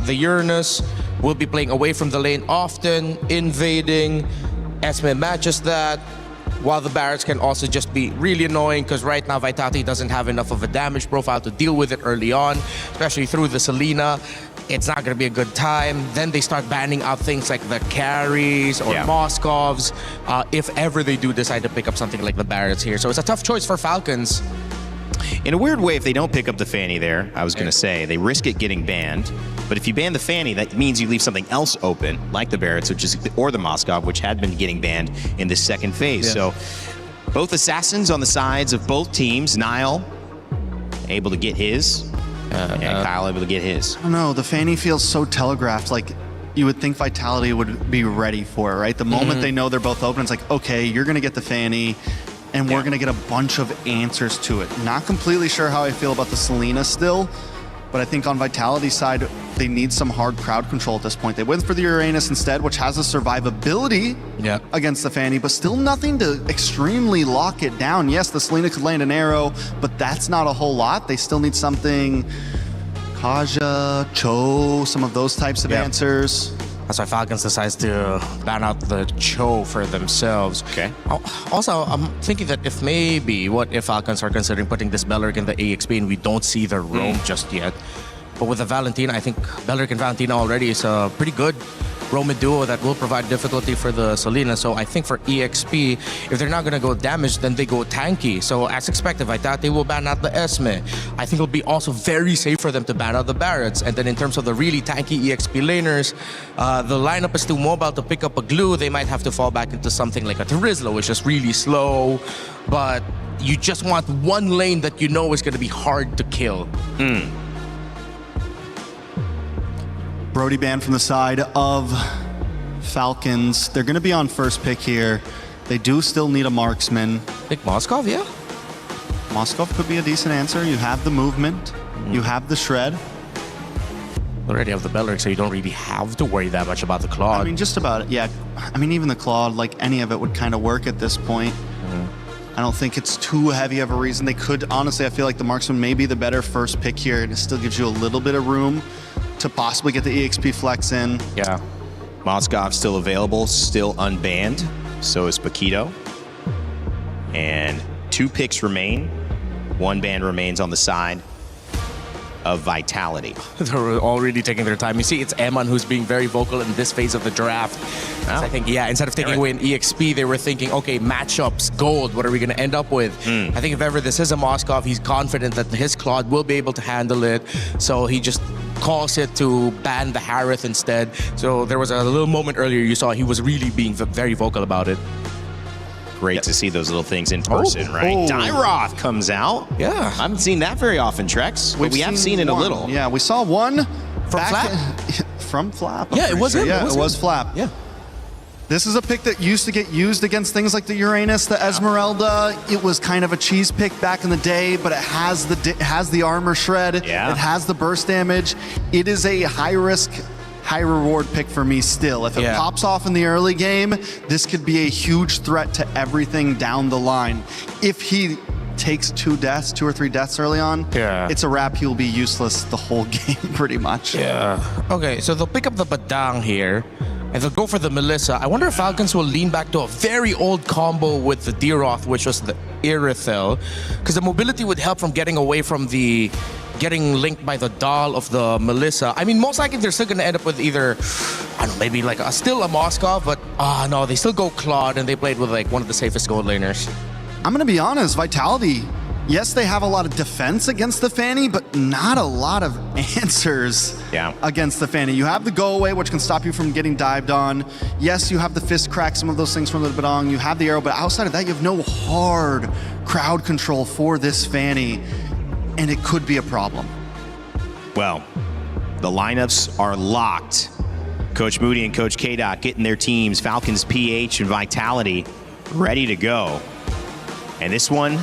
The Uranus will be playing away from the lane often, invading. Esme matches that, while the Barretts can also just be really annoying because right now Vitality doesn't have enough of a damage profile to deal with it early on, especially through the Selena. It's not going to be a good time. Then they start banning out things like the carries or Moskovs, if ever they do decide to pick up something like the Barretts here. So it's a tough choice for Falcons. In a weird way, if they don't pick up the Fanny there, I was going to say, they risk it getting banned. But if you ban the Fanny, that means you leave something else open, like the Barretts, or the Moskov, which had been getting banned in this second phase. So both assassins on the sides of both teams. Nile able to get his. And Kyle able to get his. I don't know, the Fanny feels so telegraphed. Like, you would think Vitality would be ready for it, right? The moment they know they're both open, it's like, okay, you're going to get the Fanny, and we're going to get a bunch of answers to it. Not completely sure how I feel about the Selena still, but I think on Vitality's side, they need some hard crowd control at this point. They went for the Uranus instead, which has a survivability against the Fanny, but still nothing to extremely lock it down. Yes, the Selena could land an arrow, but that's not a whole lot. They still need something, Kaja, Cho, some of those types of answers. That's why Falcons decides to ban out the Cho for themselves. Okay. Also, I'm thinking that what if Falcons are considering putting this Belleric in the EXP and we don't see the roam just yet. But with the Valentina, I think Belleric and Valentina already is a pretty good roaming duo that will provide difficulty for the Selena. So I think for EXP, if they're not going to go damage, then they go tanky. So as expected, Vitality will ban out the Esme. I think it'll be also very safe for them to ban out the Barretts. And then in terms of the really tanky EXP laners, the lineup is too mobile to pick up a glue. They might have to fall back into something like a Terizla, which is really slow. But you just want one lane that you know is going to be hard to kill. Brody banned from the side of Falcons. They're going to be on first pick here. They do still need a marksman. I think Moskov, yeah? Moskov could be a decent answer. You have the movement. You have the shred. Already have the Belleric, so you don't really have to worry that much about the Claude. I mean, just about it, yeah. I mean, even the Claude, like any of it would kind of work at this point. I don't think it's too heavy of a reason. They could, honestly, I feel like the marksman may be the better first pick here, and it still gives you a little bit of room to possibly get the EXP flex in. Yeah. Moskov still available, still unbanned. So is Paquito. And 2 picks remain. 1 ban remains on the side of Vitality. They're already taking their time. You see, it's Eman who's being very vocal in this phase of the draft. So I think, instead of taking away an EXP, they were thinking, okay, matchups, gold, what are we going to end up with? I think if ever this is a Moskov, he's confident that his Claude will be able to handle it. So he just calls it to ban the Harith instead. So there was a little moment earlier you saw he was really being very vocal about it. Great to see those little things in person, right? Dyroth comes out. Yeah. I haven't seen that very often, Trex, but we have seen it a little. Yeah, we saw one from Flap. From Flap. Yeah, it was him. Yeah, it was Flap. Yeah. This is a pick that used to get used against things like the Uranus, the Esmeralda. It was kind of a cheese pick back in the day, but it has the armor shred. It has the burst damage. It is a high risk, high reward pick for me still. If it pops off in the early game, this could be a huge threat to everything down the line. If he takes 2 or 3 deaths early on, it's a wrap. He'll be useless the whole game pretty much. Okay, so they'll pick up the Badang here, and they'll go for the Melissa. I wonder if Falcons will lean back to a very old combo with the Deeroth, which was the Irithel, because the mobility would help from getting away from the getting linked by the doll of the Melissa. I mean, most likely they're still going to end up with either, I don't know, maybe like still a Moskov, but no, they still go Claude, and they played with like one of the safest gold laners. I'm going to be honest, Vitality, yes, they have a lot of defense against the Fanny, but not a lot of answers against the Fanny. You have the go away, which can stop you from getting dived on. Yes, you have the fist crack, some of those things from the Badang. You have the arrow, but outside of that, you have no hard crowd control for this Fanny, and it could be a problem. Well, the lineups are locked. Coach Moody and Coach K-Dot getting their teams, Falcons, PH, and Vitality, ready to go. And this one,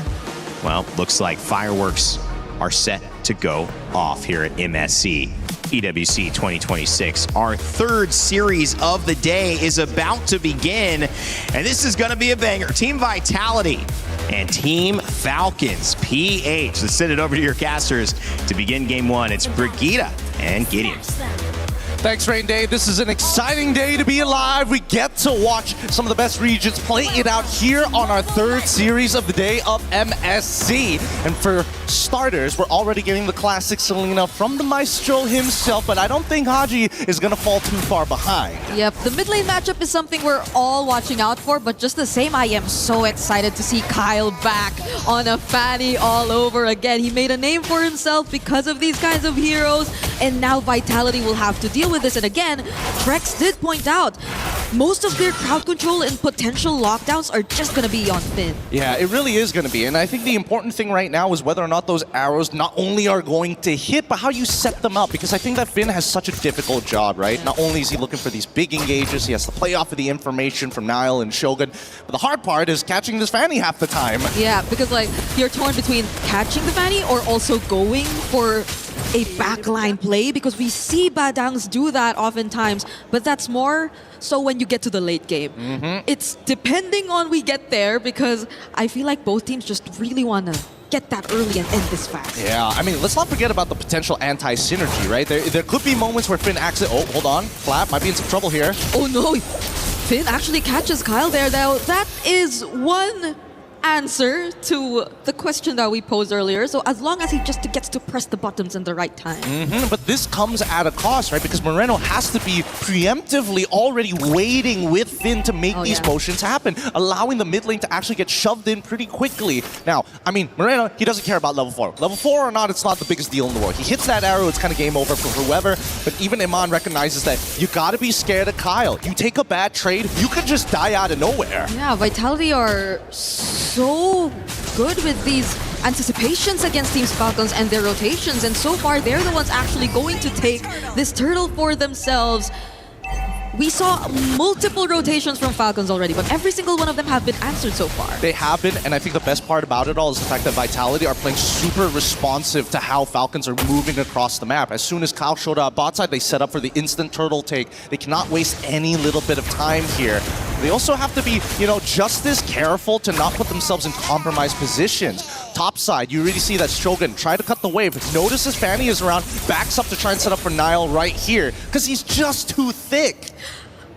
well, looks like fireworks are set to go off here at MSC EWC 2026. Our 3rd series of the day is about to begin, and this is going to be a banger. Team Vitality and Team Falcons, PH. Let's send it over to your casters to begin game 1. It's Brigitte and Gideon. Thanks, Rain Day. This is an exciting day to be alive. We get to watch some of the best regions play it out here on our 3rd series of the day of MSC. And for starters, we're already getting the classic Selena from the Maestro himself, but I don't think Haji is going to fall too far behind. Yep, the mid lane matchup is something we're all watching out for, but just the same, I am so excited to see Kyle back on a Fanny all over again. He made a name for himself because of these kinds of heroes, and now Vitality will have to deal with this. And again, Frex did point out most of their crowd control and potential lockdowns are just going to be on Finn. Yeah, it really is going to be. And I think the important thing right now is whether or not those arrows not only are going to hit, but how you set them up. Because I think that Finn has such a difficult job, right? Not only is he looking for these big engages, he has to play off of the information from Niall and Shogun. But the hard part is catching this Fanny half the time. Yeah, because like you're torn between catching the Fanny or also going for a backline play, because we see Badangs do that oftentimes, but that's more so when you get to the late game. It's depending on we get there, because I feel like both teams just really want to get that early and end this fast. Yeah, I mean, let's not forget about the potential anti-synergy, right? There could be moments where Finn accidentally... Oh, hold on. Flap might be in some trouble here. Oh no, Finn actually catches Kyle there. Though that is one answer to the question that we posed earlier. So as long as he just gets to press the buttons in the right time. But this comes at a cost, right? Because Moreno has to be preemptively already waiting with Finn to make these potions happen, allowing the mid lane to actually get shoved in pretty quickly. Now, I mean, Moreno, he doesn't care about level 4. Level 4 or not, it's not the biggest deal in the world. He hits that arrow, it's kind of game over for whoever. But even Iman recognizes that you got to be scared of Kyle. You take a bad trade, you could just die out of nowhere. Yeah, Vitality are so good with these anticipations against Team Falcons and their rotations, and so far they're the ones actually going to take this turtle for themselves. We saw multiple rotations from Falcons already, but every single one of them have been answered so far. They have been, and I think the best part about it all is the fact that Vitality are playing super responsive to how Falcons are moving across the map. As soon as Kyle showed up bot side, they set up for the instant turtle take. They cannot waste any little bit of time here. They also have to be, you know, just as careful to not put themselves in compromised positions. Top side, you really see that Shogun try to cut the wave. Notices Fanny is around, backs up to try and set up for Niall right here, because he's just too thick.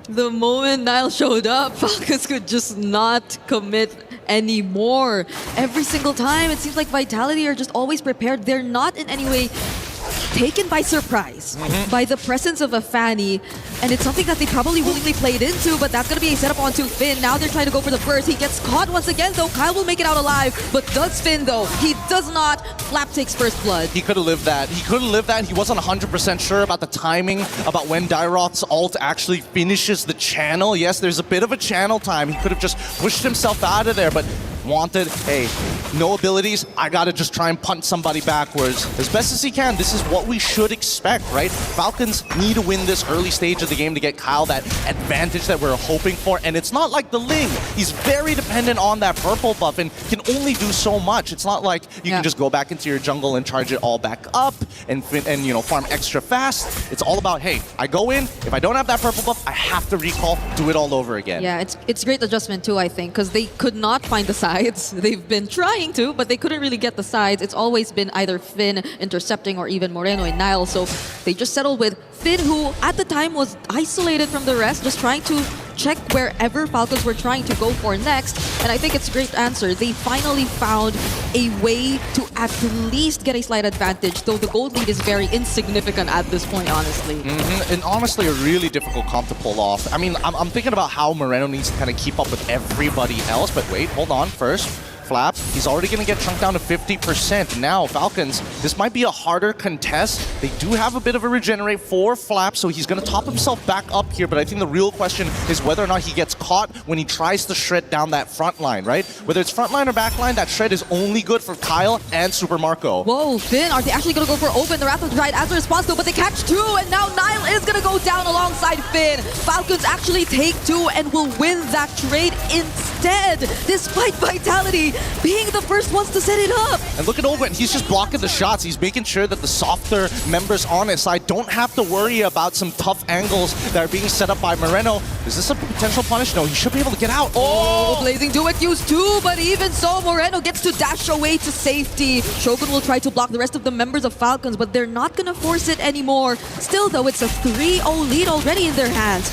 The moment Niall showed up, Falcons could just not commit anymore. Every single time, it seems like Vitality are just always prepared. They're not in any way taken by surprise by the presence of a Fanny, and it's something that they probably willingly played into, but that's going to be a setup onto Finn. Now they're trying to go for the burst. He gets caught once again, though. Kyle will make it out alive, but does Finn, though? He does not. Flap takes first blood. He could have lived that. He could have lived that. He wasn't 100% sure about the timing, about when Dairoth's ult actually finishes the channel. Yes, there's a bit of a channel time. He could have just pushed himself out of there, but wanted, hey, no abilities, I gotta just try and punt somebody backwards. As best as he can, this is what we should expect, right? Falcons need to win this early stage of the game to get Kyle that advantage that we're hoping for, and it's not like the Ling. He's very dependent on that purple buff and can only do so much. It's not like you can just go back into your jungle and charge it all back up and you know, farm extra fast. It's all about, hey, I go in, if I don't have that purple buff, I have to recall, do it all over again. Yeah, it's great adjustment too, I think, because they could not find the sides. They've been trying to, but they couldn't really get the sides. It's always been either Finn intercepting or even Moreno and Nile, so they just settled with Finn, who at the time was isolated from the rest, just trying to check wherever Falcons were trying to go for next. And I think it's a great answer. They finally found a way to at least get a slight advantage, though the gold lead is very insignificant at this point, honestly. And honestly, a really difficult comp to pull off. I mean, I'm thinking about how Moreno needs to kind of keep up with everybody else, but wait, hold on first. Flap, he's already going to get chunked down to 50%. Now, Falcons, this might be a harder contest. They do have a bit of a regenerate for Flap, so he's going to top himself back up here, but I think the real question is whether or not he gets caught when he tries to shred down that front line, right? Whether it's front line or back line, that shred is only good for Kyle and Super Marco. Whoa, Finn, are they actually going to go for open? The Wrath of the Giant as a response though, but they catch two, and now Nile is going to go down alongside Finn. Falcons actually take two and will win that trade instead, despite Vitality being the first ones to set it up. And look at Ogwen, he's just blocking the shots. He's making sure that the softer members on his side don't have to worry about some tough angles that are being set up by Moreno. Is this a potential punish? No, he should be able to get out. Oh, Blazing Duet used two, but even so, Moreno gets to dash away to safety. Shogun will try to block the rest of the members of Falcons, but they're not going to force it anymore. Still, though, it's a 3-0 lead already in their hands.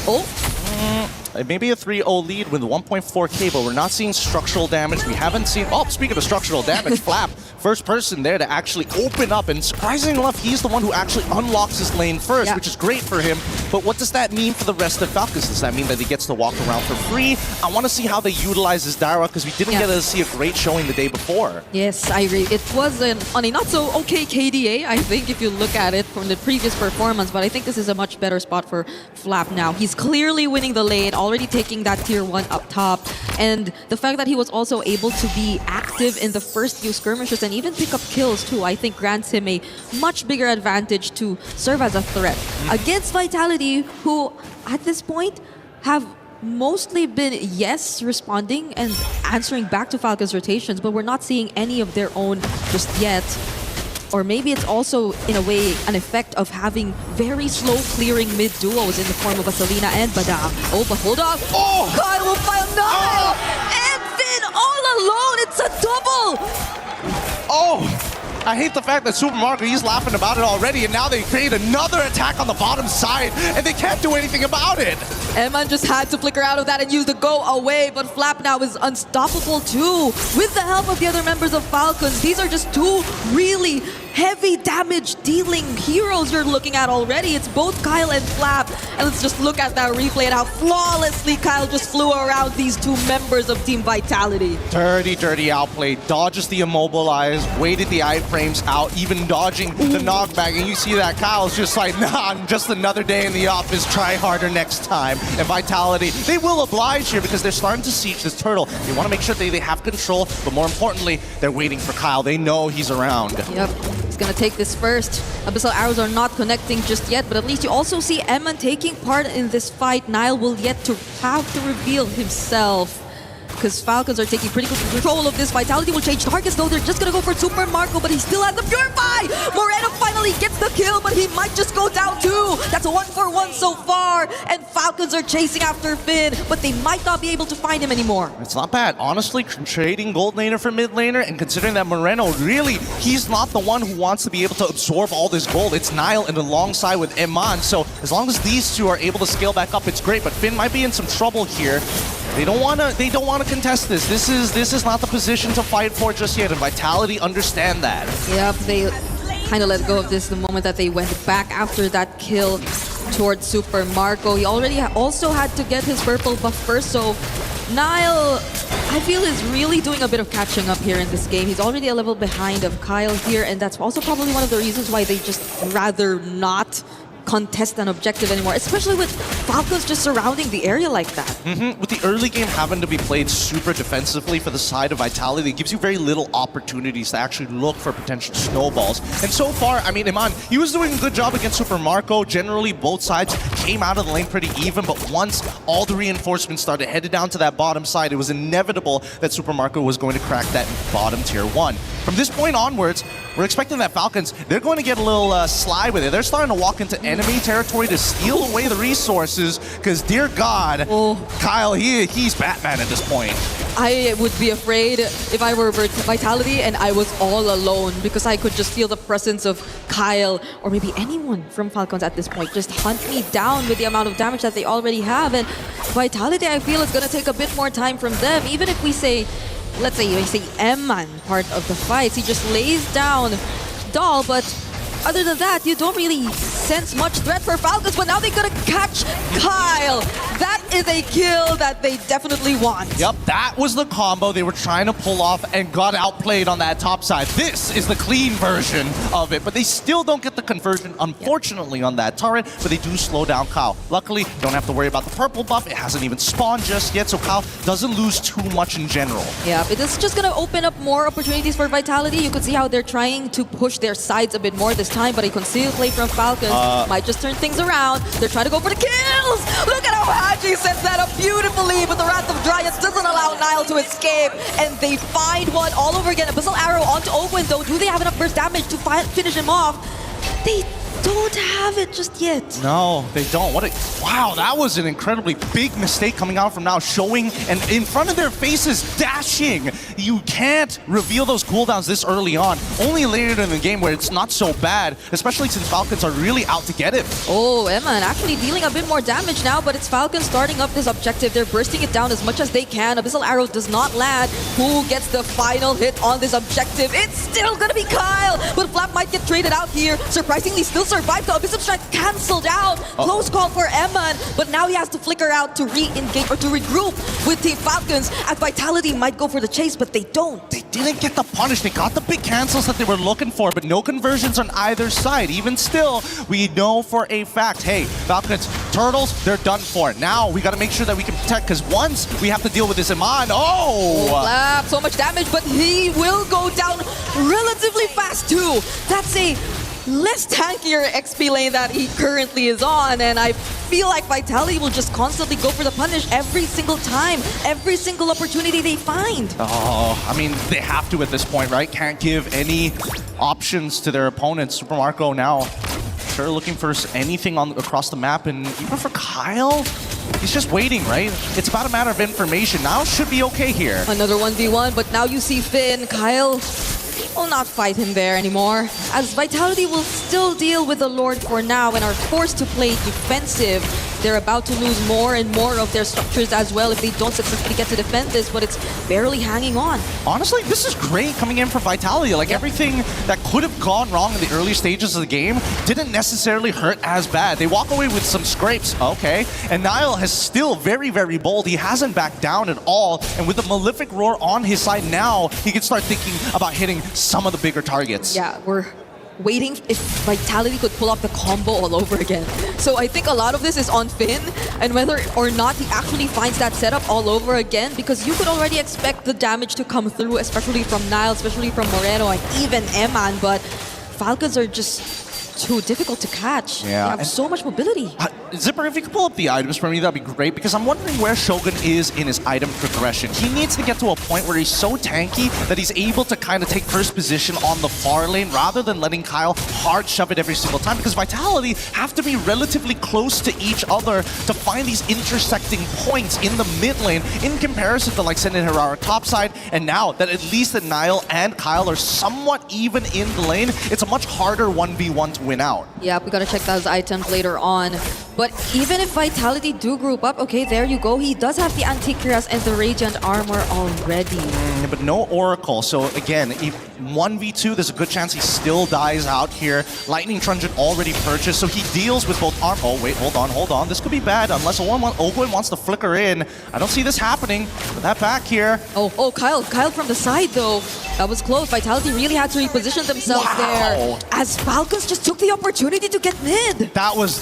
Maybe a 3-0 lead with 1.4k, but we're not seeing structural damage. We haven't seen... Oh, speaking of structural damage, Flap, first person there to actually open up, and surprisingly enough, he's the one who actually unlocks his lane first, which is great for him. But what does that mean for the rest of Falcons? Does that mean that he gets to walk around for free? I want to see how they utilize his Dara, because we didn't get to see a great showing the day before. Yes, I agree. It was on a not-so-okay KDA, I think, if you look at it from the previous performance, but I think this is a much better spot for Flap now. He's clearly winning the lane, already taking that tier 1 up top, and the fact that he was also able to be active in the first few skirmishes and even pick up kills too, I think grants him a much bigger advantage to serve as a threat against Vitality, who at this point have mostly been responding and answering back to Falcon's rotations, but we're not seeing any of their own just yet. Or maybe it's also, in a way, an effect of having very slow clearing mid-duos in the form of a Selena and Bada. Oh, but hold on. Oh! Kyle will find Nile! And Finn all alone! It's a double! Oh! I hate the fact that Super Marco, he's laughing about it already, and now they create another attack on the bottom side, and they can't do anything about it. Eman just had to flicker out of that and use the go away, but Flap now is unstoppable too. With the help of the other members of Falcons, these are just two really heavy damage dealing heroes you're looking at already. It's both Kyle and Flap, and let's just look at that replay and how flawlessly Kyle just flew around these two members of Team Vitality. Dirty outplay, dodges the immobilize, waited the iframes out, even dodging the knockback, and you see that Kyle's just like, nah, just another day in the office, try harder next time. And Vitality, they will oblige here because they're starting to siege this turtle. They want to make sure they have control, but more importantly, they're waiting for Kyle. They know he's around. Yep. He's gonna take this first. Abyssal arrows are not connecting just yet, but at least you also see Eman taking part in this fight. Nile will yet to have to reveal himself, because Falcons are taking pretty good control of this. Vitality will change targets though. They're just gonna go for Super Marco, but he still has the Purify! Moreno finally gets the kill, but he might just go down too. That's a 1-for-1 so far, and Falcons are chasing after Finn, but they might not be able to find him anymore. It's not bad. Honestly, trading gold laner for mid laner, and considering that Moreno, really, he's not the one who wants to be able to absorb all this gold. It's Nile and alongside with Eman, so as long as these two are able to scale back up, it's great, but Finn might be in some trouble here. They don't want to contest this. This is not the position to fight for just yet, and Vitality understand that. Yep, they kind of let go of this the moment that they went back after that kill towards Super Marco. He already also had to get his purple buff first, so Nile, I feel, is really doing a bit of catching up here in this game. He's already a level behind of Kyle here, and that's also probably one of the reasons why they just rather not contest an objective anymore, especially with Falcons just surrounding the area like that. With the early game having to be played super defensively for the side of Vitality, it gives you very little opportunities to actually look for potential snowballs. And so far, I mean, Iman, he was doing a good job against Super Marco. Generally, both sides came out of the lane pretty even, but once all the reinforcements started headed down to that bottom side, it was inevitable that Super Marco was going to crack that bottom tier 1. From this point onwards, we're expecting that Falcons, they're going to get a little sly with it. They're starting to walk into enemy territory to steal away the resources, because dear God, Kyle, he's Batman at this point. I would be afraid if I were Vitality and I was all alone, because I could just feel the presence of Kyle or maybe anyone from Falcons at this point just hunt me down with the amount of damage that they already have. And Vitality, I feel, is going to take a bit more time from them. Even if we say, let's say we say Emman part of the fights, he just lays down Doll, but other than that, you don't really sense much threat for Falcons, but now they're gonna catch Kyle. That is a kill that they definitely want. Yep, that was the combo they were trying to pull off and got outplayed on that top side. This is the clean version of it, but they still don't get the conversion, unfortunately, on that turret, but they do slow down Kyle. Luckily, don't have to worry about the purple buff. It hasn't even spawned just yet, so Kyle doesn't lose too much in general. Yeah, it is just gonna open up more opportunities for Vitality. You could see how they're trying to push their sides a bit more this time, but a concealed play from Falcons might just turn things around. They're trying to go for the kills! Look at how Haji sets that up beautifully, but the Wrath of Dryas doesn't allow Nile to escape, and they find one all over again. Abyssal Arrow onto Owen, though. Do they have enough burst damage to finish him off? They don't have it just yet. No, they don't. Wow, that was an incredibly big mistake coming out from Now, showing and in front of their faces, dashing. You can't reveal those cooldowns this early on. Only later in the game where it's not so bad, especially since Falcons are really out to get it. Oh, Emman actually dealing a bit more damage now, but it's Falcons starting up this objective. They're bursting it down as much as they can. Abyssal Arrow does not land. Who gets the final hit on this objective? It's still gonna be Kyle, but Flap might get traded out here. Surprisingly, still survived. The Abyssal Strike cancelled out. Close call for Emman, but now he has to flicker out to re-engage or to regroup with Team Falcons, as Vitality might go for the chase, but they don't. They didn't get the punish. They got the big cancels that they were looking for, but no conversions on either side. Even still, we know for a fact, hey, Falcons, Turtles, they're done for. Now we got to make sure that we can protect, because once we have to deal with this Iman, Flap, so much damage, but he will go down relatively fast too. That's a less tankier XP lane that he currently is on, and I feel like Vitality will just constantly go for the punish every single time, every single opportunity they find. I mean, they have to at this point, right? Can't give any options to their opponents. Super Marco now sure looking for anything across the map, and even for Kyle, he's just waiting, right? It's about a matter of information. Now should be okay here. Another 1v1, but now you see Finn. Kyle will not fight him there anymore, as Vitality will still deal with the Lord for now and are forced to play defensive. They're about to lose more and more of their structures as well if they don't successfully get to defend this, but it's barely hanging on. Honestly, this is great coming in for Vitality. Like, everything that could have gone wrong in the early stages of the game didn't necessarily hurt as bad. They walk away with some scrapes, okay. And Nile is still very, very bold. He hasn't backed down at all. And with the Malefic Roar on his side now, he can start thinking about hitting some of the bigger targets. Yeah, we're waiting if Vitality could pull off the combo all over again. So I think a lot of this is on Finn, and whether or not he actually finds that setup all over again, because you could already expect the damage to come through, especially from Nile, especially from Moreno, and even Emman, but Falcons are just too difficult to catch. Yeah. They have so much mobility. Zipper, if you could pull up the items for me, that'd be great, because I'm wondering where Shogun is in his item progression. He needs to get to a point where he's so tanky that he's able to kind of take first position on the far lane rather than letting Kyle hard shove it every single time, because Vitality have to be relatively close to each other to find these intersecting points in the mid lane in comparison to like Senden Herrera topside. And now that at least that Nile and Kyle are somewhat even in the lane, it's a much harder 1v1 to win out. Yeah, we gotta check those items later on. But even if Vitality do group up, okay, there you go. He does have the Antikyras and the Radiant Armor already. But no Oracle. So again, 1v2, there's a good chance he still dies out here. Lightning Truncheon already purchased, so he deals with both arm. Oh, wait, hold on. This could be bad unless Ogwen wants to flicker in. I don't see this happening. But that back here. Oh, Kyle from the side though. That was close. Vitality really had to reposition themselves there. As Falcons just took the opportunity to get mid. That was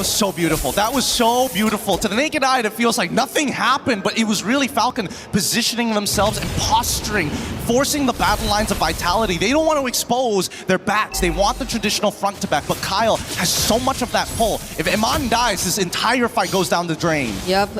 so beautiful. That was so beautiful. To the naked eye, it feels like nothing happened, but it was really Falcon positioning themselves and posturing, forcing the battle lines of Vitality. They don't want to expose their backs. They want the traditional front to back, but Kyle has so much of that pull. If Iman dies, this entire fight goes down the drain. Yep.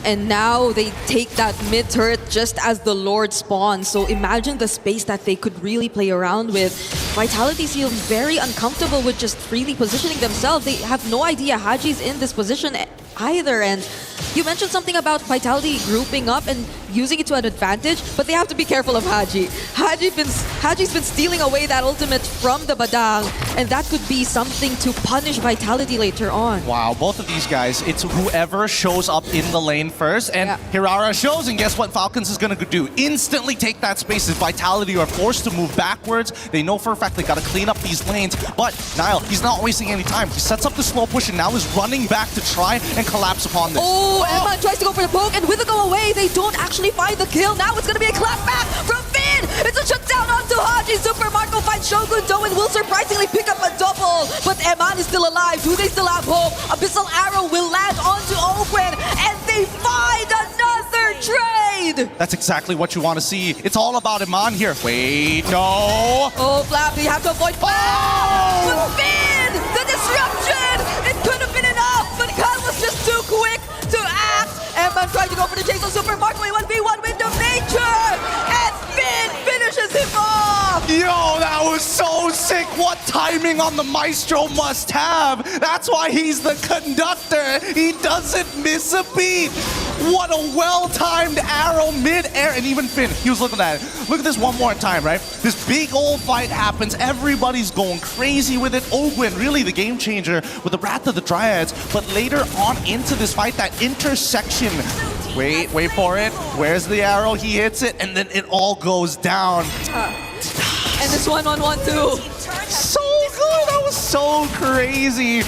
And now they take that mid turret just as the Lord spawns. So imagine the space that they could really play around with. Vitality feels very uncomfortable with just freely positioning themselves. They have no idea Haji's in this position either. And you mentioned something about Vitality grouping up and using it to an advantage, but they have to be careful of Haji. Haji's been stealing away that ultimate from the Badang, and that could be something to punish Vitality later on. Wow, both of these guys, it's whoever shows up in the lane first, and Hirara shows, and guess what Falcons is going to do? Instantly take that space as Vitality are forced to move backwards. They know for a fact they got to clean up these lanes, but Niall, he's not wasting any time. He sets up the slow push and now is running back to try and collapse upon this. Oh, Emma tries to go for the poke, and with the go away, they don't actually find the kill. Now it's going to be a clapback from Finn. It's a shutdown onto Haji. Super Marco finds Shogun though and will surprisingly pick up a double. But Eman is still alive. Do they still have hope? Abyssal Arrow will land onto Ogwen, and they find another trade. That's exactly what you want to see. It's all about Iman here. Wait, no. Oh, Flap, you have to avoid. Oh! But Finn, the disruption. It could have been enough, but Kyle was just too quick to act. Eman tried to go for the chase on Super Marco. 1v1 Wind of Nature, and Finn finishes him off. Yo, that was so sick. What timing on the Maestro must have. That's why he's the conductor. He doesn't miss a beat. What a well-timed arrow mid-air. And even Finn, he was looking at it. Look at this one more time, right? This big old fight happens. Everybody's going crazy with it. Ogwen, really the game changer with the Wrath of the Dryads. But later on into this fight, that intersection. Wait for it. Where's the arrow? He hits it, and then it all goes down. And this 1-1-1 too. So good. That was so crazy.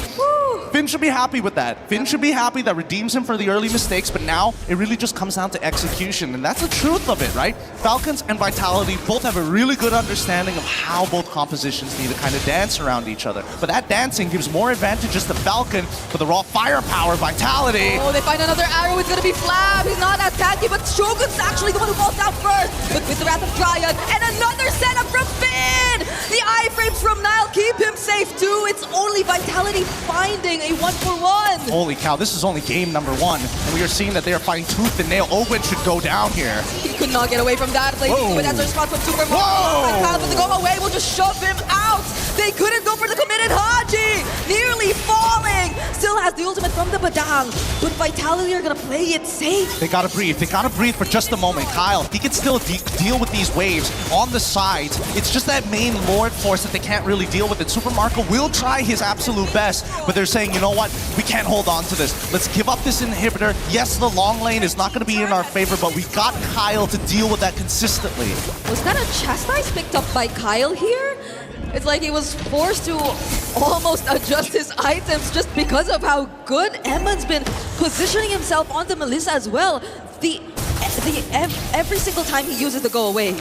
Finn should be happy with that. Finn should be happy that redeems him for the early mistakes, but now it really just comes down to execution, and that's the truth of it, right? Falcons and Vitality both have a really good understanding of how both compositions need to kind of dance around each other. But that dancing gives more advantages to Falcon for the raw firepower. Vitality. Oh, they find another arrow. It's going to be Flab. He's not as tanky, but Shogun's actually the one who falls down first. But with the Wrath of Dryad and another setup from Finn. The iframes from Nile keep him safe too. It's only Vitality finding a 1-for-1. Holy cow, this is only game number 1. And we are seeing that they are fighting tooth and nail. Ogwen should go down here. He could not get away from that. But that's a response from Super Mario. But the go away will just shove him out. They couldn't go for the committed Haji. Nearly falling. Still has the ultimate from the Badang. But Vitality are going to play it safe. They got to breathe. They got to breathe for just a moment. Kyle, he can still deal with these waves on the sides. It's just that main Lord force that they can't really deal with it. Super Marco will try his absolute best, but they're saying, you know what? We can't hold on to this. Let's give up this inhibitor. Yes, the long lane is not going to be in our favor, but we got Kyle to deal with that consistently. Was that a chastise picked up by Kyle here? It's like he was forced to almost adjust his items just because of how good Emman's been positioning himself onto Melissa as well. Every single time he uses the go away,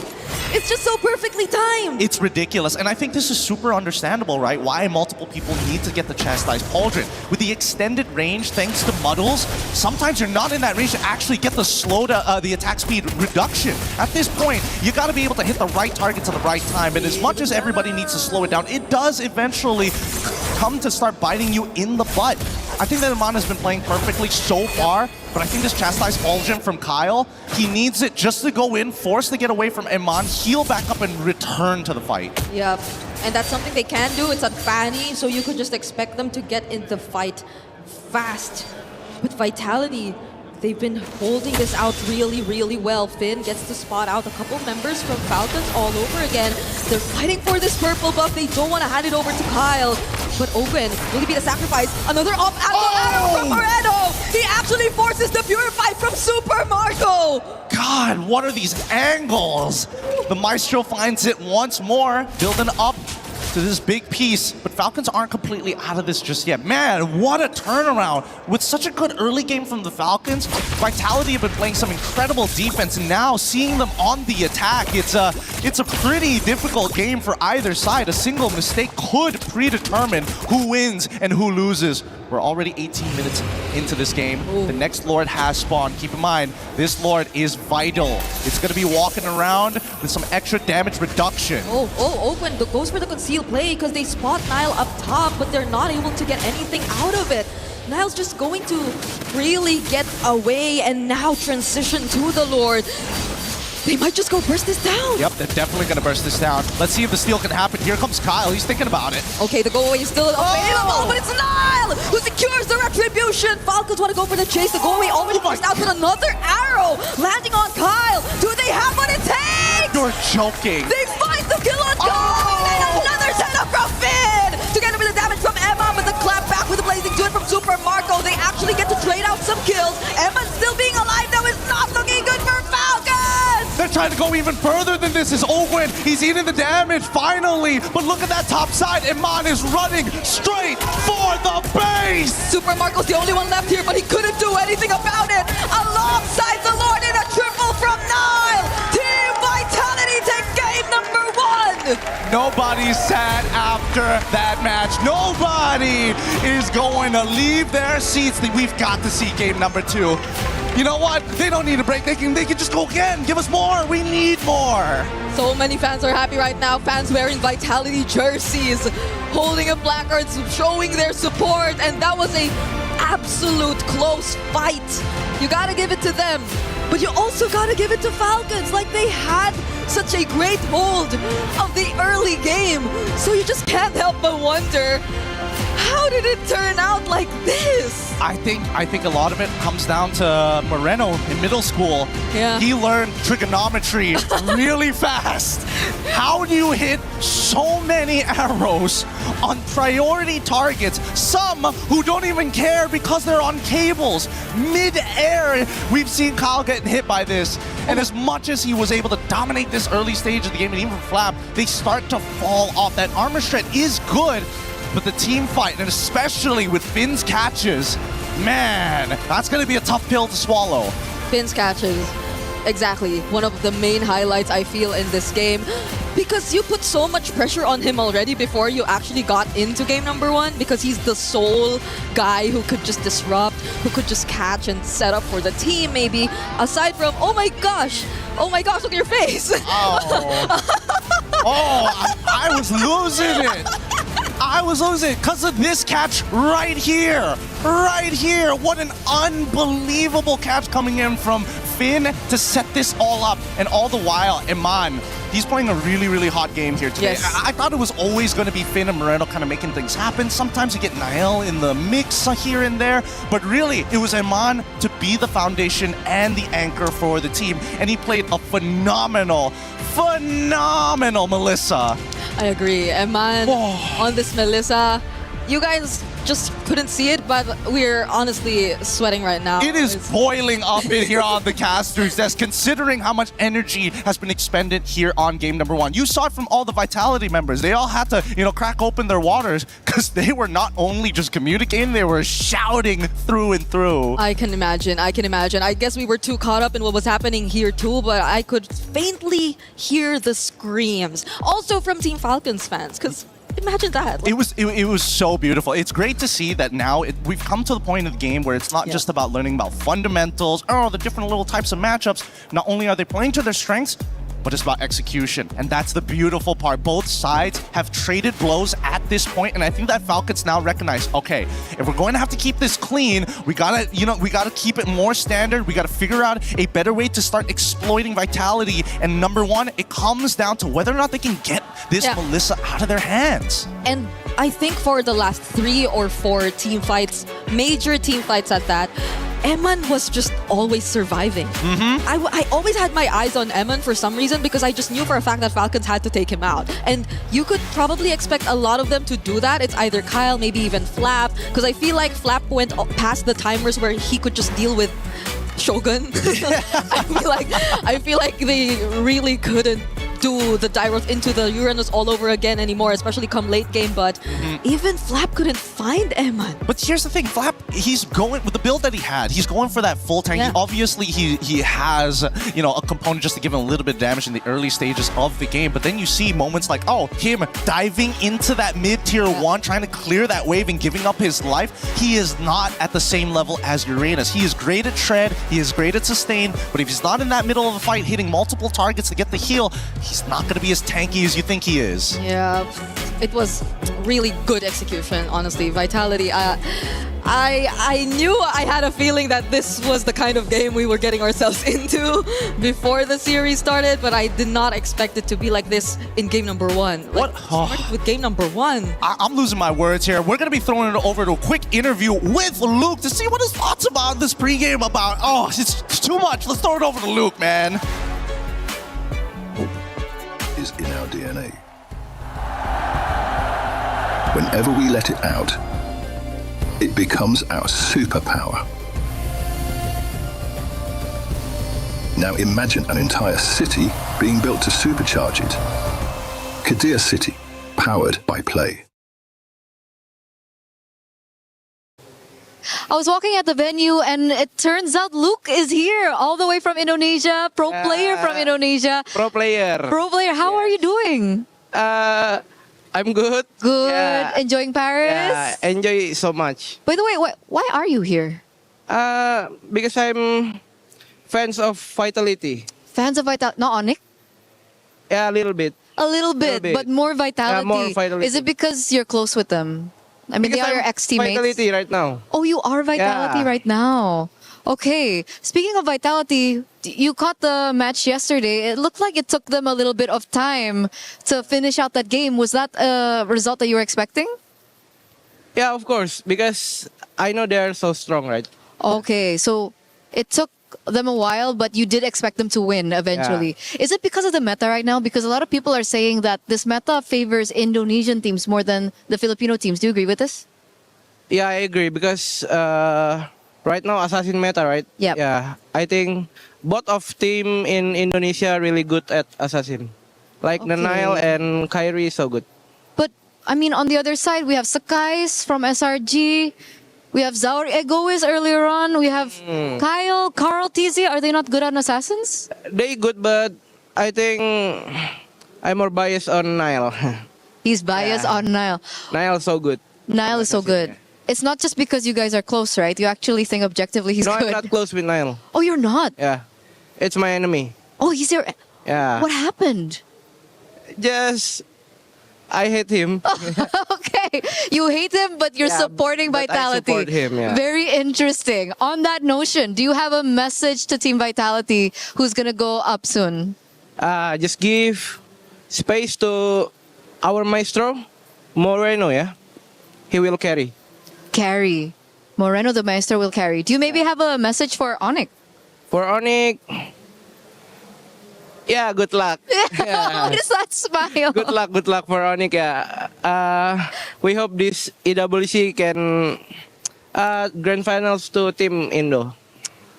it's just so perfectly timed. It's ridiculous, and I think this is super understandable, right? Why multiple people need to get the chastised pauldron. With the extended range, thanks to muddles, sometimes you're not in that range to actually get the the attack speed reduction. At this point, you got to be able to hit the right targets at the right time, and as much as everybody needs to slow it down, it does eventually come to start biting you in the butt. I think that Iman has been playing perfectly so far, but I think this chastised pauldron from Kyle, he needs it just to go in, force to get away from Iman, heal back up, and return to the fight. Yep, and that's something they can do. It's a Fanny, so you could just expect them to get into fight fast. But Vitality, they've been holding this out really, really well. Finn gets to spot out a couple members from Falcons all over again. They're fighting for this purple buff. They don't want to hand it over to Kyle. But Ogwen, will he be the sacrifice? Another off-angle arrow from Moreno! He actually forces the Purify from Super Marco! God, what are these angles? The Maestro finds it once more, building up to this big piece, but Falcons aren't completely out of this just yet. Man, what a turnaround. With such a good early game from the Falcons, Vitality have been playing some incredible defense, and now seeing them on the attack, it's a pretty difficult game for either side. A single mistake could predetermine who wins and who loses. We're already 18 minutes into this game. Ooh. The next Lord has spawned. Keep in mind, this Lord is vital. It's going to be walking around with some extra damage reduction. Open goes for the concealed play because they spot Nile up top, but they're not able to get anything out of it. Nile's just going to really get away and now transition to the Lord. They might just go burst this down. Yep, they're definitely going to burst this down. Let's see if the steal can happen. Here comes Kyle. He's thinking about it. Okay, the go away is still available, but it's Nile who secures the retribution. Falcons want to go for the chase. The go away already burst out with another arrow landing on Kyle. Do they have what it takes? You're joking. They find the kill on Kyle. And another setup from Finn. Together with the damage from Emma, with the clap back with the blazing do it from Super Marco. They actually get to trade out some kills. Emma still being alive though is not looking good for Falcons. They're trying to go even further than this. Is Owen. He's eating the damage, finally. But look at that top side. Iman is running straight for the base. Super Marco's the only one left here, but he couldn't do anything about it. Alongside the Lord in a triple from Nile. Team Vitality take game number 1. Nobody's sad after that match. Nobody is going to leave their seats. We've got to see game number 2. You know what? They don't need a break. They can just go again. Give us more. We need more. So many fans are happy right now. Fans wearing Vitality jerseys, holding up placards, showing their support. And that was a absolute close fight. You gotta give it to them. But you also gotta give it to Falcons. Like, they had such a great hold of the early game. So you just can't help but wonder, how did it turn out like this? I think a lot of it comes down to Moreno in middle school. Yeah. He learned trigonometry really fast. How do you hit so many arrows on priority targets? Some who don't even care because they're on cables. Mid-air, we've seen Kyle getting hit by this. And as much as he was able to dominate this early stage of the game, and even Flap, they start to fall off. That armor shred is good, but the team fight, and especially with Finn's catches, man, that's going to be a tough pill to swallow. Finn's catches, exactly. One of the main highlights I feel in this game. Because you put so much pressure on him already before you actually got into game number 1, because he's the sole guy who could just disrupt, who could just catch and set up for the team maybe. Aside from, oh my gosh, look at your face. I was losing it. I was losing it because of this catch right here. Right here. What an unbelievable catch coming in from Finn to set this all up. And all the while, Iman, he's playing a really, really hot game here today. Yes. I thought it was always going to be Finn and Moreno kind of making things happen. Sometimes you get Niall in the mix here and there. But really, it was Iman to be the foundation and the anchor for the team. And he played a phenomenal Melissa. I agree. Iman on this Melissa, you guys just couldn't see it, but we're honestly sweating right now. It is boiling up in here on the caster's desk, considering how much energy has been expended here on game number 1. You saw it from all the Vitality members. They all had to, crack open their waters because they were not only just communicating, they were shouting through and through. I can imagine. I guess we were too caught up in what was happening here too, but I could faintly hear the screams. Also from Team Falcons fans, because imagine that. It was so beautiful. It's great to see that now we've come to the point of the game where it's not just about learning about fundamentals or the different little types of matchups. Not only are they playing to their strengths, but it's about execution. And that's the beautiful part. Both sides have traded blows at this point, and I think that Falcons now recognize, okay, if we're going to have to keep this clean, we gotta keep it more standard. We gotta figure out a better way to start exploiting Vitality. And number 1, it comes down to whether or not they can get this Melissa out of their hands. And I think for the last 3 or 4 team fights, major team fights at that, Eman was just always surviving. I always had my eyes on Eman for some reason because I just knew for a fact that Falcons had to take him out. And you could probably expect a lot of them to do that. It's either Kyle, maybe even Flap, because I feel like Flap went past the timers where he could just deal with Shogun. I feel like they really couldn't do the Dairos into the Uranus all over again anymore, especially come late game, but even Flap couldn't find Eman. But here's the thing, Flap, he's going with the build that he had. He's going for that full tank. Yeah. Obviously, he has, you know, a component just to give him a little bit of damage in the early stages of the game. But then you see moments like, oh, him diving into that mid-tier 1, trying to clear that wave and giving up his life. He is not at the same level as Uranus. He is great at Shred, he is great at Sustain, but if he's not in that middle of the fight hitting multiple targets to get the heal, he's not going to be as tanky as you think he is. Yeah, it was really good execution, honestly. Vitality, I knew, I had a feeling that this was the kind of game we were getting ourselves into before the series started, but I did not expect it to be like this in game number 1. Like, started with game number 1. I'm losing my words here. We're going to be throwing it over to a quick interview with Luke to see what his thoughts about this pregame about. Oh, it's too much. Let's throw it over to Luke, man. Is in our DNA. Whenever we let it out, it becomes our superpower. Now imagine an entire city being built to supercharge it. Kadir City, powered by play. I was walking at the venue and it turns out Luke is here all the way from Indonesia, pro player from Indonesia. Pro player. Pro player, how are you doing? I'm good. Good. Yeah. Enjoying Paris? Yeah, enjoy so much. By the way, why are you here? Because I'm fans of Vitality. Fans of Vitality, not Onyx? Yeah, a little bit. A little bit, but more Vitality. Yeah, more Vitality. Is it because you're close with them? I mean, Because they are your I'm ex-teammates. Vitality right now. Oh, you are Vitality Yeah. right now. Okay. Speaking of Vitality, you caught the match yesterday. It looked like it took them a little bit of time to finish out that game. Was that a result that you were expecting? Yeah, of course. Because I know they're so strong, right? Okay, so it took them a while, but you did expect them to win eventually. Is it because of the meta right now? Because a lot of people are saying that this meta favors Indonesian teams more than the Filipino teams. Do you agree with this? Yeah, I agree. Because right now, Assassin meta, right? Yep. Yeah. I think both of team in Indonesia are really good at Assassin. Like Nanail and Kyrie is so good. But, I mean, on the other side, we have Sakai's from SRG. We have Zaur Egoist earlier on. We have Kyle, Carl, TZ. Are they not good on Assassins? They good, but I think I'm more biased on Nile. He's biased on Nile. Nile is so good. Nile is so good. It's not just because you guys are close, right? You actually think objectively he's No, good. I'm not close with Nile. Oh, you're not? Yeah. It's my enemy. Oh, he's your... Yeah. What happened? Just... I hate him. Okay. You hate him, but you're supporting but Vitality. I support him, yeah. Very interesting. On that notion, do you have a message to Team Vitality who's going to go up soon? Just give space to our maestro, Moreno, yeah? He will carry. Carry. Moreno, the maestro, will carry. Do you maybe have a message for Onyx? For Onyx... Yeah, good luck. What is that smile? Good luck for Onyx. Yeah. We hope this EWC can grand finals to Team Indo.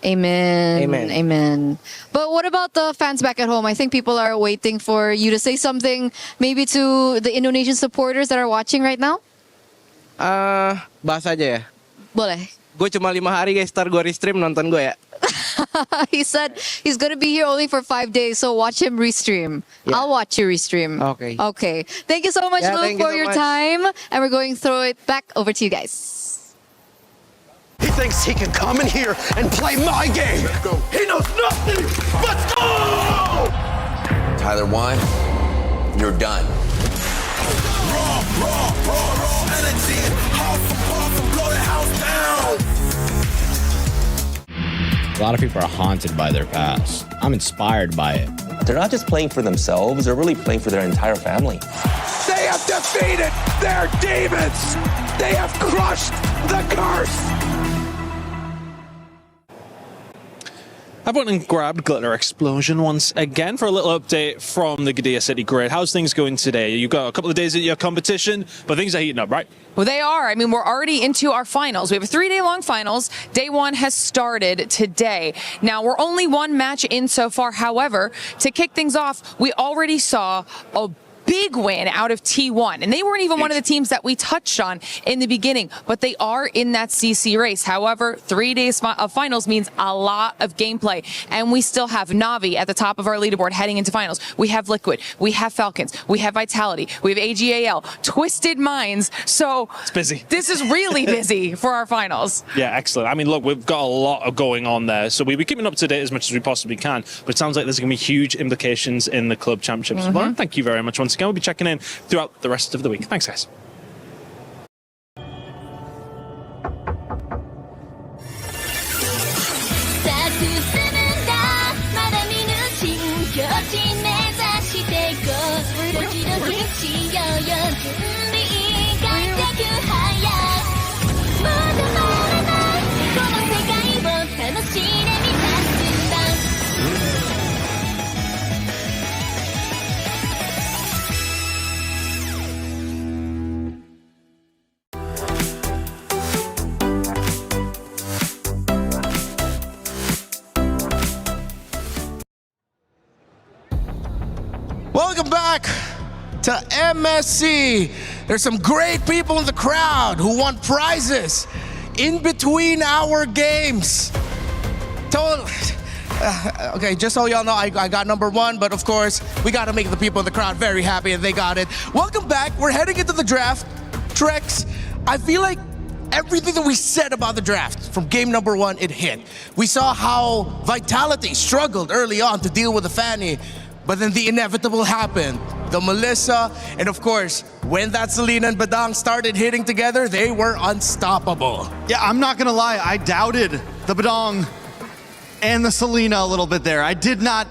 Amen. Amen. Amen. But what about the fans back at home? I think people are waiting for you to say something maybe to the Indonesian supporters that are watching right now. Bahas aja ya. Boleh. Gue cuma 5 hari guys, ntar gue restream nonton gue ya. He said he's going to be here only for 5 days, so watch him restream. Yeah. I'll watch you restream. Okay. Okay. Thank you so much, Yeah, Luke, thank you for so your much. time. And we're going to throw it back over to you guys. He thinks he can come in here and play my game. He knows nothing. Let's go! Tyler 1, you're done. Raw energy. House for blow the house down. A lot of people are haunted by their past. I'm inspired by it. They're not just playing for themselves, they're really playing for their entire family. They have defeated their demons. They have crushed the curse. I've went and grabbed Glitter Explosion once again for a little update from the Qiddiya City grid. How's things going today? You've got a couple of days at your competition, but things are heating up, right? Well, they are. I mean, we're already into our finals. We have a 3-day-long finals. Day 1 has started today. Now, we're only one match in so far. However, to kick things off, we already saw a big win out of T1, and they weren't even one of the teams that we touched on in the beginning, but they are in that CC race. However, 3 days of finals means a lot of gameplay, and we still have Na'Vi at the top of our leaderboard heading into finals. We have Liquid, we have Falcons, we have Vitality, we have AGAL, Twisted Minds, so it's busy. This is really busy for our finals. Yeah, excellent. I mean, look, we've got a lot of going on there, so we'll be keeping up to date as much as we possibly can, but it sounds like there's going to be huge implications in the club championships. Well, thank you very much once again. We'll be checking in throughout the rest of the week. Thanks, guys. Welcome back to MSC. There's some great people in the crowd who want prizes in between our games. Okay, just so y'all know, I got number 1, but of course, we gotta make the people in the crowd very happy, and they got it. Welcome back. We're heading into the draft. Trex, I feel like everything that we said about the draft from game number 1, it hit. We saw how Vitality struggled early on to deal with the Fanny, but then the inevitable happened. The Melissa, and of course, when that Selena and Badang started hitting together, they were unstoppable. Yeah, I'm not gonna lie, I doubted the Badang and the Selena a little bit there. I did not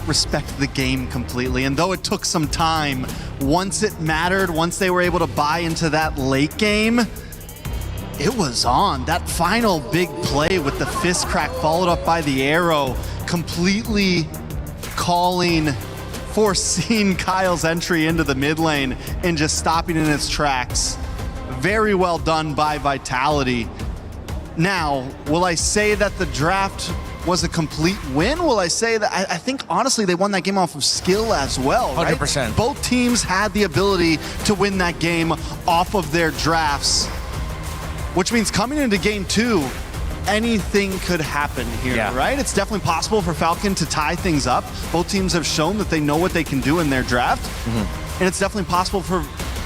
respect the game completely, and though it took some time, once it mattered, once they were able to buy into that late game, it was on. That final big play with the fist crack followed up by the arrow, completely foreseeing Kyle's entry into the mid lane and just stopping in its tracks. Very well done by Vitality. Now, will I say that the draft was a complete win? Will I say that I think honestly they won that game off of skill as well, right? 100%. Both teams had the ability to win that game off of their drafts, which means coming into game 2, anything could happen here, right? It's definitely possible for Falcon to tie things up. Both teams have shown that they know what they can do in their draft. And it's definitely possible for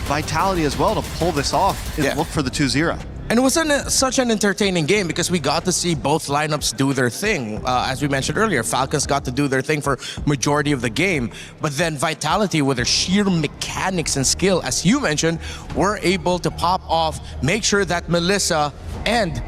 Vitality as well to pull this off and look for the 2-0. And it was such an entertaining game because we got to see both lineups do their thing. As we mentioned earlier, Falcons got to do their thing for majority of the game. But then Vitality, with their sheer mechanics and skill, as you mentioned, were able to pop off, make sure that Melissa and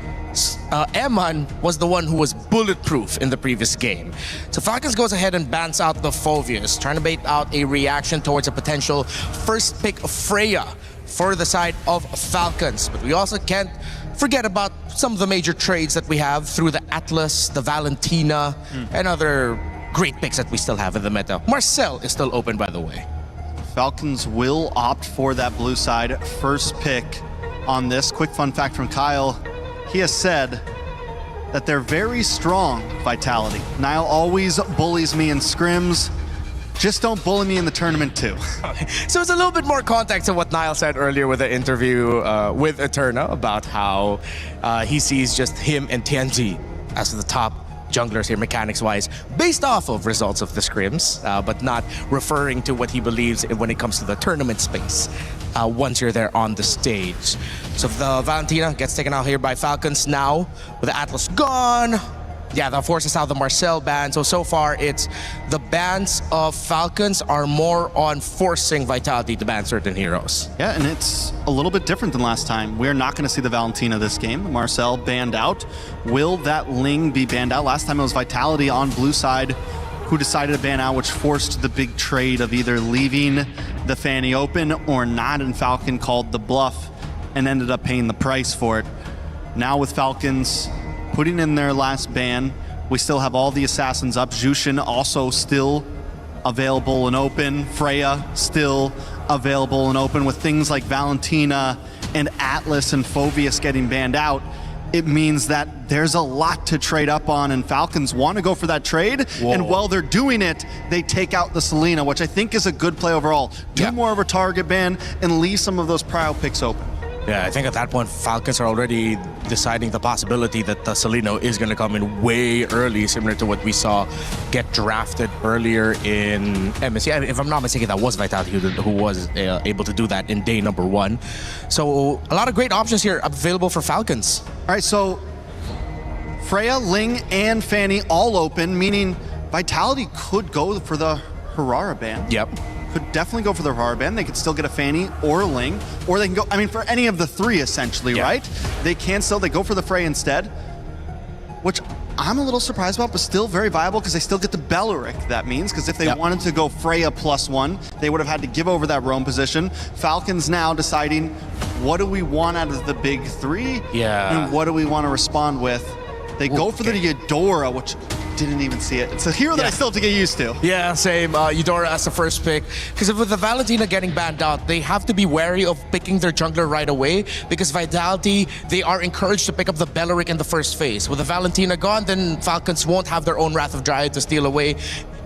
Eman was the one who was bulletproof in the previous game. So Falcons goes ahead and bans out the Phoveus, trying to bait out a reaction towards a potential first pick of Freya for the side of Falcons. But we also can't forget about some of the major trades that we have through the Atlas, the Valentina, and other great picks that we still have in the meta. Marcel is still open, by the way. Falcons will opt for that blue side first pick on this. Quick fun fact from Kyle. He has said that they're very strong, Vitality. Niall always bullies me in scrims. Just don't bully me in the tournament too. So it's a little bit more context to what Niall said earlier with the interview with Eterna about how he sees just him and TNT as the top junglers here mechanics-wise, based off of results of the scrims, but not referring to what he believes when it comes to the tournament space once you're there on the stage. So the Valentina gets taken out here by Falcons now, with the Atlas gone. Yeah, that forces out the Marcel ban. So far, it's the bans of Falcons are more on forcing Vitality to ban certain heroes. Yeah, and it's a little bit different than last time. We're not going to see the Valentina this game. Marcel banned out. Will that Ling be banned out? Last time it was Vitality on blue side who decided to ban out, which forced the big trade of either leaving the Fanny open or not, and Falcon called the bluff and ended up paying the price for it. Now with Falcons putting in their last ban, We still have all the assassins up. Jushin also still available and open. Freya still available and open. With things like Valentina and Atlas and Phoveus getting banned out, it means that there's a lot to trade up on, and Falcons want to go for that trade. Whoa. And while they're doing it, they take out the Selena, which I think is a good play overall. Do more of a target ban and leave some of those prio picks open. Yeah, I think at that point, Falcons are already deciding the possibility that Celino is going to come in way early, similar to what we saw get drafted earlier in MSC. I mean, if I'm not mistaken, that was Vitality who was able to do that in day number 1. So a lot of great options here available for Falcons. All right, so Freya, Ling, and Fanny all open, meaning Vitality could go for the Harara ban. Yep. Could definitely go for the Harara ban. They could still get a Fanny or a Ling, or they can go, I mean, for any of the 3 essentially, right? They go for the Frey instead, which I'm a little surprised about, but still very viable because they still get the Belleric, that means, because if they wanted to go Freya +1, they would have had to give over that roam position. Falcons now deciding, what do we want out of the big 3? Yeah. And what do we want to respond with? They go for the Eudora, which didn't even see it. It's a hero that I still have to get used to. Yeah, same. Eudora as the first pick. Because with the Valentina getting banned out, they have to be wary of picking their jungler right away. Because Vitality, they are encouraged to pick up the Belleric in the first phase. With the Valentina gone, then Falcons won't have their own Wrath of Dryad to steal away.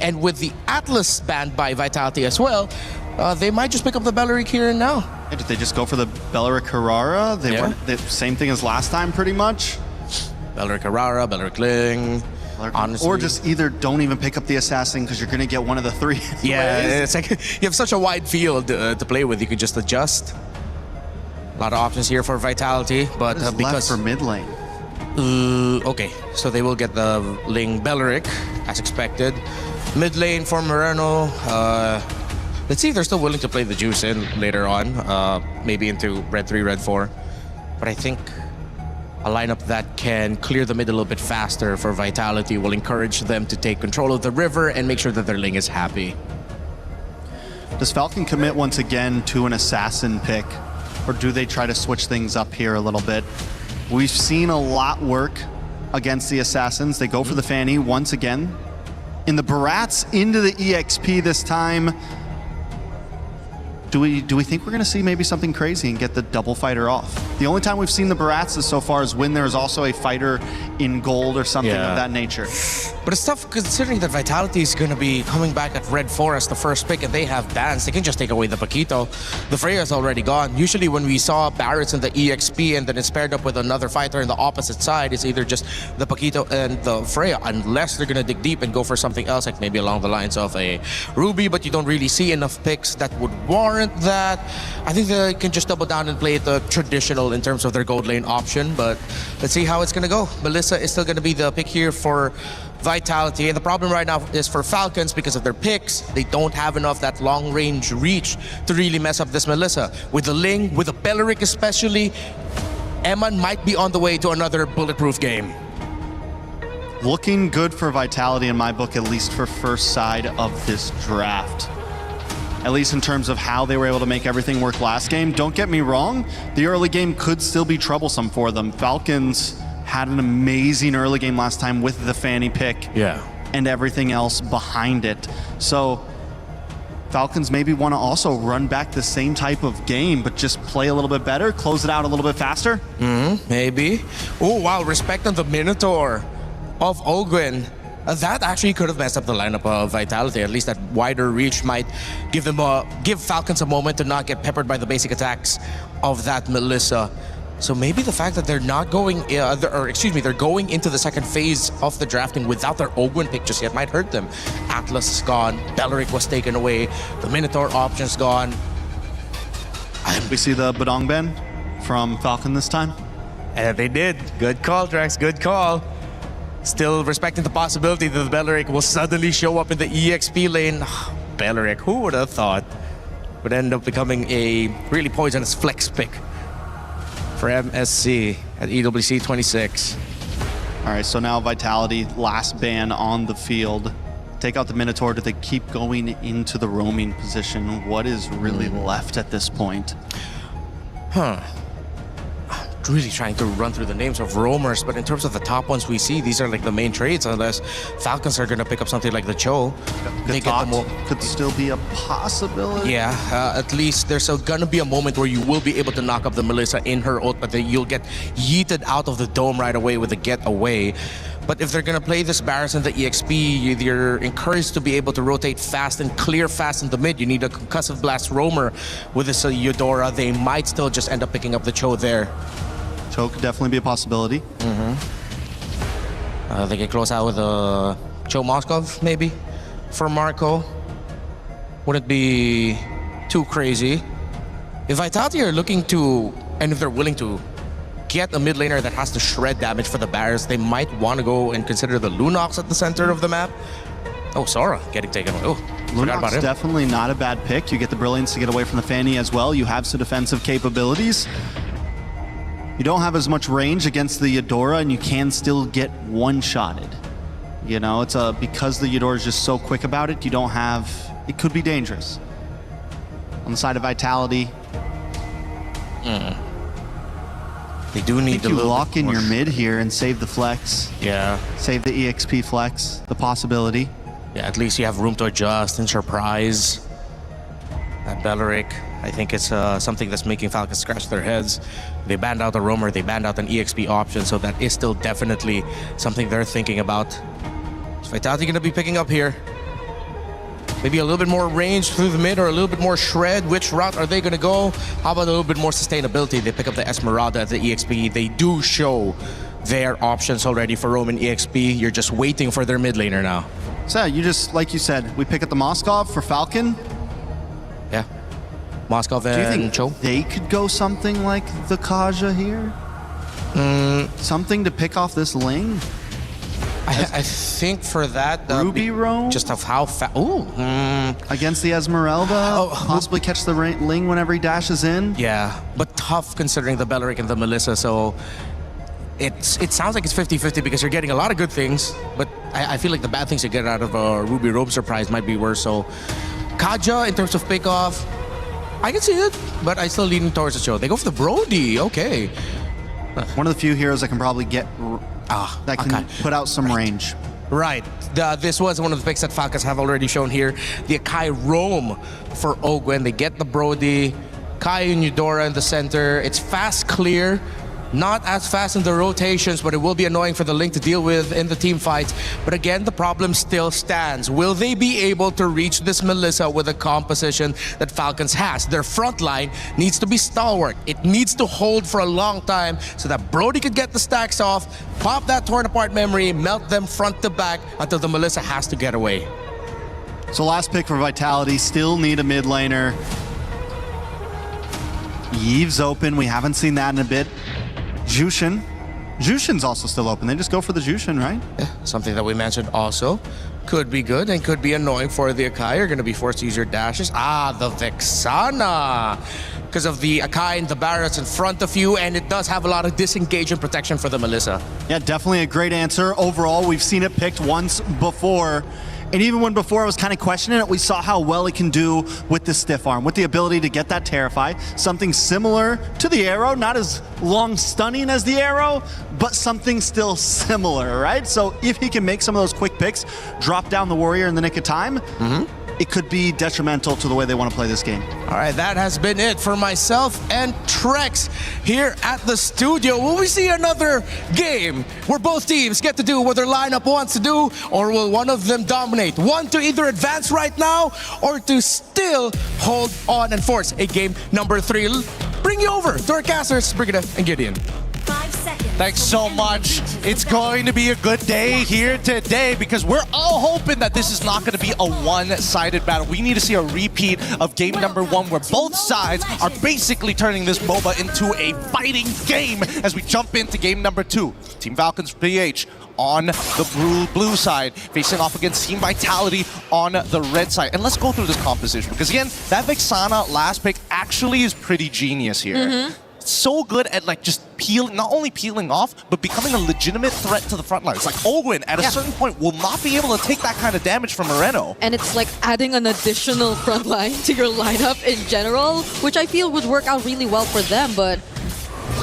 And with the Atlas banned by Vitality as well, they might just pick up the Belleric here and now. Did they just go for the Belleric Harara? They were the same thing as last time, pretty much. Belleric Harara, Belleric Ling. Honestly. Or just either don't even pick up the assassin because you're going to get one of the 3. Yeah, it's like you have such a wide field to play with. You can just adjust. A lot of options here for Vitality, but because left for mid lane. Okay, so they will get the Ling Belleric as expected. Mid lane for Moreno. Let's see if they're still willing to play the Juice in later on, maybe into Red 3, Red 4. But I think a lineup that can clear the mid a little bit faster for Vitality will encourage them to take control of the river and make sure that their Ling is happy. Does Falcon commit once again to an assassin pick, or do they try to switch things up here a little bit? We've seen a lot work against the assassins. They go for the Fanny once again. In the Barats into the EXP this time. Do we think we're going to see maybe something crazy and get the double fighter off? The only time we've seen the Barats so far is when there's also a fighter in gold or something of that nature. But it's tough considering that Vitality is going to be coming back at Red 4 as the first pick, and they have bans. They can just take away the Paquito. The Freya is already gone. Usually when we saw Barrets in the EXP and then it's paired up with another fighter in the opposite side, it's either just the Paquito and the Freya, unless they're going to dig deep and go for something else, like maybe along the lines of a Ruby, but you don't really see enough picks that would warrant that. I think they can just double down and play the traditional in terms of their gold lane option, but let's see how it's going to go. Melissa is still going to be the pick here for Vitality, and the problem right now is for Falcons because of their picks. They don't have enough that long range reach to really mess up this Melissa. With the Ling, with the Belleric especially, Eman might be on the way to another bulletproof game. Looking good for Vitality in my book, at least for first side of this draft. At least in terms of how they were able to make everything work last game. Don't get me wrong, the early game could still be troublesome for them. Falcons had an amazing early game last time with the Fanny pick and everything else behind it. So Falcons maybe want to also run back the same type of game, but just play a little bit better, close it out a little bit faster. Maybe. Oh, wow, respect on the Minotaur of Ogwyn. That actually could have messed up the lineup of Vitality. At least that wider reach might give Falcons a moment to not get peppered by the basic attacks of that Melissa. So maybe the fact that they're not going, they're going into the second phase of the drafting without their Ogwyn pick just yet might hurt them. Atlas is gone, Belleric was taken away, the Minotaur option's gone. We see the Badong Ben from Falcon this time. And they did. Good call, Drax, good call. Still respecting the possibility that the Belleric will suddenly show up in the EXP lane. Belleric, who would have thought, would end up becoming a really poisonous flex pick for MSC at EWC 26. All right, so now Vitality, last ban on the field. Take out the Minotaur. Do they keep going into the roaming position? What is really left at this point? really trying to run through the names of roamers, but in terms of the top ones we see, these are like the main trades, unless Falcons are going to pick up something like the Cho. They could still be a possibility. Yeah, at least there's going to be a moment where you will be able to knock up the Melissa in her ult, but then you'll get yeeted out of the dome right away with a getaway. But if they're going to play this Barris and the EXP, you're encouraged to be able to rotate fast and clear fast in the mid. You need a concussive blast roamer with this Eudora. They might still just end up picking up the Cho there. Cho could definitely be a possibility. They can close out with a Cho Moskov, maybe, for Marco. Wouldn't be too crazy. If Vitality are looking to, and if they're willing to, get a mid laner that has to shred damage for the Barris, they might want to go and consider the Lunox at the center of the map. Oh, Sora getting taken away. Oh, forgot about Lunox him. definitely not a bad pick. You get the Brilliance to get away from the Fanny as well. You have some defensive capabilities. You don't have as much range against the Eudora, and you can still get one-shotted. You know, it's because the Eudora is just so quick about it, you don't have... It could be dangerous. On the side of Vitality... They do need to lock in your mid here and save the flex. Yeah. Save the EXP flex, the possibility. Yeah, at least you have room to adjust and surprise. That Belleric, I think it's something that's making Falcons scratch their heads. They banned out a roamer, they banned out an EXP option, so that is still definitely something they're thinking about. Is Vitality going to be picking up here? Maybe a little bit more range through the mid or a little bit more shred. Which route are they going to go? How about a little bit more sustainability? They pick up the Esmeralda at the EXP. They do show their options already for Roman EXP. You're just waiting for their mid laner now. So you just, like you said, we pick up the Moskov for Falcon. Yeah. Moskov and Do you think Cho? they could go something like the Kaja here? Something to pick off this Ling? I think for that... Ruby roam? Just of how fast... Against the Esmeralda? Possibly catch the Ling whenever he dashes in? Yeah, but tough considering the Belleric and the Melissa, so... It sounds like it's 50-50 because you're getting a lot of good things, but I feel like the bad things you get out of a Ruby roam surprise might be worse, so... Kaja, in terms of pick-off, I can see it, but I still lean towards the Cho. They go for the Brody, okay. One of the few heroes that can probably get... that can put out some range. Right. This was one of the picks that Falcons have already shown here. The Akai roam for Ogwen. They get the Brody. Kai and Eudora in the center. It's fast clear. Not as fast in the rotations, but it will be annoying for the Link to deal with in the team fights. But again, the problem still stands. Will they be able to reach this Melissa with the composition that Falcons has? Their front line needs to be stalwart. It needs to hold for a long time so that Brody could get the stacks off, pop that torn apart memory, melt them front to back until the Melissa has to get away. So last pick for Vitality, still need a mid laner. Yeve's open, we haven't seen that in a bit. Jushin. Jushin's also still open. They just go for the Jushin, right? Yeah, something that we mentioned also. Could be good and could be annoying for the Akai. You're going to be forced to use your dashes. The Vexana. Because of the Akai and the Barrets in front of you, and it does have a lot of disengagement protection for the Melissa. Yeah, definitely a great answer. Overall, we've seen it picked once before. And even when before I was kind of questioning it, we saw how well it can do with the stiff arm, with the ability to get that Terrify. Something similar to the arrow, not as long stunning as the arrow, but something still similar, right? So if he can make some of those quick picks, drop down the warrior in the nick of time, it could be detrimental to the way they want to play this game. All right, that has been it for myself and Trex here at the studio. Will we see another game where both teams get to do what their lineup wants to do, or will one of them dominate? One to either advance right now or to still hold on and force a game number 3. Bring you over to our casters, Brigida and Gideon. 5 seconds. Thanks so much. It's going to be a good day here today because we're all hoping that this is not going to be a one-sided battle. We need to see a repeat of game number 1 where both sides are basically turning this MOBA into a fighting game as we jump into game number 2. Team Falcons PH on the blue side, facing off against Team Vitality on the red side. And let's go through this composition because again, that Vexana last pick actually is pretty genius here. So good at like just not only peeling off, but becoming a legitimate threat to the front line. It's like Ogwen at a certain point will not be able to take that kind of damage from Moreno. And it's like adding an additional front line to your lineup in general, which I feel would work out really well for them, but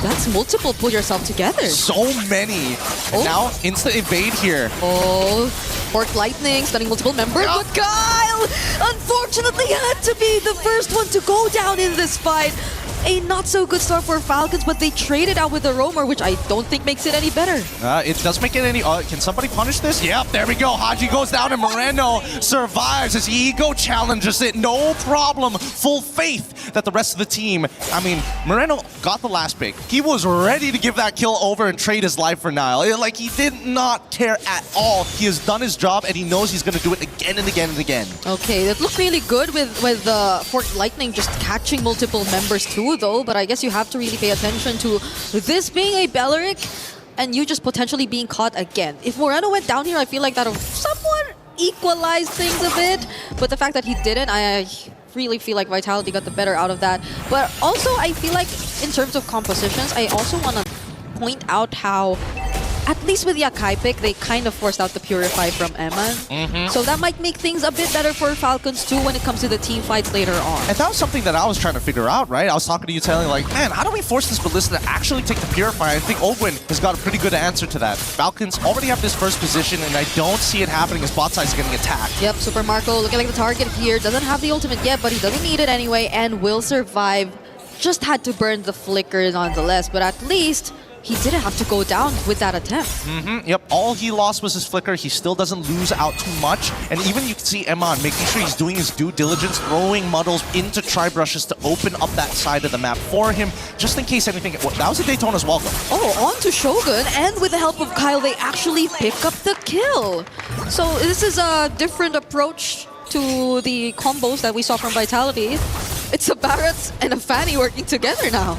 that's multiple pull yourself together. So many. And now, instant evade here. Oh, Fork Lightning, stunning multiple members. But Kyle, unfortunately, had to be the first one to go down in this fight. A not so good start for Falcons, but they traded out with the Roamer, which I don't think makes it any better. It does make it any... can somebody punish this? Yep, there we go. Haji goes down and Moreno survives as Ego challenges it. No problem. Full faith that the rest of the team... I mean, Moreno got the last pick. He was ready to give that kill over and trade his life for Nile. Like, he did not care at all. He has done his job, and he knows he's going to do it again and again and again. Okay, that looked really good with Fork Lightning just catching multiple members too, though, but I guess you have to really pay attention to this being a Belleric and you just potentially being caught again. If Moreno went down here, I feel like that would somewhat equalize things a bit, but the fact that he didn't, I really feel like Vitality got the better out of that. But also, I feel like in terms of compositions, I also want to point out how at least with the Akai pick, they kind of forced out the Purify from Eman. So that might make things a bit better for Falcons too when it comes to the team fights later on. And that was something that I was trying to figure out, right? I was talking to you telling like, man, how do we force this Ballista to actually take the Purify? I think Ogwin has got a pretty good answer to that. Falcons already have this first position and I don't see it happening as bot side is getting attacked. Yep, Super Marco looking like the target here. Doesn't have the ultimate yet, but he doesn't need it anyway and will survive. Just had to burn the flicker nonetheless, but at least he didn't have to go down with that attempt. Yep, all he lost was his flicker. He still doesn't lose out too much. And even you can see Eman making sure he's doing his due diligence, throwing muddles into tri-brushes to open up that side of the map for him, just in case anything... Well, that was a Daytona's welcome. Oh, on to Shogun, and with the help of Kyle, they actually pick up the kill. So this is a different approach to the combos that we saw from Vitality. It's a Barretts and a Fanny working together now.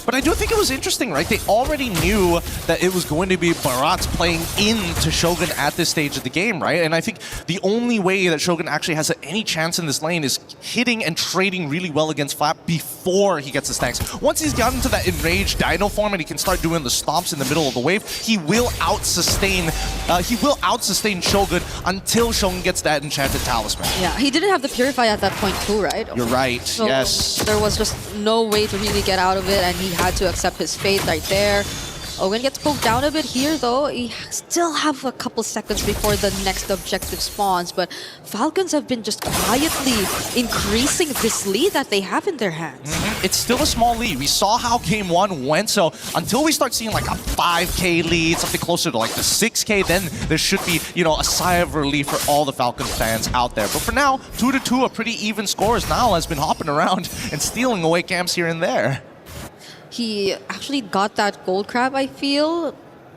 But I do think it was interesting, right? They already knew that it was going to be Barretts playing into Shogun at this stage of the game, right? And I think the only way that Shogun actually has any chance in this lane is hitting and trading really well against Flap before he gets his stacks. Once he's gotten to that enraged Dino form and he can start doing the stomps in the middle of the wave, he will out-sustain Shogun until Shogun gets that enchanted talisman. Yeah, he didn't have the Purify at that point too, right? You're right. So there was just no way to really get out of it, and he had to accept his fate right there. Owen gets poked down a bit here, though. He still have a couple seconds before the next objective spawns, but Falcons have been just quietly increasing this lead that they have in their hands. It's still a small lead. We saw how game one went, so until we start seeing like a 5K lead, something closer to like the 6K, then there should be, you know, a sigh of relief for all the Falcons fans out there. But for now, 2-2, a pretty even score as Nile has been hopping around and stealing away camps here and there. He actually got that gold crab, I feel,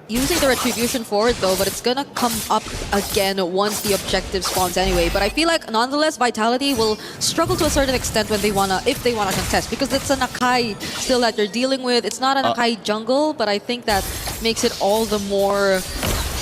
using the retribution forward though, but it's gonna come up again once the objective spawns anyway. But I feel like nonetheless Vitality will struggle to a certain extent when if they wanna contest, because it's an Akai still that you're dealing with. It's not an Akai jungle, but I think that makes it all the more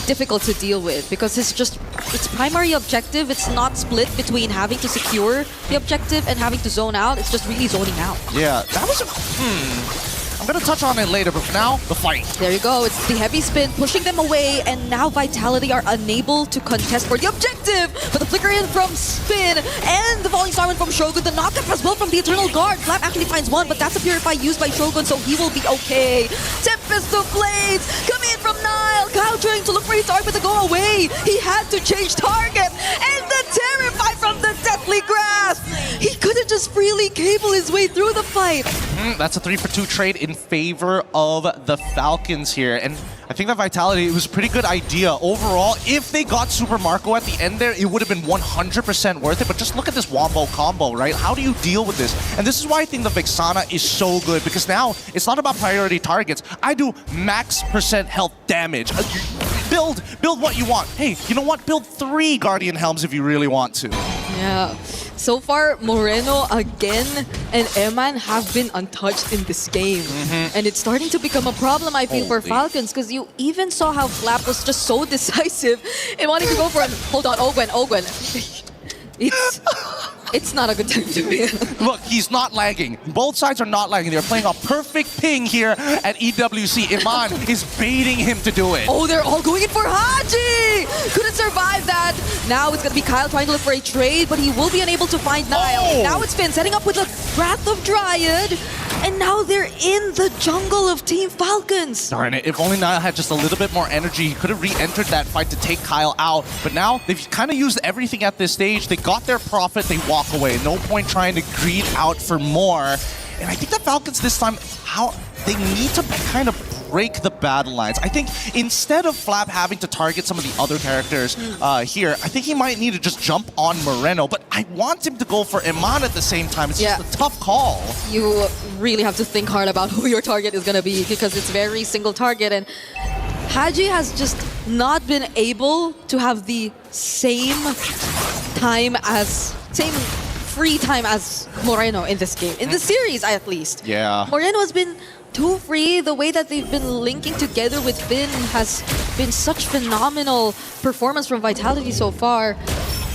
difficult to deal with, because its primary objective, it's not split between having to secure the objective and having to zone out. It's just really zoning out. Yeah, that was a... I'm gonna touch on it later, but for now, the fight. There you go. It's the heavy spin pushing them away, and now Vitality are unable to contest for the objective. But the flicker in from Spin and the Falling Star from Shogun. The knockup as well from the Eternal Guard. Flap actually finds one, but that's a Purify used by Shogun, so he will be okay. Tempest of Blades come in from Nile. Kyle trying to look for his target to go away. He had to change target, and the Terrify from the Deathly Grasp. He couldn't just freely cable his way through the fight. That's a 3-for-2 trade in favor of the Falcons here, and I think that Vitality, it was a pretty good idea overall. If they got Super Marco at the end there, it would have been 100% worth it, but just look at this Wombo combo, right? How do you deal with this? And this is why I think the Vexana is so good, because now it's not about priority targets. I do max % health damage. Build what you want. Hey, you know what? Build 3 Guardian Helms if you really want to. Yeah. So far, Moreno again and Eman have been untouched in this game. And it's starting to become a problem, I feel, for Falcons, because you even saw how Flap was just so decisive in wanting to go for it. Hold on, Ogwen. It's not a good time to be. Look, he's not lagging. Both sides are not lagging. They're playing a perfect ping here at EWC. Iman is baiting him to do it. Oh, they're all going in for Haji! Couldn't survive that. Now it's going to be Kyle trying to look for a trade, but he will be unable to find Nile. Now it's Finn setting up with a Wrath of Dryad. And now they're in the jungle of Team Falcons. Darn it, if only Niall had just a little bit more energy, he could have re-entered that fight to take Kyle out. But now, they've kind of used everything at this stage. They got their profit, they walk away. No point trying to greed out for more. And I think the Falcons this time, they need to kind of break the battle lines. I think instead of Flap having to target some of the other characters here, I think he might need to just jump on Moreno, but I want him to go for Iman at the same time. It's just a tough call. You really have to think hard about who your target is going to be because it's very single target, and Haji has just not been able to have the same free time as Moreno in this game. In the series, at least. Yeah. Moreno has been too free. The way that they've been linking together with Finn has been such phenomenal performance from Vitality so far.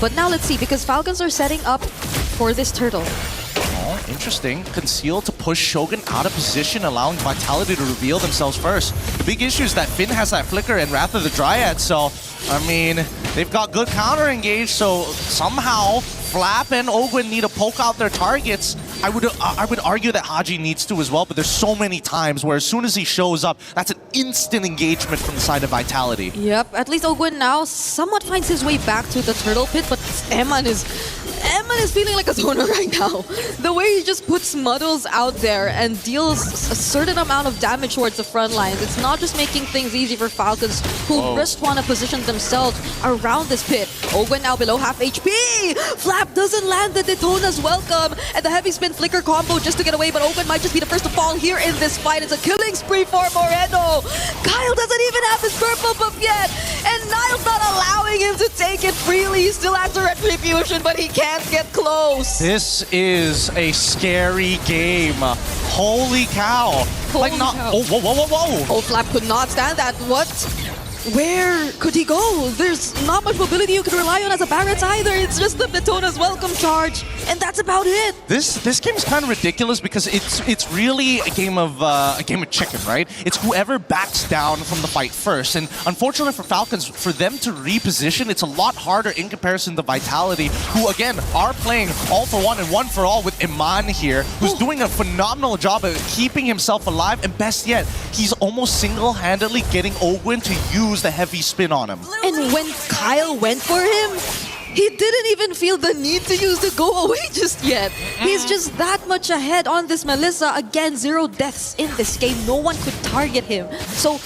But now let's see, because Falcons are setting up for this turtle. Oh, interesting. Conceal to push Shogun out of position, allowing Vitality to reveal themselves first. The big issue is that Finn has that flicker and Wrath of the Dryad, so, I mean, they've got good counter engage, so somehow Flap and Ogwin need to poke out their targets. I would argue that Haji needs to as well, but there's so many times where as soon as he shows up, that's an instant engagement from the side of Vitality. Yep, at least Ogwin now somewhat finds his way back to the turtle pit, but Eman is feeling like a zoner right now. The way he just puts Muddles out there and deals a certain amount of damage towards the front lines. It's not just making things easy for Falcons, who just want to position themselves around this pit. Ogwin now below half HP! Flap doesn't land the Daytona's welcome, and the heavy spin flicker combo just to get away, but Ogwin might just be the first to fall here in this fight. It's a killing spree for Moreno. Kyle doesn't even have his purple buff yet, and Niall's not allowing him to take it freely. He still has a retribution, but he can't get close. This is a scary game. Holy cow. Cow. Oh, whoa. Oh, Flap could not stand that. What? Where could he go? There's not much mobility you can rely on as a Barret's either. It's just the Daytona's welcome charge, and that's about it. This game is kind of ridiculous because it's really a game of chicken, right? It's whoever backs down from the fight first, and unfortunately for Falcons, for them to reposition, it's a lot harder in comparison to Vitality, who again are playing all for one and one for all with Iman here, who's doing a phenomenal job of keeping himself alive, and best yet, he's almost single-handedly getting Ogwin to use the heavy spin on him. And when Kyle went for him, he didn't even feel the need to use the go away just yet. He's just that much ahead on this Melissa. Again, 0 deaths in this game. No one could target him. So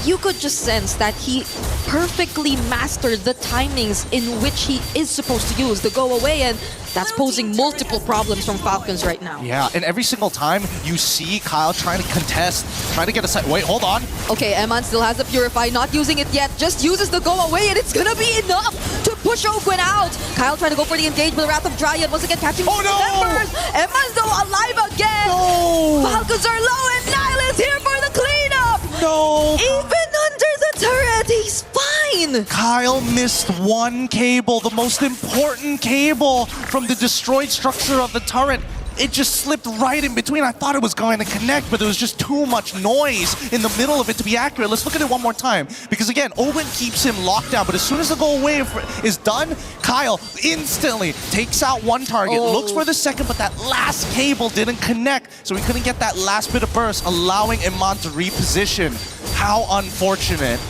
you could just sense that he perfectly mastered the timings in which he is supposed to use the go away, and that's posing multiple problems from Falcons right now. Yeah, and every single time you see Kyle trying to contest, trying to get a side. Wait, hold on. Okay, Eman still has the Purify, not using it yet, just uses the go away, and it's gonna be enough to push Ogwin out. Kyle trying to go for the engage with Wrath of Dryad, once again catching members. Eman's though alive again. No. Falcons are low, and Niall is here for the cleanup. No. Even under the turret, he's fine. Kyle missed one cable, the most important cable from the destroyed structure of the turret. It just slipped right in between. I thought it was going to connect, but there was just too much noise in the middle of it to be accurate. Let's look at it one more time. Because again, Owen keeps him locked down, but as soon as the go away is done, Kyle instantly takes out one target, looks for the second, but that last cable didn't connect, so he couldn't get that last bit of burst, allowing Iman to reposition. How unfortunate.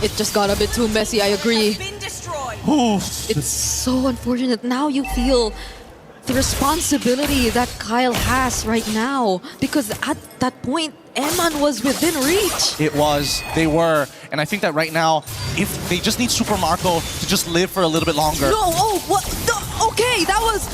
It just got a bit too messy, I agree. It's so unfortunate. Now you feel the responsibility that Kyle has right now, because at that point, Eman was within reach. It was. They were. And I think that right now, if they just need Super Marco to just live for a little bit longer. No, what? No, okay, that was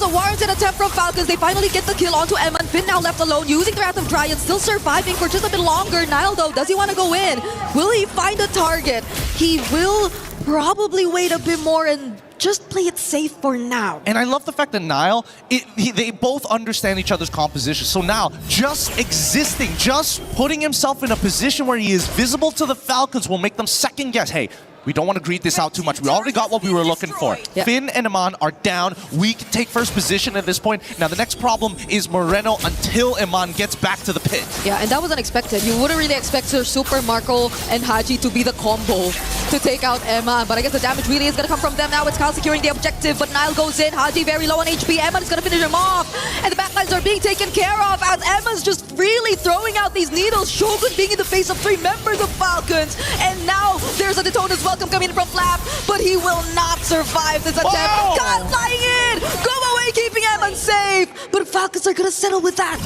a warranted attempt from Falcons. They finally get the kill onto Eman. Finn now left alone, using the Wrath of Dryad, still surviving for just a bit longer. Niall, though, does he want to go in? Will he find a target? He will probably wait a bit more and just play it safe for now. And I love the fact that Niall, they both understand each other's composition. So now, just existing, just putting himself in a position where he is visible to the Falcons will make them second guess, hey, we don't want to greed this out too much. We already got what we were looking for. Yep. Finn and Iman are down. We can take first position at this point. Now, the next problem is Moreno until Iman gets back to the pit. Yeah, and that was unexpected. You wouldn't really expect Sir Super Marco and Haji to be the combo to take out Eman, but I guess the damage really is going to come from them now. It's Kyle securing the objective, but Niall goes in. Haji very low on HP. Eman is going to finish him off, and the backlines are being taken care of as as Emma's just really throwing out these needles. Shogun being in the face of 3 members of Falcons. And now there's a Daytona's welcome coming in from Flap, but he will not survive this attempt. God flying in! Go away, keeping Emma safe! But Falcons are gonna settle with that.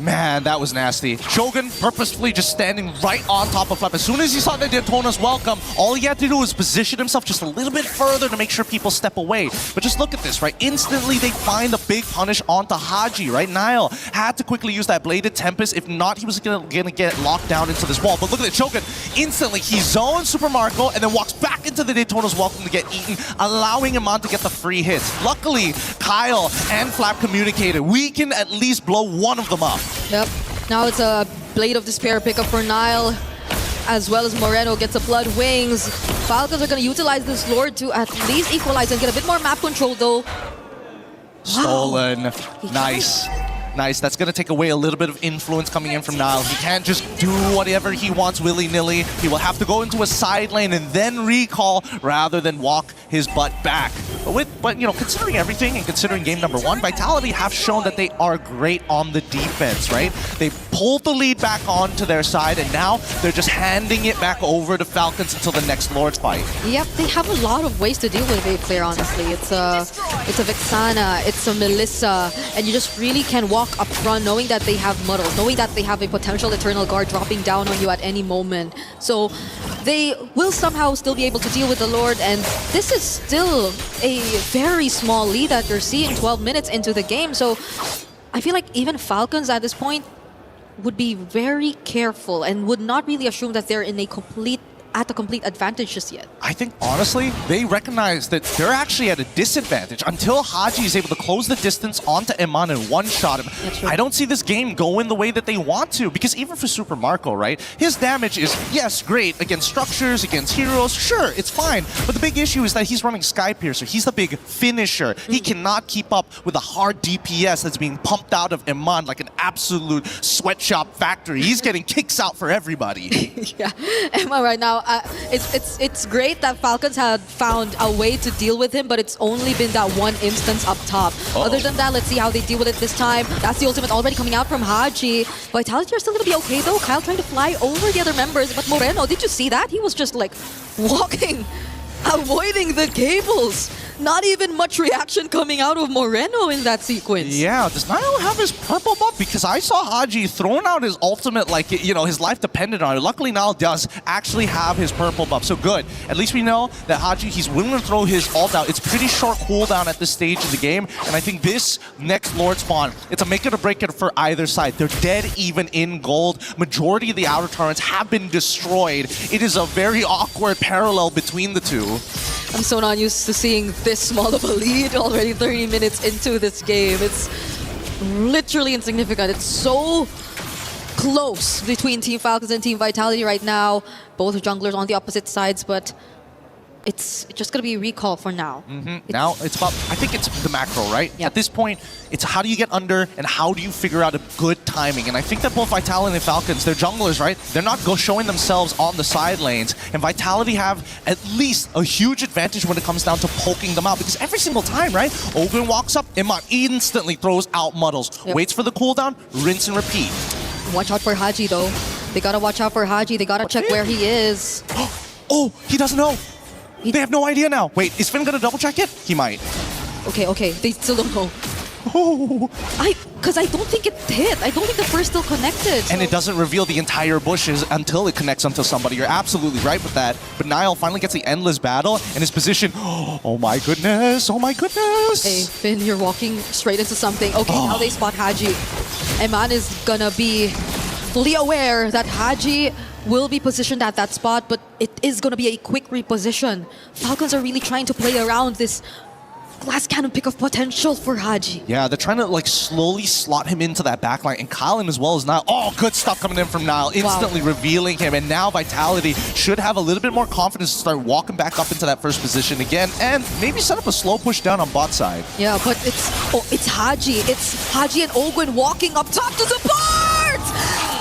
Man, that was nasty. Shogun purposefully just standing right on top of Flap. As soon as he saw the Daytona's welcome, all he had to do was position himself just a little bit further to make sure people step away. But just look at this, right? Instantly, they find a big punish onto Haji, right? Niall had to quickly use that Bladed Tempest. If not, he was gonna get locked down into this wall. But look at it, Shogun instantly, he zones Super Marco and then walks back into the Daytona's welcome to get eaten, allowing him on to get the free hits. Luckily, Kyle and Flap communicated. We can at least blow one of them up. Yep. Now it's a Blade of Despair pickup for Niall, as well as Moreno gets a Blood Wings. Falcons are going to utilize this Lord to at least equalize and get a bit more map control, though. Stolen. Nice. Nice. That's going to take away a little bit of influence coming in from Niall. He can't just do whatever he wants willy-nilly. He will have to go into a side lane and then recall rather than walk his butt back. But you know, considering everything and considering game number 1, Vitality have shown that they are great on the defense, right? They pulled the lead back onto their side, and now they're just handing it back over to Falcons until the next Lord's fight. Yep, they have a lot of ways to deal with a player, honestly. It's a Vexana, it's a Melissa, and you just really can walk up front knowing that they have muddles, knowing that they have a potential Eternal Guard dropping down on you at any moment. So they will somehow still be able to deal with the Lord, and this is still a very small lead that you're seeing 12 minutes into the game. So I feel like even Falcons at this point would be very careful and would not really assume that they're in a complete advantage just yet. I think, honestly, they recognize that they're actually at a disadvantage until Haji is able to close the distance onto Iman and one-shot him. I don't see this game going the way that they want to, because even for Super Marco, right, his damage is, yes, great, against structures, against heroes, sure, it's fine, but the big issue is that he's running Sky Piercer. He's the big finisher. He cannot keep up with the hard DPS that's being pumped out of Iman like an absolute sweatshop factory. He's getting kicks out for everybody. Yeah, Emma right now, it's great that Falcons had found a way to deal with him, but it's only been that one instance up top. Other than that, let's see how they deal with it this time. That's the ultimate already coming out from Haji. Vitality are still going to be okay though. Kyle trying to fly over the other members, but Moreno, did you see that? He was just like walking, avoiding the cables. Not even much reaction coming out of Moreno in that sequence. Yeah, does Niall have his purple buff? Because I saw Haji throwing out his ultimate like, you know, his life depended on it. Luckily, Niall does actually have his purple buff, so good. At least we know that Haji, he's willing to throw his ult out. It's pretty short cooldown at this stage of the game, and I think this next Lord spawn, it's a make it or break it for either side. They're dead even in gold. Majority of the outer turrets have been destroyed. It is a very awkward parallel between the two. I'm so not used to seeing this small of a lead already 30 minutes into this game. It's literally insignificant. It's so close between Team Falcons and Team Vitality right now. Both junglers on the opposite sides, but it's just going to be a recall for now. Now it's about, I think it's the macro, right? Yep. At this point, it's how do you get under and how do you figure out a good timing? And I think that both Vitality and Falcons, they're junglers, right? They're not showing themselves on the side lanes. And Vitality have at least a huge advantage when it comes down to poking them out. Because every single time, right? Ogren walks up, Iman instantly throws out muddles. Yep. Waits for the cooldown, rinse and repeat. Watch out for Haji though. They gotta watch out for Haji. They gotta check where he is. Oh, he doesn't know. They have no idea now. Wait, is Finn gonna double check it? He might. Okay, they still don't know. Because I don't think it hit. I don't think the first still connected. And it doesn't reveal the entire bushes until it connects onto somebody. You're absolutely right with that. But Niall finally gets the endless battle and his position. Oh my goodness. Oh my goodness. Hey, Finn, you're walking straight into something. Okay, now they spot Haji. Eman is gonna be fully aware that Haji will be positioned at that spot, but it is going to be a quick reposition. Falcons are really trying to play around this glass cannon pick of potential for Haji. Yeah, they're trying to like slowly slot him into that backline, and Colin as well as Niall. Oh, good stuff coming in from Niall, instantly revealing him, and now Vitality should have a little bit more confidence to start walking back up into that first position again, and maybe set up a slow push down on bot side. Yeah, but it's Haji. It's Haji and Ogwen walking up top to support!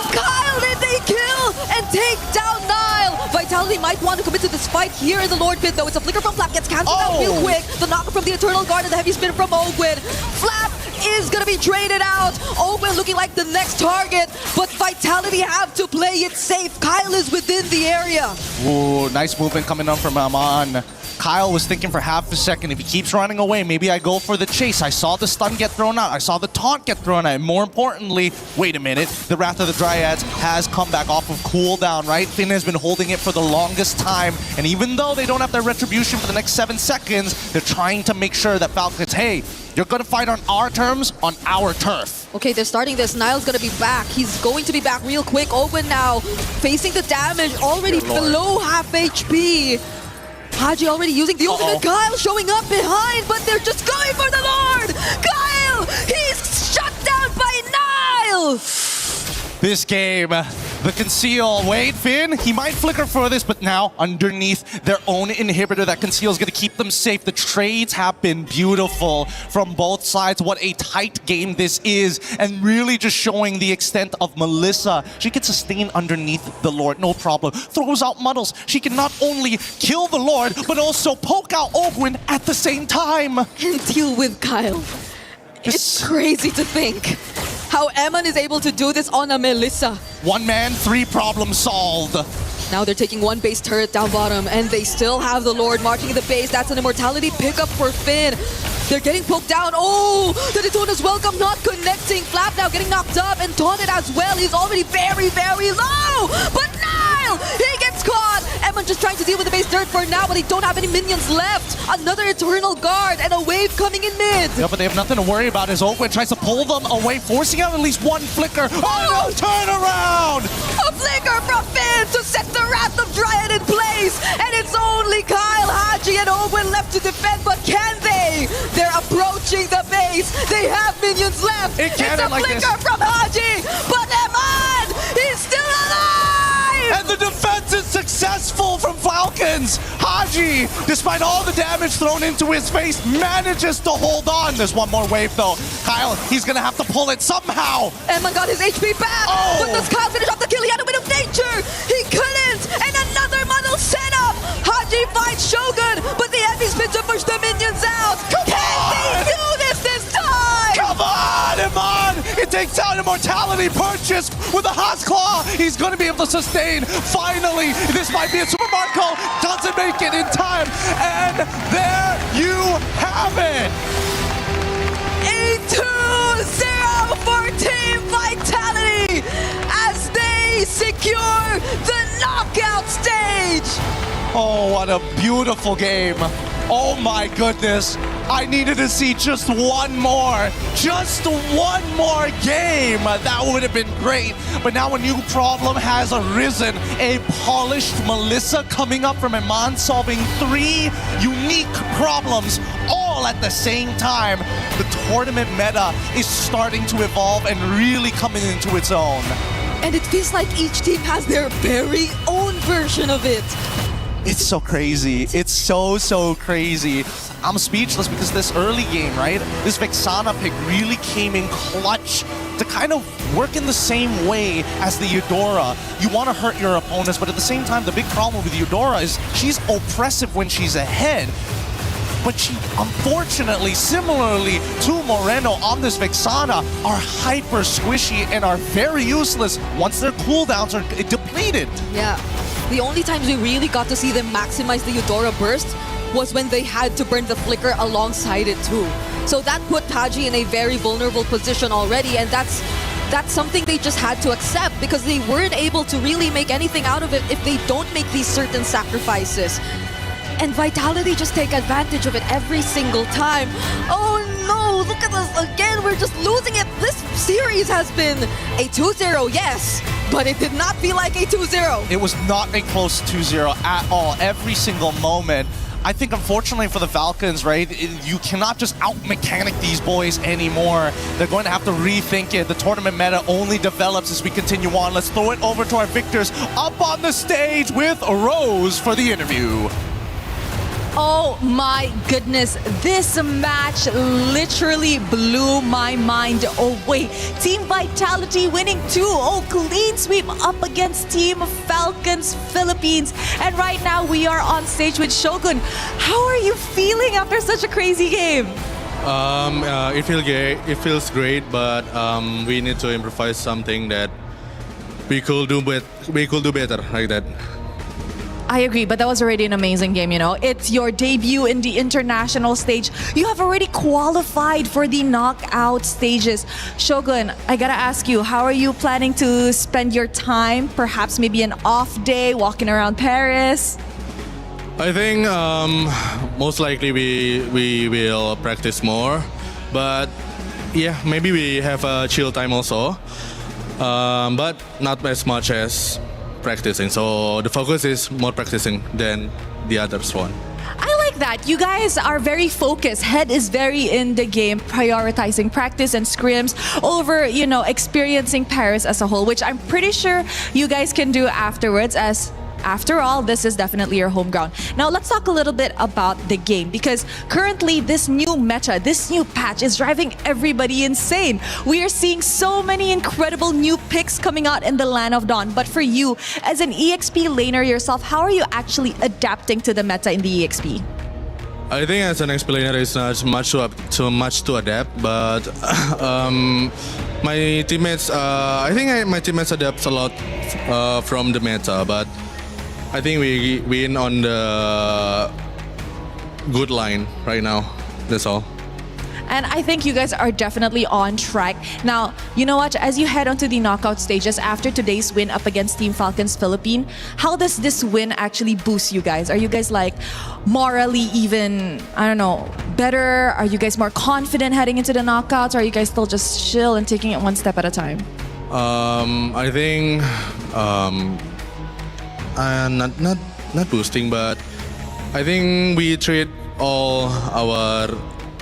Kyle, did they kill and take down Niall? Vitality might want to commit to this fight here in the Lord pit, though. It's a flicker from Flap, gets cancelled out real quick. The knocker from the Eternal Guard and the heavy spin from Ogwen. Flap is gonna be traded out. Owen looking like the next target, but Vitality have to play it safe. Kyle is within the area. Ooh, nice movement coming up from Aman. Kyle was thinking for half a second, if he keeps running away, maybe I go for the chase. I saw the stun get thrown out. I saw the taunt get thrown out. And more importantly, wait a minute, the Wrath of the Dryads has come back off of cooldown, right? Finn has been holding it for the longest time. And even though they don't have their retribution for the next 7 seconds, they're trying to make sure that Falcons, hey, you're going to fight on our terms, on our turf. Okay, they're starting this. Niall's gonna be back. He's going to be back real quick. Owen now facing the damage, already below half HP. Haji already using the ultimate. Kyle showing up behind, but they're just going for the Lord! Kyle! He's shut down by Niall! This game, the conceal. Wait, Finn, he might flicker for this, but now underneath their own inhibitor, that conceal is going to keep them safe. The trades have been beautiful from both sides. What a tight game this is, and really just showing the extent of Melissa. She can sustain underneath the Lord, no problem. Throws out Muddles. She can not only kill the Lord, but also poke out Ogwyn at the same time. And deal with Kyle. It's crazy to think how Eman is able to do this on a Melissa. One man, 3 problems solved. Now they're taking one base turret down bottom, and they still have the Lord marching in the base. That's an immortality pickup for Finn. They're getting poked down. Oh, the Daytona's welcome not connecting. Flap now getting knocked up and taunted as well. He's already very, very low. But Niall, he gets caught. Eman just trying to deal with the base turret for now, but they don't have any minions left. Another Eternal Guard and a wave coming in mid. Yeah, but they have nothing to worry about as Ogwyn tries to pull them away, forcing out at least one flicker. Oh, no, turn around! A flicker from Finn to set the Wrath of Dryad in place. And it's only Kyle, Haji, and Ogwyn left to defend, but can they? They're approaching the base. They have minions left. It's a like flicker from Haji, but Eman, he's still alive! And the defense is successful from Falcons. Haji, despite all the damage thrown into his face, manages to hold on. There's one more wave though. Kyle, he's gonna have to pull it somehow. Eman got his HP back, but does Kyle finish off the kill? He had a bit of nature. He couldn't, and another Muddle setup. Haji fights Shogun, but the heavy spin to push the minions out. Can they do this time? Come on, Iman! It takes out Immortality purchase with a Haas Claw. He's going to be able to sustain. Finally, this might be a Super Marco. Doesn't make it in time. And there you have it. A 2-0 for Team Vitality as they secure the knockout stage. Oh, what a beautiful game. Oh my goodness. I needed to see just one more game. That would have been great. But now a new problem has arisen. A polished Melissa coming up from Iman, solving 3 unique problems all at the same time. The tournament meta is starting to evolve and really coming into its own. And it feels like each team has their very own version of it. It's so crazy. It's so crazy. I'm speechless because this early game, right? This Vexana pick really came in clutch to kind of work in the same way as the Eudora. You want to hurt your opponents, but at the same time, the big problem with Eudora is she's oppressive when she's ahead. But she, unfortunately, similarly to Moreno on this Vexana, are hyper squishy and are very useless once their cooldowns are depleted. Yeah. The only times we really got to see them maximize the Eudora burst was when they had to burn the flicker alongside it too. So that put Haji in a very vulnerable position already, and that's something they just had to accept because they weren't able to really make anything out of it if they don't make these certain sacrifices. And Vitality just take advantage of it every single time. Oh no, look at us again, we're just losing it. This series has been a 2-0, yes, but it did not feel like a 2-0. It was not a close 2-0 at all, every single moment. I think unfortunately for the Falcons, right, you cannot just out-mechanic these boys anymore. They're going to have to rethink it. The tournament meta only develops as we continue on. Let's throw it over to our victors up on the stage with Rose for the interview. Oh my goodness, this match literally blew my mind away. Team Vitality winning 2-0 clean sweep up against Team Falcons Philippines. And right now we are on stage with Shogun. How are you feeling after such a crazy game? It feels great, but we need to improvise something that we could do better like that. I agree, but that was already an amazing game, you know. It's your debut in the international stage. You have already qualified for the knockout stages. Shogun, I gotta ask you, how are you planning to spend your time? Perhaps maybe an off day walking around Paris? I think most likely we will practice more, but yeah, maybe we have a chill time also, but not as much as practicing. So the focus is more practicing than the others one. I like that. You guys are very focused. Head is very in the game, prioritizing practice and scrims over, you know, experiencing Paris as a whole, which I'm pretty sure you guys can do afterwards, as after all, this is definitely your home ground. Now, let's talk a little bit about the game, because currently this new meta, this new patch is driving everybody insane. We are seeing so many incredible new picks coming out in the Land of Dawn. But for you, as an EXP laner yourself, how are you actually adapting to the meta in the EXP? I think as an explainer, it's not too much to adapt, but my teammates, my teammates adapt a lot from the meta, but I think we win on the good line right now. That's all. And I think you guys are definitely on track. Now, you know what? As you head onto the knockout stages after today's win up against Team Falcons Philippines, how does this win actually boost you guys? Are you guys like morally even, I don't know, better? Are you guys more confident heading into the knockouts? Or are you guys still just chill and taking it one step at a time? I think not boosting, but I think we treat all our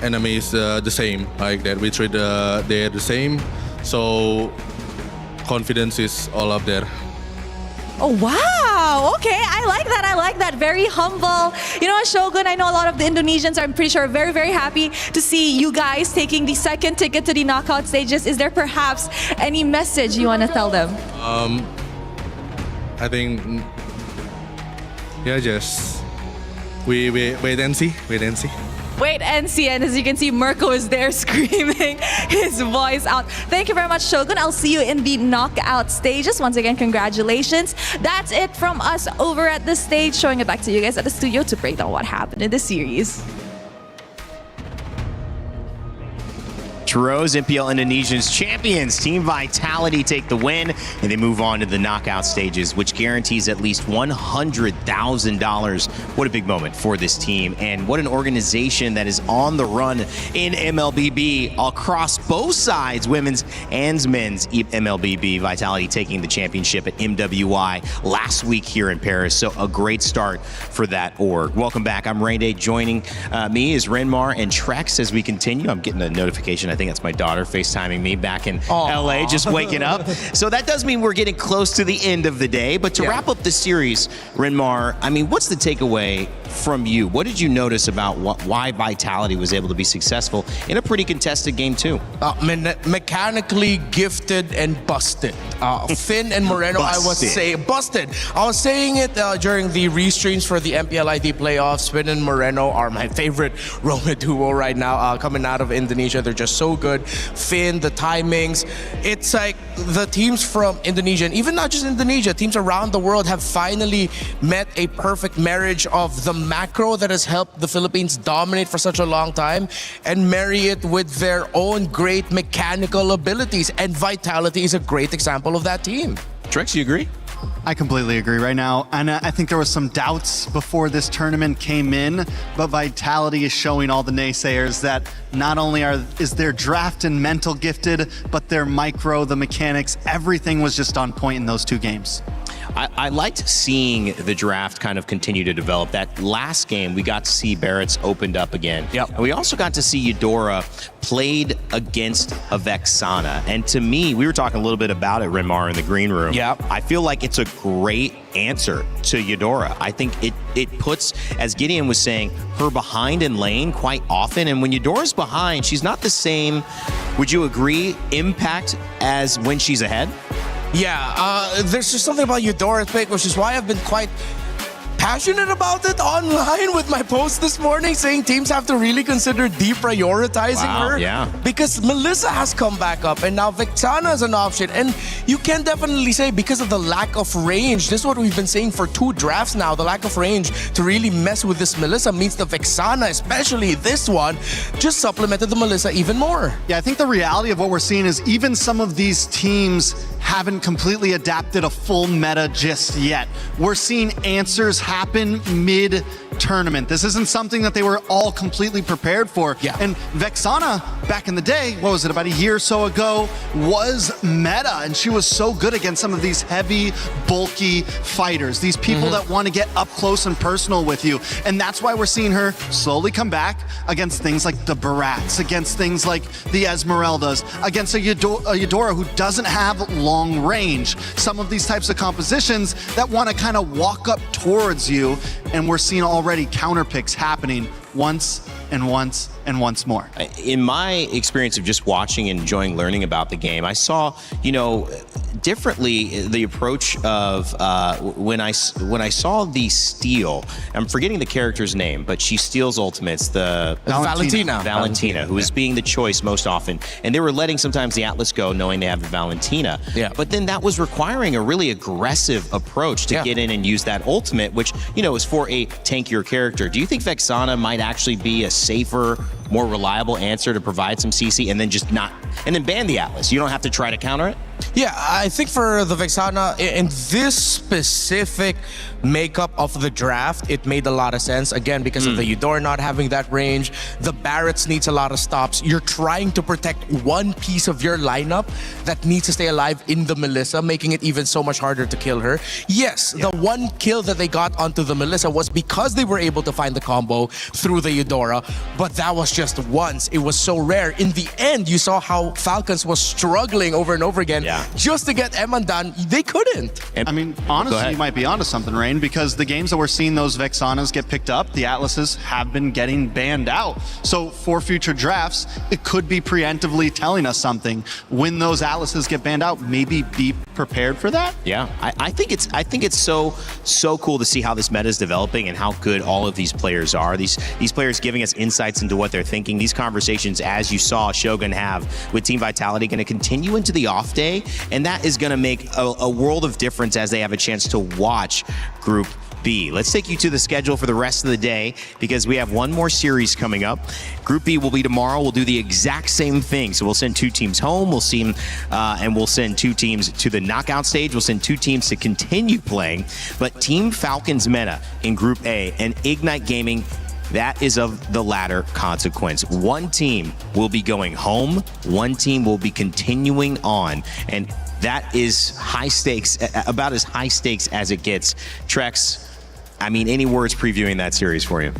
enemies the same, like that. We treat they're the same, so confidence is all up there. Oh, wow. Okay, I like that. I like that. Very humble. You know what, Shogun, I know a lot of the Indonesians are, I'm pretty sure, very, very happy to see you guys taking the second ticket to the knockout stages. Is there perhaps any message you want to tell them? I think, yeah, just we wait and see. Wait and see. Wait and see. And as you can see, Mirko is there screaming his voice out. Thank you very much, Shogun. I'll see you in the knockout stages. Once again, congratulations. That's it from us over at the stage. Showing it back to you guys at the studio to break down what happened in the series. Rose, MPL Indonesia's champions, Team Vitality take the win, and they move on to the knockout stages, which guarantees at least $100,000. What a big moment for this team, and what an organization that is on the run in MLBB across both sides, women's and men's MLBB. Vitality taking the championship at MWI last week here in Paris, so a great start for that org. Welcome back. I'm Rain Day. Joining me is Renmar and Trex as we continue. I'm getting a notification. I think that's my daughter FaceTiming me back in LA, just waking up. So that does mean we're getting close to the end of the day. But to wrap up the series, Renmar, I mean, what's the takeaway from you? What did you notice about why Vitality was able to be successful in a pretty contested game too? Mechanically gifted and busted. Finn and Moreno, I was saying, busted. I was saying it during the restreams for the MPLID playoffs. Finn and Moreno are my favorite Roma duo right now, coming out of Indonesia. They're just so good. Finn, the timings. It's like the teams from Indonesia, and even not just Indonesia, teams around the world have finally met a perfect marriage of the macro that has helped the Philippines dominate for such a long time and marry it with their own great mechanical abilities. And Vitality is a great example of that team. Trex, you agree? I completely agree right now. And I think there was some doubts before this tournament came in, but Vitality is showing all the naysayers that not only is their draft and mental gifted, but their micro, the mechanics, everything was just on point in those two games. I liked seeing the draft kind of continue to develop. That last game, we got to see Barrett's opened up again. Yep. And we also got to see Eudora played against a Vexana. And to me, we were talking a little bit about it, Renmar, in the green room. Yep. I feel like it's a great answer to Eudora. I think it puts, as Gideon was saying, her behind in lane quite often. And when Eudora's behind, she's not the same, would you agree, impact as when she's ahead? Yeah, there's just something about Eudora's pick, which is why I've been quite passionate about it online with my post this morning saying teams have to really consider deprioritizing her. Yeah. Because Melissa has come back up and now Vexana is an option. And you can definitely say because of the lack of range, this is what we've been saying for 2 drafts now, the lack of range to really mess with this Melissa means the Vexana, especially this one, just supplemented the Melissa even more. Yeah, I think the reality of what we're seeing is even some of these teams haven't completely adapted a full meta just yet. We're seeing answers happen mid-tournament. This isn't something that they were all completely prepared for. Yeah. And Vexana, back in the day, what was it, about a year or so ago, was meta, and she was so good against some of these heavy, bulky fighters, these people that want to get up close and personal with you. And that's why we're seeing her slowly come back against things like the Barats, against things like the Esmeraldas, against a Eudora who doesn't have long range. Some of these types of compositions that want to kind of walk up towards you, and we're seeing already counter picks happening once and once and once more. In my experience of just watching and enjoying learning about the game, I saw, differently the approach of when I saw the steal. I'm forgetting the character's name, but she steals ultimates. The Valentina, who is being the choice most often, and they were letting sometimes the Atlas go, knowing they have the Valentina. Yeah. But then that was requiring a really aggressive approach to get in and use that ultimate, which is for a tankier character. Do you think Vexana might actually be a safer, more reliable answer to provide some CC and then ban the Atlas? You don't have to try to counter it? Yeah, I think for the Vexana, in this specific makeup of the draft, it made a lot of sense. Again, because of the Eudora not having that range, the Barretts needs a lot of stops. You're trying to protect one piece of your lineup that needs to stay alive in the Melissa, making it even so much harder to kill her. Yes, the one kill that they got onto the Melissa was because they were able to find the combo through the Eudora, but that was just once. It was so rare. In the end, you saw how Falcons was struggling over and over again just to get Eman done. They couldn't. I mean, honestly, you might be onto something, Rain, because the games that we're seeing those Vexanas get picked up, the Atlases have been getting banned out. So for future drafts, it could be preemptively telling us something. When those Atlases get banned out, maybe be prepared for that. Yeah, I think it's so cool to see how this meta is developing and how good all of these players are. These players giving us insights into what they're thinking. These conversations, as you saw Shogun have with Team Vitality, going to continue into the off day, and that is going to make a world of difference as they have a chance to watch Group B. Let's take you to the schedule for the rest of the day because we have one more series coming up. Group B will be tomorrow. We'll do the exact same thing. So we'll send 2 teams home. We'll see and we'll send 2 teams to the knockout stage. We'll send 2 teams to continue playing. But Team Falcons meta in Group A and Ignite Gaming, that is of the latter consequence. One team will be going home. One team will be continuing on. And that is high stakes, about as high stakes as it gets. Trex, I mean, any words previewing that series for you?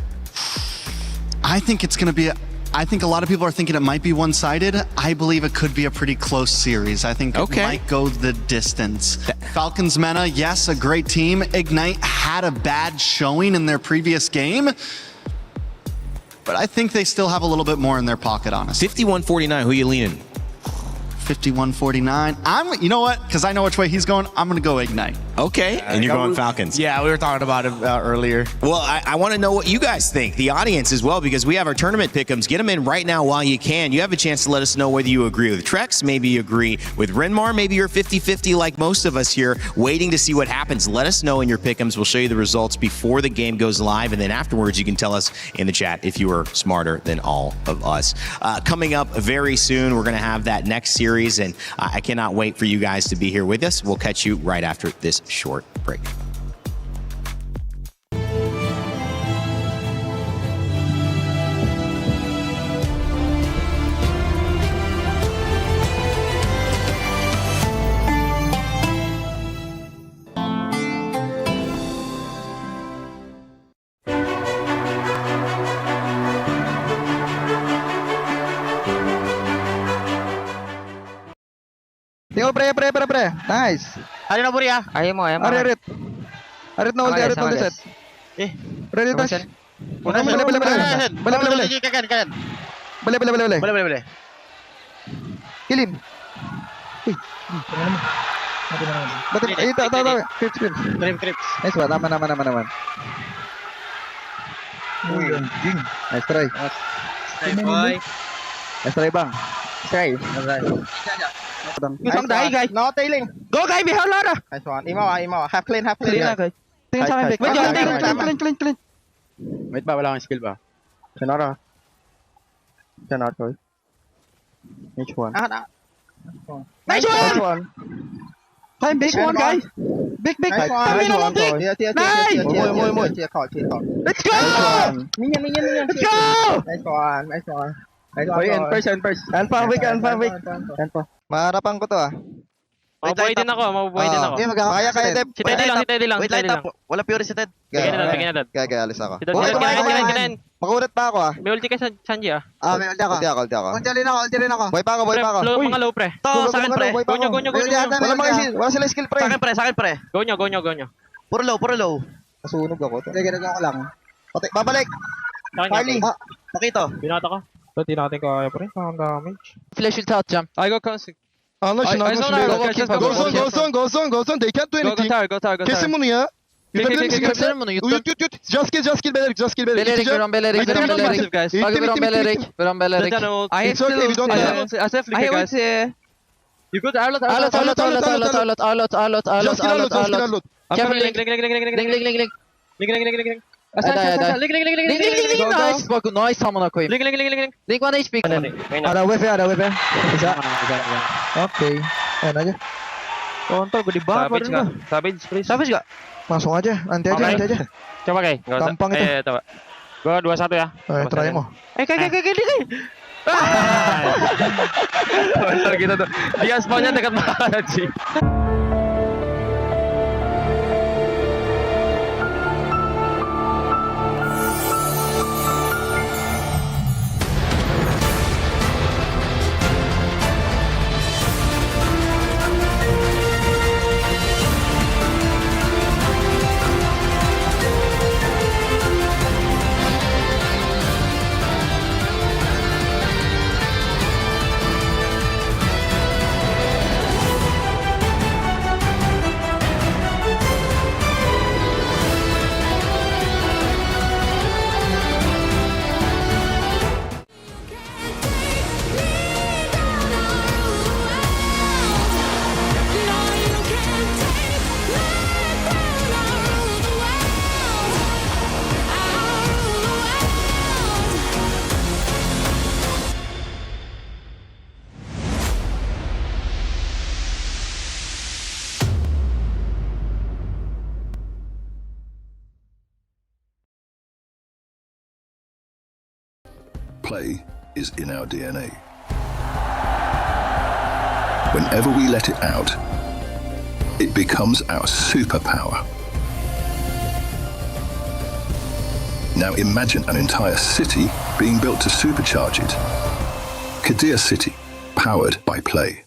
I think it's going to be I think a lot of people are thinking it might be one-sided. I believe it could be a pretty close series. I think it might go the distance. Falcons Mena, yes, a great team. Ignite had a bad showing in their previous game, but I think they still have a little bit more in their pocket, honestly. 51-49, who you leaning? 51-49. You know what? Because I know which way he's going, I'm going to go Ignite. Okay, and you're going Falcons. Yeah, we were talking about it earlier. Well, I want to know what you guys think, the audience as well, because we have our tournament pick'ems. Get them in right now while you can. You have a chance to let us know whether you agree with Trex, maybe you agree with Renmar, maybe you're 50-50 like most of us here, waiting to see what happens. Let us know in your pick'ems. We'll show you the results before the game goes live, and then afterwards you can tell us in the chat if you are smarter than all of us. Coming up very soon, we're going to have that next series, and I cannot wait for you guys to be here with us. We'll catch you right after this short break. Tinggal pre. Nice. Hari na puri ya. Ayo mo. Arit na ulti, set. Ready tas. Bale. Kill him. Tahu. Crips. Nice one. Aman. Nice try. Nice try bang. Try. Xong đẩy guys. Nó tí liền. Go guys, behind ladder. Nice one. Imo. Half clean. Guys. Tingin sa akin, back. Clean. Wait ba? Wala kang skill ba? Cannot guys. Which one? Nice one. Time big one guys. Big. Nice one. Nice. More. Let's go. Minion. Let's go. Nice one. First. Alpha week. Maharapan ko to ah. Mabubuhay din ako. Kaya, Deb. Si Teddy lang. Wait, line up. Wala pure si Ted. Bigyan na. Kaya, alis ako. Kinain. Makulat pa ako ah. May ulti ka sa Sanji ah. May ulti ako. Ulti rin ako. Boy pa ako. Mga low pre. To, sa akin pre. Gonyo. Wala sila skill pre. Sa akin pre. Gonyo. Puro low. Nasunog ako. Ginagawa ko lang. Babalik. Farley. Pakito. Binata ko. Hindi natin kaya pre. Ang damage. Flash ult out jump. I go consig. Go zone. They can't do anything. Go tower. Kesin bunu ya. Kesin bunu. Yut. Just kill Belerik. Belerik. It's okay, we don't have. I have You good Arlot. Just kill Arlot. Careful, link. Nice amına koyayım. Link 1 HP. Ada WP. Bisa. Oke. Ayan aja. Kontol gede banget badan gua. Savage gak? Langsung aja. Nanti aja. Coba kayak. Gampang itu. Coba. Gua 2-1 ya. Try mo. Kayak. Kontol gitu tuh. Dia spawnnya dekat banget sih. Play is in our DNA. Whenever we let it out, it becomes our superpower. Now imagine an entire city being built to supercharge it. Kadir City, powered by play.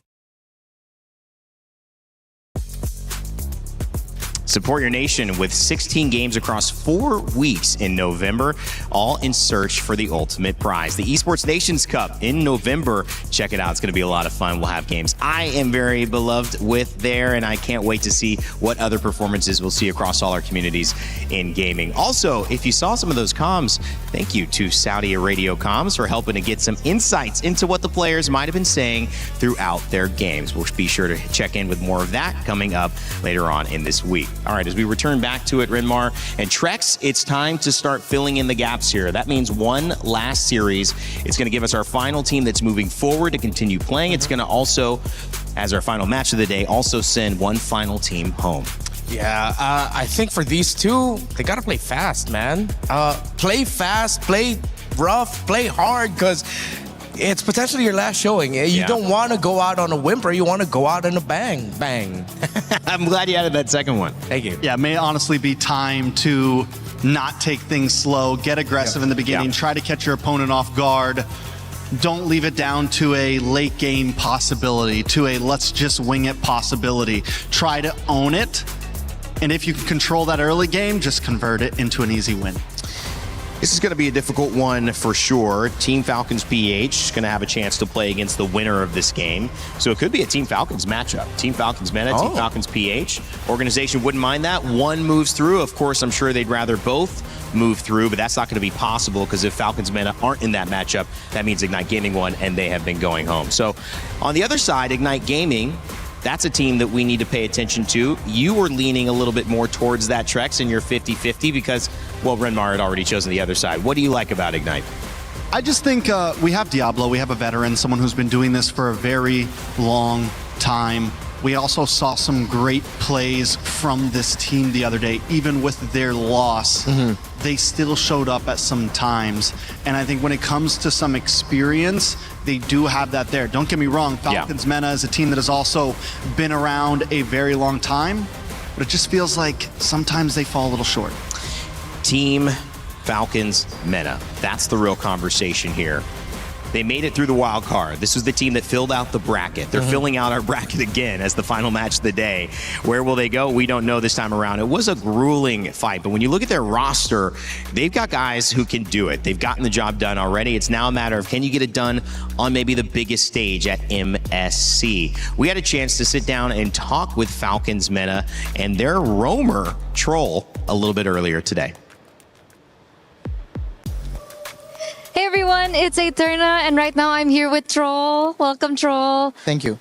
Support your nation with 16 games across 4 weeks in November, all in search for the ultimate prize. The Esports Nations Cup in November. Check it out. It's going to be a lot of fun. We'll have games I am very beloved with there, and I can't wait to see what other performances we'll see across all our communities in gaming. Also, if you saw some of those comms, thank you to Saudi Radio Comms for helping to get some insights into what the players might have been saying throughout their games. We'll be sure to check in with more of that coming up later on in this week. All right, as we return back to it, Renmar and Trex, it's time to start filling in the gaps here. That means one last series. It's going to give us our final team that's moving forward to continue playing. It's going to also, as our final match of the day, also send one final team home. Yeah, I think for these two, they got to play fast, man. Play fast, play rough, play hard, because it's potentially your last showing. You don't want to go out on a whimper. You want to go out in a bang. I'm glad you added that second one. Thank you. Yeah, may honestly be time to not take things slow, get aggressive in the beginning, try to catch your opponent off guard. Don't leave it down to a late game possibility, to a let's just wing it possibility. Try to own it. And if you can control that early game, just convert it into an easy win. This is going to be a difficult one for sure. Team Falcons PH is going to have a chance to play against the winner of this game. So it could be a Team Falcons matchup. Team Falcons Meta, Team Falcons PH. Organization wouldn't mind that. One moves through. Of course, I'm sure they'd rather both move through, but that's not going to be possible because if Falcons Meta aren't in that matchup, that means Ignite Gaming won and they have been going home. So on the other side, Ignite Gaming, that's a team that we need to pay attention to. You were leaning a little bit more towards that, Trex, and you're 50-50 because, well, Renmar had already chosen the other side. What do you like about Ignite? I just think we have Diablo. We have a veteran, someone who's been doing this for a very long time. We also saw some great plays from this team the other day. Even with their loss, they still showed up at some times. And I think when it comes to some experience, they do have that there. Don't get me wrong, Falcons Meta is a team that has also been around a very long time, but it just feels like sometimes they fall a little short. Team Falcons Meta. That's the real conversation here. They made it through the wild card. This was the team that filled out the bracket. They're filling out our bracket again as the final match of the day. Where will they go? We don't know this time around. It was a grueling fight, but when you look at their roster, they've got guys who can do it. They've gotten the job done already. It's now a matter of can you get it done on maybe the biggest stage at MSC. We had a chance to sit down and talk with Falcons Meta and their roamer Troll a little bit earlier today. Hey everyone, it's Eterna, and right now I'm here with Troll. Welcome, Troll. Thank you.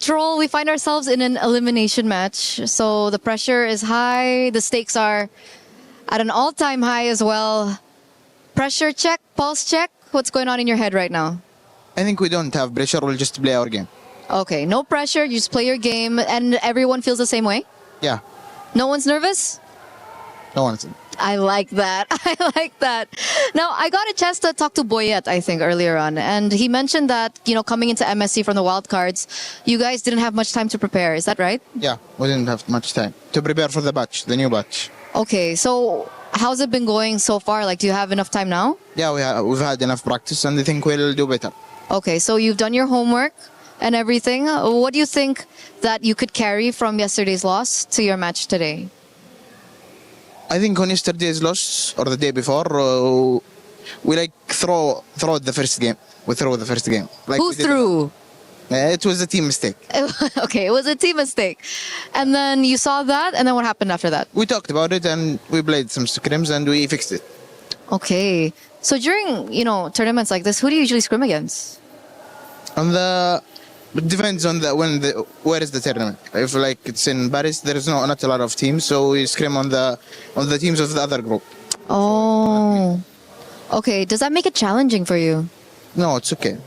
Troll, we find ourselves in an elimination match, so the pressure is high, the stakes are at an all-time high as well. Pressure check, pulse check, what's going on in your head right now? I think we don't have pressure, we'll just play our game. Okay, no pressure, you just play your game, and everyone feels the same way? Yeah. No one's nervous? No one's. I like that. I like that. Now, I got a chance to talk to Boyet, I think, earlier on, and he mentioned that, you know, coming into MSC from the wildcards, you guys didn't have much time to prepare. Is that right? Yeah, we didn't have much time to prepare for the batch, the new batch. Okay, so how's it been going so far? Like, do you have enough time now? Yeah, we've had enough practice, and I think we'll do better. Okay, so you've done your homework and everything. What do you think that you could carry from yesterday's loss to your match today? I think on yesterday's loss, or the day before, we like throw the first game. We throw the first game. Like who threw? It was a team mistake. Okay, it was a team mistake. And then you saw that, and then what happened after that? We talked about it, and we played some scrims, and we fixed it. Okay. So during, you know, tournaments like this, who do you usually scrim against? It depends on where is the tournament. If like it's in Paris, there is not a lot of teams, so we scrim on the teams of the other group. Oh, okay. Does that make it challenging for you? No, it's okay.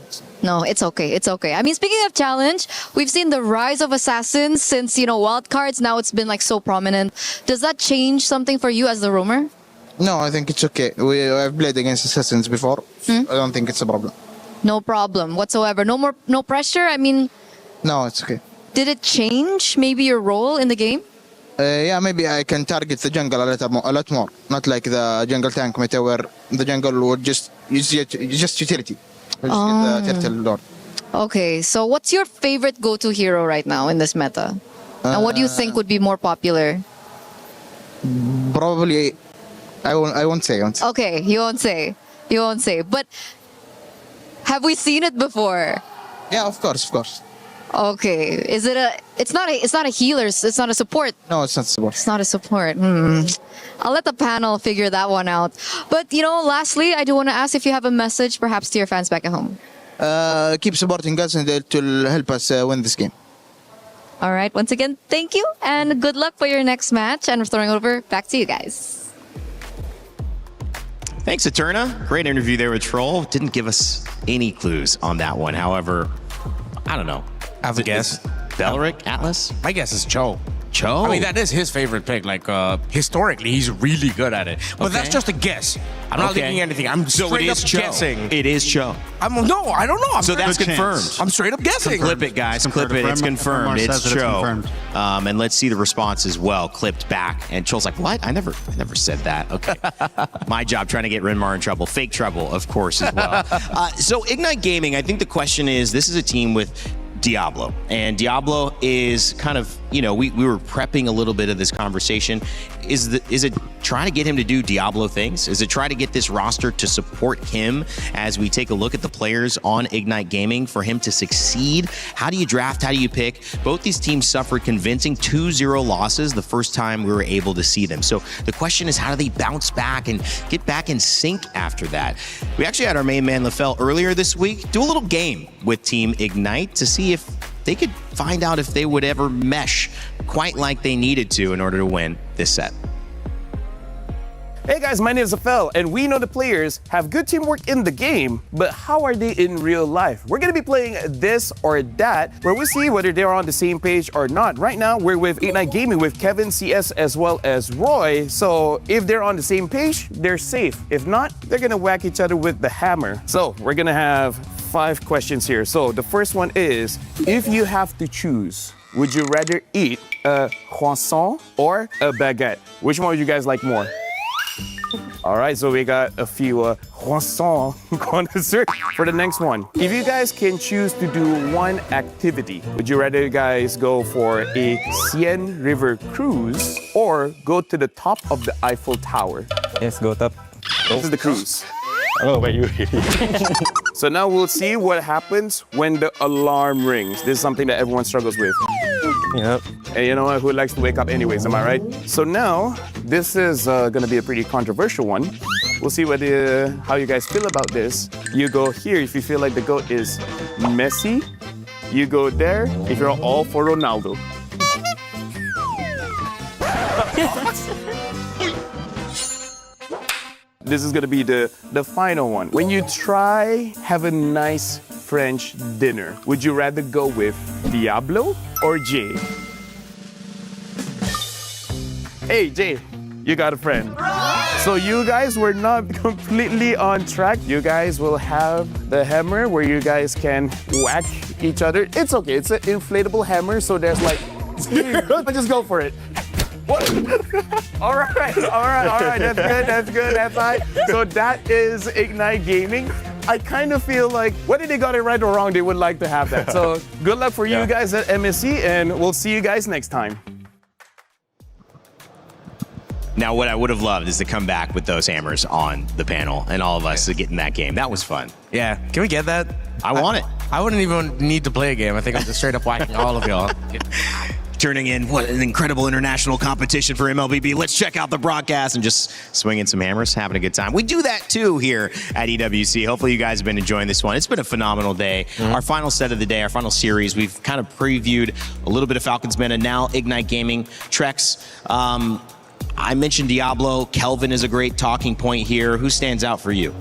No, it's okay. It's okay. I mean, speaking of challenge, we've seen the rise of assassins since, you know, wildcards. Now it's been like so prominent. Does that change something for you as the roamer? No, I think it's okay. I've played against assassins before. I don't think it's a problem. No problem whatsoever. No pressure. I mean, no, it's okay. Did it change maybe your role in the game? Yeah, maybe I can target the jungle a lot more. Not like the jungle tank meta where the jungle would just utility. We'll just get the turtle lord. Okay, so what's your favorite go-to hero right now in this meta? And what do you think would be more popular? Probably, I won't say. Okay, you won't say. But have we seen it before? Yeah, of course. Okay, it's not a healer, it's not a support. No, it's not support. It's not a support. I'll let the panel figure that one out. But, you know, lastly, I do want to ask if you have a message perhaps to your fans back at home. Keep supporting us and it will help us win this game. All right, once again, thank you and good luck for your next match, and we're throwing it over back to you guys. Thanks, Eterna. Great interview there with Troll. Didn't give us any clues on that one. However, I don't know. I have a guess. Belric, Atlas? My guess is Cho. Cho? I mean, that is his favorite pick. Like, historically, he's really good at it. But that's just a guess. I'm not thinking anything. I'm straight up guessing. It is Cho. No, I don't know. So that's confirmed. I'm straight up guessing. Clip it, guys. Clip it. It's confirmed. It's Cho. And let's see the response as well. Clipped back. And Cho's like, what? I never said that. Okay. My job trying to get Renmar in trouble. Fake trouble, of course, as well. So Ignite Gaming, I think the question is, this is a team with Diablo. And Diablo is kind of you know, we were prepping a little bit of this conversation. Is it try to get him to do Diablo things? Is it try to get this roster to support him as we take a look at the players on Ignite Gaming for him to succeed? How do you draft? How do you pick? Both these teams suffered convincing 2-0 losses the first time we were able to see them. So the question is, how do they bounce back and get back in sync after that? We actually had our main man LaFell earlier this week do a little game with Team Ignite to see if they could find out if they would ever mesh quite like they needed to in order to win this set. Hey guys, my name is LaFell, and we know the players have good teamwork in the game, but how are they in real life? We're gonna be playing this or that, where we see whether they're on the same page or not. Right now, we're with Ignite Gaming with Kevin, CS, as well as Roy. So if they're on the same page, they're safe. If not, they're gonna whack each other with the hammer. So we're gonna have 5 questions here. So the first one is, if you have to choose, would you rather eat a croissant or a baguette? Which one would you guys like more? All right, so we got a few croissant connoisseurs for the next one. If you guys can choose to do one activity, would you rather you guys go for a Seine River cruise or go to the top of the Eiffel Tower? Yes, go top. This is the cruise. Oh, but you. So now we'll see what happens when the alarm rings. This is something that everyone struggles with. Yep. And you know what? Who likes to wake up anyways, am I right? So now, this is gonna be a pretty controversial one. We'll see how you guys feel about this. You go here if you feel like the GOAT is Messi. You go there if you're all for Ronaldo. This is gonna be the final one. When you try have a nice French dinner, would you rather go with Diablo or Jay? Hey Jay, you got a friend. So you guys were not completely on track. You guys will have the hammer where you guys can whack each other. It's okay, it's an inflatable hammer, so there's like, just go for it. What? All right, that's good, that's fine. So that is Ignite Gaming. I kind of feel like whether they got it right or wrong, they would like to have that. So good luck for you guys at MSC, and we'll see you guys next time. Now, what I would have loved is to come back with those hammers on the panel and all of us to get in that game. That was fun. Yeah, can we get that? I want it. I wouldn't even need to play a game. I think I'm just straight up whacking all of y'all. Turning in what an incredible international competition for MLBB. Let's check out the broadcast and just swinging some hammers, having a good time. We do that too here at EWC. Hopefully you guys have been enjoying this one. It's been a phenomenal day. Our final set of the day, our final series, we've kind of previewed a little bit of Falcons Men and now Ignite Gaming. Trex, I mentioned Diablo. Kelvin is a great talking point here. Who stands out for you?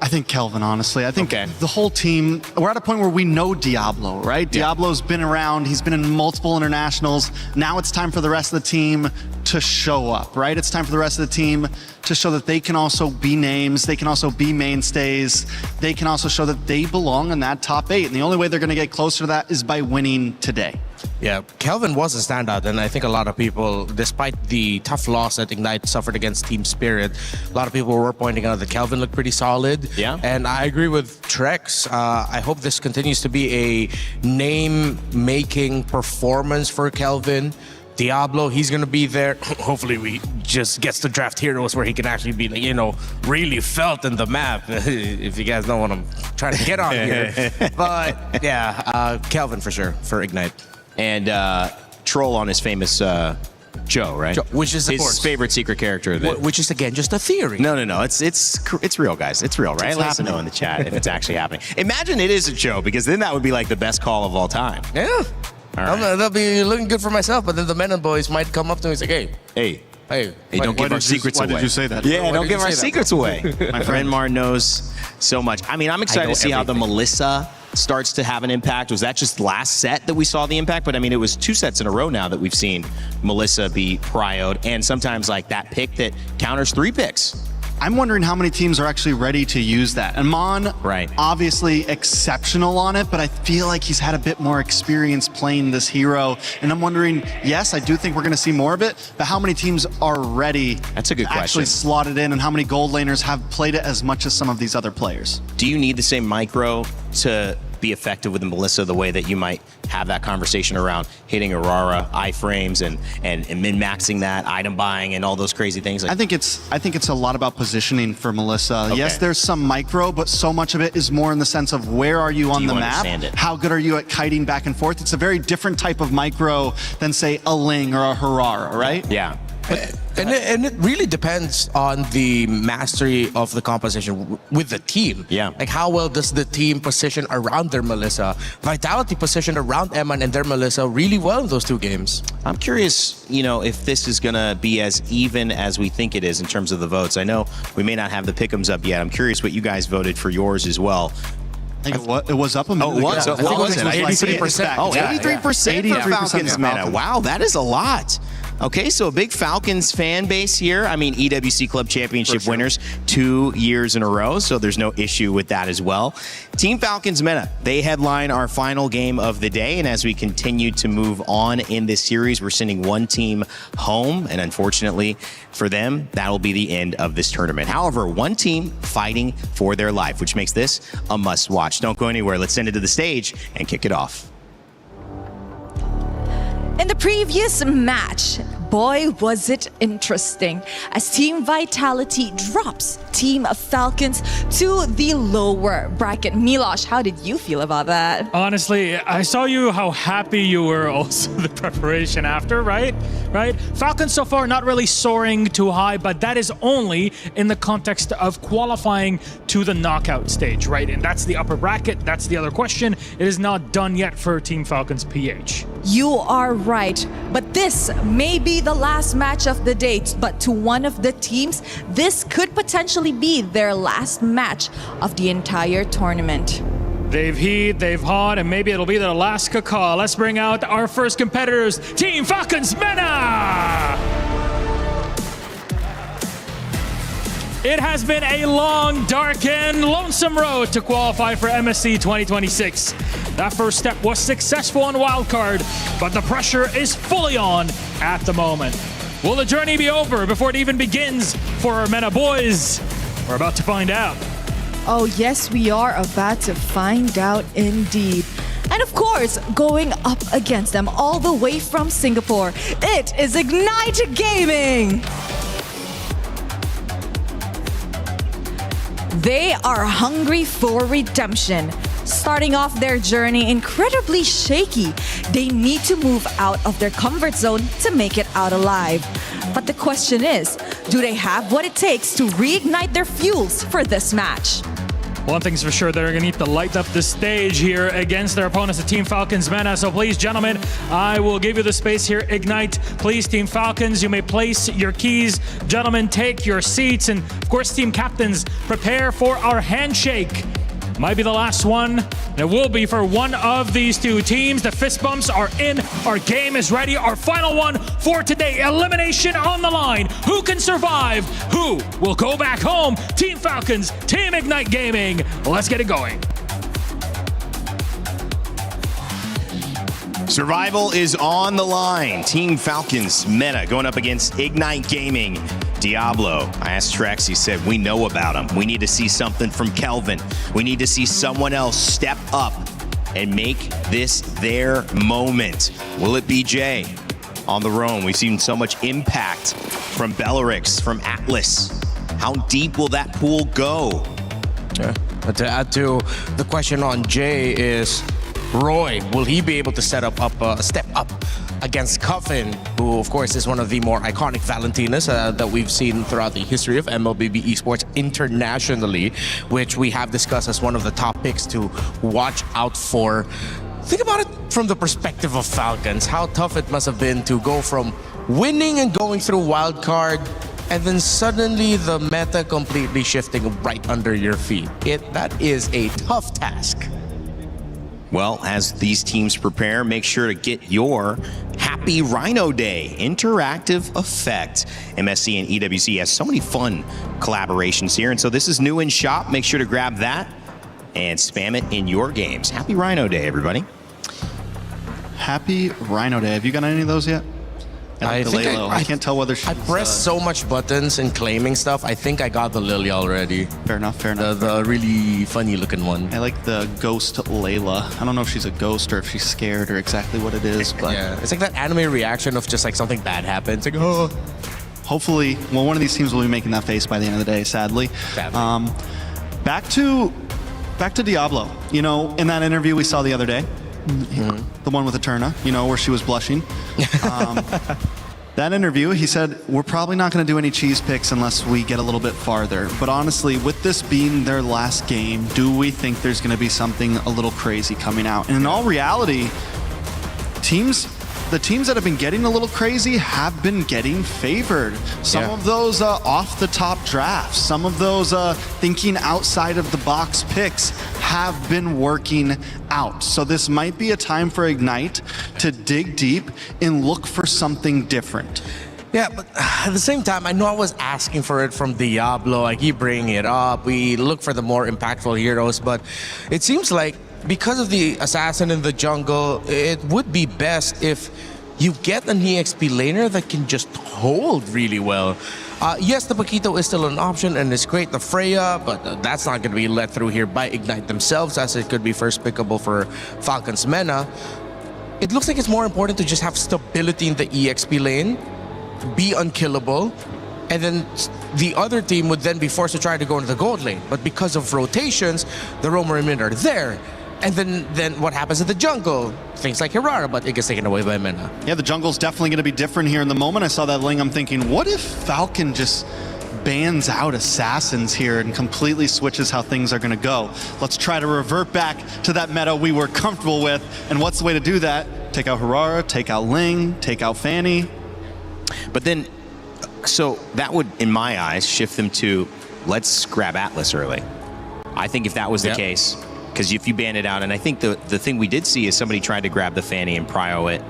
I think Kelvin, honestly. I think the whole team, we're at a point where we know Diablo, right? Diablo's been around. He's been in multiple internationals. Now it's time for the rest of the team to show up, right? It's time for the rest of the team to show that they can also be names. They can also be mainstays. They can also show that they belong in that top 8. And the only way they're going to get closer to that is by winning today. Yeah, Kelvin was a standout, and I think a lot of people, despite the tough loss that Ignite suffered against Team Spirit, a lot of people were pointing out that Kelvin looked pretty solid. Yeah. And I agree with Trex. I hope this continues to be a name-making performance for Kelvin. Diablo, he's going to be there. Hopefully we just gets to draft heroes where he can actually be, you know, really felt in the map, if you guys know what I'm trying to get on here. But yeah, Kelvin for sure, for Ignite. And Troll on his famous Joe, right? Joe, which is, of his course, favorite secret character. Which is, again, just a theory. No. It's real, guys. It's real, right? Let us know in the chat if it's actually happening. Imagine it is a Joe, because then that would be like the best call of all time. Yeah. All right. They'll be looking good for myself, but then the men and boys might come up to me and say, hey, don't give our secrets away. Why did you say that? Yeah, don't give our secrets away. My friend Mar knows so much. I mean, I'm excited to see how the Melissa starts to have an impact. Was that just last set that we saw the impact? But I mean, it was 2 sets in a row now that we've seen Melissa be prioed, and sometimes like that pick that counters 3 picks. I'm wondering how many teams are actually ready to use that. Amon, obviously exceptional on it, but I feel like he's had a bit more experience playing this hero. And I'm wondering, yes, I do think we're going to see more of it, but how many teams are ready That's a good to question. actually slot it in, and how many gold laners have played it as much as some of these other players? Do you need the same micro to be effective with Melissa the way that you might have that conversation around hitting Aurora iframes and min-maxing that, item buying, and all those crazy things? I think it's a lot about positioning for Melissa. Okay. Yes, there's some micro, but so much of it is more in the sense of where are you on the map? How good are you at kiting back and forth? It's a very different type of micro than, say, a Ling or a Harara, right? Yeah. And it really depends on the mastery of the composition with the team. Yeah. Like how well does the team position around their Melissa? Vitality positioned around Eman and their Melissa really well in those two games. I'm curious, if this is going to be as even as we think it is in terms of the votes. I know we may not have the pick'ems up yet. I'm curious what you guys voted for yours as well. I think it was up a minute ago. What was it? 83%. Oh, 83% for Falcons meta. Wow, that is a lot. Okay, so a big Falcons fan base here. I mean, EWC Club Championship winners 2 years in a row, so there's no issue with that as well. Team Falcons meta, they headline our final game of the day, and as we continue to move on in this series, we're sending one team home, and unfortunately for them, that will be the end of this tournament. However, one team fighting for their life, which makes this a must-watch. Don't go anywhere. Let's send it to the stage and kick it off. In the previous match, boy, was it interesting as Team Vitality drops Team Falcons to the lower bracket. Milosh, how did you feel about that? Honestly, I saw how happy you were also the preparation after, right? Falcons so far not really soaring too high, but that is only in the context of qualifying to the knockout stage, right? And that's the upper bracket. That's the other question. It is not done yet for Team Falcons PH. You are right, but this may be the last match of the day, but to one of the teams, this could potentially be their last match of the entire tournament. They've heat, they've hot, and maybe it'll be their last caca. Let's bring out our first competitors, Team Falcons Mena! It has been a long, dark, and lonesome road to qualify for MSC 2026. That first step was successful on wildcard, but the pressure is fully on at the moment. Will the journey be over before it even begins for our Mena boys? We're about to find out. Oh yes, we are about to find out indeed. And of course, going up against them all the way from Singapore, it is Ignite Gaming! They are hungry for redemption. Starting off their journey incredibly shaky, they need to move out of their comfort zone to make it out alive. But the question is, do they have what it takes to reignite their fuels for this match? One thing's for sure, they're going to need to light up the stage here against their opponents, the Team Falcons Mena. So please, gentlemen, I will give you the space here. Ignite, please, Team Falcons, you may place your keys. Gentlemen, take your seats. And of course, team captains, prepare for our handshake. Might be the last one. It will be for one of these two teams. The fist bumps are in. Our game is ready. Our final one for today. Elimination on the line. Who can survive? Who will go back home? Team Falcons, Team Ignite Gaming. Let's get it going. Survival is on the line. Team Falcons Meta going up against Ignite Gaming. Diablo, I asked Trex, he said, we know about him. We need to see something from Kelvin. We need to see someone else step up and make this their moment. Will it be Jay on the roam? We've seen so much impact from Bellerix, from Atlas. How deep will that pool go? Yeah. But to add to the question on Jay is, Roy, will he be able to step up against Coffin, who of course is one of the more iconic Valentinas that we've seen throughout the history of MLBB esports internationally, which we have discussed as one of the top picks to watch out for. Think about it from the perspective of Falcons, how tough it must have been to go from winning and going through wildcard and then suddenly the meta completely shifting right under your feet. That is a tough task. Well, as these teams prepare, make sure to get your Happy Rhino Day interactive effect. MSC and EWC has so many fun collaborations here, and so this is new in shop. Make sure to grab that and spam it in your games. Happy Rhino Day, everybody. Happy Rhino Day. Have you got any of those yet? I think I can't tell whether she's... I pressed so much buttons and claiming stuff. I think I got the Lily already. Fair enough, fair enough. The really funny looking one. I like the ghost Layla. I don't know if she's a ghost or if she's scared or exactly what it is, but... Yeah, it's like that anime reaction of just like something bad happens. Like, oh. Hopefully, well, one of these teams will be making that face by the end of the day, sadly. Back to Diablo. You know, in that interview we saw the other day, the one with Eterna, you know, where she was blushing. That interview, he said, we're probably not going to do any cheese picks unless we get a little bit farther. But honestly, with this being their last game, do we think there's going to be something a little crazy coming out? And in all reality, the teams that have been getting a little crazy have been getting favored. Some of those off the top drafts, some of those thinking outside of the box picks have been working out. So this might be a time for Ignite to dig deep and look for something different. Yeah, but at the same time, I know I was asking for it from Diablo. I keep bringing it up. We look for the more impactful heroes, but it seems like because of the assassin in the jungle, it would be best if you get an EXP laner that can just hold really well. Yes, the Paquito is still an option and it's great, the Freya, but that's not going to be let through here by Ignite themselves, as it could be first pickable for Falcon's Mena. It looks like it's more important to just have stability in the EXP lane, be unkillable, and then the other team would then be forced to try to go into the gold lane. But because of rotations, the Roamer and Mid are there. And then what happens in the jungle? Things like Hirara, but it gets taken away by Mena. Yeah, the jungle's definitely going to be different here. In the moment I saw that Ling, I'm thinking, what if Falcon just bans out assassins here and completely switches how things are going to go? Let's try to revert back to that meta we were comfortable with. And what's the way to do that? Take out Hirara, take out Ling, take out Fanny. But then, so that would, in my eyes, shift them to, let's grab Atlas early. I think if that was the case, because if you ban it out, and I think the thing we did see is somebody tried to grab the Fanny and prio it,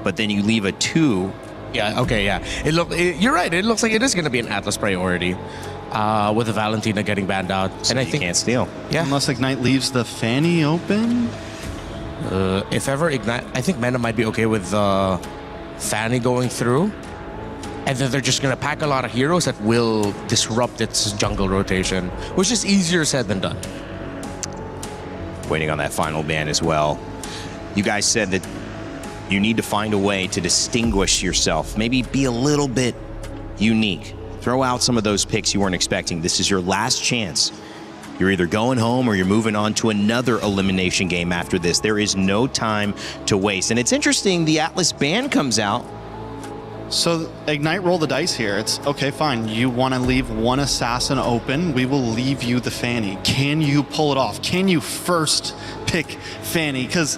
but then you leave a 2. Yeah, okay, yeah. You're right, it looks like it is going to be an Atlas priority with the Valentina getting banned out. So and I think can't steal. Yeah. Unless Ignite leaves the Fanny open? If ever Ignite, I think Mena might be okay with Fanny going through. And then they're just going to pack a lot of heroes that will disrupt its jungle rotation, which is easier said than done. Waiting on that final ban as well. You guys said that you need to find a way to distinguish yourself, maybe be a little bit unique. Throw out some of those picks you weren't expecting. This is your last chance. You're either going home or you're moving on to another elimination game after this. There is no time to waste. And it's interesting, the Atlas ban comes out. So Ignite roll the dice here. It's okay, fine. You want to leave one assassin open, we will leave you the Fanny. Can you pull it off? Can you first pick Fanny? Because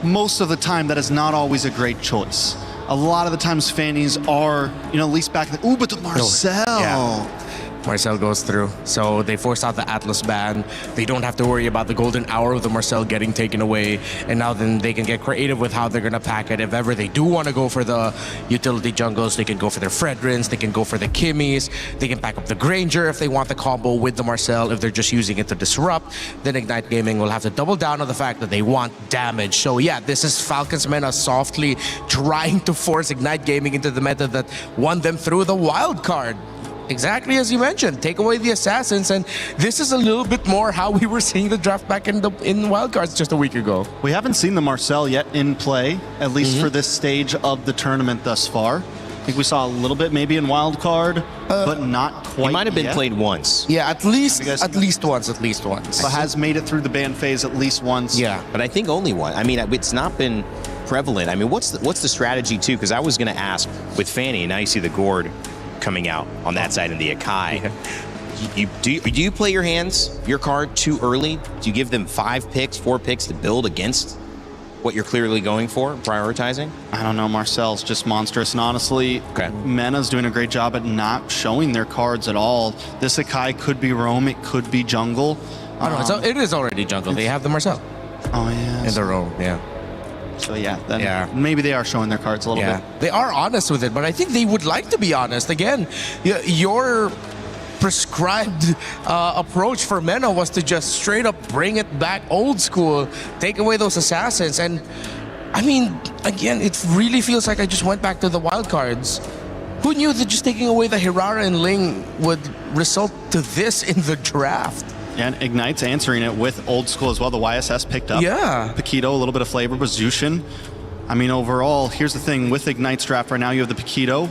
most of the time that is not always a great choice. A lot of the times Fannies are, you know, at least back. Ooh, but the Marcel. Yeah. Marcel goes through. So they force out the Atlas ban. They don't have to worry about the golden hour of the Marcel getting taken away. And now then they can get creative with how they're going to pack it. If ever they do want to go for the utility jungles, they can go for their Fredrins, they can go for the Kimmies, they can pack up the Granger if they want the combo with the Marcel. If they're just using it to disrupt, then Ignite Gaming will have to double down on the fact that they want damage. So yeah, this is Falcon's Mena softly trying to force Ignite Gaming into the meta that won them through the wild card. Exactly as you mentioned, take away the assassins, and this is a little bit more how we were seeing the draft back in wildcards just a week ago. We haven't seen the Marcel yet in play, at least for this stage of the tournament thus far. I think we saw a little bit maybe in wildcard, but not quite. He might have been yet. played once. Yeah, at least once. So has made it through the ban phase at least once. Yeah, but I think only one. I mean, it's not been prevalent. I mean, what's the strategy too? Because I was going to ask with Fanny, and now you see the Gourd coming out on that side in the Akai. Do you play your card too early? Do you give them 5 picks, 4 picks to build against what you're clearly going for, prioritizing? I don't know. Marcel's just monstrous. And honestly, Mena's doing a great job at not showing their cards at all. This Akai could be Roam, it could be jungle. It is already jungle. They have the Marcel. Oh, yeah. In the Roam, yeah. So yeah, then maybe they are showing their cards a little bit. They are honest with it, but I think they would like to be honest. Again, your prescribed approach for Mena was to just straight up bring it back old school, take away those assassins, and I mean, again, it really feels like I just went back to the wild cards. Who knew that just taking away the Hirara and Ling would result to this in the draft? And Ignite's answering it with old school as well. The YSS picked up. Yeah. Paquito, a little bit of flavor, but Zushin. I mean, overall, here's the thing. With Ignite's draft right now, you have the Paquito,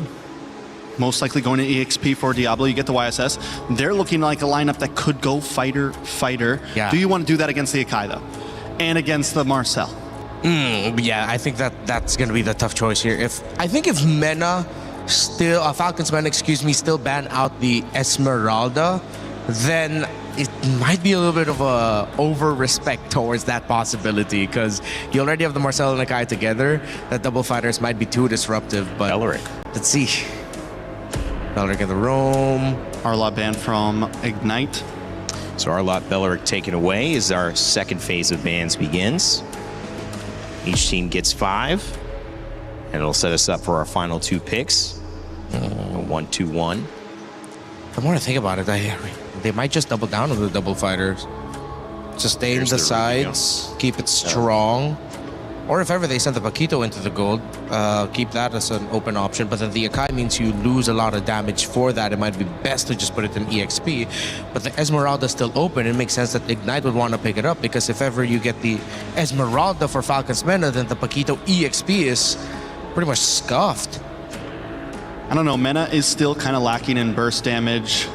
most likely going to EXP for Diablo. You get the YSS. They're looking like a lineup that could go fighter. Yeah. Do you want to do that against the Akai, though? And against the Marcel? Yeah, I think that's going to be the tough choice here. I think if Mena still, Falcons Mena, still ban out the Esmeralda, then it might be a little bit of a over-respect towards that possibility, because you already have the Marcel and Akai together. That double fighters might be too disruptive, but Belleric. Let's see. Belleric in the roam. Arlot banned from Ignite. So Arlot Belleric taken away as our second phase of bans begins. Each team gets 5, and it'll set us up for our final 2 picks. 1-2-1. The more I think about it, they might just double down on the double fighters. Sustain the sides, keep it strong. Or if ever they send the Paquito into the gold, keep that as an open option. But then the Akai means you lose a lot of damage for that. It might be best to just put it in EXP. But the Esmeralda is still open. It makes sense that Ignite would want to pick it up, because if ever you get the Esmeralda for Falcons Mena, then the Paquito EXP is pretty much scuffed. I don't know. Mena is still kind of lacking in burst damage,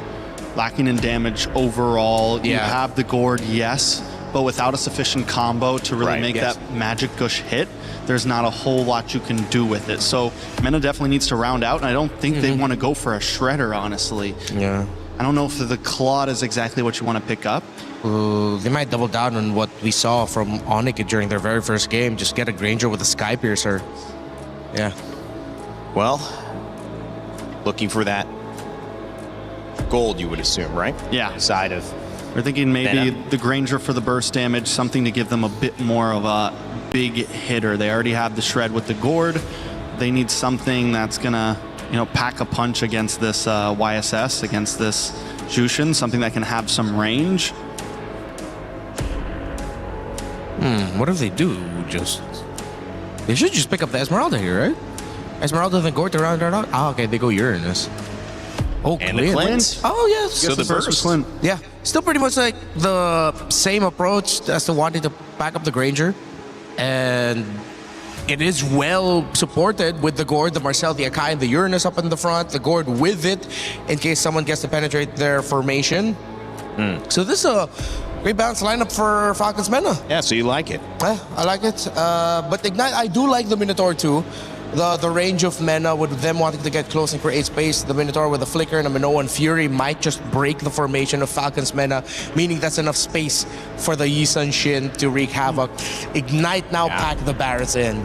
lacking in damage overall. You have the gourd, yes, but without a sufficient combo to really make that magic gush hit, there's not a whole lot you can do with it. So Mena definitely needs to round out, and I don't think they want to go for a shredder, honestly. Yeah. I don't know if the Claude is exactly what you want to pick up. They might double down on what we saw from Onyx during their very first game. Just get a Granger with a Sky Piercer. Yeah. Well, looking for that gold, you would assume, right? Yeah. Side of... We're thinking maybe Mena. the Granger for the burst damage, something to give them a bit more of a big hitter. They already have the shred with the gourd. They need something that's gonna, pack a punch against this YSS, against this Jushin, something that can have some range. What if they do? They should just pick up the Esmeralda here, right? Esmeralda then gourd to round it out. Okay, they go Uranus. Oh, and the Clint. Oh, yes. So the burst. Yeah, still pretty much like the same approach as to wanting to back up the Granger. And it is well supported with the gourd, the Marcel, the Akai, and the Uranus up in the front. The gourd with it in case someone gets to penetrate their formation. So this is a great balanced lineup for Falcons Mena. Yeah, so you like it. Yeah, I like it. But Ignite, I do like the Minotaur too. The range of Mena with them wanting to get close and create space. The Minotaur with a Flicker and a Minoan Fury might just break the formation of Falcons Mena, meaning that's enough space for the Yisun Shin to wreak havoc. Ignite now pack the Barrets in.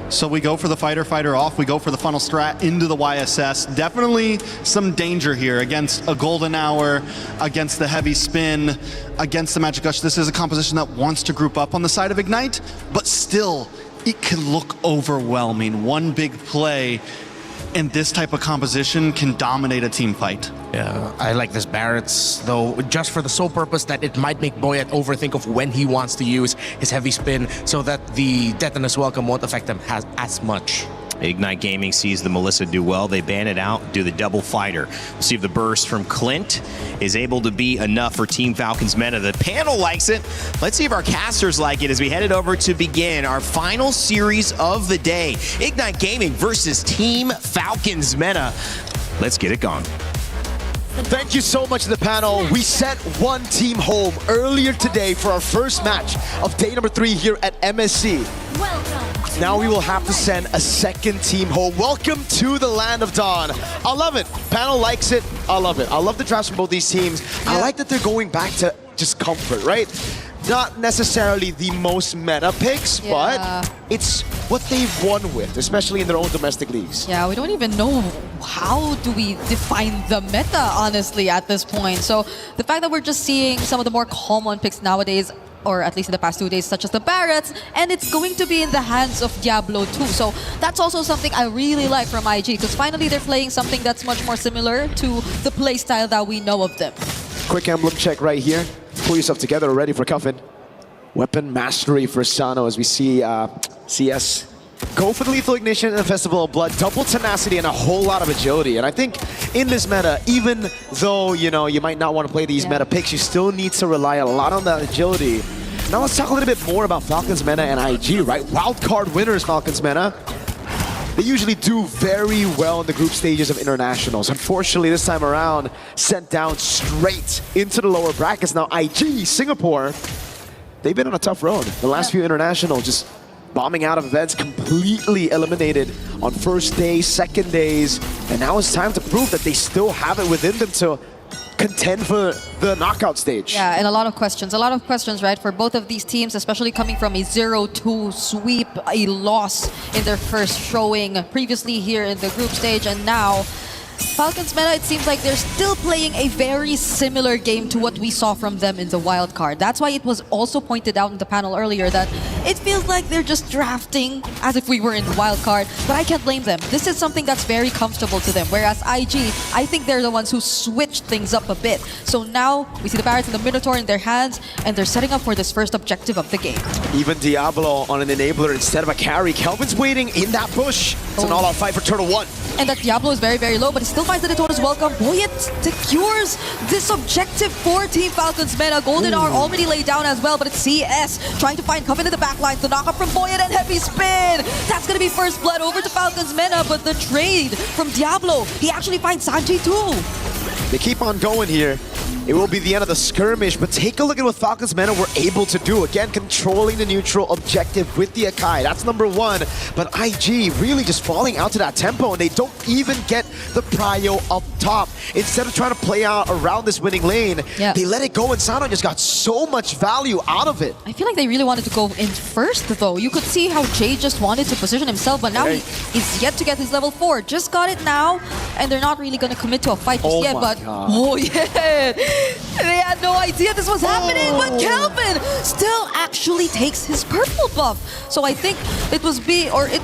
So we go for the fighter off. We go for the funnel strat into the YSS. Definitely some danger here against a golden hour, against the heavy spin, against the magic gush. This is a composition that wants to group up on the side of Ignite, but still, it can look overwhelming. One big play in this type of composition can dominate a team fight. Yeah, I like this Barrett's, though, just for the sole purpose that it might make Boyet overthink of when he wants to use his heavy spin so that the Detonus Welcome won't affect him as much. Ignite Gaming sees the Melissa do well. They ban it out, do the double fighter. We'll see if the burst from Clint is able to be enough for Team Falcons Meta. The panel likes it. Let's see if our casters like it as we headed over to begin our final series of the day. Ignite Gaming versus Team Falcons Meta. Let's get it going. Thank you so much to the panel. We sent one team home earlier today for our first match of day number 3 here at MSC. Now we will have to send a second team home. Welcome to the Land of Dawn. I love it. Panel likes it. I love it. I love the drafts from both these teams. I like that they're going back to just comfort, right? Not necessarily the most meta picks, but it's what they've won with, especially in their own domestic leagues. Yeah, we don't even know how do we define the meta, honestly, at this point. So the fact that we're just seeing some of the more common picks nowadays, or at least in the past 2 days, such as the Barretts, and it's going to be in the hands of Diablo too. So that's also something I really like from IG, because finally they're playing something that's much more similar to the playstyle that we know of them. Quick emblem check right here. Pull yourself together, ready for Cuffin. Weapon mastery for Sano as we see CS go for the lethal ignition and the Festival of Blood, double tenacity and a whole lot of agility. And I think in this meta, even though, you know, you might not want to play these meta picks, you still need to rely a lot on that agility. Now let's talk a little bit more about Falcons meta and IG, right? Wildcard winners, Falcons meta. They usually do very well in the group stages of internationals. Unfortunately, this time around, sent down straight into the lower brackets. Now IG, Singapore, they've been on a tough road. The last few internationals just bombing out of events, completely eliminated on first day, second days, and now it's time to prove that they still have it within them to contend for the knockout stage. Yeah, and a lot of questions, right, for both of these teams, especially coming from a 0-2 sweep, a loss in their first showing previously here in the group stage, and now Falcons meta, it seems like they're still playing a very similar game to what we saw from them in the wild card. That's why it was also pointed out in the panel earlier that it feels like they're just drafting as if we were in the wild card, but I can't blame them. This is something that's very comfortable to them, whereas IG, I think they're the ones who switched things up a bit. So now we see the Barrets and the Minotaur in their hands, and they're setting up for this first objective of the game. Even Diablo on an enabler instead of a carry. Kelvin's waiting in that bush. It's an all-out fight for Turtle 1. And that Diablo is very, very low, but he still finds the Daytona's welcome. Boyet secures this objective for Team Falcons meta. Golden are already laid down as well, but it's CS trying to find Coven in the backline. The knock-up from Boyet and heavy spin. That's going to be first blood over to Falcons meta, but the trade from Diablo, he actually finds Sanji too. They keep on going here. It will be the end of the skirmish, but take a look at what Falcons meta were able to do. Again, controlling the neutral objective with the Akai. That's number one. But IG really just falling out to that tempo, and they don't even get the prio up top. Instead of trying to play out around this winning lane, they let it go, and Sano just got so much value out of it. I feel like they really wanted to go in first, though. You could see how Jay just wanted to position himself, but now he's yet to get his level 4. Just got it now, and they're not really going to commit to a fight just yet, but oh yeah! They had no idea this was happening, but Kelvin still actually takes his purple buff. So I think it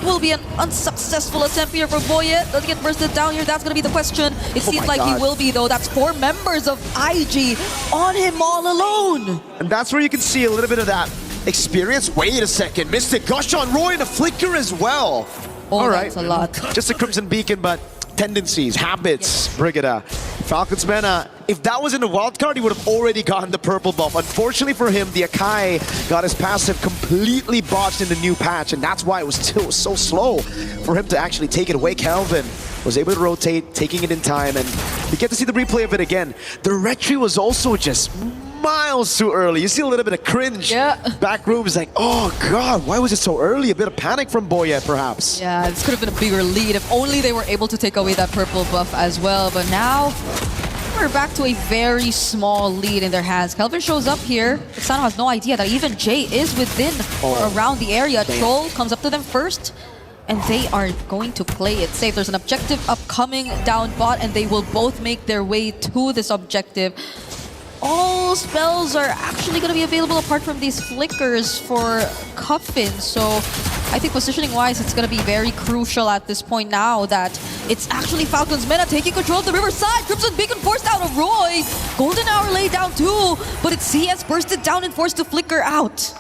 will be an unsuccessful attempt here for Boyet. Does he get bursted down here? That's going to be the question. It seems like he will be, though. That's 4 members of IG on him all alone. And that's where you can see a little bit of that experience. Wait a second. Mystic Gush on Roy and a flicker as well. Oh, all right. That's a lot. Just a Crimson Beacon, but tendencies, habits, Brigida. Falcons meta, if that was in the wildcard, he would have already gotten the purple buff. Unfortunately for him, the Akai got his passive completely botched in the new patch, and that's why it was still so slow for him to actually take it away. Kelvin was able to rotate, taking it in time, and you get to see the replay of it again. The retry was also just miles too early. You see a little bit of cringe. Back room is like, oh god, why was it so early? A bit of panic from Boyet, perhaps. Yeah, this could have been a bigger lead if only they were able to take away that purple buff as well. But now we're back to a very small lead in their hands. Kelvin shows up here. Sano has no idea that even Jay is within or around the area. Troll comes up to them first, and they are going to play it safe. There's an objective upcoming down bot, and they will both make their way to this objective. All spells are actually going to be available apart from these flickers for Coffin. So I think positioning-wise, it's going to be very crucial at this point now that it's actually Falcons meta taking control of the riverside. Crimson Beacon forced out of Roy. Golden Hour laid down too, but it's CS bursted down and forced to flicker out.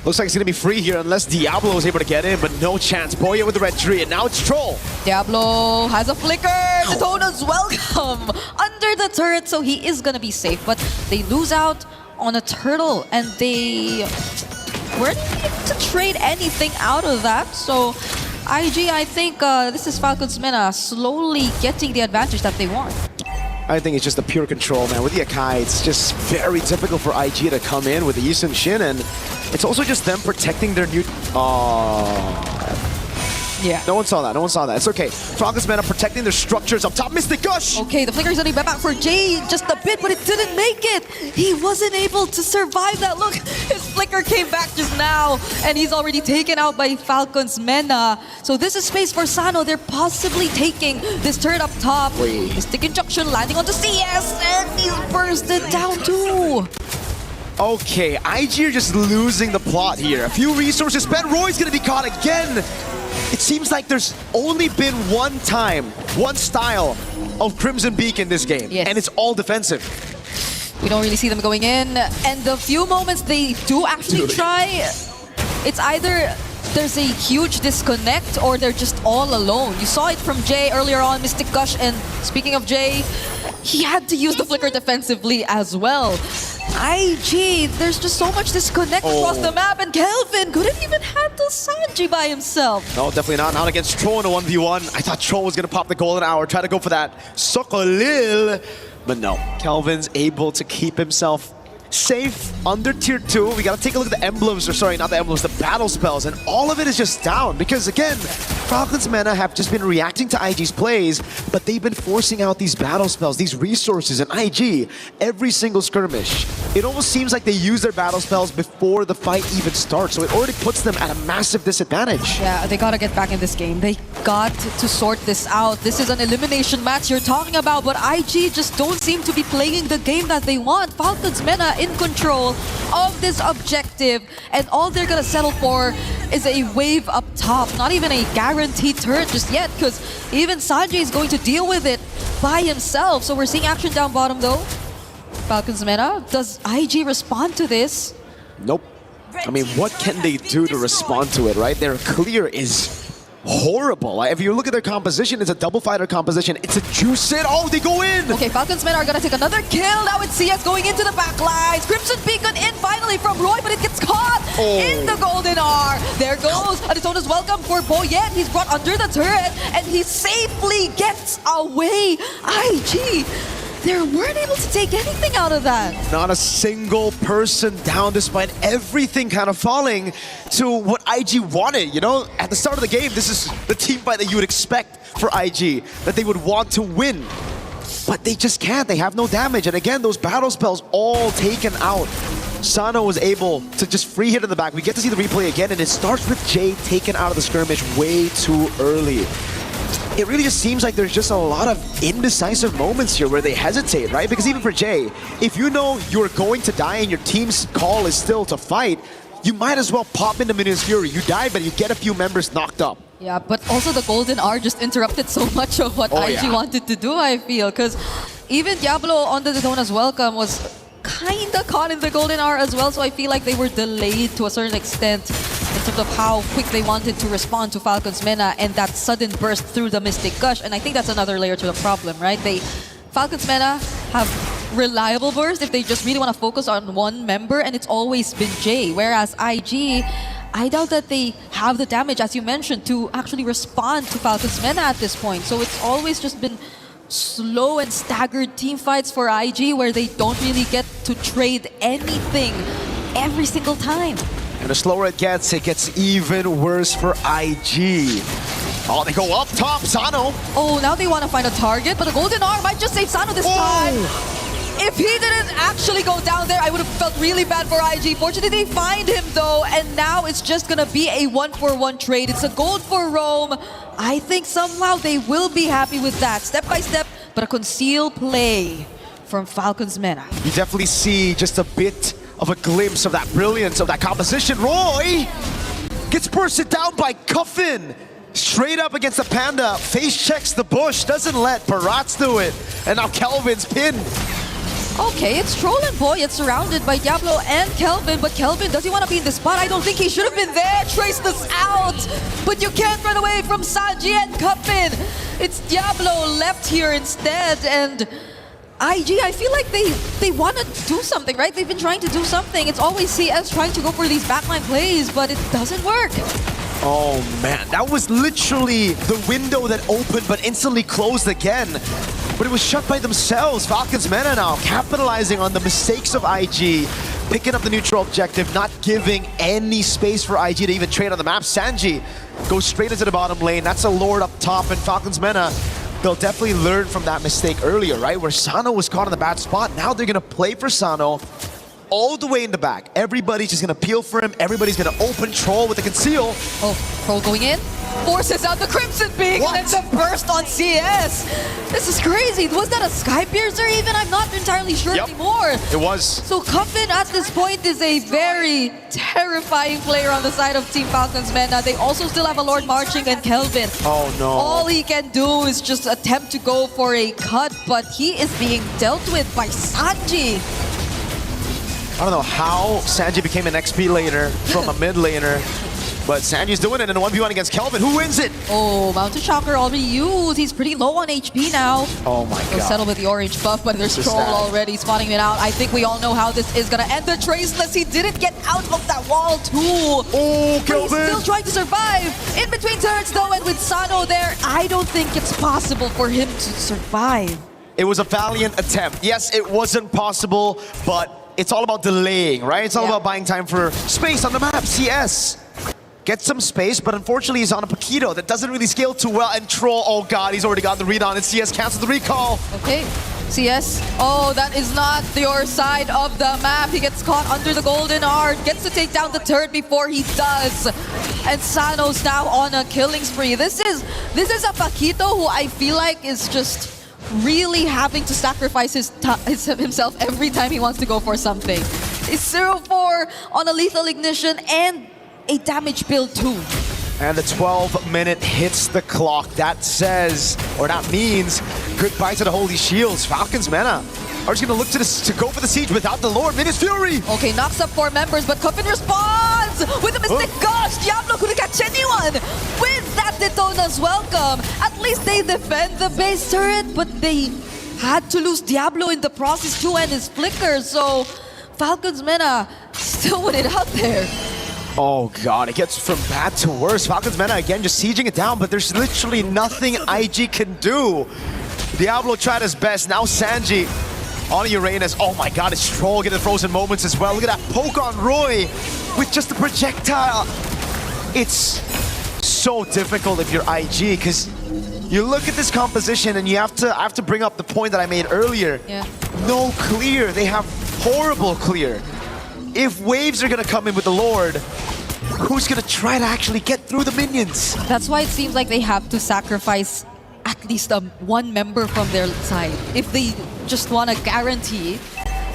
Looks like it's going to be free here unless Diablo was able to get in, but no chance. Boyet with the red tree, and now it's Troll. Diablo has a flicker. Daytona's welcome under the turret, so he is going to be safe. But they lose out on a turtle, and they weren't able to trade anything out of that. So IG, I think this is Falcons meta slowly getting the advantage that they want. I think it's just a pure control, man. With the Akai, it's just very difficult for IG to come in with the Yisun Shin, and it's also just them protecting their new... Yeah. No one saw that. No one saw that. It's okay. Falcons meta protecting their structures up top. Mystic Gush! Okay, the flicker's only back for Jay just a bit, but it didn't make it. He wasn't able to survive that. Look, his flicker came back just now, and he's already taken out by Falcons meta. So this is space for Sano. They're possibly taking this turret up top. Mystic Injunction landing onto CS, and he's bursted down too. Okay, IG are just losing the plot here. A few resources spent. Roy's gonna be caught again. It seems like there's only been one time, one style of Crimson Beak in this game, and it's all defensive. We don't really see them going in, and the few moments they do actually try, it's either there's a huge disconnect or they're just all alone. You saw it from Jay earlier on, Mystic Gush, and speaking of Jay, he had to use the flicker defensively as well. IG, there's just so much disconnect across the map, and Kelvin couldn't even handle Sanji by himself. No, definitely not. Not against Troll in a 1v1. I thought Troll was going to pop the golden hour, try to go for that Sokolil. But no, Kelvin's able to keep himself safe under tier 2. We gotta take a look at the emblems, or sorry, not the emblems, the battle spells, and all of it is just down because again, Falcons Mena have just been reacting to IG's plays, but they've been forcing out these battle spells, these resources, and IG, every single skirmish, it almost seems like they use their battle spells before the fight even starts, so it already puts them at a massive disadvantage. Yeah, they gotta get back in this game. They got to sort this out. This is an elimination match you're talking about, but IG just don't seem to be playing the game that they want. Falcons Mena in control of this objective, and all they're gonna settle for is a wave up top. Not even a guaranteed turret just yet, because even Sanji is going to deal with it by himself. So we're seeing action down bottom though. Falcons Mena, does IG respond to this? Nope. I mean, what can they do to respond to it, right? Their clear is horrible. If you look at their composition, it's a double fighter composition. It's a juice it. Oh, they go in! Okay, Falcons Men are gonna take another kill. Now it's CS going into the back lines. Crimson Beacon in finally from Roy, but it gets caught in the Golden R. There goes Aditona's welcome for Boyet. He's brought under the turret, and he safely gets away. IG, they weren't able to take anything out of that. Not a single person down despite everything kind of falling to what IG wanted. You know, at the start of the game, this is the team fight that you would expect for IG, that they would want to win. But they just can't. They have no damage. And again, those battle spells all taken out. Sano was able to just free hit in the back. We get to see the replay again, and it starts with Jay taken out of the skirmish way too early. It really just seems like there's just a lot of indecisive moments here where they hesitate, right? Because even for Jay, if you know you're going to die and your team's call is still to fight, you might as well pop into Minions Fury. You die, but you get a few members knocked up. Yeah, but also the Golden R just interrupted so much of what IG wanted to do, I feel. Because even Diablo on the Daytona's welcome was kinda caught in the Golden R as well, so I feel like they were delayed to a certain extent in terms of how quick they wanted to respond to Falcons Mena and that sudden burst through the Mystic Gush. And I think that's another layer to the problem, right? Falcons Mena have reliable burst if they just really want to focus on one member, and it's always been Jay. Whereas IG, I doubt that they have the damage, as you mentioned, to actually respond to Falcons Mena at this point. So it's always just been slow and staggered team fights for IG where they don't really get to trade anything every single time. And the slower it gets even worse for IG. Oh, they go up top, Sano. Oh, now they want to find a target, but the Golden R might just save Sano this time. If he didn't actually go down there, I would have felt really bad for IG. Fortunately, they find him though, and now it's just gonna be a 1-for-1 trade. It's a gold for Rome. I think somehow they will be happy with that. Step by step, but a concealed play from Falcons Mena. You definitely see just a bit of a glimpse of that brilliance of that composition. Roy gets bursted down by Cuffin. Straight up against the Panda. Face checks the bush, doesn't let Barats do it. And now Kelvin's pinned. Okay, it's Troll and Boy. It's surrounded by Diablo and Kelvin, but Kelvin, does he want to be in the spot? I don't think he should have been there. Trace this out, but you can't run away from Sanji and Cuffin. It's Diablo left here instead, and IG, I feel like they want to do something, right? They've been trying to do something. It's always CS trying to go for these backline plays, but it doesn't work. Oh man, that was literally the window that opened but instantly closed again. But it was shut by themselves. Falcons Mena now capitalizing on the mistakes of IG, picking up the neutral objective, not giving any space for IG to even trade on the map. Sanji goes straight into the bottom lane. That's a Lord up top, and Falcons Mena, they'll definitely learn from that mistake earlier, right? Where Sano was caught in the bad spot. Now they're gonna play for Sano all the way in the back. Everybody's just gonna peel for him. Everybody's gonna open Troll with the conceal. Oh, Troll going in. Forces out the Crimson Beak and the burst on CS. This is crazy. Was that a Sky Piercer even? I'm not entirely sure anymore. It was. So Cuffin at this point is a very terrifying player on the side of Team Falcons Mena. They also still have a Lord Marching and Kelvin. Oh no. All he can do is just attempt to go for a cut, but he is being dealt with by Sanji. I don't know how Sanji became an XP laner from a mid laner. But Sanji's doing it in a 1v1 against Kelvin. Who wins it? Oh, Mountain Shocker already used. He's pretty low on HP now. Oh my He'll god. settle with the orange buff, but there's Just Troll that. already spotting it out. I think we all know how this is gonna end. The Traceless, he didn't get out of that wall too. Oh, But he's Kelvin! still trying to survive. In between turns though, and with Sano there, I don't think it's possible for him to survive. It was a valiant attempt. Yes, it wasn't possible, but it's all about delaying, right? It's all about buying time for space on the map. CS gets some space, but unfortunately he's on a Paquito that doesn't really scale too well. And Troll, oh god, he's already got the read on, and CS cancels the recall. Okay, CS. Oh, that is not your side of the map. He gets caught under the golden art, gets to take down the turret before he does. And Sano's now on a killing spree. This is a Paquito who I feel like is just really having to sacrifice himself every time he wants to go for something. It's 0-4 on a lethal ignition and a damage build too. And the 12-minute hits the clock. That says, or that means, goodbye to the Holy Shields. Falcons Mena are just gonna look to go for the siege without the Lord. Minus Fury! Okay, knocks up 4 members, but Coffin responds with a Mystic Gush. Diablo couldn't catch anyone with that Detona's welcome. At least they defend the base turret, but they had to lose Diablo in the process too and his flicker, so Falcons Mena still win it out there. Oh god, it gets from bad to worse. Falcons Mena again just sieging it down, but there's literally nothing IG can do. Diablo tried his best. Now Sanji on Uranus. Oh my god, it's Troll getting frozen moments as well. Look at that poke on Roy with just a projectile. It's so difficult if you're IG, because you look at this composition and I have to bring up the point that I made earlier. Yeah. No clear. They have horrible clear. If waves are gonna come in with the Lord, who's gonna try to actually get through the minions? That's why it seems like they have to sacrifice at least one member from their side if they just want to guarantee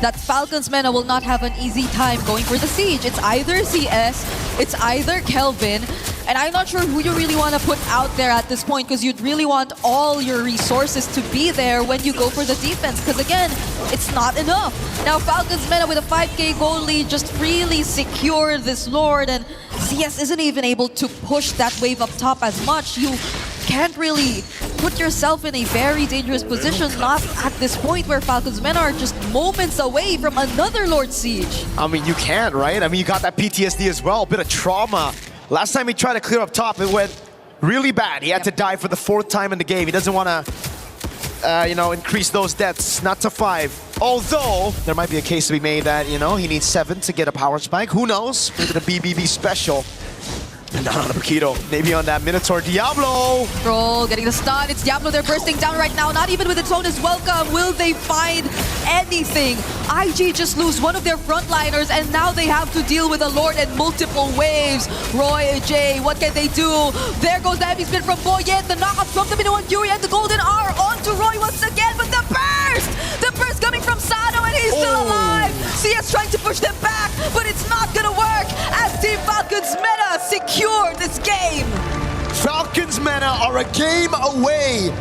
that Falcons Mena will not have an easy time going for the siege. It's either CS, it's either Kelvin, and I'm not sure who you really want to put out there at this point, because you'd really want all your resources to be there when you go for the defense, because again, it's not enough. Now Falcons Mena with a 5k goal lead just really secure this Lord, and CS isn't even able to push that wave up top as much. You can't really put yourself in a very dangerous position, not at this point where Falcons Mena are just moments away from another Lord Siege. I mean, you can't, right? I mean, you got that PTSD as well, a bit of trauma. Last time he tried to clear up top, it went really bad. He had to die for the 4th time in the game. He doesn't want to, increase those deaths, not to 5. Although, there might be a case to be made that, he needs 7 to get a power spike. Who knows? Maybe the BBB special. And not on the Paquito, maybe on that Minotaur. Diablo! Troll getting the stun. It's Diablo, they're bursting down right now. Not even with its own as welcome. Will they find anything? IG just lose one of their frontliners, and now they have to deal with a Lord and multiple waves. Roy, Jay, what can they do? There goes the heavy spin from Boyet. The knockout from the Minoan Fury and the Golden R onto Roy once again. But the burst! The burst coming from Sano, and he's still alive. CS trying to push them back, but it's not gonna work as Team Falcons Mena secure this game. Falcons Mena are a game away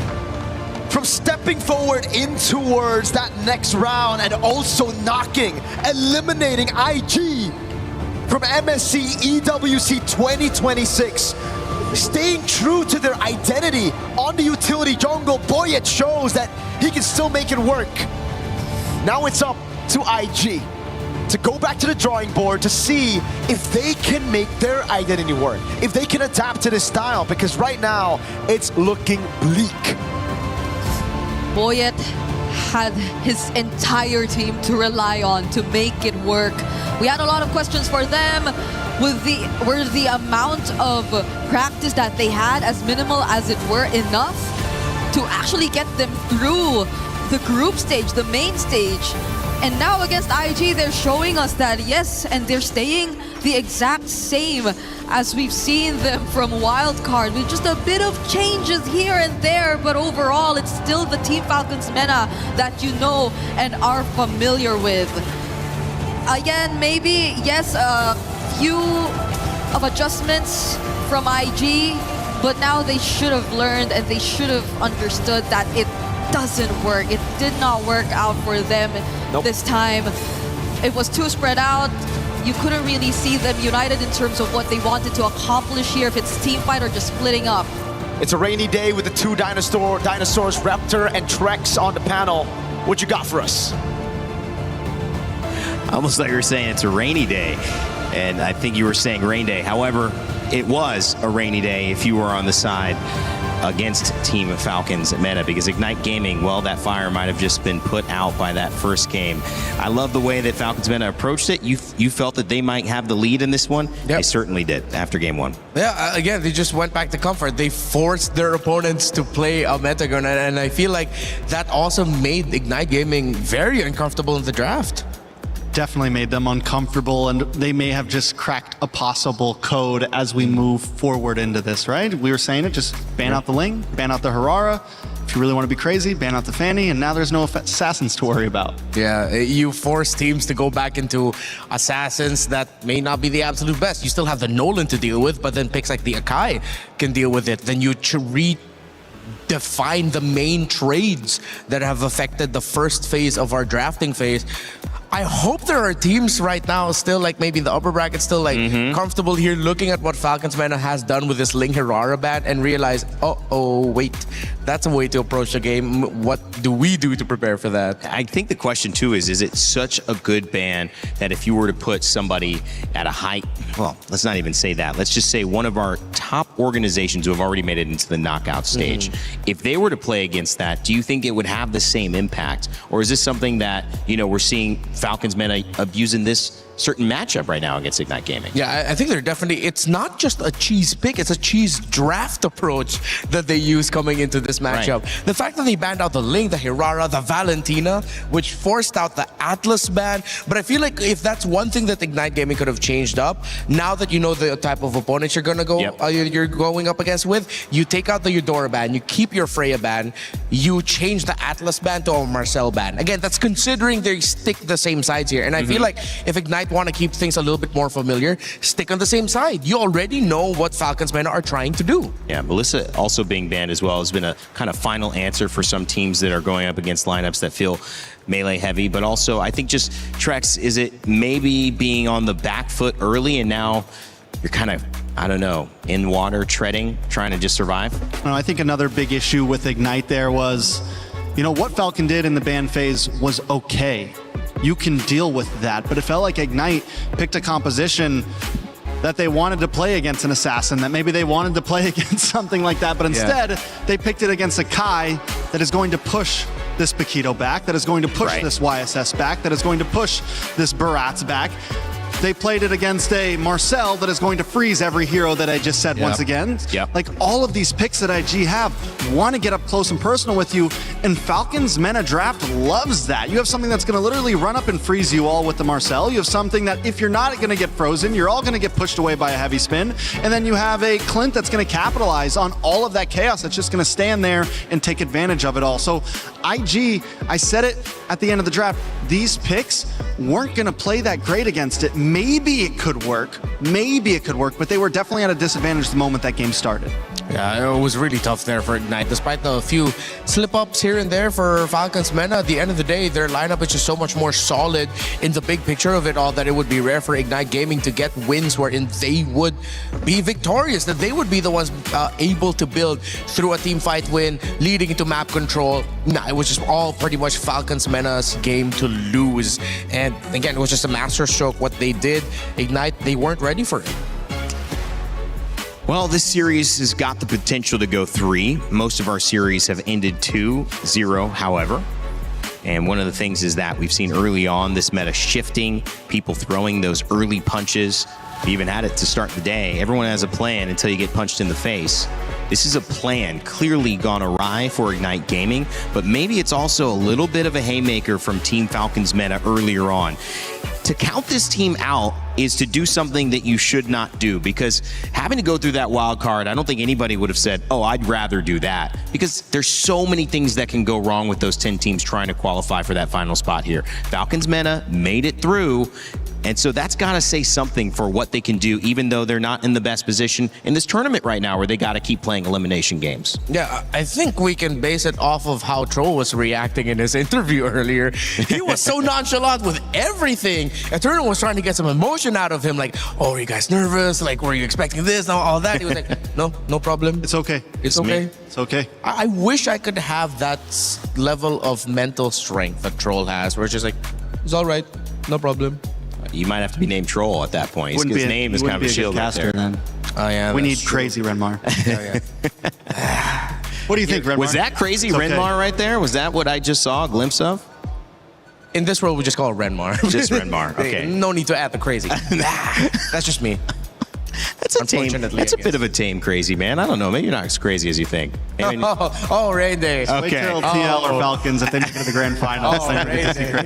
from stepping forward in towards that next round and also eliminating IG from MSC EWC 2026. Staying true to their identity on the utility jungle, Boyet shows that he can still make it work. Now it's up to IG to go back to the drawing board to see if they can make their identity work, if they can adapt to this style, because right now it's looking bleak. Boyet had his entire team to rely on to make it work. We had a lot of questions for them. Were the amount of practice that they had, as minimal as it were, enough to actually get them through the group stage, the main stage? And now against IG, they're showing us that yes, and they're staying the exact same as we've seen them from Wildcard, with just a bit of changes here and there, but overall it's still the Team Falcons Mena that you know and are familiar with. Again, maybe, yes, a few of adjustments from IG, but now they should have learned and they should have understood that it doesn't work. It did not work out for them this time. It was too spread out. you couldn't really see them united in terms of what they wanted to accomplish here, if it's team fight or just splitting up. It's a rainy day with the two dinosaurs, Raptor and Trex on the panel. What you got for us? Almost like you were saying it's a rainy day, and I think you were saying rain day. However, it was a rainy day if you were on the side against Team Falcons Meta, because Ignite Gaming, well, that fire might have just been put out by that first game. I love the way that Falcons Meta approached it. You felt that they might have the lead in this one. Yep. They certainly did after game one. Yeah, again, they just went back to comfort. They forced their opponents to play a meta gun, and I feel like that also made Ignite Gaming very uncomfortable in the draft. Definitely made them uncomfortable, and they may have just cracked a possible code as we move forward into this, right? We were saying it, just ban out the Ling, ban out the Harara. If you really want to be crazy, ban out the Fanny, and now there's no assassins to worry about. Yeah, you force teams to go back into assassins that may not be the absolute best. You still have the Nolan to deal with, but then picks like the Akai can deal with it. Then you redefine the main trades that have affected the first phase of our drafting phase. I hope there are teams right now still, like maybe the upper bracket, still like comfortable here looking at what Falcons Meta has done with this Ling Hirara ban and realize, oh, wait, that's a way to approach the game. What do we do to prepare for that? I think the question too is it such a good ban that if you were to put somebody at a high, well, let's not even say that. Let's just say one of our top organizations who have already made it into the knockout stage, if they were to play against that, do you think it would have the same impact? Or is this something that, you know, we're seeing Falcons Meta abusing this certain matchup right now against Ignite Gaming? Yeah, I think they're definitely, it's not just a cheese pick, it's a cheese draft approach that they use coming into this matchup. Right. The fact that they banned out the Ling, the Hirara, the Valentina, which forced out the Atlas ban, but I feel like if that's one thing that Ignite Gaming could have changed up, now that you know the type of opponents you're gonna go, you're going up against with, you take out the Eudora ban, you keep your Freya ban, you change the Atlas ban to a Marcel ban. Again, that's considering they stick the same sides here, and I feel like if Ignite want to keep things a little bit more familiar, stick on the same side. You already know what Falcons Meta are trying to do. Yeah, Melissa also being banned as well has been a kind of final answer for some teams that are going up against lineups that feel melee heavy, but also I think just Trex, is it maybe being on the back foot early and now you're kind of, I don't know, in water treading, trying to just survive? No, I think another big issue with Ignite there was, you know, what Falcon did in the ban phase was okay. You can deal with that, but it felt like Ignite picked a composition that they wanted to play against an assassin, that maybe they wanted to play against something like that, but instead they picked it against a Kai that is going to push this Paquito back, that is going to push this YSS back, that is going to push this Baratz back. They played it against a Marcel that is going to freeze every hero that I just said once again. Like all of these picks that IG have want to get up close and personal with you, and Falcons Meta Draft loves that. You have something that's going to literally run up and freeze you all with the Marcel. You have something that if you're not going to get frozen, you're all going to get pushed away by a heavy spin. And then you have a Clint that's going to capitalize on all of that chaos that's just going to stand there and take advantage of it all. So IG, I said it at the end of the draft, these picks weren't going to play that great against it. Maybe it could work, but they were definitely at a disadvantage the moment that game started. Yeah, it was really tough there for Ignite. Despite the few slip-ups here and there for Falcons Meta, at the end of the day, their lineup is just so much more solid in the big picture of it all that it would be rare for Ignite Gaming to get wins wherein they would be victorious, that they would be the ones able to build through a team fight win, leading into map control. Nah, it was just all pretty much Falcons Meta's game to lose. And again, it was just a masterstroke what they did. Ignite, they weren't ready for it. Well, this series has got the potential to go 3. Most of our series have ended 2-0, however. And one of the things is that we've seen early on this meta shifting, people throwing those early punches. We even had it to start the day. Everyone has a plan until you get punched in the face. This is a plan clearly gone awry for Ignite Gaming, but maybe it's also a little bit of a haymaker from Team Falcons Meta earlier on. To count this team out is to do something that you should not do, because having to go through that wild card, I don't think anybody would have said, oh, I'd rather do that, because there's so many things that can go wrong with those 10 teams trying to qualify for that final spot here. Falcons Meta made it through. And so that's got to say something for what they can do, even though they're not in the best position in this tournament right now where they got to keep playing elimination games. Yeah, I think we can base it off of how Troll was reacting in his interview earlier. He was so nonchalant with everything. Eternal was trying to get some emotion out of him, like, oh, are you guys nervous? Like, were you expecting this? All that. He was like, no problem. It's okay. It's okay. It's okay. I wish I could have that level of mental strength that Troll has, where it's just like, it's all right, no problem. You might have to be named Troll at that point. His name is kind of a shield right there. Then. Oh, yeah, we need crazy Renmar. What do you think, Renmar? Was that crazy Renmar right there? Was that what I just saw a glimpse of? In this world, we just call it Renmar. Just Renmar, okay. No need to add the crazy. That's just me. That's a bit of a tame crazy, man. I don't know. Maybe you're not as crazy as you think. Rain Day. Wait till TL or Falcons if they make it to the grand finals.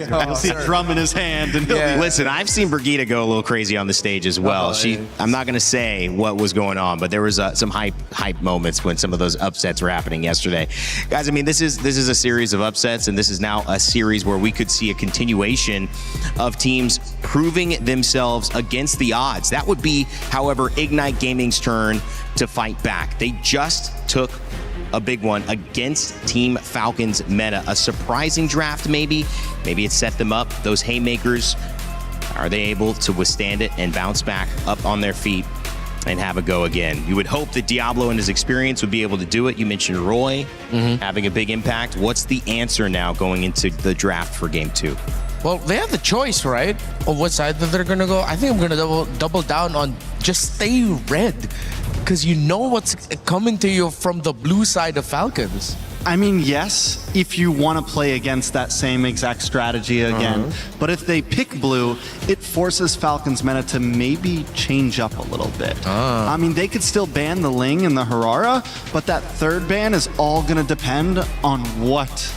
You'll see a drum in his hand. And Listen, I've seen Brigitte go a little crazy on the stage as well. I'm not going to say what was going on, but there was some hype moments when some of those upsets were happening yesterday. Guys, I mean, this is a series of upsets, and this is now a series where we could see a continuation of teams proving themselves against the odds. That would be, however, Ignite Gaming's turn to fight back. They just took a big one against Team Falcons meta. A surprising draft, maybe. Maybe it set them up. Those haymakers, are they able to withstand it and bounce back up on their feet and have a go again? You would hope that Diablo and his experience would be able to do it. You mentioned Roy having a big impact. What's the answer now going into the draft for Game 2? Well, they have the choice, right? Of what side that they're going to go. I think I'm going to double down on just stay red. Because you know what's coming to you from the blue side of Falcons. I mean, yes, if you want to play against that same exact strategy again. But if they pick blue, it forces Falcons meta to maybe change up a little bit. I mean, they could still ban the Ling and the Harara, but that third ban is all going to depend on what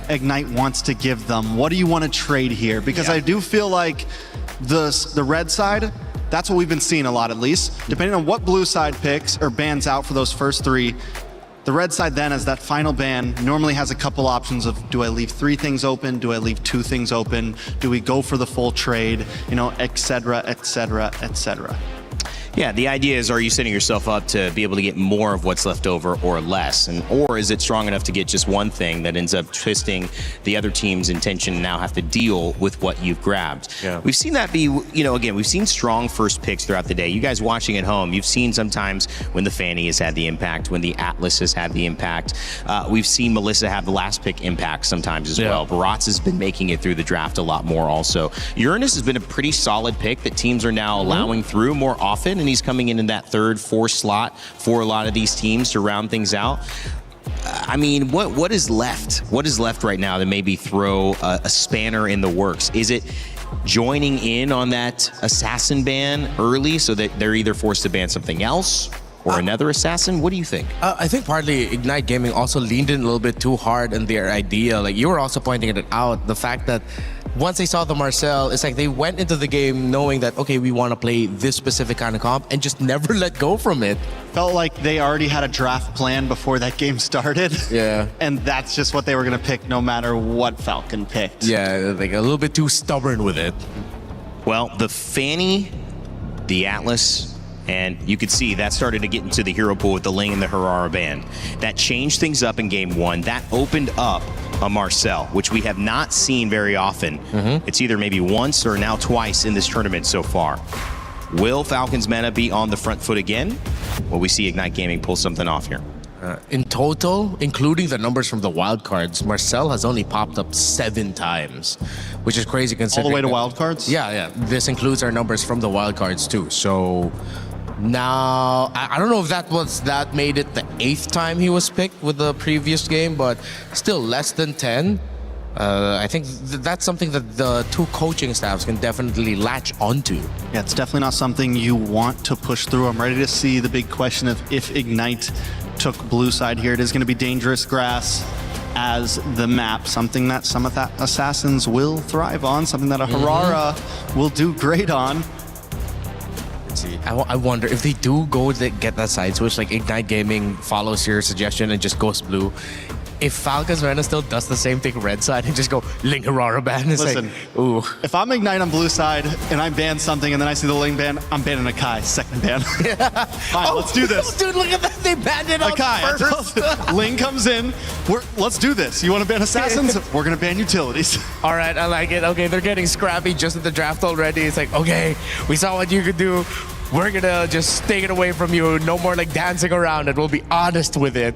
Ignite wants to give them. What do you want to trade here? Because I do feel like the red side, that's what we've been seeing a lot, at least. Depending on what blue side picks or bans out for those first three, the red side then, as that final ban, normally has a couple options of, do I leave 3 things open? Do I leave 2 things open? Do we go for the full trade? You know, et cetera, et cetera, et cetera. Yeah, the idea is, are you setting yourself up to be able to get more of what's left over or less? Or is it strong enough to get just one thing that ends up twisting the other team's intention and now have to deal with what you've grabbed? Yeah. We've seen that be, again, we've seen strong first picks throughout the day. You guys watching at home, you've seen sometimes when the Fanny has had the impact, when the Atlas has had the impact. We've seen Melissa have the last pick impact sometimes as well. Baratz has been making it through the draft a lot more also. Uranus has been a pretty solid pick that teams are now allowing through more often, and he's coming in that 3rd, 4th slot for a lot of these teams to round things out. I mean, what is left? What is left right now to maybe throw a spanner in the works? Is it joining in on that assassin ban early so that they're either forced to ban something else or another assassin? What do you think? I think partly Ignite Gaming also leaned in a little bit too hard in their idea. Like you were also pointing it out, the fact that once they saw the Marcel, it's like they went into the game knowing that, okay, we want to play this specific kind of comp and just never let go from it. Felt like they already had a draft plan before that game started. Yeah. And that's just what they were going to pick no matter what Falcon picked. Yeah, like a little bit too stubborn with it. Well, the Fanny, the Atlas, and you could see that started to get into the hero pool with the Ling and the Harara band. That changed things up in Game 1. That opened up a Marcel, which we have not seen very often. It's either maybe once or now twice in this tournament so far. Will Falcons meta be on the front foot again? Will we see Ignite Gaming pull something off here? In total, including the numbers from the wildcards, Marcel has only popped up 7 times, which is crazy considering. All the way to wildcards? Yeah. This includes our numbers from the wildcards too. So now, I don't know if that made it the 8th time he was picked with the previous game, but still less than 10. I think that's something that the 2 coaching staffs can definitely latch onto. Yeah, it's definitely not something you want to push through. I'm ready to see the big question of if Ignite took blue side here. It is going to be dangerous grass as the map, something that some of that assassins will thrive on, something that a Harara will do great on. See, I wonder if they do go to get that side switch, like Ignite Gaming follows your suggestion and just goes blue. if Falcons Mena still does the same thing red side and just go Ling Aurora ban, it's Listen, like, ooh. If I'm Ignite on blue side and I ban something and then I see the Ling ban, I'm banning Akai, second ban. Fine, let's do this. Dude, look at that. They banned it on Akai, first. Ling comes in. Let's do this. You want to ban assassins? We're going to ban utilities. All right, I like it. Okay, they're getting scrappy just at the draft already. It's like, okay, we saw what you could do. We're going to just take it away from you. No more like dancing around it. We'll be honest with it.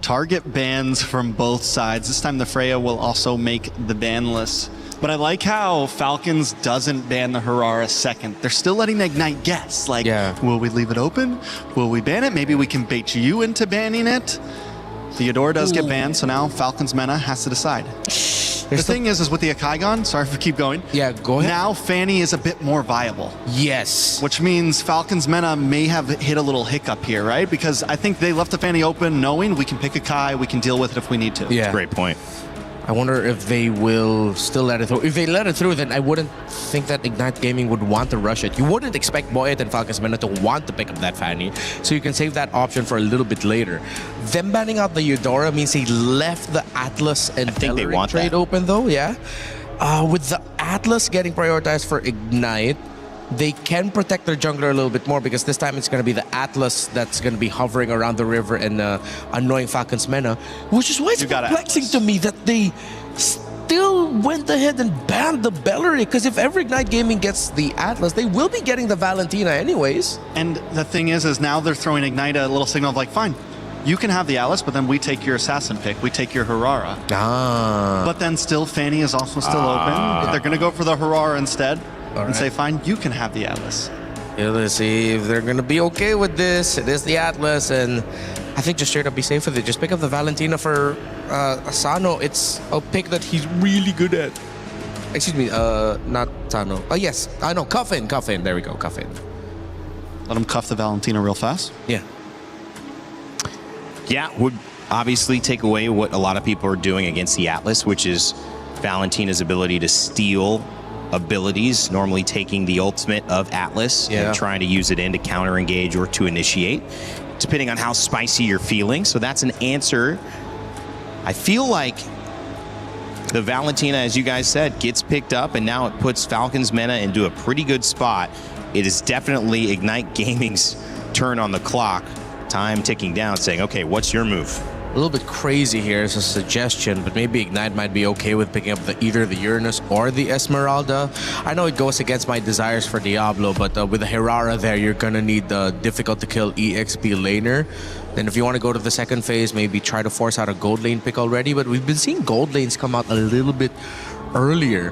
Target bans from both sides. This time the Freya will also make the ban list. But I like how Falcons doesn't ban the Harara second. They're still letting Ignite guess. Like, will we leave it open? Will we ban it? Maybe we can bait you into banning it. Theodora does get banned, so now Falcons Mena has to decide. The thing is with the Akai gone, sorry if we keep going. Yeah, go ahead. Now Fanny is a bit more viable. Yes. Which means Falcons Mena may have hit a little hiccup here, right? Because I think they left the Fanny open knowing we can pick Akai, we can deal with it if we need to. Yeah. Great point. I wonder if they will still let it through. If they let it through, then I wouldn't think that Ignite Gaming would want to rush it. You wouldn't expect Boyet and Falcons Mena to want to pick up that Fanny, so you can save that option for a little bit later. Them banning out the Eudora means they left the Atlas and Beleric trade open, though, yeah? With the Atlas getting prioritized for Ignite, they can protect their jungler a little bit more because this time it's going to be the Atlas that's going to be hovering around the river and annoying Falcons Mena, which is why it's perplexing to me that they still went ahead and banned the Bellery, because if ever Ignite Gaming gets the Atlas, they will be getting the Valentina anyways. And the thing is now they're throwing Ignite a little signal of like, fine, you can have the Atlas, but then we take your assassin pick, we take your Harara. But then still Fanny is also still open. But they're going to go for the Harara instead. And say, fine, you can have the Atlas. Yeah, let's see if they're going to be okay with this. It is the Atlas, and I think just straight up be safe with it. Just pick up the Valentina for Asano. It's a pick that he's really good at. Excuse me, not Sano. Oh, yes. I know, Cuffin. There we go, Cuffin. Let him cuff the Valentina real fast. Yeah. Yeah, would obviously take away what a lot of people are doing against the Atlas, which is Valentina's ability to steal abilities, normally taking the ultimate of Atlas and trying to use it in to counter engage or to initiate, depending on how spicy you're feeling. So that's an answer. I feel like the Valentina, as you guys said, gets picked up, and now it puts Falcons Mena into a pretty good spot. It is definitely Ignite Gaming's turn on the clock. Time ticking down, saying, okay, what's your move? A little bit crazy here as a suggestion, but maybe Ignite might be okay with picking up either the Uranus or the Esmeralda. I know it goes against my desires for Diablo, but with the Herrera there, you're gonna need the difficult-to-kill EXP laner. Then if you want to go to the second phase, maybe try to force out a gold lane pick already, but we've been seeing gold lanes come out a little bit earlier.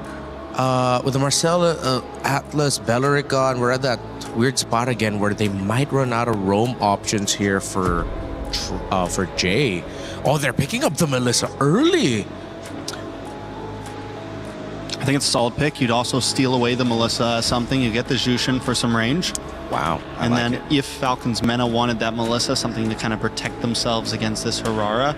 With the Marcella, Atlas, Beleric gone, we're at that weird spot again where they might run out of roam options here for Jay. Oh, they're picking up the Melissa early. I think it's a solid pick. You'd also steal away the Melissa as something. You get the Jushin for some range. Wow. And then if Falcons Mena wanted that Melissa, something to kind of protect themselves against this Harara,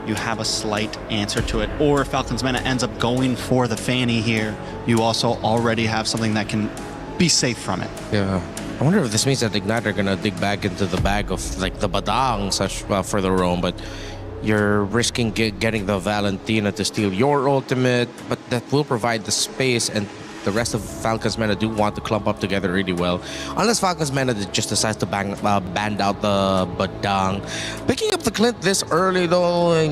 you have a slight answer to it. Or if Falcons Mena ends up going for the Fanny here, you also already have something that can be safe from it. Yeah. I wonder if this means that Ignite are gonna dig back into the bag of like the Badang such for the roam, but you're risking getting the Valentina to steal your ultimate, but that will provide the space, and the rest of Falcons Mena do want to clump up together really well. Unless Falcons Mena just decides to band out the Badang. Picking up the Clint this early though, I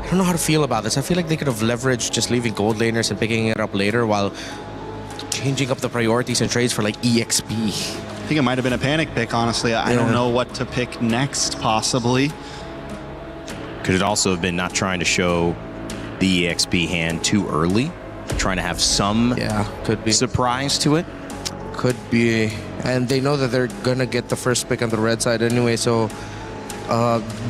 don't know how to feel about this. I feel like they could have leveraged just leaving gold laners and picking it up later while changing up the priorities and trades for like EXP. I think it might have been a panic pick, honestly. I don't know what to pick next, possibly. Could it also have been not trying to show the EXP hand too early? Trying to have some surprise to it? Could be. And they know that they're gonna get the first pick on the red side anyway, so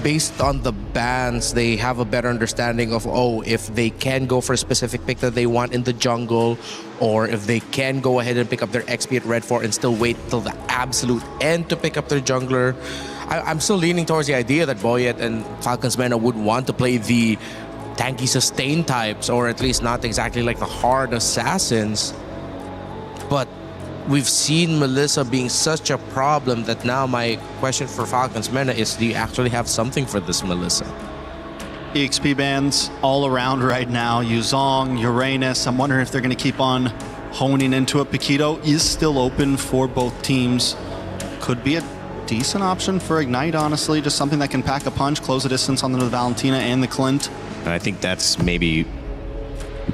based on the bans, they have a better understanding of, if they can go for a specific pick that they want in the jungle, or if they can go ahead and pick up their XP at red 4 and still wait till the absolute end to pick up their jungler. I'm still leaning towards the idea that Boyet and Falcons Mena would want to play the tanky sustain types, or at least not exactly like the hard assassins. But we've seen Melissa being such a problem that now my question for Falcons Mena is, do you actually have something for this Melissa? EXP bans all around right now. Yuzong, Uranus. I'm wondering if they're going to keep on honing into it. Paquito is still open for both teams. Could be a decent option for Ignite, honestly. Just something that can pack a punch, close the distance on the Valentina and the Clint. And I think that's maybe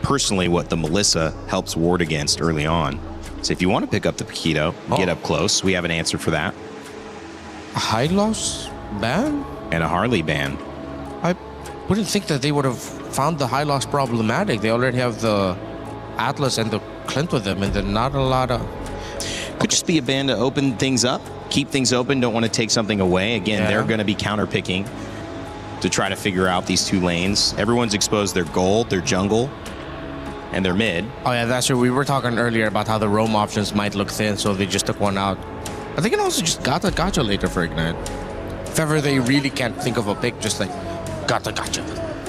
personally what the Melissa helps ward against early on. So if you want to pick up the Paquito, get up close, we have an answer for that. A high-loss ban? And a Harley ban. I wouldn't think that they would have found the high-loss problematic. They already have the Atlas and the Clint with them, and then not a lot of... Could just be a ban to open things up, keep things open, don't want to take something away. Again, they're going to be counter-picking to try to figure out these two lanes. Everyone's exposed their gold, their jungle, and their mid. Oh yeah, that's true. We were talking earlier about how the roam options might look thin, so they just took one out. But they can also just gotcha later for Ignite. If ever they really can't think of a pick, just like gotcha.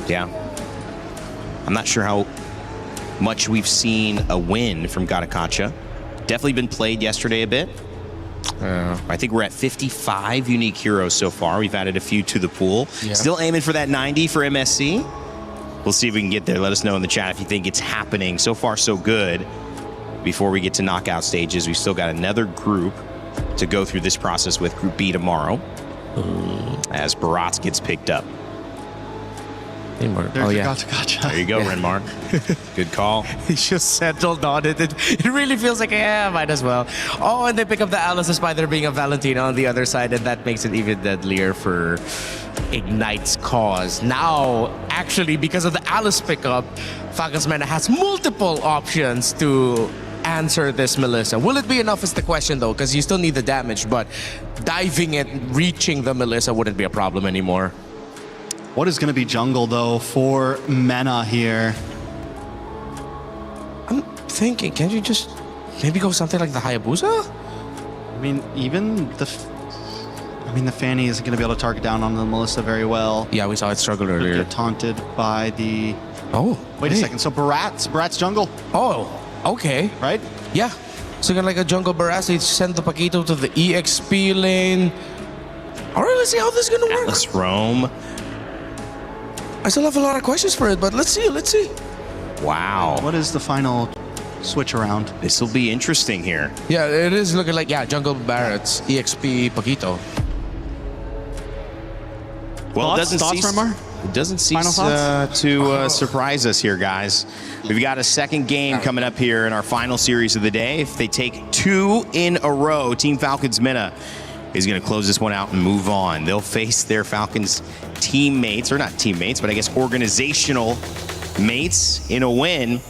Yeah. I'm not sure how much we've seen a win from Gatakacha. Definitely been played yesterday a bit. I think we're at 55 unique heroes so far. We've added a few to the pool. Yeah. Still aiming for that 90 for MSC. We'll see if we can get there. Let us know in the chat if you think it's happening. So far, so good. Before we get to knockout stages, we've still got another group to go through this process with Group B tomorrow. As Baratz gets picked up. There's gotcha. There you go, Renmar. Good call. He just settled on it. It really feels like, yeah, might as well. Oh, and they pick up the Alice despite there being a Valentina on the other side, and that makes it even deadlier for Ignite's cause. Now, actually, because of the Alice pickup, Falcons Mena has multiple options to answer this Melissa. Will it be enough is the question, though, because you still need the damage, but diving it, reaching the Melissa wouldn't be a problem anymore. What is going to be jungle, though, for Mena here? I'm thinking, can't you just maybe go something like the Hayabusa? I mean, even the Fanny isn't going to be able to target down on the Melissa very well. Yeah, we saw it struggle earlier. Get taunted by the... Oh, wait a second. So Barat's jungle. Oh, okay. Right? Yeah. So you're like a jungle Barat, so you send the Paquito to the EXP lane. All right, let's see how this is going to work. Atlas roam. I still have a lot of questions for it, but let's see. Wow. What is the final switch around? This will be interesting here. Yeah, it is looking like, jungle Barrett's EXP Paquito. Well, thoughts, Renmar? It doesn't cease to surprise us here, guys. We've got a second game coming up here in our final series of the day. If they take 2 in a row, Team Falcons Mena is going to close this one out and move on. They'll face their Falcons teammates, or not teammates, but I guess organizational mates in a win.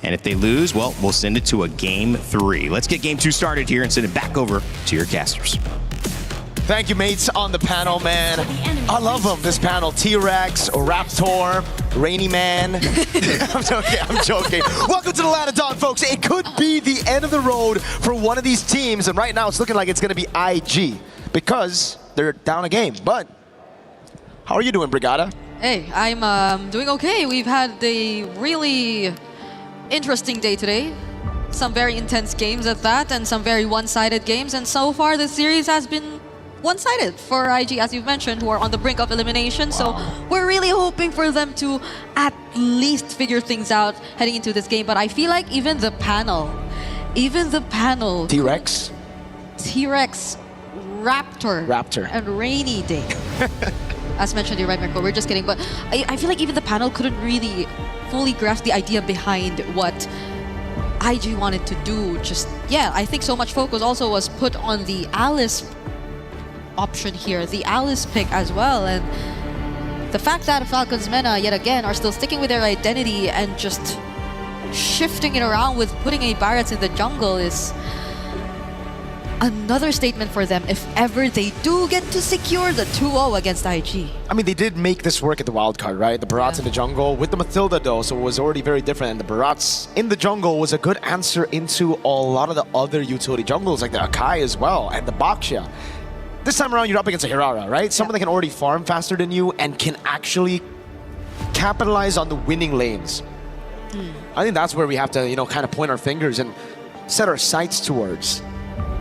And if they lose, well, we'll send it to a Game 3. Let's get Game 2 started here and send it back over to your casters. Thank you, mates, on the panel, man. I love them, this panel. T-Rex, Raptor, Rainy Man. I'm joking. Welcome to the Land of Dawn, folks. It could be the end of the road for one of these teams, and right now it's looking like it's going to be IG because they're down a game. But how are you doing, Brigada? Hey, I'm doing okay. We've had a really interesting day today. Some very intense games at that, and some very one-sided games. And so far, the series has been one-sided for IG, as you've mentioned, who are on the brink of elimination. Wow. So we're really hoping for them to at least figure things out heading into this game. But I feel like even the panel, T-Rex, Raptor, and Rainy Day. As mentioned, you're right, Mirko, we're just kidding. But I feel like even the panel couldn't really fully grasp the idea behind what IG wanted to do. I think so much focus also was put on the Alice option here, the Alice pick as well, and the fact that Falcons Mena yet again are still sticking with their identity and just shifting it around with putting a Barretts in the jungle is another statement for them if ever they do get to secure the 2-0 against IG. I mean, they did make this work at the wildcard, right? The Baratts in the jungle with the Matilda, though, so it was already very different. And the Baratts in the jungle was a good answer into a lot of the other utility jungles, like the Akai as well, and the Baxia. This time around, you're up against a Hirara, right? Someone that can already farm faster than you and can actually capitalize on the winning lanes. I think that's where we have to, kind of point our fingers. And set our sights towards.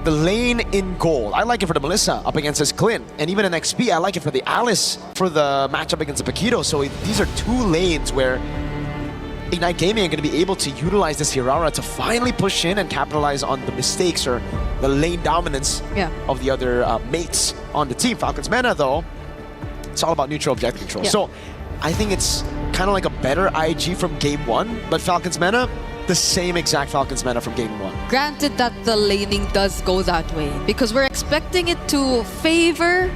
The lane in gold, I like it for the Melissa up against his Clint. And even in XP, I like it for the Alice for the matchup against the Paquito. So these are two lanes where Ignite Gaming are going to be able to utilize this Hirara to finally push in and capitalize on the mistakes or the lane dominance of the other mates on the team. Falcons Mena, though, it's all about neutral objective control. So I think it's kind of like a better IG from game 1, but Falcons Mena, the same exact Falcons Mena from game 1. Granted that the laning does go that way, because we're expecting it to favor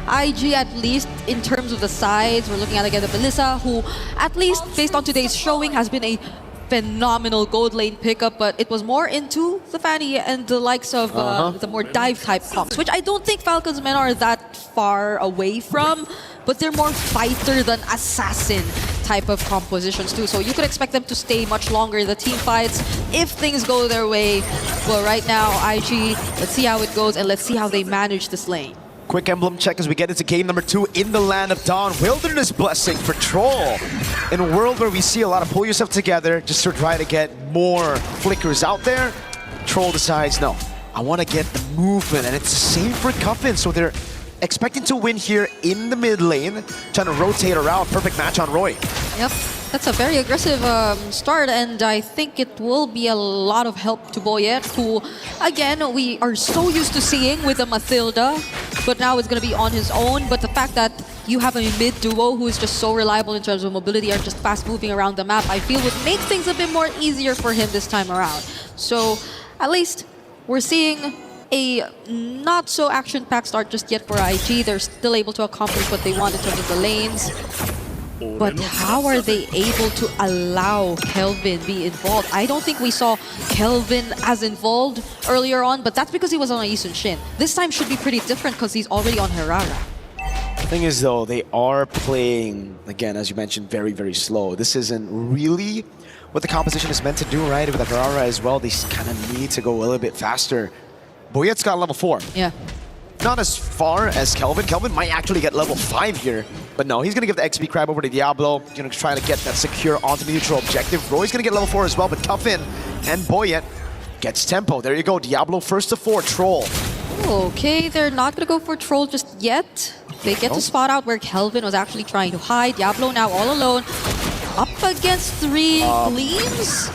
IG, at least in terms of the sides. We're looking at again the Melissa, who at least based on today's showing has been a phenomenal gold lane pickup, but it was more into the Fanny and the likes of the more dive type comps, which I don't think Falcons Men are that far away from, but they're more fighter than assassin type of compositions too. So you could expect them to stay much longer in the team fights if things go their way. Well, right now, IG, let's see how it goes and let's see how they manage this lane. Quick emblem check as we get into game number 2 in the Land of Dawn. Wilderness Blessing for Troll. In a world where we see a lot of pull yourself together just to try to get more flickers out there, Troll decides, no, I want to get the movement. And it's the same for Cuffin. So they're expecting to win here in the mid lane, trying to rotate around. Perfect match on Roy. Yep, that's a very aggressive start, and I think it will be a lot of help to Boyet, who, again, we are so used to seeing with the Mathilda, but now it's going to be on his own. But the fact that you have a mid duo who is just so reliable in terms of mobility and just fast moving around the map, I feel would make things a bit more easier for him this time around. So at least we're seeing a not so action-packed start just yet for IG. They're still able to accomplish what they want in terms of the lanes. But how are they able to allow Kelvin be involved? I don't think we saw Kelvin as involved earlier on, but that's because he was on a Yisun Shin. This time should be pretty different because he's already on Herrera. The thing is, though, they are playing, again, as you mentioned, very, very slow. This isn't really what the composition is meant to do, right? With the Herrera as well, they kind of need to go a little bit faster. Boyet's got level 4. Yeah. Not as far as Kelvin. Kelvin might actually get level 5 here. But no, he's going to give the XP Crab over to Diablo. Going to try to get that secure onto the neutral objective. Roy's going to get level 4 as well, but Cuffin and Boyet gets tempo. There you go. Diablo first to 4. Troll. Okay, they're not going to go for Troll just yet. They get to spot out where Kelvin was actually trying to hide. Diablo now all alone. Up against 3 Gleams.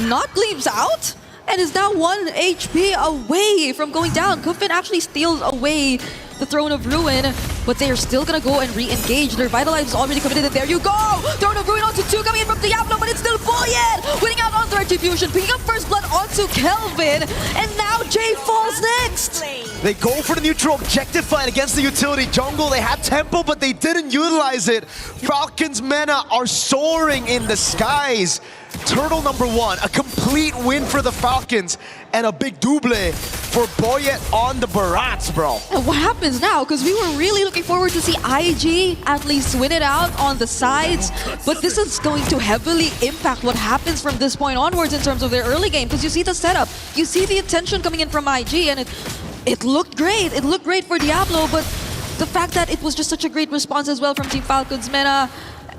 Not Gleams out. And is now 1 HP away from going down. Kuffin actually steals away the Throne of Ruin, but they are still gonna go and re-engage. Their Vitalize is already committed, and there you go! Throne of Ruin onto 2 coming in from Diablo, but it's still Boyet! Winning out on the Retribution, picking up First Blood onto Kelvin, and now Jay falls next! They go for the neutral objective fight against the utility jungle. They had tempo, but they didn't utilize it. Falcons Mena are soaring in the skies. Turtle number 1, a complete win for the Falcons, and a big double for Boyet on the Barats, bro. And what happens now? Because we were really looking forward to see IG at least win it out on the sides, but this is going to heavily impact what happens from this point onwards in terms of their early game, because you see the setup, you see the attention coming in from IG, and it looked great. It looked great for Diablo, but the fact that it was just such a great response as well from Team Falcons Mena,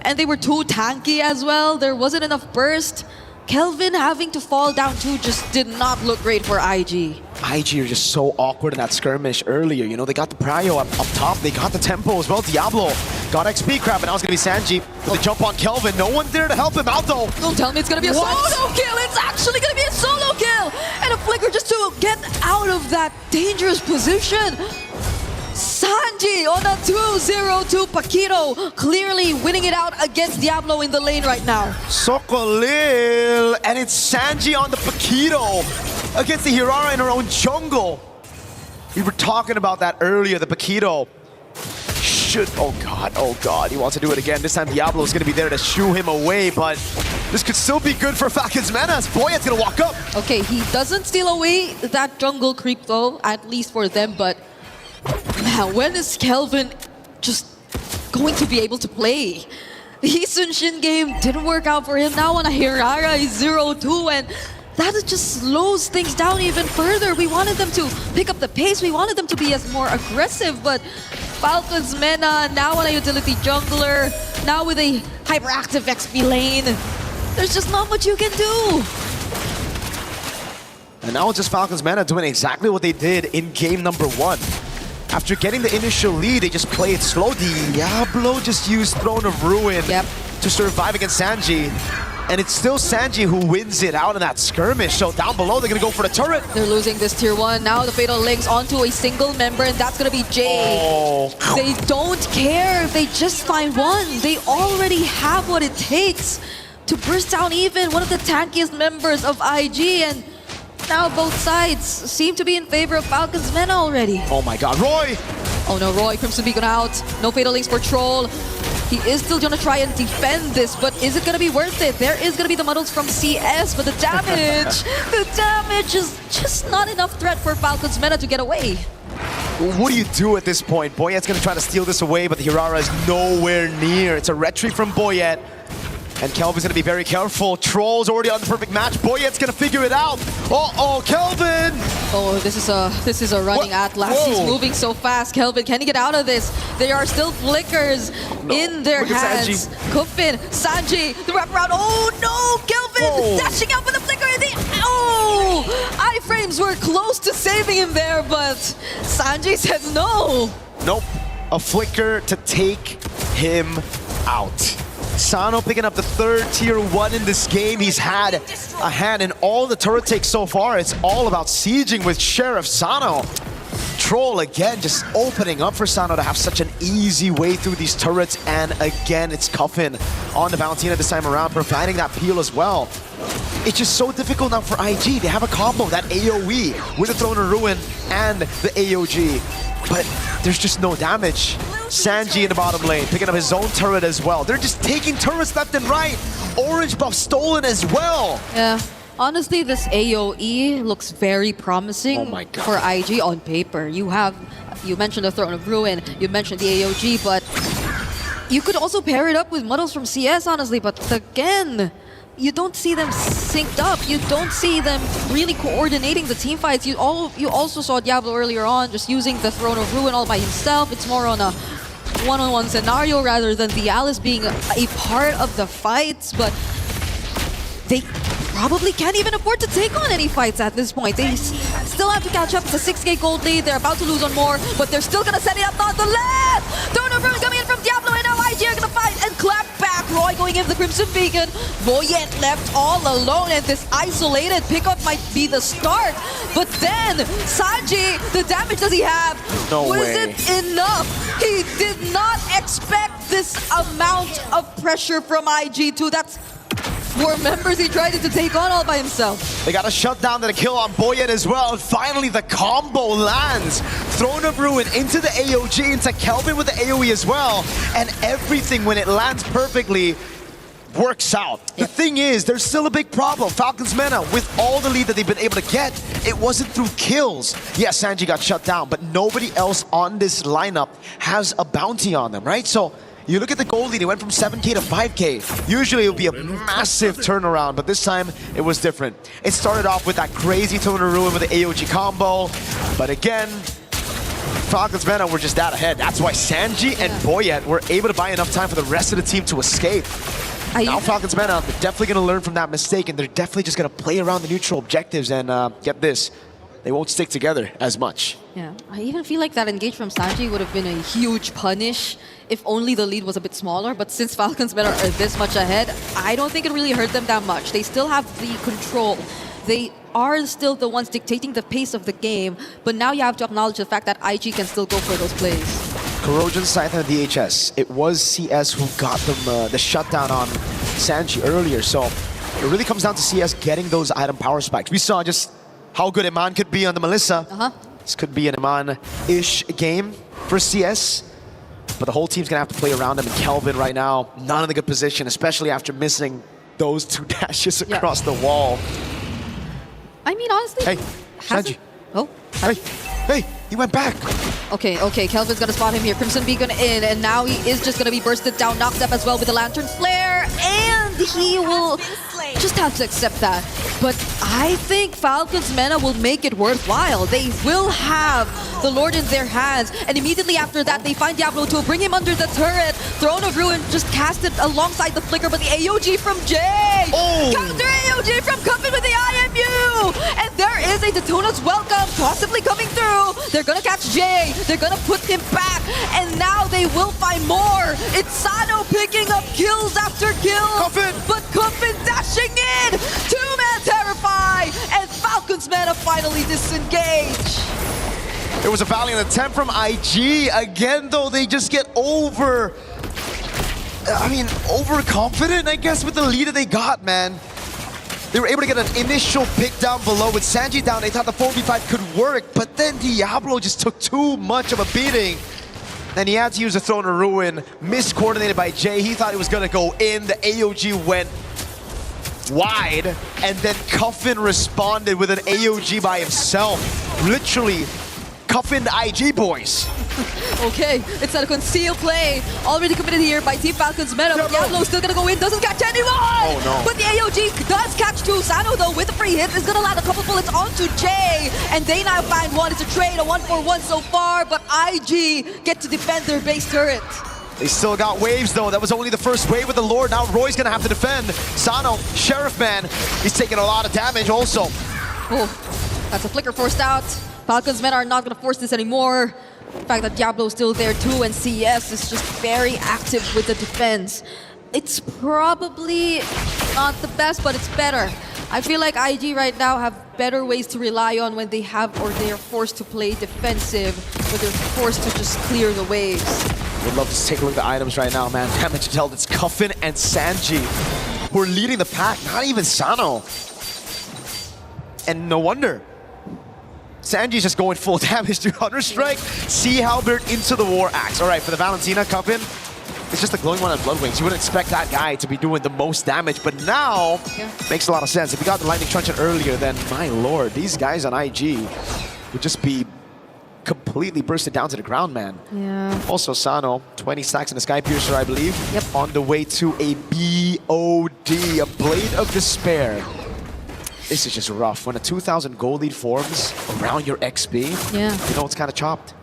and they were too tanky as well. There wasn't enough burst. Kelvin having to fall down too just did not look great for IG. IG are just so awkward in that skirmish earlier. You know, they got the prio up top. They got the tempo as well. Diablo got XP Crab, and now it's going to be Sanji. They jump on Kelvin. No one there to help him out, though. Don't tell me it's going to be a solo kill. It's actually going to be a solo kill. And a flicker just to get out of that dangerous position. Sanji on a 2-0-2 Paquito, clearly winning it out against Diablo in the lane right now. Sokolil, and it's Sanji on the Paquito against the Hirara in her own jungle. We were talking about that earlier, the Paquito should, oh god, he wants to do it again. This time Diablo is going to be there to shoo him away, but this could still be good for Falcons Mena as Boyet's going to walk up. Okay, he doesn't steal away that jungle creep though, at least for them, but man, when is Kelvin just going to be able to play? The Yisun Shin game didn't work out for him. Now on a Hirara, he's 0-2, and that just slows things down even further. We wanted them to pick up the pace. We wanted them to be as more aggressive, but Falcons Mena now on a utility jungler, now with a hyperactive XP lane. There's just not much you can do. And now it's just Falcons Meta doing exactly what they did in game number 1. After getting the initial lead, they just played slow. Diablo just used Throne of Ruin to survive against Sanji. And it's still Sanji who wins it out in that skirmish. So down below, they're going to go for the turret. They're losing this tier 1. Now the Fatal links onto a single member, and that's going to be Jay. They don't care if they just find one. They already have what it takes to burst down even one of the tankiest members of IG. And now both sides seem to be in favor of Falcons Meta already. Oh my god, Roy! Oh no, Roy, Crimson Beacon out. No Fatal links for Troll. He is still gonna try and defend this, but is it gonna be worth it? There is gonna be the muddles from CS, but the damage is just not enough threat for Falcons Meta to get away. What do you do at this point? Boyet's gonna try to steal this away, but the Hirara is nowhere near. It's a retreat from Boyet. And Kelvin's gonna be very careful. Troll's already on the perfect match. Boyet's gonna figure it out. Uh-oh, Kelvin! Oh, this is a running Atlas. He's moving so fast. Kelvin, can he get out of this? There are still flickers in their hands. Kufin, Sanji, the wraparound. Oh no, Kelvin dashing out with the flicker. And iframes were close to saving him there, but Sanji says no. Nope, a flicker to take him out. Sano picking up the 3rd tier 1 in this game. He's had a hand in all the turret takes so far. It's all about sieging with Sheriff Sano. Troll again just opening up for Sano to have such an easy way through these turrets. And again, it's Cuffin on the Valentina this time around, providing that peel as well. It's just so difficult now for IG. They have a combo, that AoE with the Throne of Ruin and the AOG. But there's just no damage. Sanji in the bottom lane, picking up his own turret as well. They're just taking turrets left and right. Orange buff stolen as well. Yeah, honestly, this AoE looks very promising for IG on paper. You mentioned the Throne of Ruin, you mentioned the AoG, but you could also pair it up with muddles from CS, honestly. But again, you don't see them synced up. You don't see them really coordinating the team fights. You also saw Diablo earlier on just using the Throne of Ruin all by himself. It's more on a one-on-one scenario rather than the Alice being a part of the fights, but they probably can't even afford to take on any fights at this point. They still have to catch up. It's a 6k gold lead. They're about to lose on more, but they're still gonna set it up nonetheless. Throne of Ruin coming in from Diablo, and now IG are gonna fight and clap back. Roy going in the Crimson Beacon. Boyet left all alone, and this isolated pickup might be the start. But then, Sanji, the damage does he have? No way. Was it enough? He did not expect this amount of pressure from IG2. That's 4 members he tried to take on all by himself. They got a shutdown and a kill on Boyet as well. And finally, the combo lands. Throne of Ruin into the AOG, into Kelvin with the AoE as well. And everything, when it lands perfectly, works out. The thing is, there's still a big problem. Falcons Meta, with all the lead that they've been able to get, it wasn't through kills. Yes, Sanji got shut down, but nobody else on this lineup has a bounty on them, right? So you look at the gold lead, it went from 7k to 5k. Usually it would be a massive turnaround, but this time it was different. It started off with that crazy Throne of Ruin with the AOG combo, but again, Falcons Meta were just that ahead. That's why Sanji and Boyet were able to buy enough time for the rest of the team to escape. Now Falcons Meta, they're definitely going to learn from that mistake, and they're definitely just going to play around the neutral objectives, and get this, they won't stick together as much. Yeah, I even feel like that engage from Sanji would have been a huge punish if only the lead was a bit smaller, but since Falcons Meta are this much ahead, I don't think it really hurt them that much. They still have the control. They are still the ones dictating the pace of the game, but now you have to acknowledge the fact that IG can still go for those plays. Corrosion, Scythe, and DHS. It was CS who got them the shutdown on Sanji earlier, so it really comes down to CS getting those item power spikes. We saw just how good Iman could be on the Melissa. This could be an Iman-ish game for CS, but the whole team's gonna have to play around him, and Kelvin right now, not in a good position, especially after missing those 2 dashes across the wall. I mean, honestly... Hey, Sanji. Oh. Hey, he went back. Okay, Kelvin's gonna spot him here. Crimson Beacon in, and now he is just gonna be bursted down, knocked up as well with the Lantern Flare, and he will just have to accept that. But I think Falcons Meta will make it worthwhile. They will have the Lord in their hands, and immediately after that, they find Diablo to bring him under the turret. Throne of Ruin just casted alongside the flicker, but the AOG from Jay! Counter AOG from Cuffin with the IMU! And there is a Daytona's welcome possibly coming through. They're gonna catch Jay. They're gonna put him back. And now they will find more. It's Sano picking up kills after kills. Cuffin! But Cuffin dashing in! Two-man Terrify! And Falcon's mana finally disengage. There was a valiant attempt from IG. Again, though, they just get overconfident, I guess, with the lead that they got, man. They were able to get an initial pick down below. With Sanji down, they thought the 4v5 could work, but then Diablo just took too much of a beating. And he had to use a Throne of Ruin, miscoordinated by Jay. He thought it was gonna go in. The AOG went wide, and then Cuffin responded with an AOG by himself. Literally, Cuffin the IG boys. Okay, it's a concealed play. Already committed here by Team Falcon's meta. But Diablo's still gonna go in, doesn't catch anyone! Oh no. But the AOG does catch two. Sano, though, with a free hit, is gonna land a couple bullets onto Jay. And they now find one. It's a trade, a 1-for-1 so far. But IG get to defend their base turret. They still got waves, though. That was only the first wave with the Lord. Now Roy's gonna have to defend. Sano, Sheriff Man, he's taking a lot of damage also. Oh, that's a flicker forced out. Falcon's men are not gonna force this anymore. The fact that Diablo's still there too, and CS is just very active with the defense. It's probably not the best, but it's better. I feel like IG right now have better ways to rely on when they have, or they are forced to play defensive, but they're forced to just clear the waves. Would love to take a look at the items right now, man. Damage dealt, it's Cuffin and Sanji who are leading the pack, not even Sano. And no wonder. Sanji's just going full damage to Counter-Strike. Sea Halberd into the War Axe. All right, for the Valentina, Cuffin, it's just a glowing one on Bloodwings. You wouldn't expect that guy to be doing the most damage, but now, makes a lot of sense. If we got the Lightning Truncheon earlier, then my lord, these guys on IG would just be completely bursted down to the ground, man. Yeah. Also, Sano, 20 stacks in the Sky Piercer, I believe. Yep. On the way to a BOD, a Blade of Despair. This is just rough. When a 2,000 gold lead forms around your XP, you know it's kind of chopped.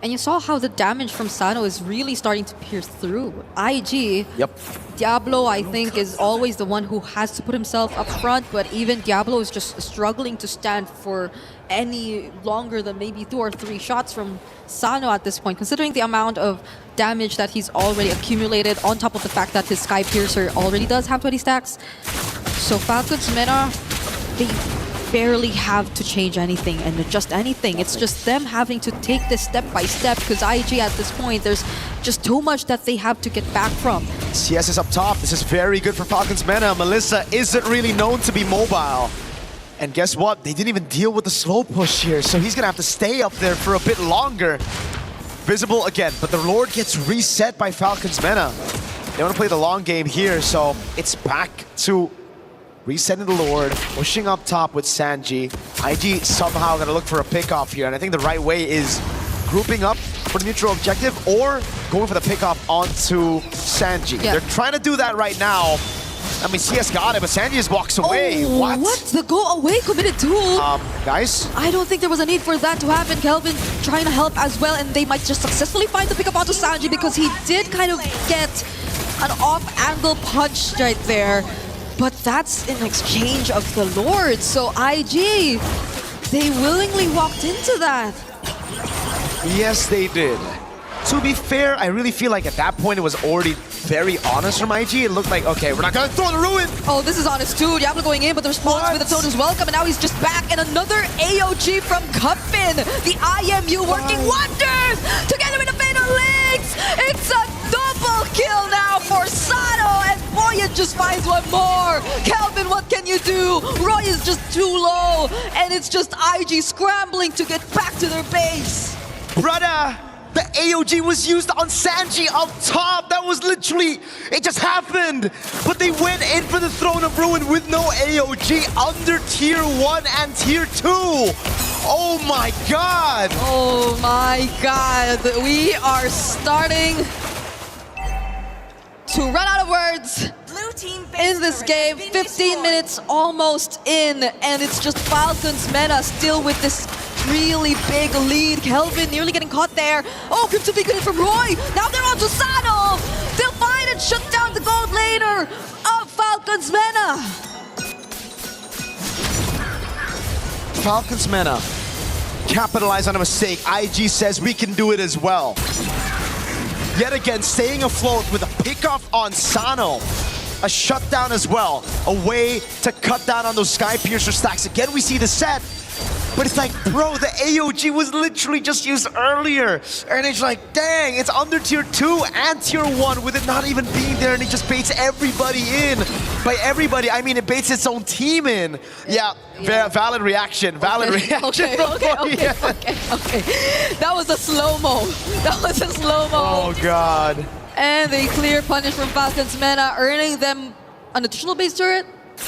And you saw how the damage from Sano is really starting to pierce through. IG, Diablo, I think, is always the one who has to put himself up front, but even Diablo is just struggling to stand for any longer than maybe 2 or 3 shots from Sano at this point, considering the amount of damage that he's already accumulated, on top of the fact that his Sky Piercer already does have 20 stacks. So Falcon's meta, they barely have to change anything and adjust anything. It's just them having to take this step by step, because IG at this point, there's just too much that they have to get back from. CS is up top. This is very good for Falcon's meta. Melissa isn't really known to be mobile. And guess what? They didn't even deal with the slow push here, so he's gonna have to stay up there for a bit longer. Visible again, but the Lord gets reset by Falcon's meta. They want to play the long game here, so it's back to resetting the Lord, pushing up top with Sanji. IG somehow gonna look for a pickoff here, and I think the right way is grouping up for the neutral objective or going for the pickoff onto Sanji. They're trying to do that right now. I mean, CS got it, but Sanji just walks away. What? The go away committed too? Guys? I don't think there was a need for that to happen. Kelvin trying to help as well, and they might just successfully find the pickup onto Sanji, because he did kind of get an off-angle punch right there. But that's in exchange of the Lord. So IG, they willingly walked into that. Yes, they did. To be fair, I really feel like at that point it was already very honest from IG. It looked like, okay, we're not gonna throw the ruin. Oh, this is honest too. Diablo going in, but the response with the tone is welcome, and now he's just back. And another AOG from Cuffin. The IMU working wonders together with the Fatal Links. It's a double kill now for Sano, and Boyan just finds one more. Kelvin, what can you do? Roy is just too low, and it's just IG scrambling to get back to their base. Brother, the AOG was used on Sanji up top. That was literally, it just happened. But they went in for the Throne of Ruin with no AOG under tier 1 and tier 2. Oh my god. Oh my god. We are starting to run out of words in this game. 15 minutes almost in, and it's just Falcon's meta still with this really big lead. Kelvin nearly getting caught there. Oh, Crypto Beacon in from Roy. Now they're on to Sano. and shut down the gold laner of Falcons Mena. Falcons Mena capitalize on a mistake. IG says we can do it as well. Yet again, staying afloat with a pickoff on Sano. A shutdown as well. A way to cut down on those Sky Piercer stacks. Again, we see the set. But it's like, bro, the AOG was literally just used earlier. And it's like, dang, it's under tier 2 and tier 1 with it not even being there, and it just baits everybody in. By everybody, I mean it baits its own team in. Yeah. Valid reaction. Valid reaction. Okay. That was a slow-mo. That was a slow-mo. Oh, God. And they clear punish from Falcons Mena, earning them an additional base turret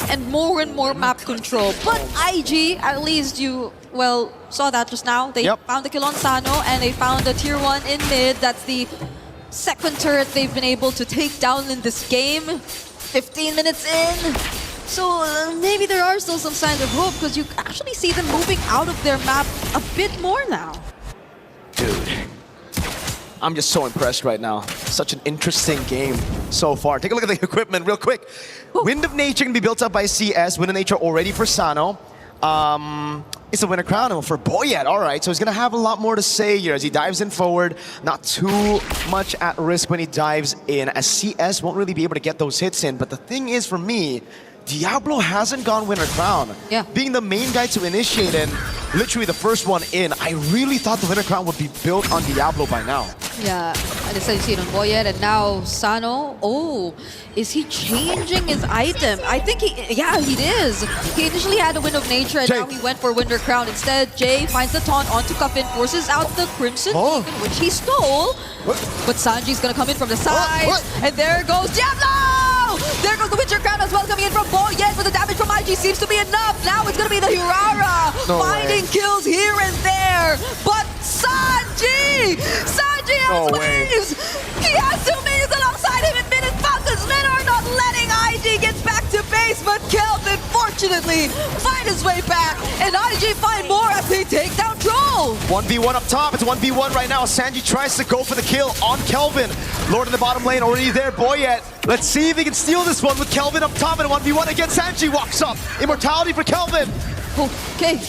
and more map control. But IG, at least you, well, saw that just now. They found the kill on Sano, and they found a tier 1 in mid. That's the second turret they've been able to take down in this game. 15 minutes in. So maybe there are still some signs of hope, because you actually see them moving out of their map a bit more now. Dude, I'm just so impressed right now. Such an interesting game so far. Take a look at the equipment real quick. Wind of Nature can be built up by CS. Wind of Nature already for Sano. It's a Winter Crown for Boyet. All right, so he's going to have a lot more to say here as he dives in forward. Not too much at risk when he dives in, as CS won't really be able to get those hits in. But the thing is, for me, Diablo hasn't gone Winter Crown. Yeah. Being the main guy to initiate and literally the first one in, I really thought the Winter Crown would be built on Diablo by now. Yeah, I decided to see it on Boyet, and now Sano. Oh, is he changing his item? I think he is. He initially had a Wind of Nature, and now he went for Winter Crown. Instead, Jay finds the taunt onto Cuffin, forces out the Crimson Beacon, which he stole. But Sanji's gonna come in from the side, and there goes Diablo! There goes the Winter Crown as well, coming in from Boyet, but the damage from IG seems to be enough. Now it's gonna be the Hirara, finding kills here and there. But Sanji has waves! He has 2 minions alongside him in mid, and Falcons Men are not letting IG get back to base, but Kelvin fortunately find his way back, and IG find more as they take down Troll. 1v1 up top, it's 1v1 right now. Sanji tries to go for the kill on Kelvin. Lord in the bottom lane already there, Boyet. Let's see if he can steal this one with Kelvin up top, and 1v1 again. Sanji walks up. Immortality for Kelvin. Okay.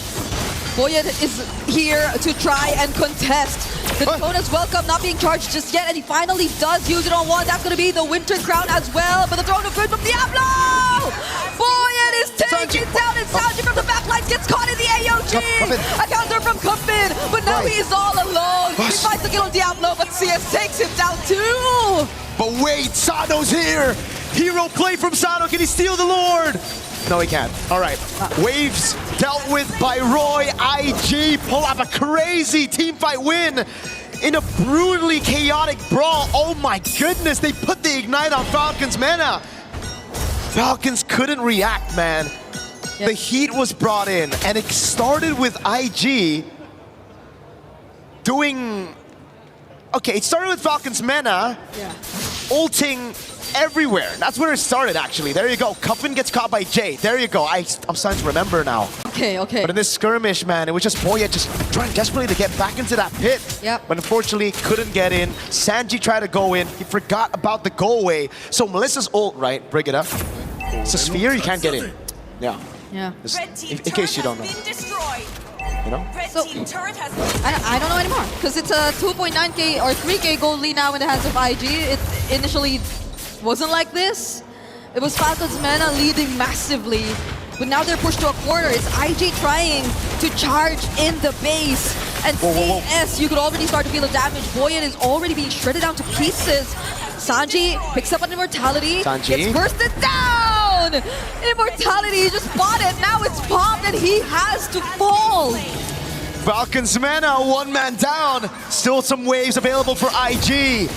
Boyet is here to try and contest. The Dakona's welcome, not being charged just yet, and he finally does use it on one. That's going to be the Winter Crown as well, but the Throne of Good from Diablo! Boyet is taken down, and Sanji from the backlines gets caught in the AOG! A counter from Cuffin, but now he is all alone. He fights the kill on Diablo, but CS takes him down too! But wait, Sano's here! Hero play from Sano, can he steal the Lord? No, he can't. All right. Waves dealt with by Roy. IG pull off a crazy teamfight win in a brutally chaotic brawl. Oh my goodness, they put the Ignite on Falcons Mena. Falcons couldn't react, man. The heat was brought in, and it started with IG doing... Okay, it started with Falcons Mena ulting everywhere. That's where it started, actually. There you go. Cuffin gets caught by Jay. There you go. I'm starting to remember now. Okay. But in this skirmish, man, it was just Boyet just trying desperately to get back into that pit. But unfortunately, couldn't get in. Sanji tried to go in. He forgot about the go away. So Melissa's ult, right? Bring it up. It's a sphere, you can't get in. Yeah. In case you don't know. You know? So, I don't know anymore, because it's a 2.9k or 3k gold lead now in the hands of IG. It initially wasn't like this. It was Falcons Mena leading massively, but now they're pushed to a corner. It's IG trying to charge in the base, and CS, you could already start to feel the damage. Boyet is already being shredded down to pieces. Sanji picks up an Immortality, gets bursted down! Immortality, he just bought it, now it's popped and he has to fall! Falcons Mena, one man down. Still some waves available for IG.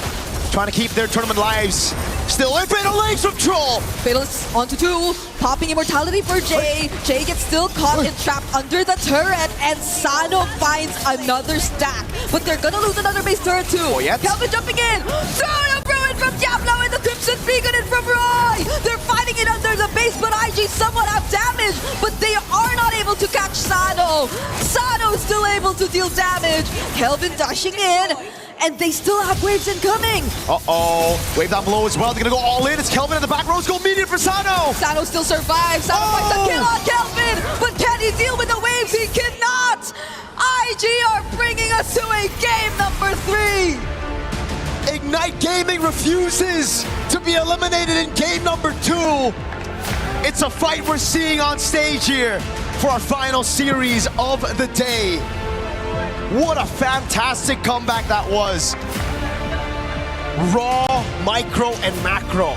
Trying to keep their tournament lives. Still in Fatal Legs from Troll. Fatalist onto 2, popping Immortality for Jay. Jay gets still caught and trapped under the turret, and Sano finds another stack. But they're gonna lose another base turret too. Kelvin jumping in. Turn of Ruin from Diablo, and the Crimson Beacon in from Roy. They're fighting it under the base, but IG somewhat out damage. But they are not able to catch Sano. Sano is still able to deal damage. Kelvin dashing in. and they still have waves incoming. Uh-oh. Wave down below as well. They're going to go all in. It's Kelvin in the back row. Go medium for Sano. Sano still survives. Sano finds a kill on Kelvin, but can he deal with the waves? He cannot. IG are bringing us to a game number 3. Ignite Gaming refuses to be eliminated in game number 2. It's a fight we're seeing on stage here for our final series of the day. What a fantastic comeback that was. Raw, micro, and macro.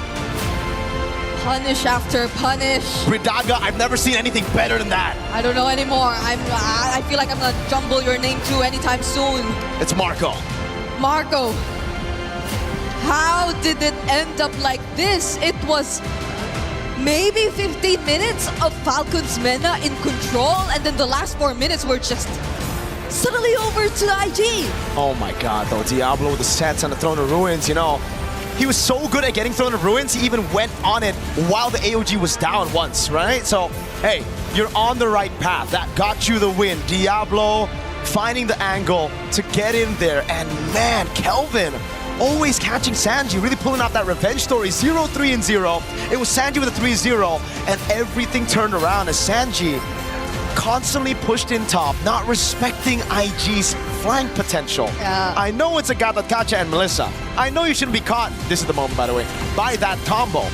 Punish after punish. Bridaga, I've never seen anything better than that. I don't know anymore. I feel like I'm gonna jumble your name too anytime soon. It's Marco. Marco. How did it end up like this? It was maybe 15 minutes of Falcons Mena in control, and then the last 4 minutes were just suddenly over to the IG. Oh my god, though. Diablo with the sets on the Throne of Ruins, you know. He was so good at getting Throne of Ruins, he even went on it while the AOG was down once, right? So, hey, you're on the right path. That got you the win. Diablo finding the angle to get in there. And man, Kelvin always catching Sanji, really pulling out that revenge story. 0-3-0. It was Sanji with a 3-0, and everything turned around as Sanji constantly pushed in top, not respecting IG's flank potential. Yeah. I know it's a Gatatacha and Melissa. I know you shouldn't be caught, this is the moment by the way, by that combo.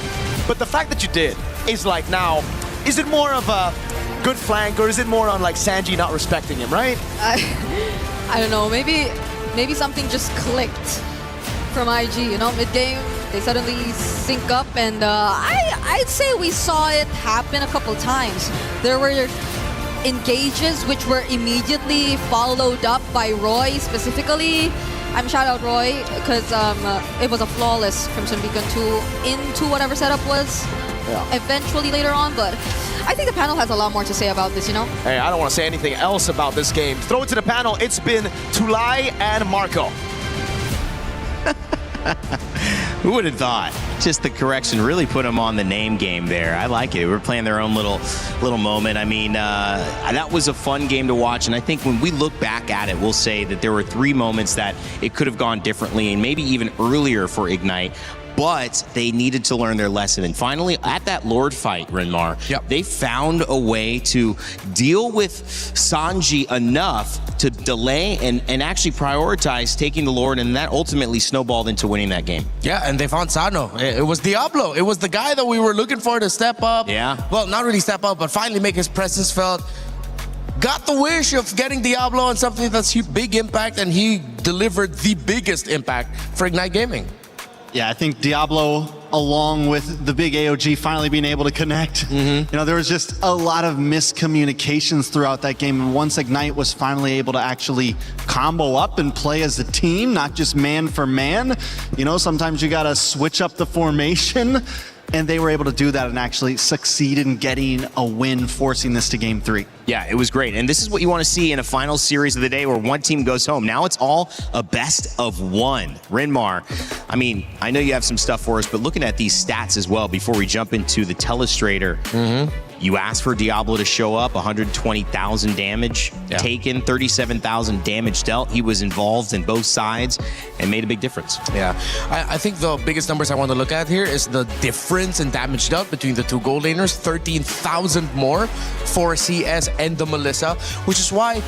But the fact that you did is like now, is it more of a good flank or is it more on like Sanji not respecting him, right? I don't know, maybe something just clicked from IG, you know, mid-game, they suddenly sync up, and I'd say we saw it happen a couple times. There were engages which were immediately followed up by Roy specifically. I'm shout out Roy because it was a flawless Crimson Beacon 2 into whatever setup was eventually later on, but I think the panel has a lot more to say about this, you know? Hey, I don't want to say anything else about this game. Throw it to the panel. It's been Tulai and Marco. Who would have thought? Just the correction really put them on the name game there. I like it. We're playing their own little moment. I mean, that was a fun game to watch, and I think when we look back at it, we'll say that there were 3 moments that it could have gone differently and maybe even earlier for Ignite. But they needed to learn their lesson. And finally, at that Lord fight, Renmar, they found a way to deal with Sanji enough to delay and actually prioritize taking the Lord, and that ultimately snowballed into winning that game. Yeah, and they found Sano. It was Diablo. It was the guy that we were looking for to step up. Yeah. Well, not really step up, but finally make his presence felt. Got the wish of getting Diablo on something that's big impact, and he delivered the biggest impact for Ignite Gaming. Yeah, I think Diablo, along with the big AOG finally being able to connect, you know, there was just a lot of miscommunications throughout that game. And once Ignite was finally able to actually combo up and play as a team, not just man for man, you know, sometimes you got to switch up the formation. And they were able to do that and actually succeed in getting a win, forcing this to game 3. Yeah, it was great. And this is what you want to see in a final series of the day where one team goes home. Now it's all a best of 1. Renmar, I mean, I know you have some stuff for us, but looking at these stats as well before we jump into the Telestrator, you asked for Diablo to show up, 120,000 damage taken, 37,000 damage dealt. He was involved in both sides and made a big difference. Yeah, I think the biggest numbers I want to look at here is the difference in damage dealt between the 2 gold laners, 13,000 more for CS and the Melissa, which is why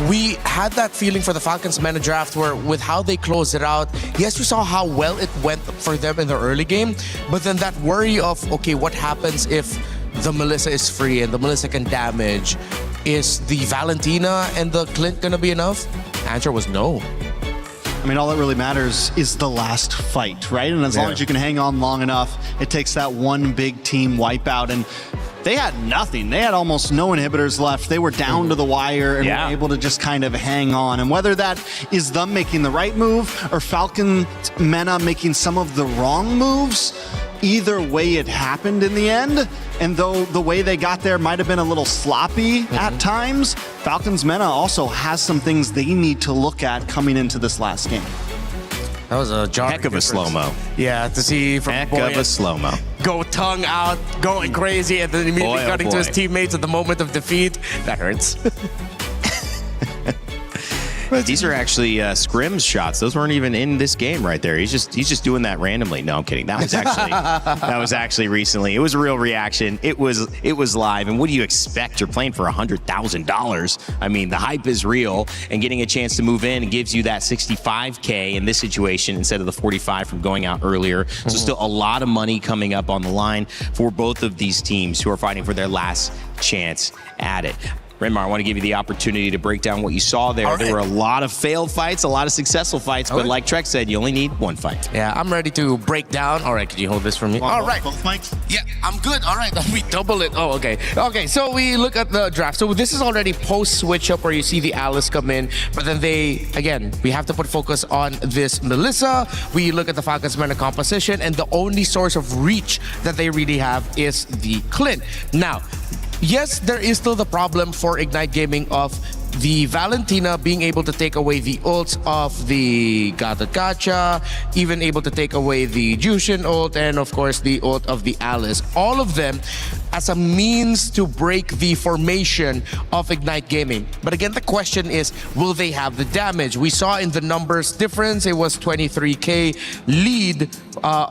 we had that feeling for the Falcons Mena draft where with how they closed it out, yes, we saw how well it went for them in the early game, but then that worry of, okay, what happens if the Melissa is free and the Melissa can damage? Is the Valentina and the Clint gonna be enough? Answer was no. I mean, all that really matters is the last fight, right? And as long as you can hang on long enough, it takes that one big team wipeout. And they had nothing. They had almost no inhibitors left. They were down to the wire and were able to just kind of hang on. And whether that is them making the right move or Falcon Mena making some of the wrong moves, either way it happened in the end. And though the way they got there might have been a little sloppy at times, Falcons Mena also has some things they need to look at coming into this last game. That was a heck of a slow-mo. Yeah, to see from heck of a slow-mo. Go tongue out, going crazy, and then immediately cutting to his teammates at the moment of defeat. That hurts. These are actually scrims shots. Those weren't even in this game right there. He's just doing that randomly. No, I'm kidding. That was actually recently. It was a real reaction. It was live. And what do you expect? You're playing for $100,000. I mean, the hype is real, and getting a chance to move in gives you that 65K in this situation instead of the 45 from going out earlier. So still a lot of money coming up on the line for both of these teams who are fighting for their last chance at it. Renmar, I want to give you the opportunity to break down what you saw there. Right. There were a lot of failed fights, a lot of successful fights, but like Trek said, you only need one fight. Yeah, I'm ready to break down. All right, could you hold this for me? All right. Both mics? Yeah, I'm good. All right, we double it. Oh, okay. Okay, so we look at the draft. So this is already post-switch up where you see the Alice come in, but then we have to put focus on this Melissa. We look at the Falcons Mena composition, and the only source of reach that they really have is the Clint. Now, yes, there is still the problem for Ignite Gaming of the Valentina being able to take away the ults of the Gacha, even able to take away the Jushin ult, and of course the ult of the Alice. All of them as a means to break the formation of Ignite Gaming. But again, the question is, will they have the damage? We saw in the numbers difference, it was 23K lead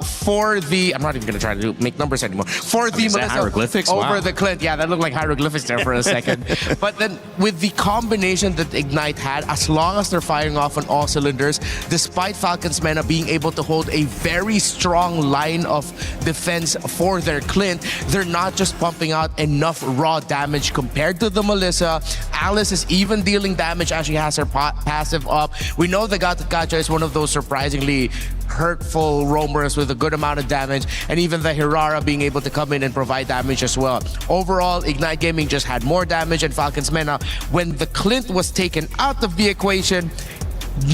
for the, I'm not even going to try to make numbers anymore, for the Melissa hieroglyphics? Over the Clint. Yeah, that looked like hieroglyphics there for a second. But then with the combination that Ignite had, as long as they're firing off on all cylinders, despite Falcons Mena being able to hold a very strong line of defense for their Clint, they're not just pumping out enough raw damage compared to the Melissa. Alice is even dealing damage as she has her passive up. We know the Gacha is one of those surprisingly hurtful roamers with a good amount of damage, and even the Hirara being able to come in and provide damage as well. Overall, Ignite Gaming just had more damage than Falcons Mena. When the Clint was taken out of the equation,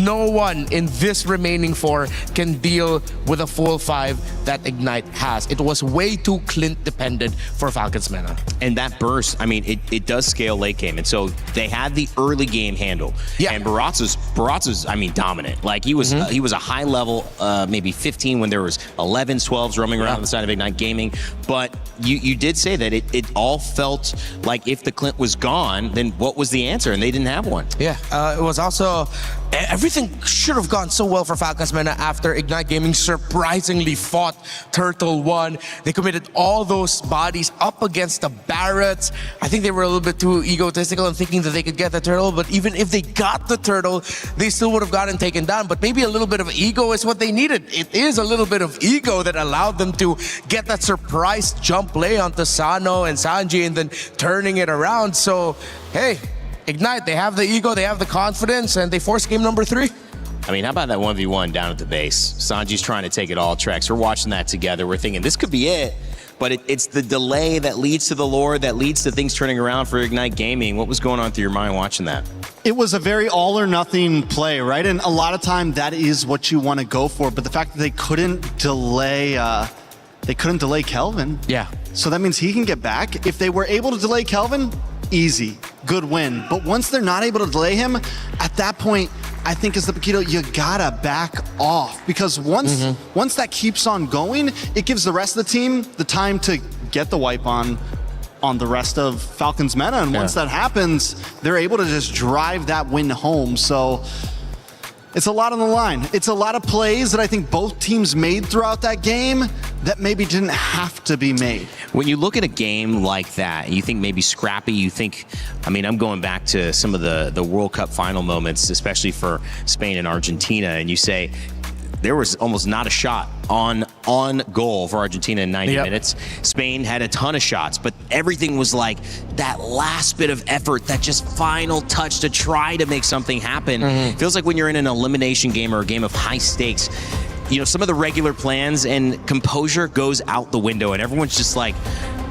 no one in this remaining 4 can deal with a full 5 that Ignite has. It was way too Clint dependent for Falcons Mena. And that burst, I mean, it does scale late game. And so they had the early game handle. Yeah. And Baratza's, I mean, dominant. Like he was a high level, maybe 15 when there was 11s, 12s roaming around on the side of Ignite Gaming. But you did say that it all felt like if the Clint was gone, then what was the answer? And they didn't have one. Yeah, it was also, everything should have gone so well for Falcons Mena after Ignite Gaming surprisingly fought Turtle 1. They committed all those bodies up against the Barretts. I think they were a little bit too egotistical and thinking that they could get the Turtle, but even if they got the Turtle, they still would have gotten taken down. But maybe a little bit of ego is what they needed. It is a little bit of ego that allowed them to get that surprise jump play onto Sano and Sanji and then turning it around. So, hey, Ignite, they have the ego, they have the confidence, and they force game number 3. I mean, how about that 1v1 down at the base? Sanji's trying to take it all tracks. We're watching that together. We're thinking this could be it, but it's the delay that leads to the lore, that leads to things turning around for Ignite Gaming. What was going on through your mind watching that? It was a very all or nothing play, right? And a lot of time that is what you want to go for, but the fact that they couldn't delay Kelvin. Yeah. So that means he can get back. If they were able to delay Kelvin, easy, good win. But once they're not able to delay him, at that point, I think as the Paquito, you gotta back off, because once that keeps on going, it gives the rest of the team the time to get the wipe on the rest of Falcons Mena. And once that happens, they're able to just drive that win home. So it's a lot on the line. It's a lot of plays that I think both teams made throughout that game that maybe didn't have to be made. When you look at a game like that, you think maybe scrappy, you think, I mean, I'm going back to some of the World Cup final moments, especially for Spain and Argentina, and you say, there was almost not a shot on goal for Argentina in 90 minutes. Spain had a ton of shots, but everything was like that last bit of effort, that just final touch to try to make something happen. Feels like when you're in an elimination game or a game of high stakes, you know, some of the regular plans and composure goes out the window, and everyone's just like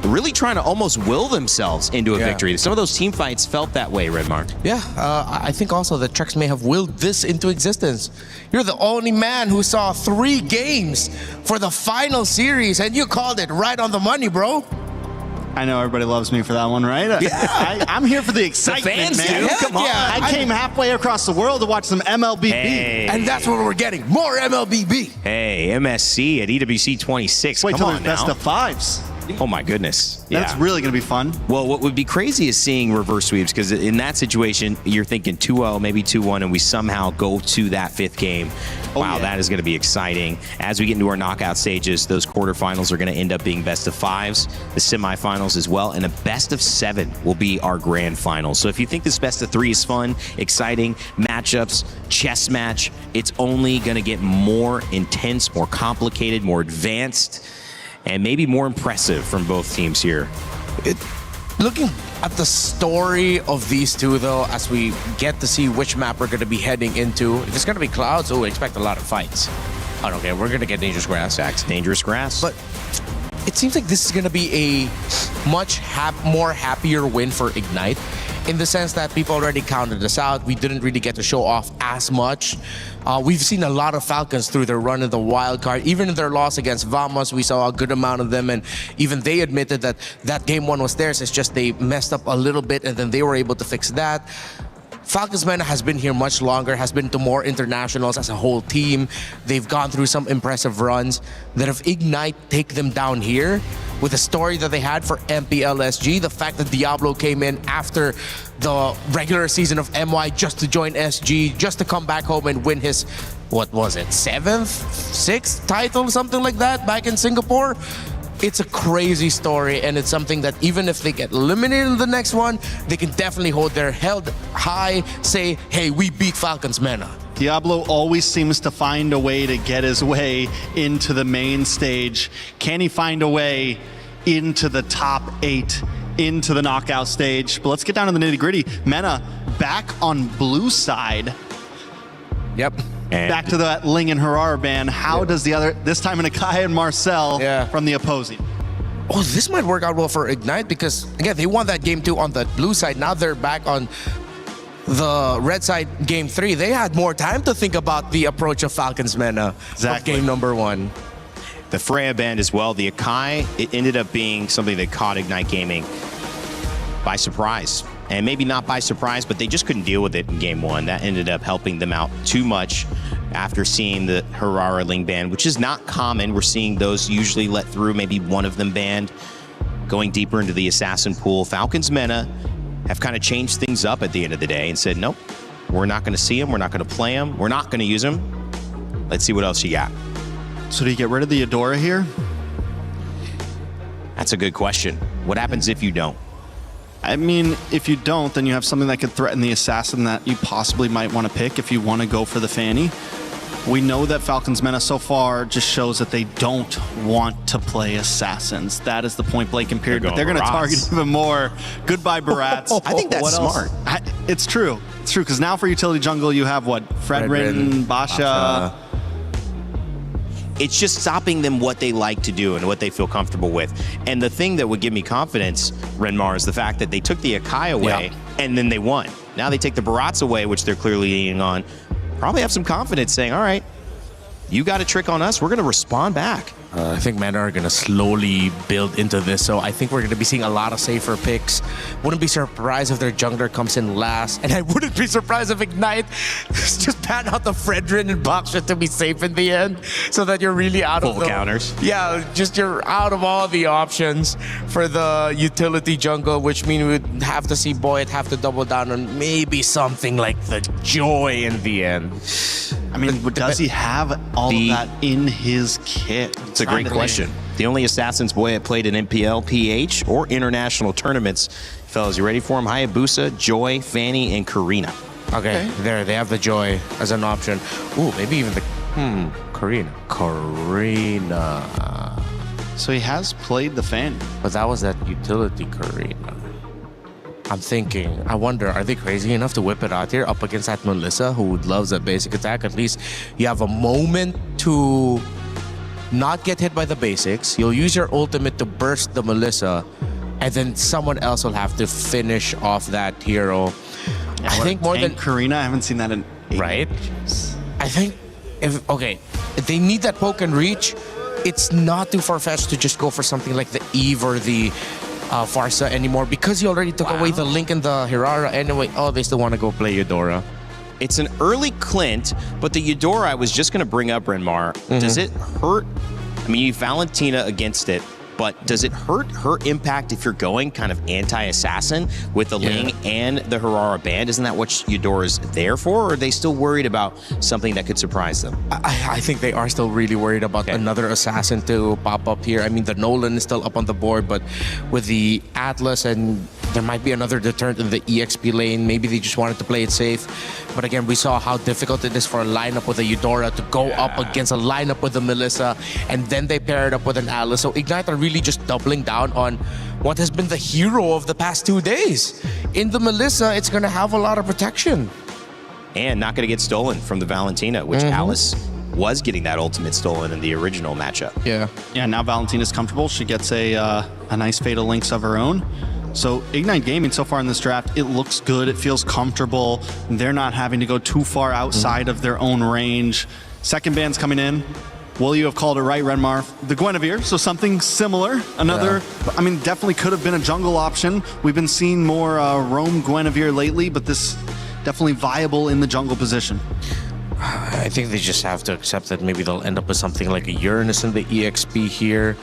really trying to almost will themselves into a victory. Some of those team fights felt that way, Redmar. Yeah, I think also the Trex may have willed this into existence. You're the only man who saw 3 games for the final series, and you called it right on the money, bro. I know everybody loves me for that one, right? Yeah. I'm here for the excitement, the fans man. do. Come on. I came halfway across the world to watch some MLBB. Hey. And that's what we're getting. More MLBB. Hey, MSC at EWC 26. Wait Come till on there's now. best of 5s. Oh my goodness. That's really going to be fun. Well, what would be crazy is seeing reverse sweeps, because in that situation, you're thinking 2-0, maybe 2-1, and we somehow go to that fifth game. Wow, that is going to be exciting. As we get into our knockout stages, those quarterfinals are going to end up being best of fives, the semifinals as well, and a best of 7 will be our grand final. So if you think this best of 3 is fun, exciting, matchups, chess match, it's only going to get more intense, more complicated, more advanced, and maybe more impressive from both teams here. Looking at the story of these two, though, as we get to see which map we're going to be heading into, if it's going to be Clouds, we expect a lot of fights. I don't care. We're going to get Dangerous Grass. Dangerous Grass. But it seems like this is going to be a much more happier win for Ignite, in the sense that people already counted us out. We didn't really get to show off as much. We've seen a lot of Falcons through their run in the wild card. Even in their loss against Vamos, we saw a good amount of them, and even they admitted that that game 1 was theirs. It's just they messed up a little bit, and then they were able to fix that. Falcons MENA has been here much longer, has been to more internationals as a whole team. They've gone through some impressive runs. That if Ignite take them down here, with the story that they had for MPLSG, the fact that Diablo came in after the regular season of MY just to join SG, just to come back home and win his, what was it, 7th, 6th title, something like that, back in Singapore. It's a crazy story, and it's something that even if they get eliminated in the next one, they can definitely hold their head high, say, hey, we beat Falcons MENA. Diablo always seems to find a way to get his way into the main stage. Can he find a way into the top 8, into the knockout stage? But let's get down to the nitty-gritty. MENA back on blue side. Yep. And back to that Ling and Herrera band. How does the other, this time Nakai and Marcel from the opposing? Oh, this might work out well for Ignite, because, again, they won that game 2 on the blue side. Now they're back on the red side game 3. They had more time to think about the approach of Falcons MENA of game number 1. The Freya band as well. The Akai, it ended up being something that caught Ignite Gaming by surprise. And maybe not by surprise, but they just couldn't deal with it in game 1. That ended up helping them out too much after seeing the Herrera Ling ban, which is not common. We're seeing those usually let through, maybe one of them banned. Going deeper into the assassin pool, Falcons MENA have kind of changed things up at the end of the day and said, nope, we're not going to see them, we're not going to play them, we're not going to use them. Let's see what else you got. So do you get rid of the Eudora here? That's a good question. What happens if you don't? I mean, if you don't, then you have something that could threaten the assassin that you possibly might want to pick if you want to go for the Fanny. We know that Falcons MENA so far just shows that they don't want to play assassins. That is the point blank and period. But they're going to target even more. Goodbye, Barats. I think that's smart. It's true. It's true, because now for utility jungle, you have what? Fredrin, Basha. It's just stopping them what they like to do and what they feel comfortable with. And the thing that would give me confidence, Renmar, is the fact that they took the Akai away and then they won. Now they take the Barats away, which they're clearly leaning on. Probably have some confidence saying, all right, you got a trick on us, we're going to respond back. I think MENA are going to slowly build into this, so I think we're going to be seeing a lot of safer picks. Wouldn't be surprised if their jungler comes in last, and I wouldn't be surprised if Ignite just pan out the Fredrin and Baksha to be safe in the end, so that you're really out of full counters. Yeah, just you're out of all the options for the utility jungle, which means we'd have to see Boyd have to double down on maybe something like the Joy in the end. I mean, does he have all of that in his kit? It's a great question. The only Assassin's Boy that played in MPL, PH, or international tournaments. Fellas, you ready for him? Hayabusa, Joy, Fanny, and Karina. Okay, there, they have the Joy as an option. Ooh, maybe even the, Karina. So he has played the Fanny. But that was that utility Karina. I'm thinking, I wonder, are they crazy enough to whip it out here up against that Melissa who loves that basic attack? At least you have a moment to not get hit by the basics. You'll use your ultimate to burst the Melissa, and then someone else will have to finish off that hero. I think more than Karina, I haven't seen that in 8 years. I think if they need that poke and reach, it's not too far-fetched to just go for something like the Eve or the Farsa anymore, because you already took away the Link and the Herrera anyway. Oh, they still want to go play Eudora. It's an early Clint, but the Eudora I was just going to bring up, Renmar. Does it hurt? I mean, you Valentina against it. but does it hurt her impact if you're going kind of anti-assassin with the Ling and the Harara band? Isn't that what Eudora's there for, or are they still worried about something that could surprise them? I think they are still really worried about another assassin to pop up here. I mean, the Nolan is still up on the board, but with the Atlas, and there might be another deterrent in the EXP lane. Maybe they just wanted to play it safe. But again, we saw how difficult it is for a lineup with a Eudora to go up against a lineup with a Melissa, and then they pair it up with an Atlas. So Ignite are really just doubling down on what has been the hero of the past 2 days. In the Melissa, it's going to have a lot of protection. And not going to get stolen from the Valentina, which Alice was getting that ultimate stolen in the original matchup. Yeah, now Valentina's comfortable. She gets a nice Fatal Links of her own. So Ignite Gaming so far in this draft, it looks good. It feels comfortable. They're not having to go too far outside of their own range. Second ban's coming in. Will you have called it right, Renmar? The Guinevere, so something similar. Another, I mean, definitely could have been a jungle option. We've been seeing more roam Guinevere lately, but this definitely viable in the jungle position. I think they just have to accept that maybe they'll end up with something like a Uranus in the EXP here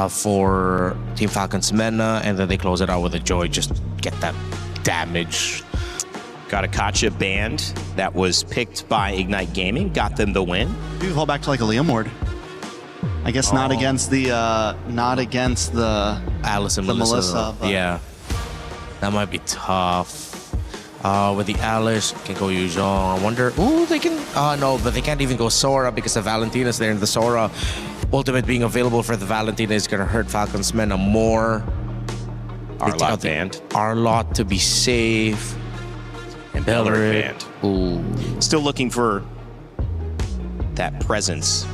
for Team Falcon's Mena, and then they close it out with a Joy, just get that damage. Got a Kacha band that was picked by Ignite Gaming, got them the win. You call back to like a Liam Ward. I guess not against the Alice and Melissa. Yeah, that might be tough. With the Alice, can go Yuzhong. I wonder. Ooh, they can. No, but they can't even go Sora because the Valentina's there, and the Sora ultimate being available for the Valentina is going to hurt Falcon's Mena more. Arlott band. Arlott to be safe. And Bellerin band. Ooh. Still looking for that presence.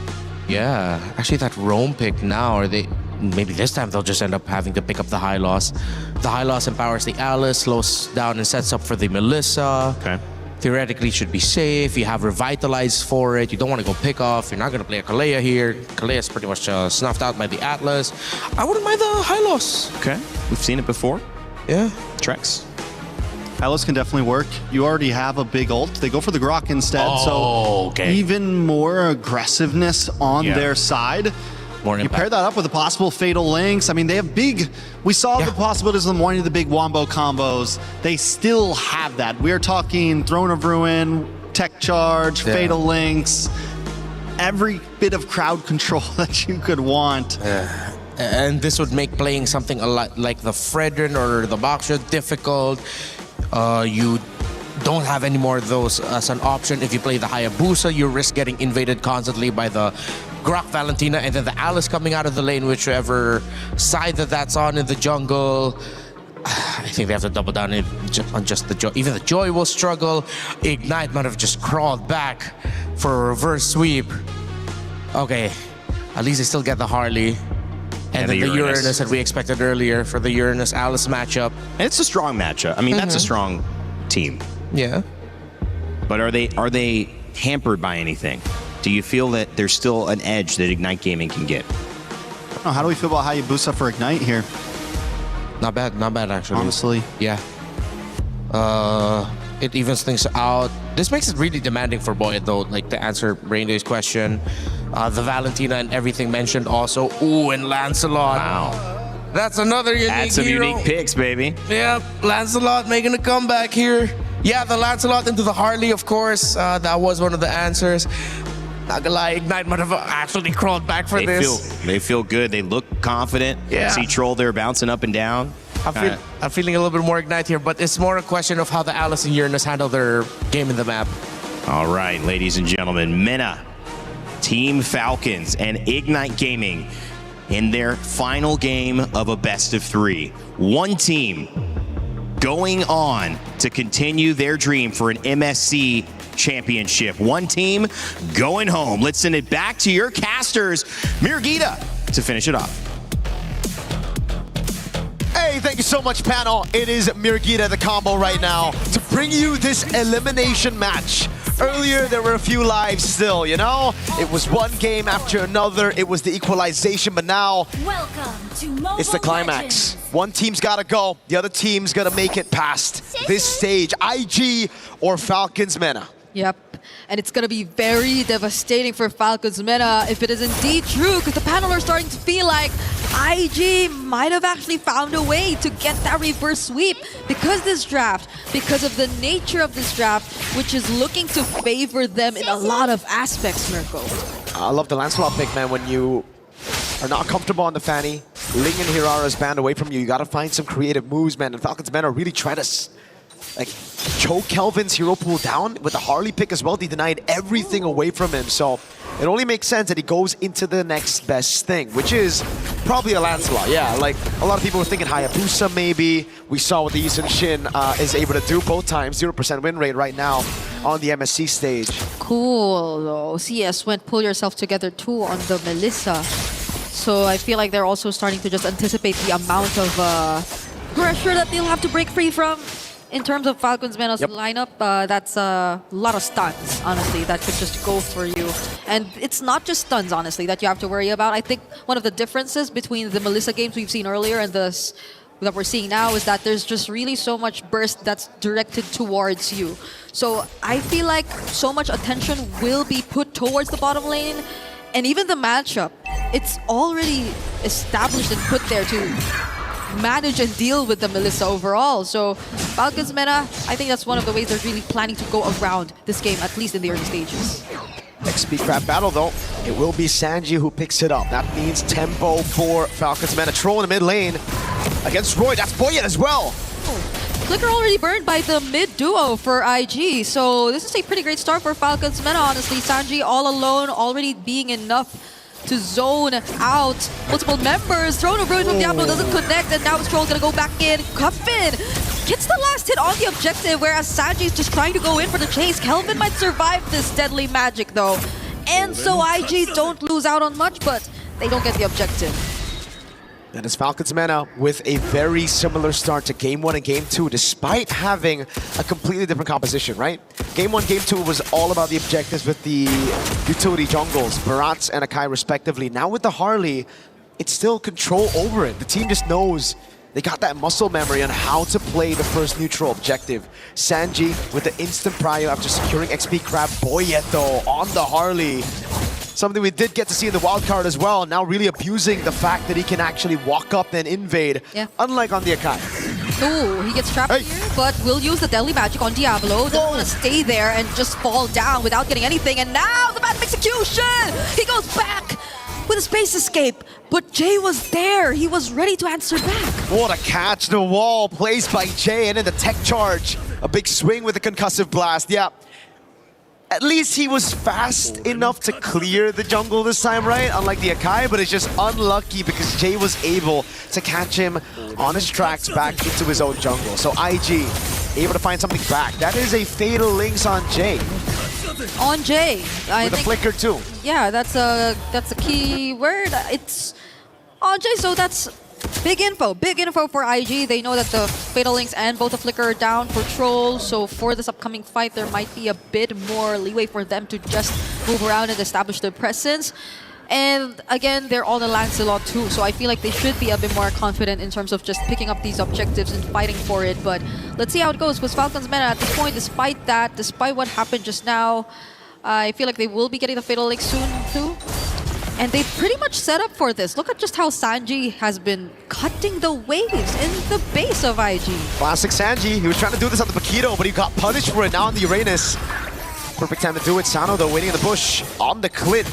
Yeah, actually that roam pick now, or they maybe this time they'll just end up having to pick up the high loss. The high loss empowers the Alice, slows down and sets up for the Melissa. Okay. Theoretically should be safe. You have Revitalize for it. You don't want to go pick off. You're not going to play a Kalea here. Kalea is pretty much snuffed out by the Atlas. I wouldn't mind the high loss. Okay, we've seen it before. Yeah. Trex. Atlas can definitely work. You already have a big ult. They go for the Grok instead, so even more aggressiveness on their side. More you pair that up with a possible Fatal Links. I mean, they have big... We saw the possibilities of them wanting the big Wombo combos. They still have that. We're talking Throne of Ruin, Tech Charge, Fatal Links, every bit of crowd control that you could want. And this would make playing something a lot like the Fredrin or the Boxer difficult. You don't have any more of those as an option. If you play the Hayabusa, you risk getting invaded constantly by the Grok Valentina, and then the Alice coming out of the lane, whichever side that's on in the jungle. I think they have to double down on just the Joy. Even the Joy will struggle. Ignite might have just crawled back for a reverse sweep. Okay, at least they still get the Harley. And then the Uranus that we expected earlier for the Uranus-Alice matchup. And it's a strong matchup. I mean, that's a strong team. Yeah. But are they hampered by anything? Do you feel that there's still an edge that Ignite Gaming can get? I don't know, how do we feel about Hayabusa for Ignite here? Not bad actually. Honestly. Yeah. It evens things out. This makes it really demanding for Boyd though, like to answer Rainday's question. The Valentina and everything mentioned also. Ooh, and Lancelot. Wow. That's another unique That's some hero. unique picks, baby. Yep, Lancelot making a comeback here. Yeah, the Lancelot into the Harley, of course. That was one of the answers. Not gonna lie, Ignite might have actually crawled back for this. They feel good. They look confident. Yeah. See Troll there bouncing up and down. I'm feeling a little bit more Ignite here, but it's more a question of how the Alice and Uranus handle their game in the map. All right, ladies and gentlemen, Mena, Team Falcons, and Ignite Gaming in their final game of a best of 3. One team going on to continue their dream for an MSC championship. One team going home. Let's send it back to your casters, Mirgita, to finish it off. Hey, thank you so much, panel. It is Mirgita, the combo right now, to bring you this elimination match. Earlier, there were a few lives still, you know? It was one game after another. It was the equalization, but now it's the climax. One team's gotta go. The other team's gonna make it past this stage. IG or Falcons Mena. Yep. And it's going to be very devastating for Falcons Meta if it is indeed true, because the panel are starting to feel like IG might have actually found a way to get that reverse sweep because of the nature of this draft, which is looking to favor them in a lot of aspects, Mirko. I love the Lancelot pick, man. When you are not comfortable on the Fanny, Ling and Hirara's banned away from you. You gotta find some creative moves, man. And Falcons men are really trying to choke Kelvin's hero pool down with the Harley pick as well. They denied everything away from him. So it only makes sense that he goes into the next best thing, which is probably a Lancelot. Yeah, like a lot of people were thinking Hayabusa maybe. We saw what the Yisun Shin is able to do both times. 0% win rate right now on the MSC stage. Cool though. CS went pull yourself together too on the Melissa. So I feel like they're also starting to just anticipate the amount of pressure that they'll have to break free from. In terms of Falcons Mena's lineup, that's a lot of stuns, honestly, that could just go for you. And it's not just stuns, honestly, that you have to worry about. I think one of the differences between the Melissa games we've seen earlier and this that we're seeing now is that there's just really so much burst that's directed towards you. So I feel like so much attention will be put towards the bottom lane. And even the matchup, it's already established and put there to manage and deal with the Melissa overall. So Falcons Mena, I think that's one of the ways they're really planning to go around this game, at least in the early stages. XP Crab battle though, it will be Sanji who picks it up. That means tempo for Falcons Mena. Troll in the mid lane against Roy. That's Boyet as well. Flicker already burned by the mid duo for IG. So this is a pretty great start for Falcons Mena, honestly. Sanji all alone, already being enough to zone out multiple members. Throne of Ruin from Diablo doesn't connect, and now Stroll's gonna go back in. Cuffin gets the last hit on the objective, whereas Sanji's just trying to go in for the chase. Kelvin might survive this deadly magic though. And so IG don't lose out on much, but they don't get the objective. And it's Falcons Mena with a very similar start to Game 1 and Game 2, despite having a completely different composition, right? Game 1, Game 2 was all about the objectives with the utility jungles, Barats and Akai respectively. Now with the Harley, it's still control over it. The team just knows they got that muscle memory on how to play the first neutral objective. Sanji with the instant prio after securing XP Crab. Boyet though on the Harley. Something we did get to see in the wildcard as well, now really abusing the fact that he can actually walk up and invade, unlike on the Akai. Ooh, he gets trapped here, but will use the deadly magic on Diablo. Doesn't want to stay there and just fall down without getting anything. And now the bad execution! He goes back with a space escape, but Jay was there. He was ready to answer back. What a catch, the wall placed by Jay, and then the tech charge. A big swing with the concussive blast, yeah. At least he was fast enough to clear the jungle this time, right? Unlike the Akai, but it's just unlucky because Jay was able to catch him on his tracks back into his own jungle. So IG able to find something back. That is a fatal links on Jay. On Jay. I With a flicker too. Yeah, that's a key word. It's on Jay, so that's big info for IG. They know that the Fatal Links and both the Flicker are down for Troll, so for this upcoming fight, there might be a bit more leeway for them to just move around and establish their presence. And again, they're on the Lancelot too, so I feel like they should be a bit more confident in terms of just picking up these objectives and fighting for it. But let's see how it goes, because Falcons Mena at this point, despite what happened just now, I feel like they will be getting the Fatal Link soon too. And they pretty much set up for this. Look at just how Sanji has been cutting the waves in the base of IG. Classic Sanji. He was trying to do this on the Paquito, but he got punished for it now on the Uranus. Perfect time to do it. Sano, though, waiting in the bush on the clit.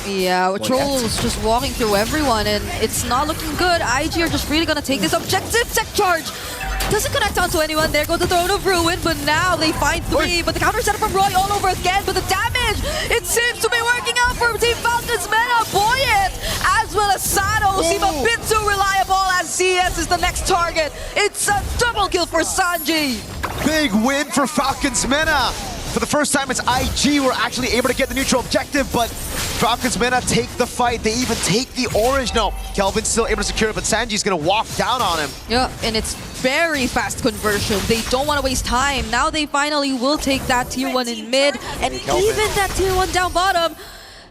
Yeah, Troll is just walking through everyone, and it's not looking good. IG are just really going to take this objective. Tech charge doesn't connect onto anyone. There goes the Throne of Ruin, but now they find three. But the counter setup from Roy all over again, but the damage, it seems to be working out for Team Falcons Mena. Boyet, as well as Sano, seem a bit too reliable as CS is the next target. It's a double kill for Sanji. Big win for Falcons Mena. For the first time, it's IG were actually able to get the neutral objective, but Falcons Mena take the fight. They even take the orange. No, Kelvin's still able to secure it, but Sanji's going to walk down on him. Yeah, and it's very fast conversion. They don't want to waste time. Now they finally will take that tier 1 in mid, and even that tier 1 down bottom.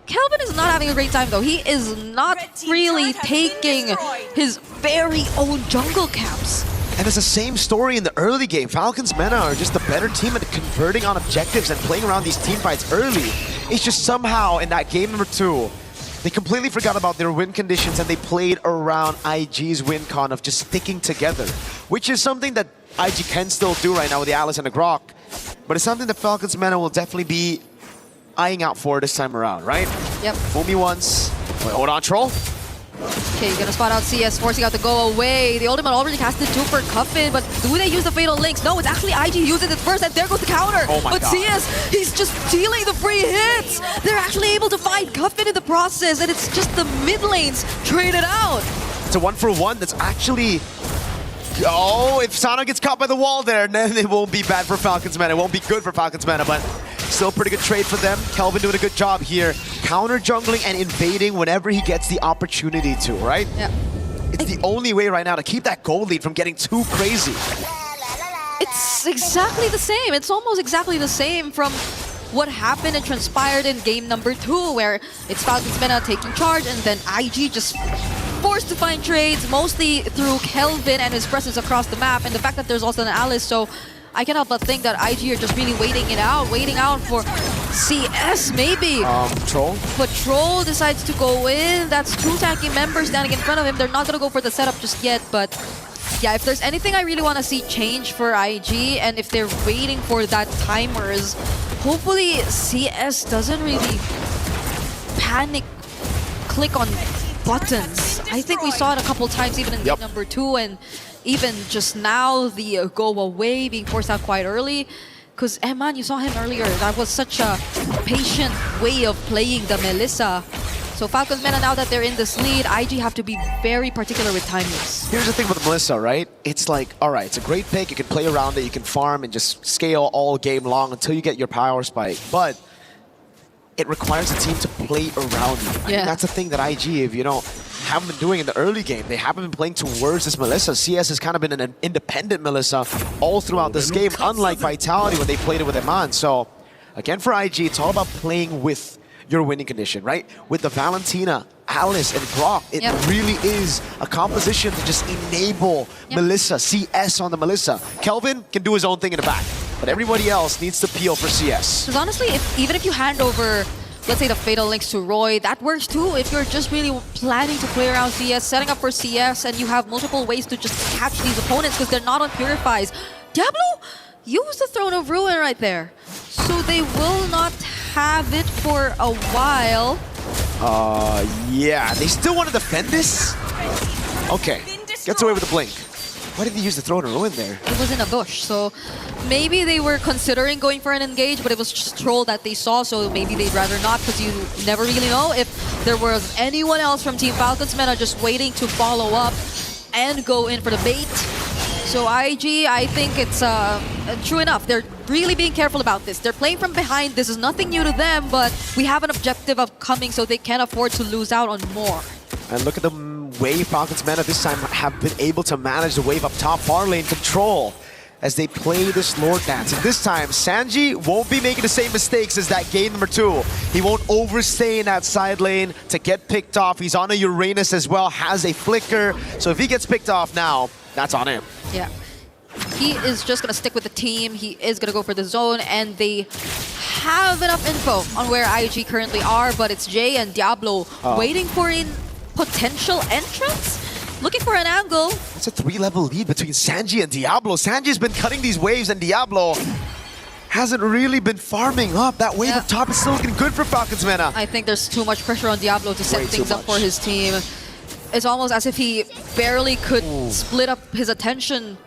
Kelvin is not having a great time though. He is not really taking his very own jungle camps. And it's the same story in the early game. Falcons Mena are just the better team at converting on objectives and playing around these team fights early. It's just somehow in that game number 2, they completely forgot about their win conditions and they played around IG's win con of just sticking together, which is something that IG can still do right now with the Alice and the Grok. But it's something that Falcons Meta will definitely be eyeing out for this time around, right? Yep. Fool me once. Wait, hold on, Troll. Okay, you're gonna spot out CS, forcing out to go away. The ultimate already casted 2 for Cuffin, but do they use the Fatal Links? No, it's actually IG using it first, and there goes the counter. Oh my but God. CS, he's just stealing the free hits. They're actually able to find Cuffin in the process, and it's just the mid lanes traded out. It's a 1-for-1 that's actually... Oh, if Sano gets caught by the wall there, then it won't be bad for Falcons Meta. It won't be good for Falcons Meta, but still pretty good trade for them. Kelvin doing a good job here. Counter jungling and invading whenever he gets the opportunity to, right? Yeah. It's the only way right now to keep that gold lead from getting too crazy. It's exactly the same. It's almost exactly the same from what happened and transpired in game number 2, where it's Falcons Meta taking charge and then IG just forced to find trades, mostly through Kelvin and his presence across the map, and the fact that there's also an Alice, so I cannot but think that IG are just really waiting out for CS maybe. Troll? But Troll decides to go in. That's 2 tanky members standing in front of him. They're not gonna go for the setup just yet, but yeah, if there's anything I really want to see change for IG, and if they're waiting for that timers, hopefully CS doesn't really panic click on buttons. I think we saw it a couple times even in game number 2, and even just now the go away being forced out quite early. Because Eman, you saw him earlier, that was such a patient way of playing the Melissa. So Falcons Meta, now that they're in this lead, IG have to be very particular with timings. Here's the thing with Melissa, right? It's like, all right, it's a great pick. You can play around it, you can farm and just scale all game long until you get your power spike. But it requires the team to play around you. I mean, that's the thing that IG, if you don't haven't been doing in the early game. They haven't been playing towards this Melissa. CS has kind of been an independent Melissa all throughout this game, unlike Vitality when they played it with Eman. So again, for IG, it's all about playing with your winning condition, right? With the Valentina, Alice, and Grok, it really is a composition to just enable Melissa, CS on the Melissa. Kelvin can do his own thing in the back, but everybody else needs to peel for CS. Because honestly, even if you hand over, let's say, the Fatal Links to Roy, that works too. If you're just really planning to play around CS, setting up for CS, and you have multiple ways to just catch these opponents because they're not on Purifies. Diablo used the Throne of Ruin right there. So they will not have it for a while. Yeah, they still want to defend this? Okay, gets away with the blink. Why did they use the Throne of Ruin there? It was in a bush, so maybe they were considering going for an engage, but it was just Troll that they saw, so maybe they'd rather not, because you never really know if there was anyone else from Team Falcons Meta just waiting to follow up and go in for the bait. So IG, I think it's true enough. They're really being careful about this. They're playing from behind. This is nothing new to them, but we have an objective of coming, so they can't afford to lose out on more. And look at the way Falcons Meta this time have been able to manage the wave up top, far lane control as they play this Lord Dance. And this time, Sanji won't be making the same mistakes as that game number 2. He won't overstay in that side lane to get picked off. He's on a Uranus as well, has a flicker. So if he gets picked off now, that's on him. Yeah. He is just going to stick with the team. He is going to go for the zone, and they have enough info on where IG currently are, but it's Jay and Diablo waiting for a potential entrance? Looking for an angle. It's a 3-level lead between Sanji and Diablo. Sanji's been cutting these waves, and Diablo hasn't really been farming up. That wave up top is still looking good for Falcons Meta. I think there's too much pressure on Diablo to set things up for his team. It's almost as if he barely could split up his attention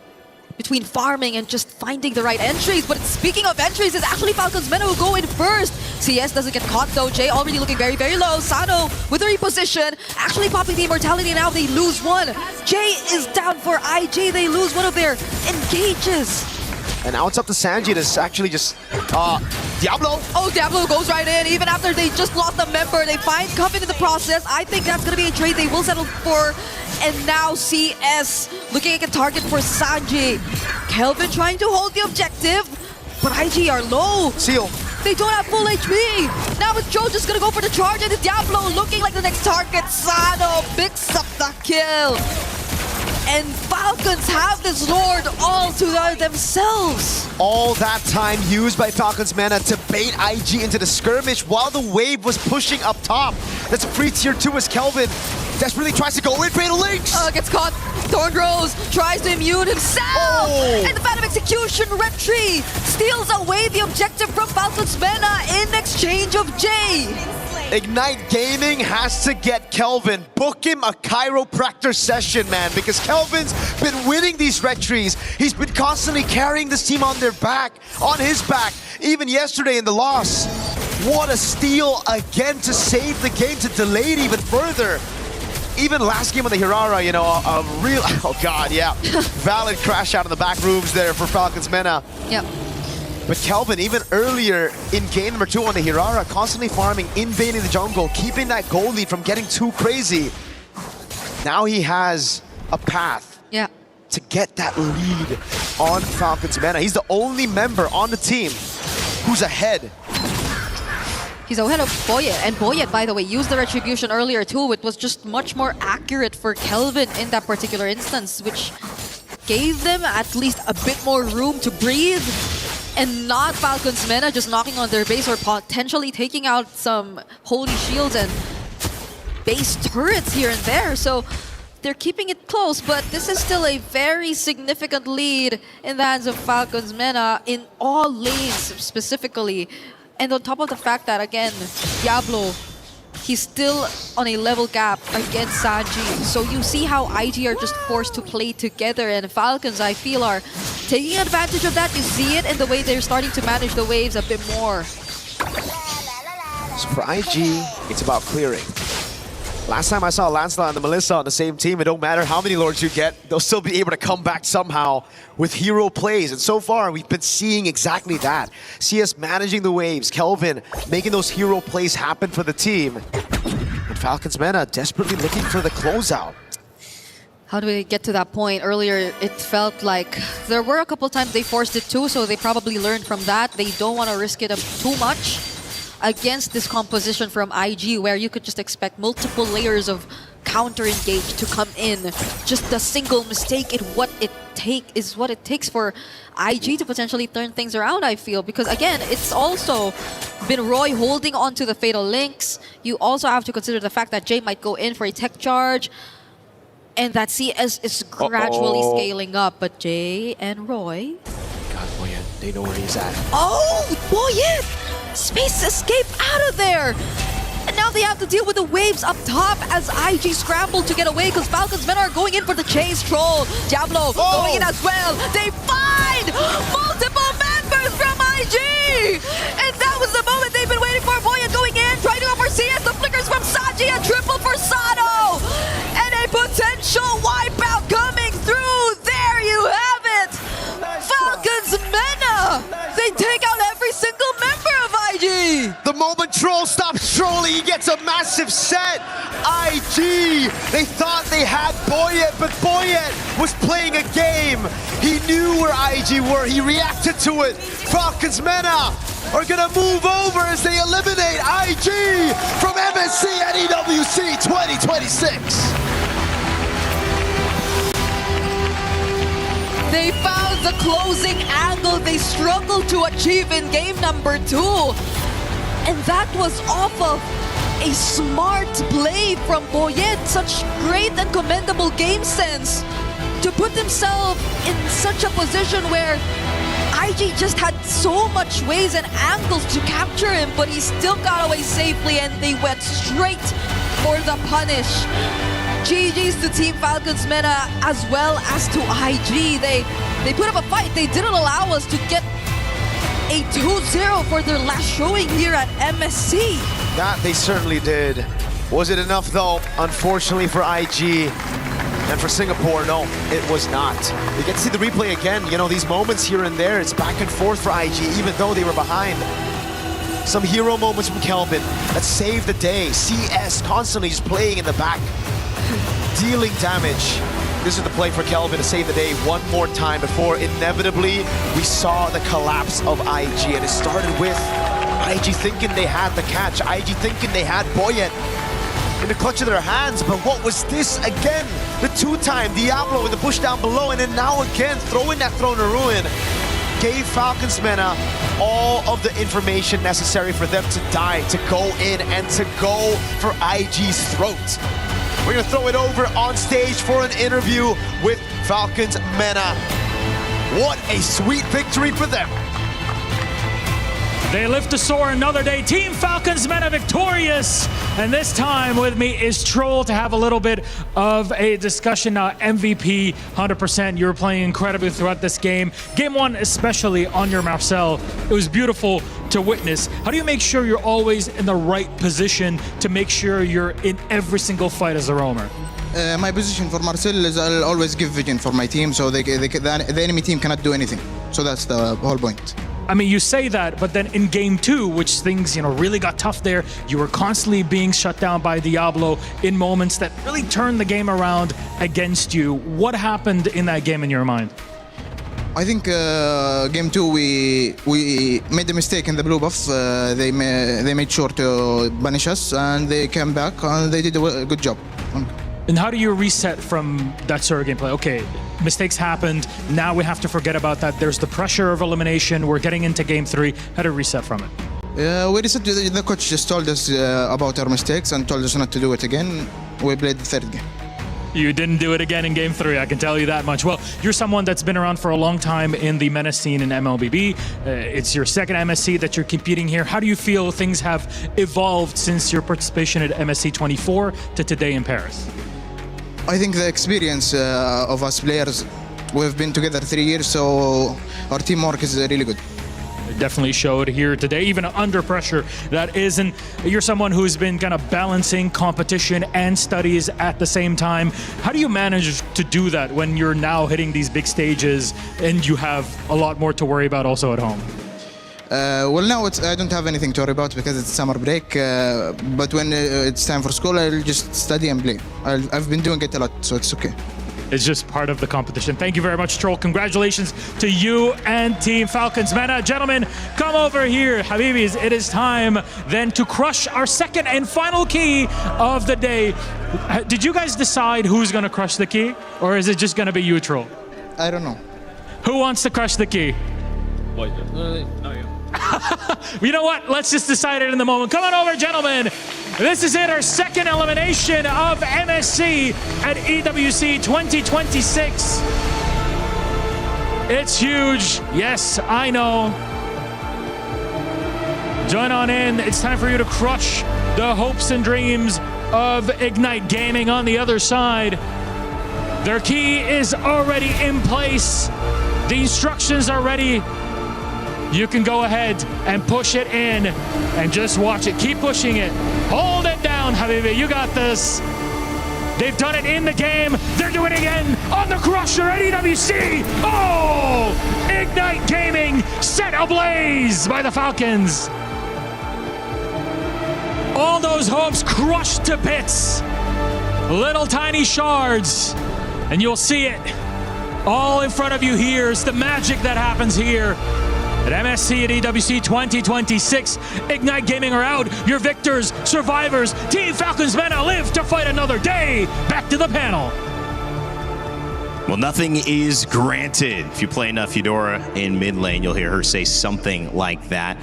between farming and just finding the right entries. But speaking of entries, it's actually Falcons Meta who go in first. CS doesn't get caught though. Jay already looking very, very low. Sano with the reposition, actually popping the immortality. Now they lose one. Jay is down for IG. They lose one of their engages. And now it's up to Sanji to actually just... Diablo? Oh, Diablo goes right in. Even after they just lost a member, they find Coven in the process. I think that's going to be a trade they will settle for. And now CS looking like a target for Sanji. Kelvin trying to hold the objective, but IG are low. Seal. They don't have full HP. Now it's Joe just going to go for the charge, and Diablo looking like the next target. Sano picks up the kill. And Falcons have this Lord all to themselves. All that time used by Falcons Mana to bait IG into the skirmish while the wave was pushing up top. That's a free tier 2 as Kelvin desperately tries to go in, Fatal Links! Gets caught. Thornrose tries to immune himself! Oh. And the Phantom Execution Retry steals away the objective from Falcons Mana in exchange of Jay. Ignite Gaming has to get Kelvin. Book him a chiropractor session, man, because Kelvin's been winning these retries. He's been constantly carrying this team on his back, even yesterday in the loss. What a steal again to save the game, to delay it even further. Even last game on the Hirara, you know, a real, oh god, yeah. Valid crash out in the back rooms there for Falcons Mana. Yep. But Kelvin, even earlier in game number 2 on the Hirara, constantly farming, invading the jungle, keeping that goal lead from getting too crazy. Now he has a path to get that lead on Falcons Mana. He's the only member on the team who's ahead. He's ahead of Boyet, and Boyet, by the way, used the Retribution earlier too. It was just much more accurate for Kelvin in that particular instance, which gave them at least a bit more room to breathe, and not Falcons Mana just knocking on their base or potentially taking out some Holy Shields and base turrets here and there. So they're keeping it close, but this is still a very significant lead in the hands of Falcons Mana in all lanes specifically. And on top of the fact that, again, Diablo, he's still on a level gap against Sanji. So you see how IG are just forced to play together, and Falcons, I feel, are taking advantage of that. You see it in the way they're starting to manage the waves a bit more. So for IG, it's about clearing. Last time I saw Lancelot and the Melissa on the same team, it don't matter how many Lords you get, they'll still be able to come back somehow with hero plays. And so far, we've been seeing exactly that. CS managing the waves, Kelvin making those hero plays happen for the team. And Falcons Mana desperately looking for the closeout. How do we get to that point? Earlier, it felt like there were a couple times they forced it too, so they probably learned from that. They don't want to risk it too much against this composition from IG, where you could just expect multiple layers of counter engage to come in. Just a single mistake is what it takes for IG to potentially turn things around, I feel. Because again, it's also been Roy holding on to the Fatal Links. You also have to consider the fact that Jay might go in for a tech charge, and that CS is gradually scaling up. But Jay and Roy... God, Boyet, they know where he's at. Oh, Boyet! Space escape out of there! And now they have to deal with the waves up top as IG scramble to get away because Falcons Men are going in for the chase troll. Diablo going in as well. They find multiple members from IG! And that was the moment they've been waiting for. Boyet going in, trying to go for CS. The flickers from Saji, a triple for Sado! And a potential wipeout coming through. There you have it! Falcons Mena! They take out every single member of IG! The moment Troll stops trolling, he gets a massive set! IG! They thought they had Boyet, but Boyet was playing a game! He knew where IG were, he reacted to it! Falcons Mena are gonna move over as they eliminate IG from MSC at EWC 2026! They found the closing angle they struggled to achieve in game number 2. And that was off of a smart play from Boyet. Such great and commendable game sense to put himself in such a position where IG just had so much ways and angles to capture him, but he still got away safely and they went straight for the punish. GG's to Team Falcons Mena as well as to IG. They put up a fight. They didn't allow us to get a 2-0 for their last showing here at MSC. That they certainly did. Was it enough though? Unfortunately for IG and for Singapore, no, it was not. You get to see the replay again. You know, these moments here and there, it's back and forth for IG, even though they were behind. Some hero moments from Kelvin that saved the day. CS constantly just playing in the back, dealing damage. This is the play for Kelvin to save the day one more time before inevitably we saw the collapse of IG. And it started with IG thinking they had the catch, IG thinking they had Boyet. And the clutch of their hands, but what was this again? The two-time Diablo with the push down below, and then now again throwing that Throne of Ruin gave Falcons Mena all of the information necessary for them to die, to go in, and to go for IG's throat. We're gonna throw it over on stage for an interview with Falcons Mena. What a sweet victory for them. They live to soar another day. Team Falcons Mena victorious. And this time with me is Troll to have a little bit of a discussion. Now, MVP, 100%. You were playing incredibly throughout this game. Game one, especially on your Marcel. It was beautiful to witness. How do you make sure you're always in the right position to make sure you're in every single fight as a roamer? My position for Marcel is I'll always give vision for my team, so the enemy team cannot do anything. So that's the whole point. I mean, you say that, but then in game two, which things, really got tough there, you were constantly being shut down by Diablo in moments that really turned the game around against you. What happened in that game in your mind? I think game two we made a mistake in the blue buff. They made sure to punish us, and they came back and they did a good job. And how do you reset from that sort of gameplay? Okay, mistakes happened. Now we have to forget about that. There's the pressure of elimination. We're getting into game three. How to reset from it? We reset. The coach just told us about our mistakes and told us not to do it again. We played the third game. You didn't do it again in game three, I can tell you that much. Well, you're someone that's been around for a long time in the MENA scene in MLBB. It's your second MSC that you're competing here. How do you feel things have evolved since your participation at MSC 24 to today in Paris? I think the experience of us players, we've been together 3 years, so our teamwork is really good. It definitely showed here today, even under pressure. That isn't. You're someone who's been kind of balancing competition and studies at the same time. How do you manage to do that when you're now hitting these big stages and you have a lot more to worry about also at home? Well, now I don't have anything to worry about because it's summer break. But when it's time for school, I'll just study and play. I've been doing it a lot, so it's okay. It's just part of the competition. Thank you very much, Troll. Congratulations to you and Team Falcons Mena. Gentlemen, come over here. Habibis, it is time then to crush our second and final key of the day. Did you guys decide who's going to crush the key? Or is it just going to be you, Troll? I don't know. Who wants to crush the key? You know what? Let's just decide it in the moment. Come on over, gentlemen. This is it, our second elimination of MSC at EWC 2026. It's huge. Yes, I know. Join on in. It's time for you to crush the hopes and dreams of Ignite Gaming on the other side. Their key is already in place. The instructions are ready. You can go ahead and push it in and just watch it. Keep pushing it. Hold it down, Habibi. You got this. They've done it in the game. They're doing it again on the Crusher at EWC. Oh! Ignite Gaming set ablaze by the Falcons. All those hopes crushed to bits. Little tiny shards. And you'll see it all in front of you here. It's the magic that happens here. At MSC at EWC 2026, Ignite Gaming are out. Your victors, survivors, Team Falcons Mena live to fight another day. Back to the panel. Well, nothing is granted. If you play enough Eudora in mid lane, you'll hear her say something like that.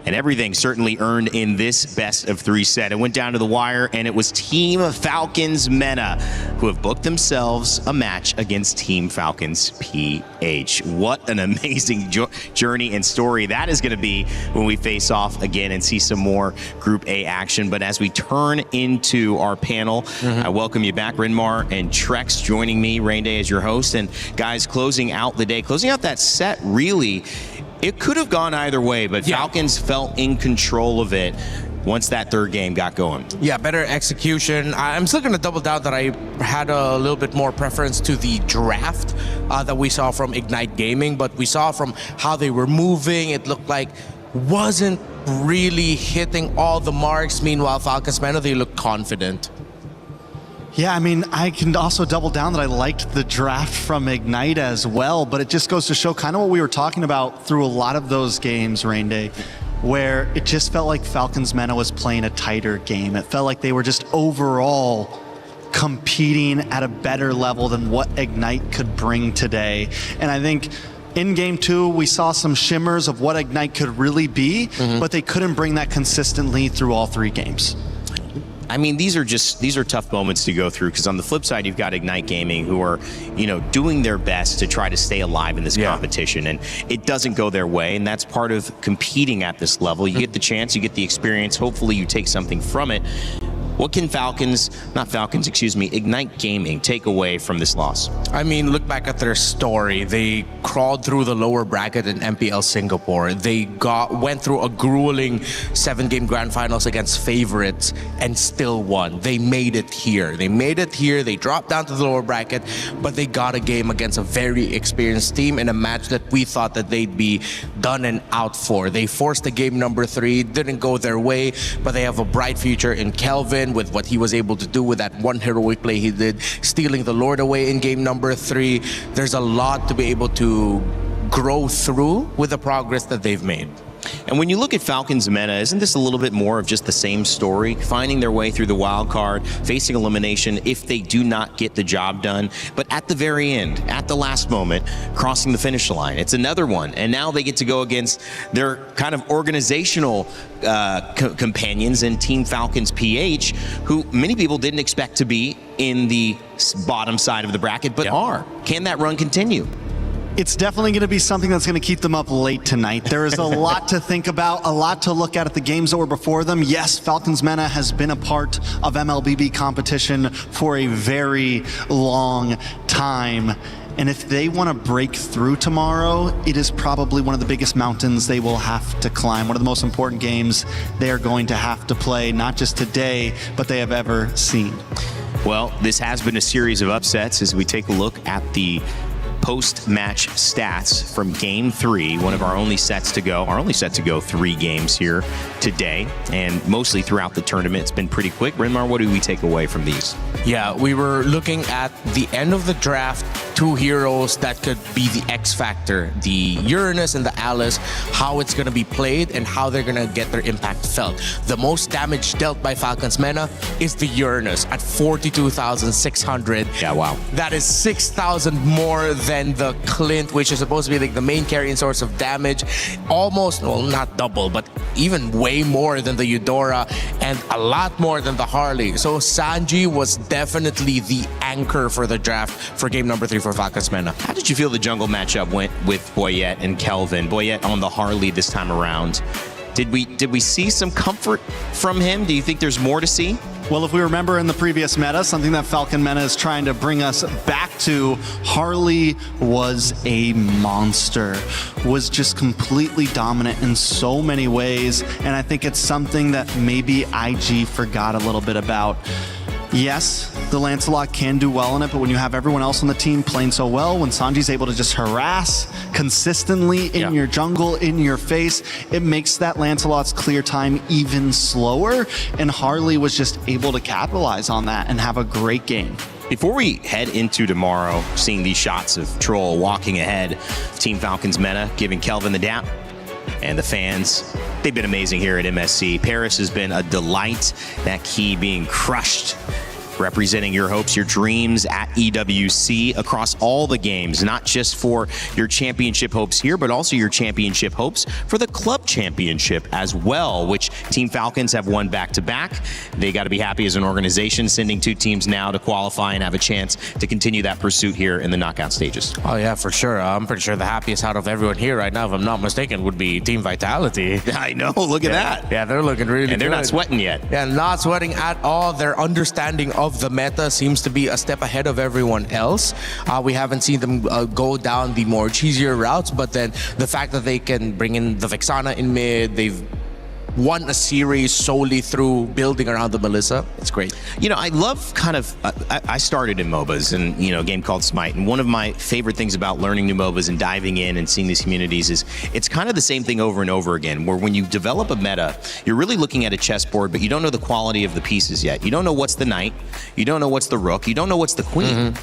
And everything certainly earned in this best of three set. It went down to the wire, and it was Team Falcons Mena who have booked themselves a match against Team Falcons PH. What an amazing journey and story that is going to be when we face off again and see some more Group A action. But as we turn into our panel, I welcome you back, Rinmar and Trex joining me, Rain Day as your host. And guys, closing out the day, closing out that set, really, it could have gone either way, but Falcons felt in control of it once that third game got going. Yeah, better execution. I'm still going to double down that I had a little bit more preference to the draft that we saw from Ignite Gaming, but we saw from how they were moving, it looked like wasn't really hitting all the marks. Meanwhile, Falcons Mena, they looked confident. Yeah, I mean, I can also double down that I liked the draft from Ignite as well, but it just goes to show kind of what we were talking about through a lot of those games, Rain Day. where it just felt like Falcons Mena was playing a tighter game. It felt like they were just overall competing at a better level than what Ignite could bring today. And I think in game 2, we saw some shimmers of what Ignite could really be, but they couldn't bring that consistently through all 3 games. I mean, these are tough moments to go through, because on the flip side, you've got Ignite Gaming, who are, doing their best to try to stay alive in this competition, and it doesn't go their way, and that's part of competing at this level. You get the chance, you get the experience, hopefully you take something from it. What can Ignite Gaming take away from this loss? I mean, look back at their story. They crawled through the lower bracket in MPL Singapore. They went through a grueling 7-game grand finals against favorites and still won. They made it here. They dropped down to the lower bracket, but they got a game against a very experienced team in a match that we thought that they'd be done and out for. They forced the game number 3, didn't go their way, but they have a bright future in Kelvin with what he was able to do with that one heroic play he did, stealing the Lord away in game number 3. There's a lot to be able to grow through with the progress that they've made. And when you look at Falcons Mena, isn't this a little bit more of just the same story? Finding their way through the wild card, facing elimination if they do not get the job done, but at the very end, at the last moment, crossing the finish line. It's another one, and now they get to go against their kind of organizational companions in Team Falcons PH, who many people didn't expect to be in the bottom side of the bracket, but are. Can that run continue? It's definitely going to be something that's going to keep them up late tonight. There is a lot to think about, a lot to look at the games that were before them. Yes, Falcons Mena has been a part of MLBB competition for a very long time. And if they want to break through tomorrow, it is probably one of the biggest mountains they will have to climb. One of the most important games they are going to have to play, not just today, but they have ever seen. Well, this has been a series of upsets as we take a look at the post-match stats from Game 3, one of our only sets to go. Our only set to go 3 games here today, and mostly throughout the tournament. It's been pretty quick. Renmar, what do we take away from these? Yeah, we were looking at the end of the draft, 2 heroes that could be the X factor, the Uranus and the Alice, how it's going to be played and how they're going to get their impact felt. The most damage dealt by Falcons Mena is the Uranus at 42,600. Yeah, wow. That is 6,000 more than the Clint, which is supposed to be like the main carrying source of damage. Almost, well, not double, but even way more than the Eudora and a lot more than the Harley. So Sanji was definitely the anchor for the draft for game number 3 for Falcons Mena. How did you feel the jungle matchup went with Boyette and Kelvin? Boyette on the Harley this time around. Did we see some comfort from him? Do you think there's more to see? Well, if we remember in the previous meta, something that Falcon Mena is trying to bring us back to, Harley was a monster, was just completely dominant in so many ways, and I think it's something that maybe IG forgot a little bit about. Yes, the Lancelot can do well in it, but when you have everyone else on the team playing so well, when Sanji's able to just harass consistently in your jungle, in your face, it makes that Lancelot's clear time even slower, and Harley was just able to capitalize on that and have a great game. Before we head into tomorrow, seeing these shots of Troll walking ahead of Team Falcons Mena, giving Kelvin the dap, and the fans, they've been amazing here at MSC. Paris has been a delight, that key being crushed, representing your hopes, your dreams at EWC across all the games, not just for your championship hopes here, but also your championship hopes for the club championship as well, which Team Falcons have won back-to-back. They got to be happy as an organization, sending 2 teams now to qualify and have a chance to continue that pursuit here in the knockout stages. Oh yeah, for sure. I'm pretty sure the happiest out of everyone here right now, if I'm not mistaken, would be Team Vitality. I know, look at that. Yeah, they're looking really good. And they're not sweating yet. Yeah, not sweating at all. Their understanding of the meta seems to be a step ahead of everyone else. We haven't seen them go down the more cheesier routes, but then the fact that they can bring in the Vexana in mid, they've won a series solely through building around the Melissa. It's great. You know, I love kind of, I started in MOBAs and, you know, a game called Smite. And one of my favorite things about learning new MOBAs and diving in and seeing these communities is it's kind of the same thing over and over again, where when you develop a meta, you're really looking at a chessboard, but you don't know the quality of the pieces yet. You don't know what's the knight. You don't know what's the rook. You don't know what's the queen.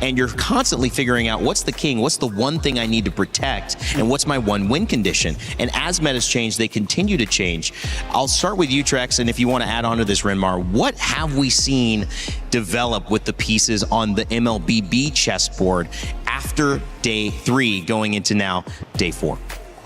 and you're constantly figuring out what's the king, what's the one thing I need to protect, and what's my one win condition. And as metas change, they continue to change. I'll start with you, Trex, and if you want to add on to this, Renmar, what have we seen develop with the pieces on the MLBB chessboard after day 3 going into now day 4?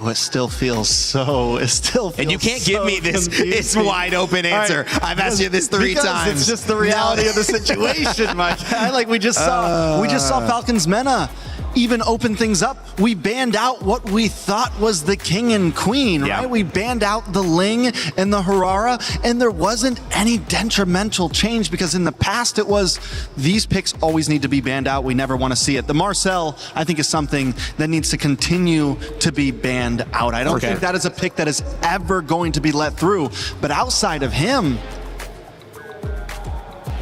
It still feels and you can't give me this it's wide open answer. Right. I've asked you this 3 times. It's just the reality of the situation, my guy. Like we just saw Falcons Mena even open things up. We banned out what we thought was the king and queen, right? We banned out the Ling and the Harara, and there wasn't any detrimental change because in the past it was these picks always need to be banned out. We never want to see it. The Marcel, I think, is something that needs to continue to be banned out. I don't think that is a pick that is ever going to be let through. But outside of him,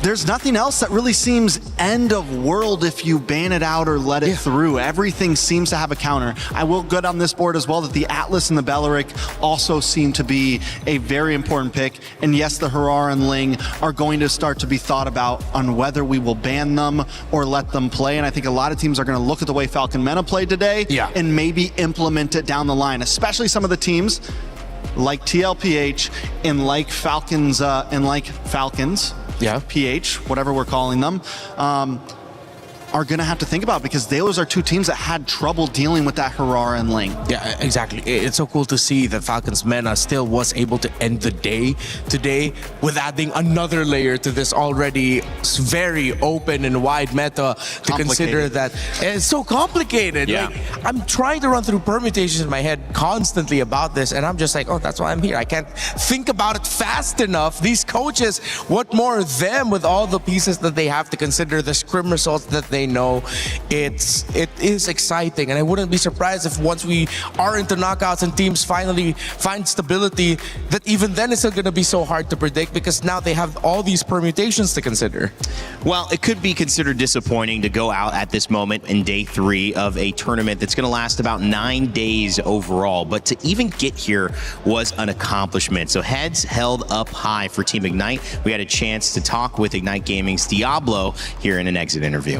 there's nothing else that really seems end of world if you ban it out or let it through. Everything seems to have a counter. I will good on this board as well that the Atlas and the Belleric also seem to be a very important pick. And yes, the Harara and Ling are going to start to be thought about on whether we will ban them or let them play. And I think a lot of teams are going to look at the way Falcon Mena played today and maybe implement it down the line, especially some of the teams like TLPH and like Falcons PH, whatever we're calling them, are going to have to think about because those are 2 teams that had trouble dealing with that Harara and Ling. Yeah, exactly. It's so cool to see that Falcons Mena still was able to end the day today with adding another layer to this already very open and wide meta to consider that. It's so complicated. Yeah. Like, I'm trying to run through permutations in my head constantly about this, and I'm just like, oh, that's why I'm here. I can't think about it fast enough. These coaches, what more of them with all the pieces that they have to consider, the scrim results that they know. It is exciting, and I wouldn't be surprised if once we are into knockouts and teams finally find stability, that even then it's still going to be so hard to predict because now they have all these permutations to consider. Well, it could be considered disappointing to go out at this moment in day 3 of a tournament that's going to last about 9 days overall, but to even get here was an accomplishment. So heads held up high for Team Ignite. We had a chance to talk with Ignite Gaming's Diablo here in an exit interview.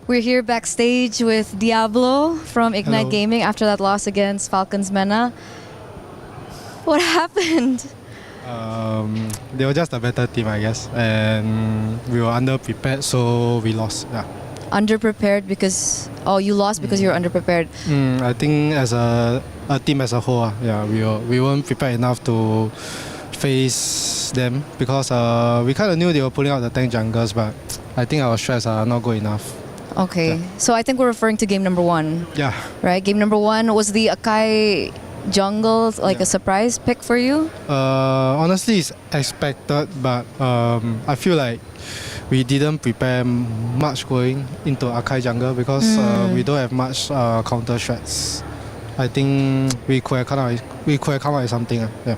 We're here backstage with Diablo from Ignite Gaming after that loss against Falcons Mena. What happened? They were just a better team, I guess, and we were underprepared, so we lost. Yeah. Underprepared because you lost because you were underprepared. I think as a team as a whole, we weren't prepared enough to face them because we kind of knew they were pulling out the tank junglers, but I think our strats are not good enough. Okay, so I think we're referring to game number 1. Yeah. Right, game number 1 was the Akai jungle a surprise pick for you? Honestly, it's expected, but I feel like we didn't prepare much going into Akai jungle because we don't have much counter strats. I think we could have come out with something. Yeah.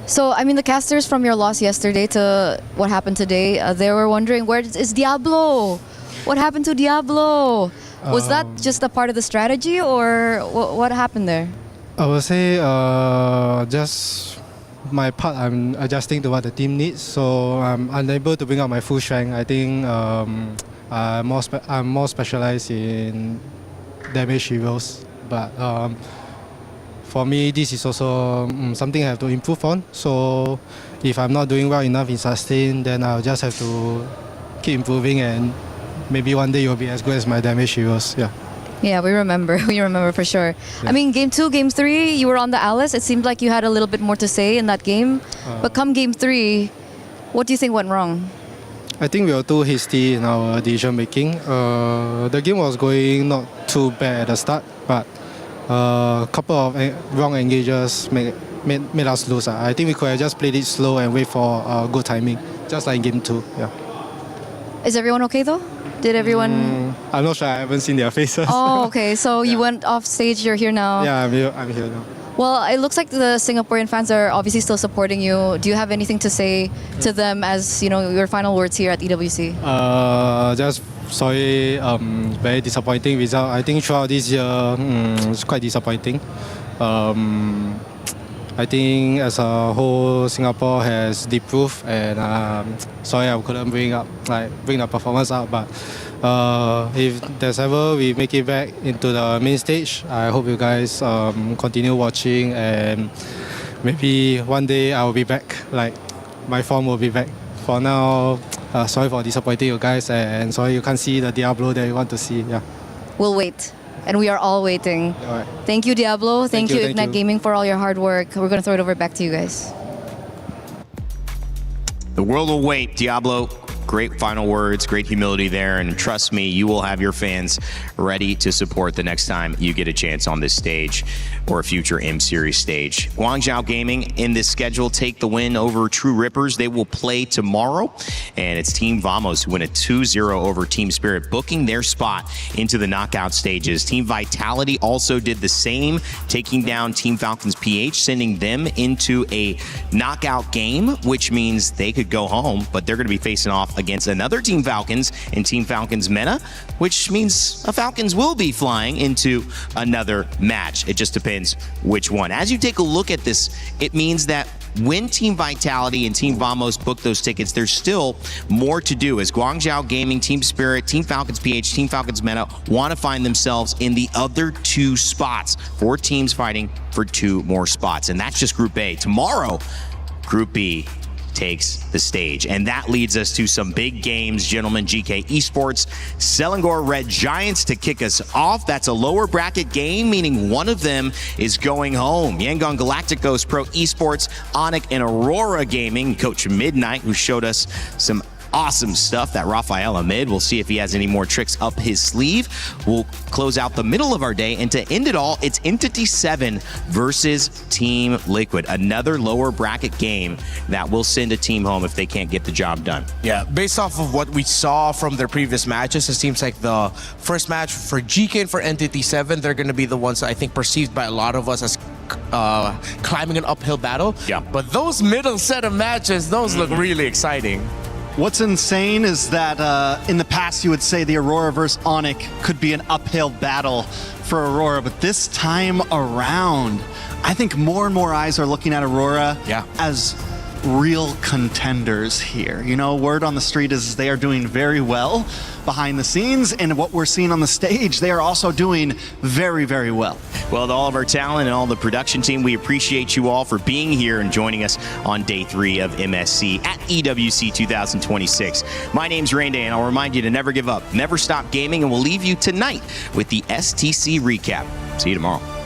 So, I mean, the casters from your loss yesterday to what happened today, they were wondering, where is Diablo? What happened to Diablo? Was that just a part of the strategy, or what happened there? I would say just my part, I'm adjusting to what the team needs, so I'm unable to bring out my full strength. I think I'm more specialized in damage heroes, but for me, this is also something I have to improve on. So if I'm not doing well enough in sustain, then I'll just have to keep improving, and maybe one day you'll be as good as my damage heroes. Yeah. Yeah, we remember. We remember for sure. Yeah. I mean, game 2, game 3, you were on the Alice. It seemed like you had a little bit more to say in that game. But come game 3, what do you think went wrong? I think we were too hasty in our decision making. The game was going not too bad at the start, but a couple of wrong engages made us lose. I think we could have just played it slow and wait for good timing, just like in game 2. Yeah. Is everyone okay though? Did everyone? I'm not sure. I haven't seen their faces. Oh, okay. So you went off stage. You're here now. Yeah, I'm here now. Well, it looks like the Singaporean fans are obviously still supporting you. Do you have anything to say to them as your final words here at EWC? Just sorry. Very disappointing result. I think throughout this year, it's quite disappointing. I think as a whole, Singapore has improved, and sorry I couldn't bring the performance up, but if there's ever we make it back into the main stage, I hope you guys continue watching, and maybe one day I will be back, like my form will be back. For now, sorry for disappointing you guys, and sorry you can't see the Diablo that you want to see. Yeah. We'll wait. And we are all waiting. All right. Thank you, Diablo. Thank you, Ignite you. Gaming, for all your hard work. We're going to throw it over back to you guys. The world will wait, Diablo. Great final words, great humility there, and trust me, you will have your fans ready to support the next time you get a chance on this stage or a future M Series stage. Guangzhou Gaming in this schedule take the win over True Rippers. They will play tomorrow, and it's Team Vamos who win a 2-0 over Team Spirit, booking their spot into the knockout stages. Team Vitality also did the same, taking down Team Falcons PH, sending them into a knockout game, which means they could go home, but they're going to be facing off against another Team Falcons and Team Falcons Meta, which means the Falcons will be flying into another match. It just depends which one. As you take a look at this, it means that when Team Vitality and Team Vamos book those tickets, there's still more to do as Guangzhou Gaming, Team Spirit, Team Falcons PH, Team Falcons Meta want to find themselves in the other two spots. 4 teams fighting for 2 more spots, and that's just Group A. Tomorrow, Group B takes the stage. And that leads us to some big games, gentlemen. GK Esports, Selangor Red Giants to kick us off. That's a lower bracket game, meaning one of them is going home. Yangon Galacticos Pro Esports, Onyx and Aurora Gaming. Coach Midnight, who showed us some awesome stuff, that Rafael Ahmed. We'll see if he has any more tricks up his sleeve. We'll close out the middle of our day, and to end it all, it's Entity 7 versus Team Liquid. Another lower bracket game that will send a team home if they can't get the job done. Yeah, based off of what we saw from their previous matches, it seems like the first match for GK and for Entity 7, they're going to be the ones I think perceived by a lot of us as climbing an uphill battle. Yeah. But those middle set of matches, those look really exciting. What's insane is that in the past you would say the Aurora versus Onyx could be an uphill battle for Aurora, but this time around, I think more and more eyes are looking at Aurora as real contenders here. You know, word on the street is they are doing very well behind the scenes, and what we're seeing on the stage, they are also doing very, very well. Well, to all of our talent and all the production team, we appreciate you all for being here and joining us on day 3 of MSC at EWC 2026. My name's Rain Day, and I'll remind you to never give up, never stop gaming, and we'll leave you tonight with the STC recap. See you tomorrow.